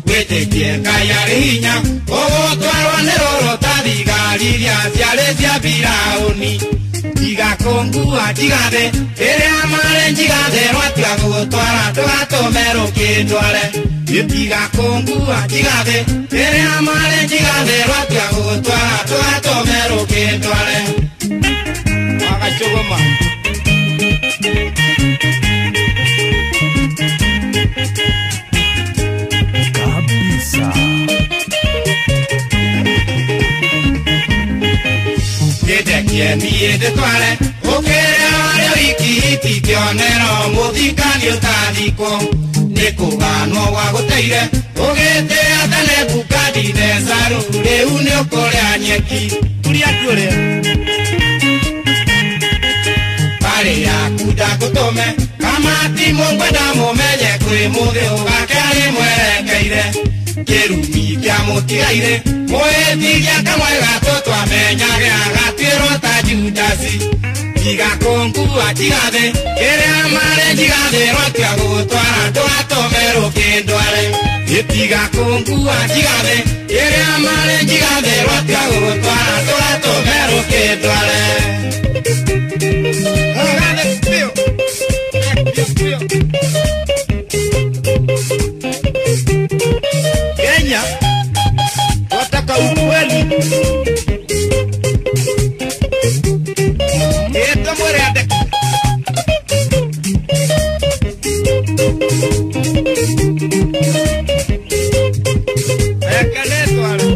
wĩtĩkie Ngai arĩ hinya ũgũtwarwo nĩ rũrũ ta thigari iria ciarĩ cia mbiraũni igakũngua njigathĩ ĩrĩa marĩ njigathĩ rwatia gũtwara tũgatũme rũkĩndware Gĩtiga kũngua njigathe rĩrĩa marĩ njigathe rwatua gũgũtwara tũgatũme rũkĩndware wagacũgũma kabisa gĩtekie niĩ ndĩtware ũkĩrĩa warĩ wiki itikĩonero mũthikani ũtathikwo nĩ kũganwo gwa gũteire ũgĩtĩa tene bukadi thecaru rĩu nĩ ũkũrĩa nyeki turia tuũrĩa barĩ yaku ndakũtũme kamati mũngwenda mũmenye kwĩ mũthĩ ũgake arĩ mwerekeire kĩrumi kĩa mũtigaire mwĩtigia kamwe gatũ twamenyage agatuĩrwo ta Judasi tiga kũngua njigathe kĩrĩa marĩ njigathe rwatua gũgũtwara tũgatũme rũkĩndware gĩtiga kũngua njigathe kĩrĩa marĩ njigathe rwatua gũgũtwara tũgatũme rũkĩndware Kenya wataka ukweli eto muere ade ekaleto ala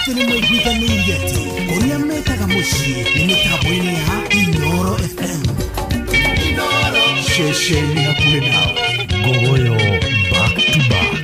Tene maiguita nĩ iriati ũrĩa metaga mũciĩ nĩ mĩtambo-inĩ ya Inoro FM ceceni hakuhĩ nao Gogoyo back to back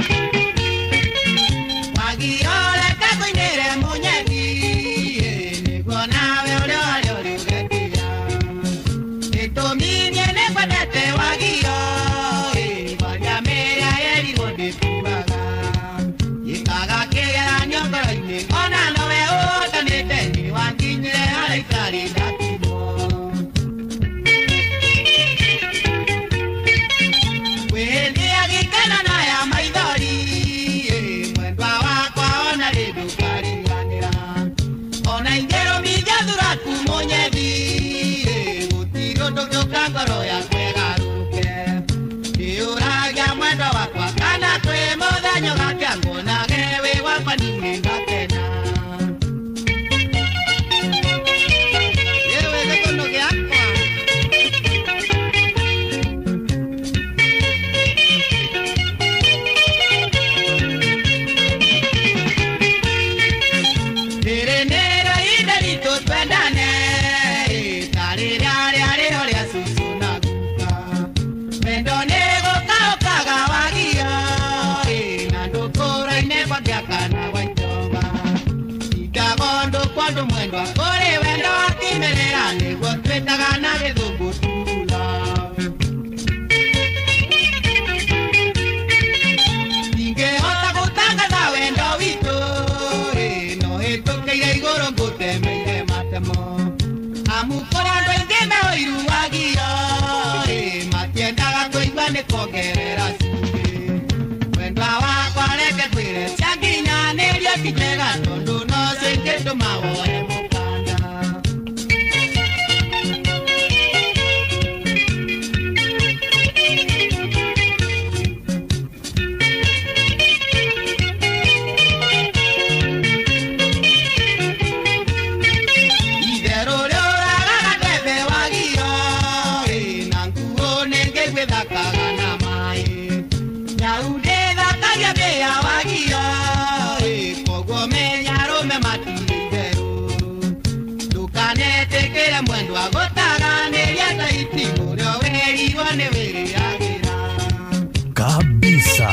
kabisa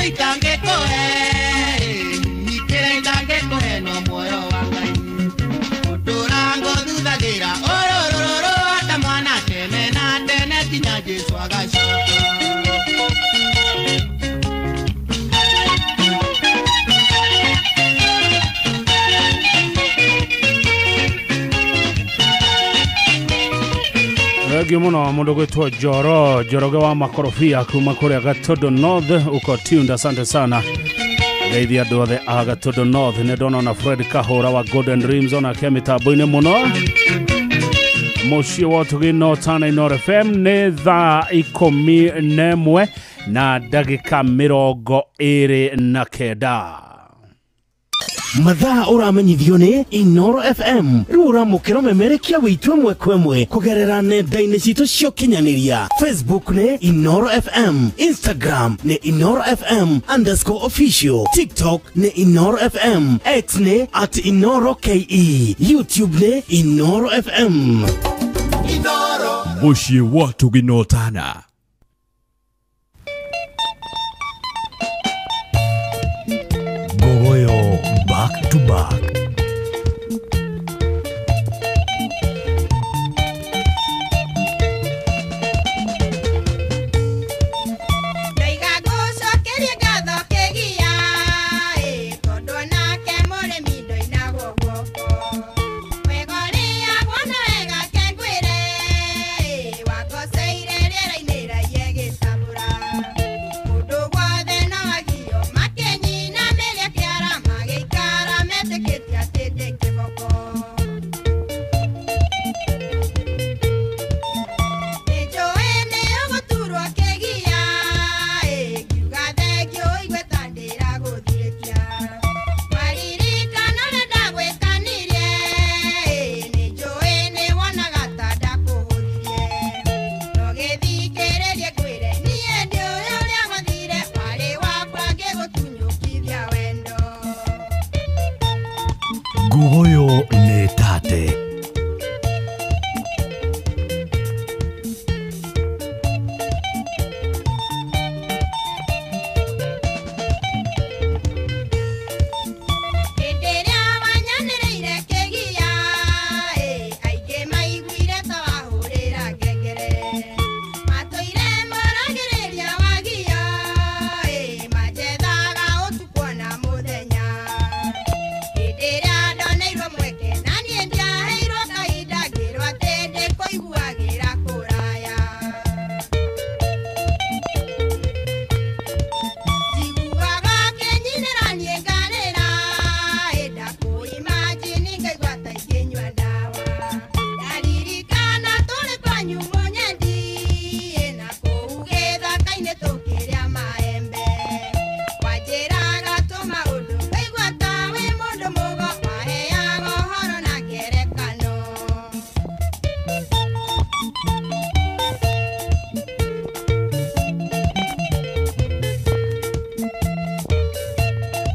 itangĩkũhe ikĩra itangĩkũhe no muoyo wa Ngai ũtũrango thuthagĩra ũrũrũrũ ata mwana tene na tene kinya Jesũ agacoka. Regi muno mundu gwitwa Joroge wa makorofia kuma kuria Gatodo North uko tuned. Asante sana geithia andu othe a Gatodo North. Nä ndona na Fred Kahura wa Golden Dreams ona kä mitambo-inä muno muciĩ wa tũgĩno tana Inoro FM. nĩ thaa 11 na ndagĩka 29 mathaa uramenyithio ni Inoro FM riu uramukira memerekia witwe mwekwe kugerera nenda-inĩ citũ cia ũkinyanĩria. Facebook ni Inoro FM, Instagram ni Inoro FM _official, TikTok ni Inoro FM, X ni @InoroKE, YouTube ni Inoro FM. Muciĩ wa tũgĩno tana. Gogoyo back to back. Gogoyo ne tate.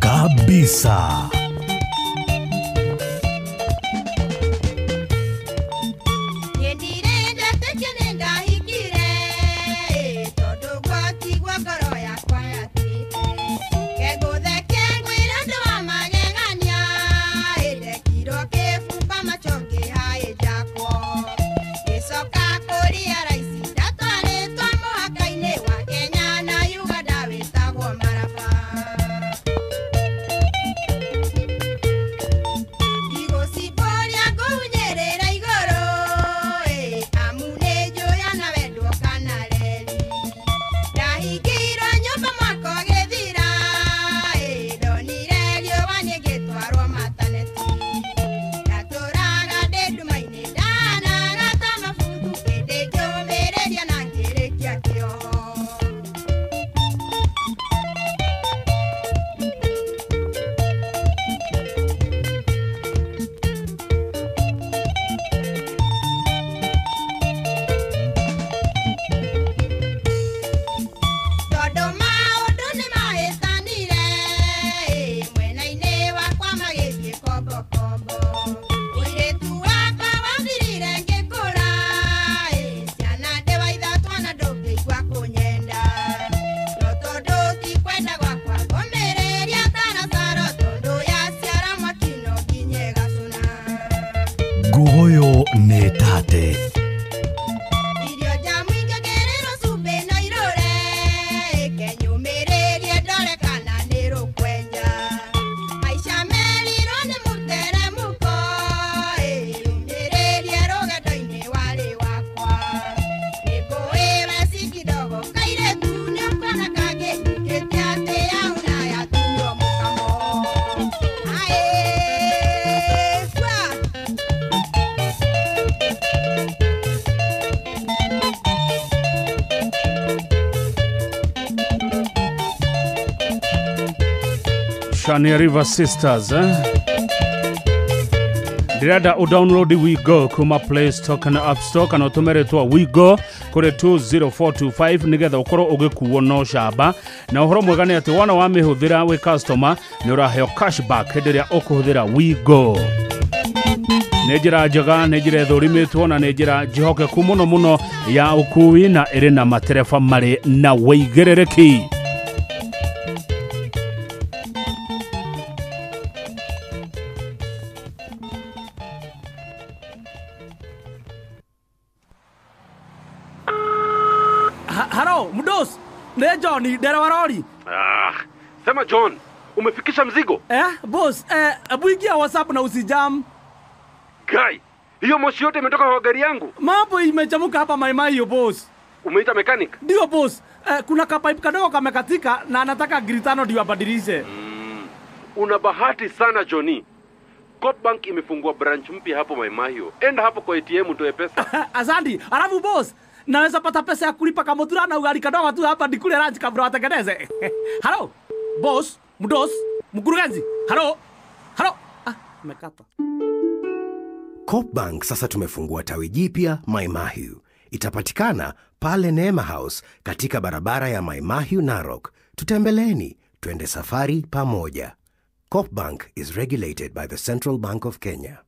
Kabisa. Shania River Sisters, Dirada udownload WeGo kuma Play Store kana App Store kana utumere twa WeGo kuri 20425 nigetha ukoro ugikuo no shaba na uhoro mwega ni ati wana wa mihuthira we customer ni uraheo cashback hendiria ukuhuthira WeGo. Nejira njega nejira thurimitwo na nejira jihokeku muno ya ukui na iri na matereba mari na weigerereki. Haro, Mudos, ne Johnny, dera warori. Sema John, umefikisha mzigo? Boss, abuingia WhatsApp na usijam. Guy, hiyo moshi yote imetoka kwa gari yangu. Mambo imechamuka hapa Mai hiyo boss. Umeita mechanic? Ndio boss, kuna kapipe kadogo kamekatika na anataka gritano ndio abadilishe. Una bahati sana Johnny. Copbank imefungua branch mpya hapo Maimahiu. Enda hapo kwa ATM utoe pesa. Asante. Alafu boss, naweza pata pesa ya kulipa kamutura na ugali kadogo tu hapa nikule lunch kabla watengeneze. Halo. Boss, Mudos, mkurugenzi. Halo. Halo. Mekata. Copbank sasa tumefungua tawi jipya Maimahiu. Itapatikana pale Neema House katika barabara ya Maimahiu Narok. Tutembeleni, twende safari pamoja. Copbank is regulated by the Central Bank of Kenya.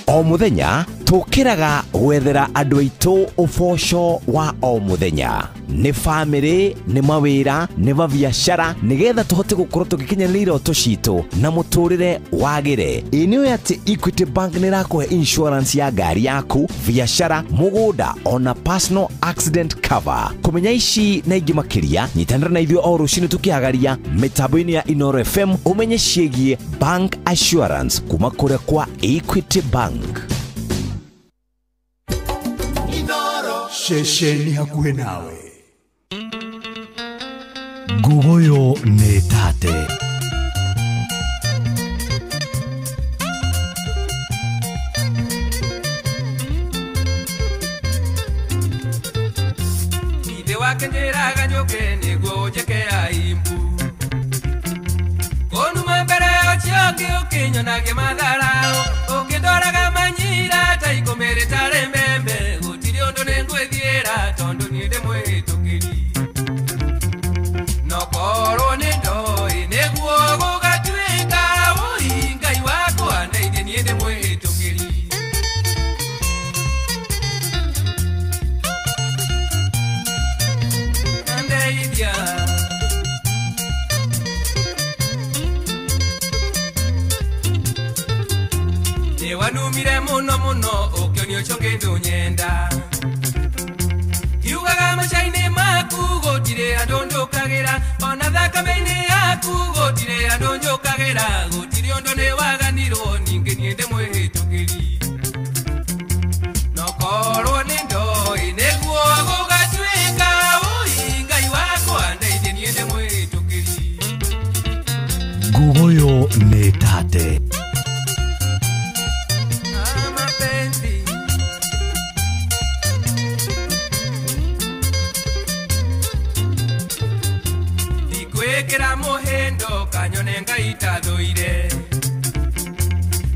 O muthenya tukiraga gwethera andu aitu uboco wa o muthenya ni family ni mawira ni biashara nigetha tuhote gukorwo tugikinyanira iroto citu na muturire wagire. Inyo ati Equity Bank ni rakuhe insurance ya gari yaku, biashara, mugunda ona personal accident cover. Kumenya ici na ingi makiria nyitanira na ithio o rucini tukihagaria mitambo-ini ya Inoro FM umenye ciĩgie bank assurance kuma kure kwa Equity Bank. Shesheni hakuhe nawe. Gugoyo ne tate. Ide wakenjera ganyoke nego jeke aimbu. Konu mambere ochioke okinyo nage madharao. Okindoraga manyira taikomere tarembembe. Gutiri ondo nengwethiera tondo nide mwetukiri. Nokoro nindoi neguo gugatuika ui ngai wakwa neide nide mwetukiri. Ndeithia wanumire muno ukionio chonge ndonyenda yugaga machaine maku gotire andondokagira ona thakame-ini yaku gotire andondokagira gotire ondo ne waganirwo ninge niende mwihitukiri nokorwo ni ndoi neguo gugatuika ui ngai wakwa ndeithie niende mwihitukiri. Gugoyo ne tate. Kera mohendo kanyone ngaita doire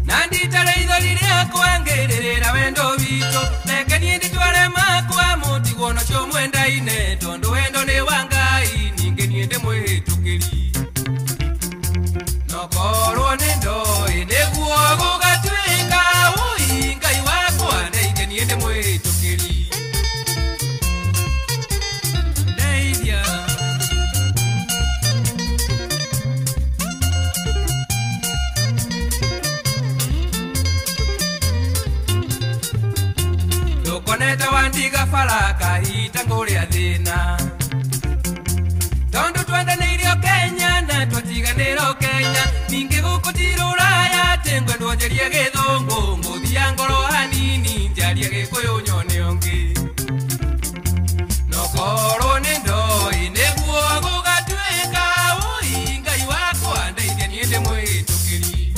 Nandi tare idolire akwangerera wendo bito Neke niende tware makwa muti gono cho mwenda ine Tondo wendo ne wangai ninge niende mwetukiri Nokoro nendo ine guogo gatuika ui ngai wakwa neide niende mwetukiri Neidia Koneta wandiga faraka itanguria thina Tondo twenda nirio Kenya na twatiganiro Kenya Ninge gukutirura ya tengwe ndonjerie githungu Muthia ngoro hanini njarie gikuyu nyone ongi Nokoro ni ndoi neguo gugatuika ui ngai wakwa ndeithie niende mwitukiri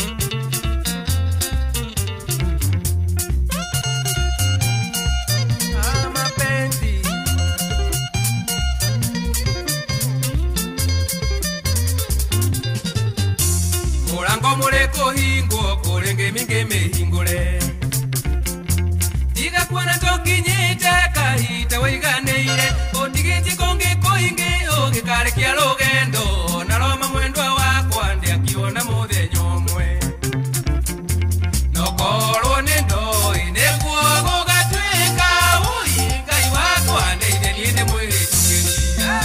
mure kuhingwo kurenge mingi mihingure tiga kwana tokinyite kahita waiganeire otigiti konge koinge ogikare kia rugendo na roma mwendwa wakwa ndi akiona muthenya umwe nokorwo ni ndoi niguo gugatwika ui ngai wakwa ndeithenie ni mwiritukĩria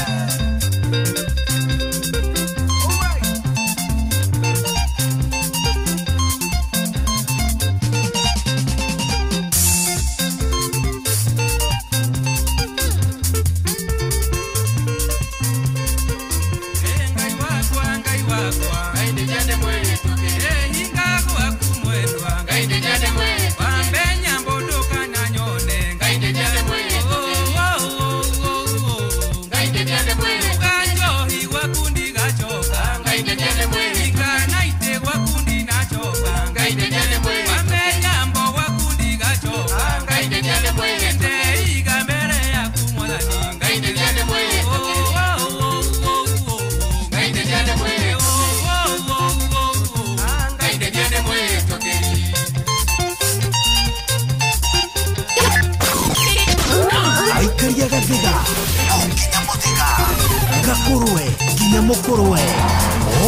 Mukurwe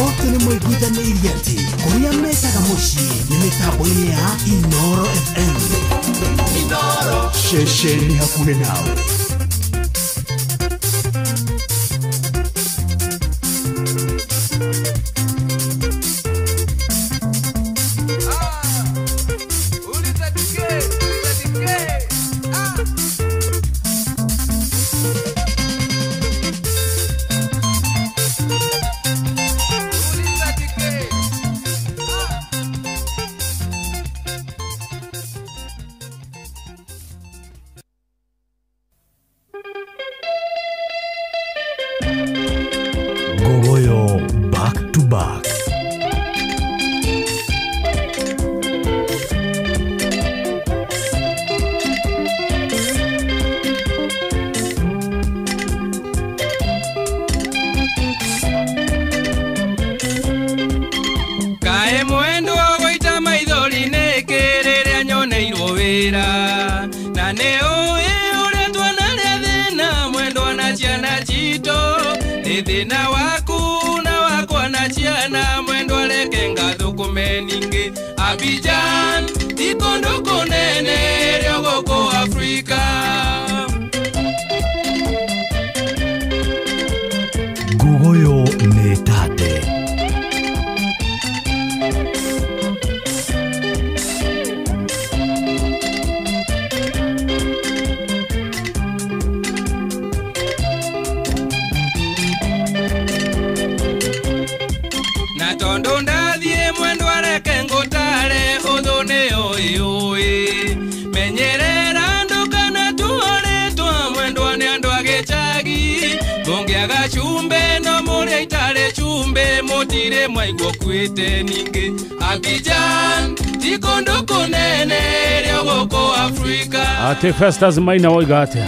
ote ni mwiguithanĩirie atĩ kũrĩa metaga mũciĩ nĩ mĩtambo-inĩ ya Inoro FM. Inoro ceceni hakuhĩ nawe. thina waku na wakwa na ciana mwendwa reke ngathukume ningi Abidjan ikondo kunene ryo goko Afrika Gugoyo nĩ tate tondo ndathie mwendwa reke ngutare uthune oi menyerera ndukana tuoretwa mwendwa ni andu agicagi mungiaga chumbe no muri itare chumbe mutire mwaigwo kwite ningi Abidjan tikondo kunene ryo goko Afrika ate Festus Maina woigate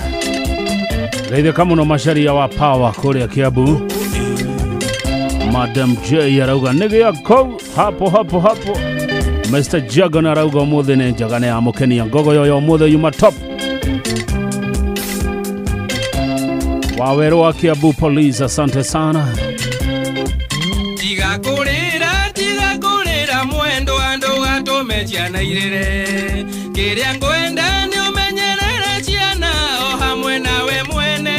reide kamuno masharia wa power kule Kiambu Madam J arauga nige yako hapo Mr. Jagan arauga muthe ne jagane amukenia ngogo yoyo muthe yuma top Waweru wa Kiambu Police asante sana tiga kurira mwendo ando gatumejiana irere kiria ngwenda ni umenyerere ciana o hamwe nawe mwene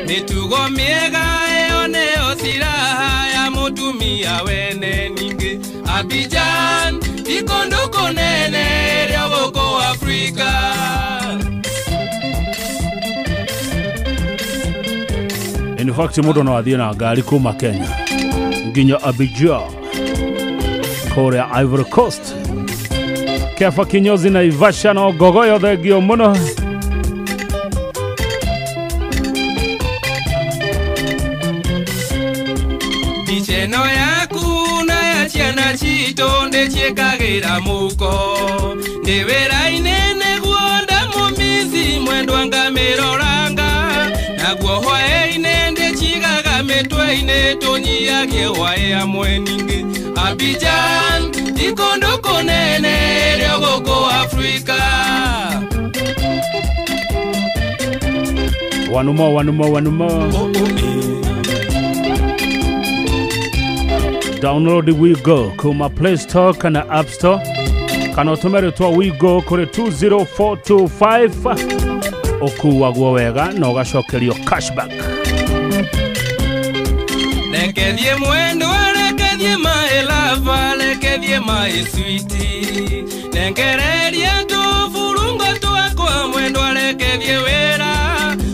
mitugo miega eone osiraha ya mutumia wene ningi Abidjan ikondo kunene ryo goko Afrika In fact mudo no athie na ngari kuma Kenya nginya Abidjan Korea Ivory Coast Kefa kinyozi na Ivasha no gogoyo thegio muno Icheno yaku na ya ciana cito ndeciekagira muko ndewera inene guonda mumizi mwendwa ngamiroranga naguo hwaine ndecigaga twaine tonyiagie wae amwe ningi Abidjan ikondo konene ryogoko Afrika Wanumo Download We Go kuma Play Store kana App Store kana utumere twa We Go kuri 20425 okuwa gwo wega no gacokerio cashback Lekedie mwendo lekedie my love lekedie my sweetie Nengereria tu furungo twakwa mwendo lekedie wera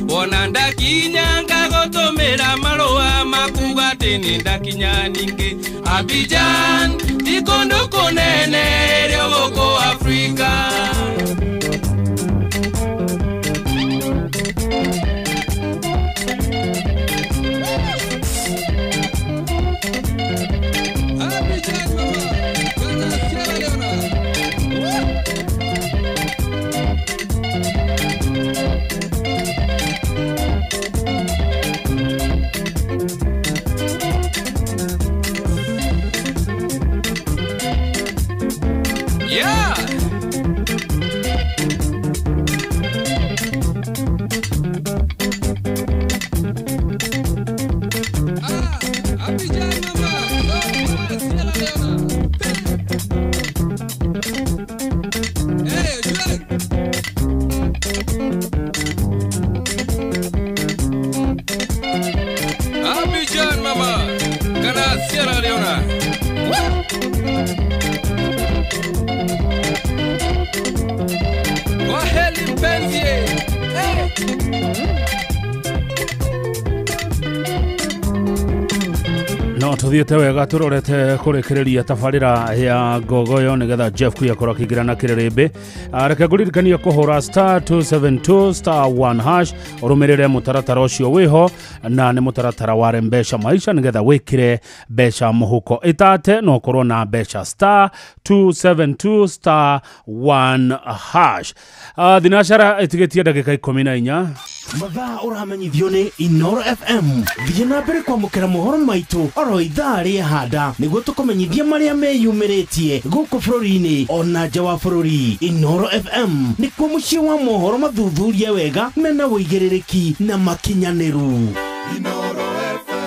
Wona ndakinyanga gotomera maroa makuga tini ndakinya ningi Abidjan ikondo konene ryogoko Afrika No tuthiete wega turorete kurikireria tabarira ya gogoyo nigetha Jeff kuyakora kigirana kirerebe areke guririkania kuhura star 272 star 1 hash urumirire mutaratara ucio wiho na ni mutaratara wa mbesha maisha nigetha wikire besha muhuko itate no korwo na besha star 272 star 1 hash dinashara etigetia dakika 14 mathaa uramenyithio ni Inoro FM thiĩ na mbere kwamũkĩra mohoro maitũ oro ithaa rĩa handa nĩguo tũkũmenyithia marĩa meyumĩrĩtie gũkũ bũrũri-inĩ ona nja wa bũrũri. Inoro FM nĩkuo mũciĩ wa mohoro mathuthurie wega mena wũigĩrĩrĩki na makinyanĩru. Inoro FM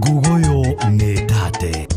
Gugoyo nĩ tate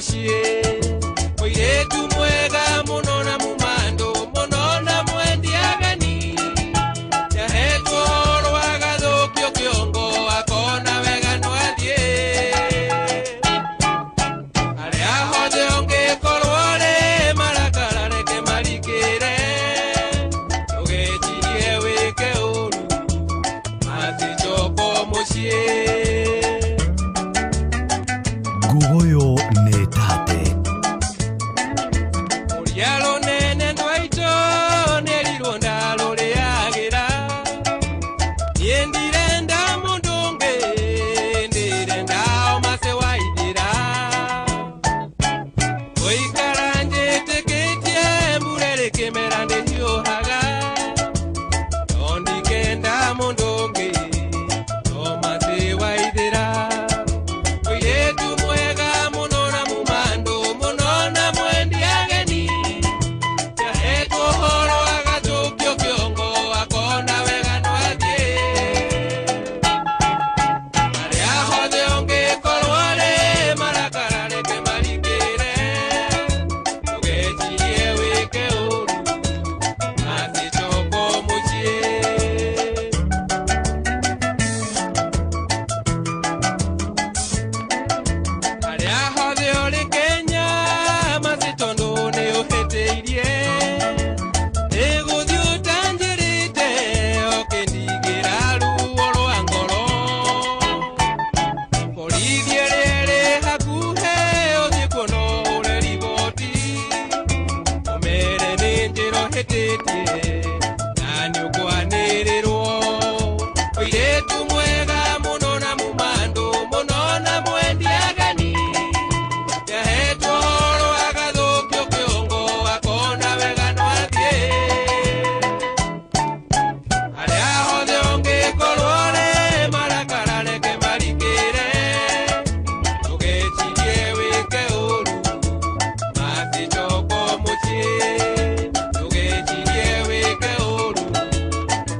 muciĩ mũirĩtu mwega mũno na mũmando mũno na mwendi ageni nĩahetwo rwa gathũkio kĩongo akona wega no athiĩ arĩa hothe ũngĩkorwo rĩ marakara reke marikĩre ndũgecirie wĩke ũru maticoka mũciĩ Gugoyo nĩ tate Urialo nene ndwaito nerirwo ndarũrĩagĩra yendirenda mũndũ ũngĩ ndirenda omase waithĩra gũikara njĩtĩkĩtie mbura rĩkĩmera ndĩhiũhaga no ndikenda mũndũ ũngĩ omase waithĩra mũirĩtu mwega mũno na mũmando mũno na mwendi ageni nĩahetwo ũhoro agathũkio kĩongo akona wega no athiĩ arĩa hothe ũngĩkorwo rĩ marakara reke marikĩre ndũgecirie wĩke ũru maticoka mũciĩ arĩa hothe ũrĩ Kenya matitondũ nĩ ũhĩtĩirie nĩgũthiĩ ũtanjĩrĩte ũkĩndigĩra ruo rwa ngoro borithi ĩrĩa ĩrĩ hakuhĩ ũthiĩ kuona ũre riboti ũmere nĩ njĩra ũhĩtĩtie na nĩ ũkwanĩrĩrwo mũirĩtu mwega mũno na mũmando mũno na mwendi ageni nĩahetwo ũhoro agathũkio kĩongo akona wega no athiĩ arĩa hothe ũngĩkorwo rĩ marakara reke marikĩre ndũgecirie wĩke ũru maticoka mũciĩ ndũgecirie wĩke ũru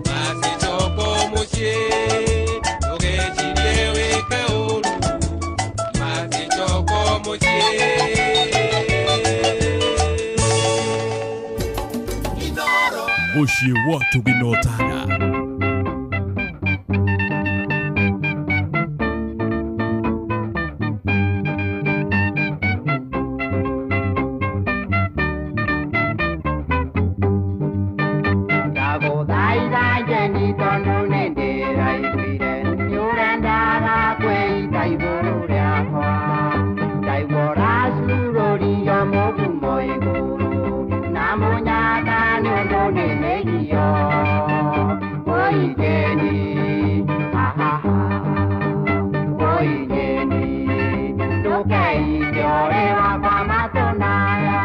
maticoka mũciĩ ndũgecirie wĩke ũru maticoka mũciĩ Muciĩ watu binotana ndagũthaitha njeni tondũ nĩ ndĩraiguire nĩũrendaga kwĩita igũrũ rĩakwa ndaigua ũracurũrio mũgumo igũrũ na mũnyaka nĩ ũndũ nĩ mĩgio ũigeni ũigeni ndũkeite ũrĩ wakwa matũnaya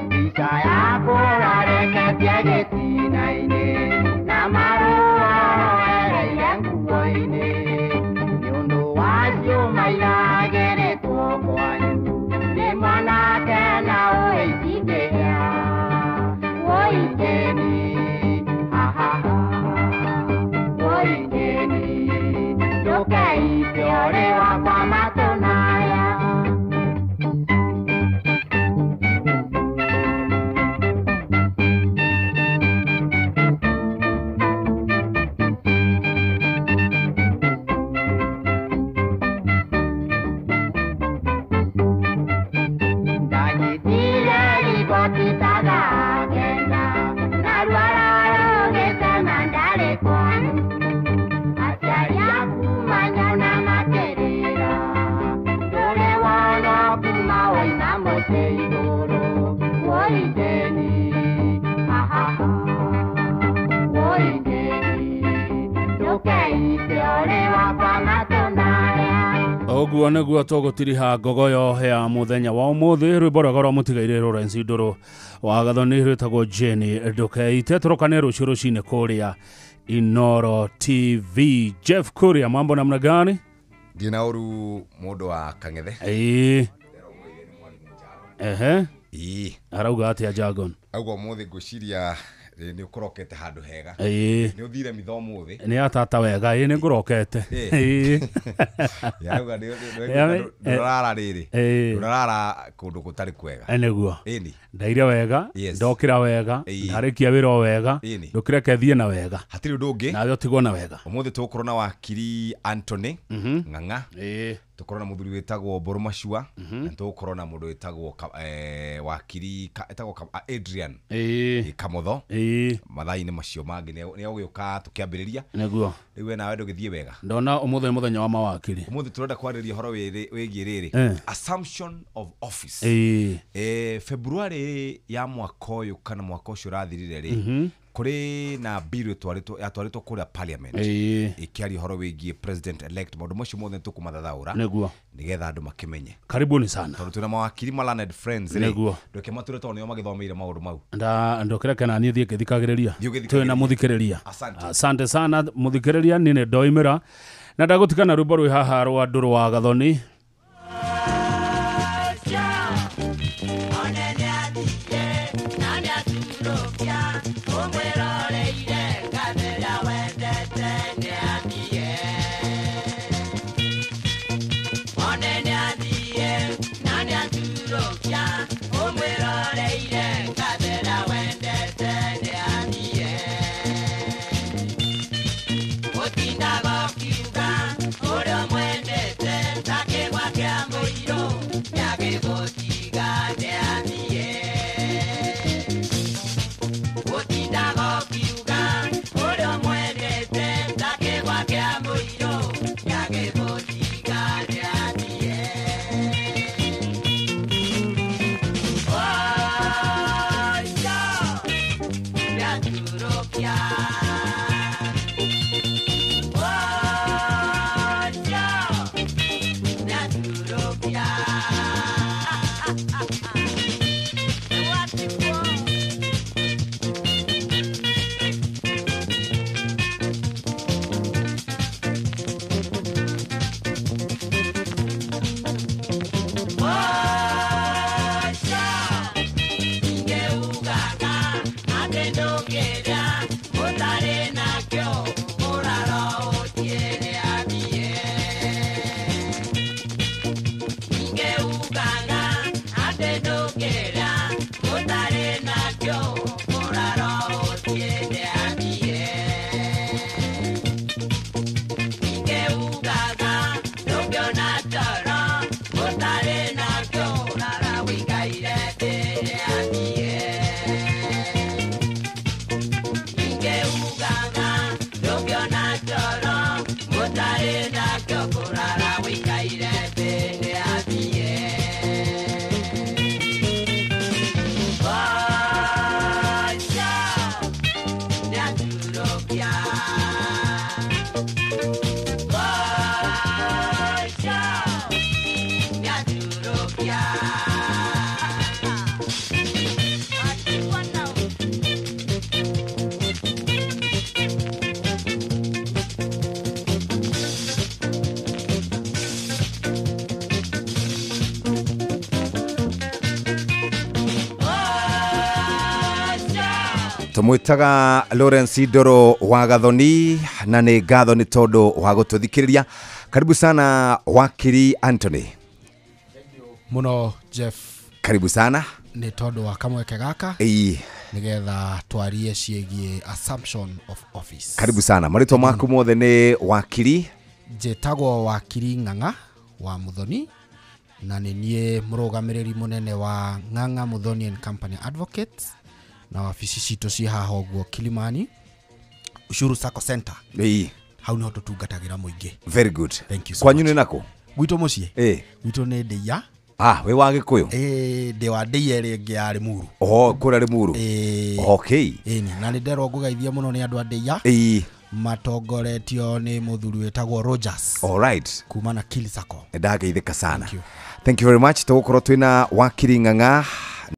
Mbica yakwa ũrareketie gĩtina-inĩ na marũa ereire nguo-inĩ nĩũndũ wacio mairagĩrĩtwo kwanyu nĩ mwanake na ũhĩtithia ũigeni ũigeni ndũkeite ũrĩ wakwa matũnaya ndanyitire riboti tagagenda na rwara rũgĩtema ndarĩ kwanyu aciari aku manyona makĩrĩra ndũrĩ wona kuma woima mũtĩ igũrũ woigeni woigeni ndũkeite ũrĩ wakwa matũnaya Oguo nĩguo tũgũtiriha ngogoyo ya mũthenya wa ũmũthĩ rwĩmbo rwega rwa mũtigairĩ Lawrence Ndũrũ wa gathoni rwĩtagwo Jenny ndũkeite tũrokane rũciũ rũcinĩ kũrĩa Inoro TV. Jeff Kuria, mambo namna gani? Ndina oru mundu wa Kang'ethe. Arauga atia Jagon. Auga muthi ngwiciria ni ukorokete handu hega. Ni uthire mithomo uthi. Ni atata wega ni ngurokete. Yauga ni rara riri. Rara kundu gutari kwega. Eneguo. Ndaire wega, ndokira wega, ndarikia wira wega, ndukire kethie na wega. Hatiri ndungi. Nawe utigwo na wega. Umuthi tukorwo na wakiri Anthony Ng'ang'a. Tukorwo na muthuri wetagwo Boru Mashua, na tukorwo na mundu wetagwo wakiri etagwo Adrian Kamotho. Mathai-ini macio mangi ni aguka tukiambiriria. Neguo. Riu nawe ndugithie wega. Ndona umuthi muthenya wa mawakiri. Umuthi turenda kwariria horo wigie riri assumption of office. February ya mwaka uyu kana mwaka ucio rathirire ri kuri na bill yatwaritwo kuria parliament ikiari horo wigie president elect maundu macio mothe tukumathathaura neguo nigetha andu makimenye. Karibuni sana tondu tuna mawakiri learned friends neguo ndoke mature tonio magithomeire maundu mau ndokera kana nie thie kithikagiriria twina muthikiriria. Asante sana muthikiriria nine ndoimira na ndagutikana rwimbo rwi haha rwa nduru wa Gathoni. Tumwitaga Lawrence Ndoro wa Gathoni na ni ngatho ni tondu wa gututhikiriria. Karibu sana wakiri Anthony. Muno Jeff. Karibu sana. Ni tondu wa kamweke gaka. Nigetha twarie ciegie assumption of office. Karibu sana. Maritwa maku mothe ni wakiri. Jetagwo wakiri Ng'ang'a wa Muthoni na ni nie murugamiriri munene wa Ng'ang'a Muthoni and Company Advocates. Na wabici citũ ci haha ũguo Kilimani Ushuru Sacco Center. Hau niho tutungatagira muingi. Very good. Thank you so Kwanyu ni nako? Gwitũ muciĩ? Gwitũ nĩ Ndĩia. We wa Gĩkũyũ? Ndĩ wa Ndĩia ĩrĩa ĩngĩ ya Limuru. Kũrĩa Limuru. Okay. Na nĩ nderwo ngũgeithia mũno nĩ andũ a Ndĩia. Matongoretio nĩ mũthuri wetagwo Rogers. All right. Kuma na Kili Sacco. Ndageithĩka sana. Thank you very much. Tũgũkorwo twĩna wakiri Ng'ang'a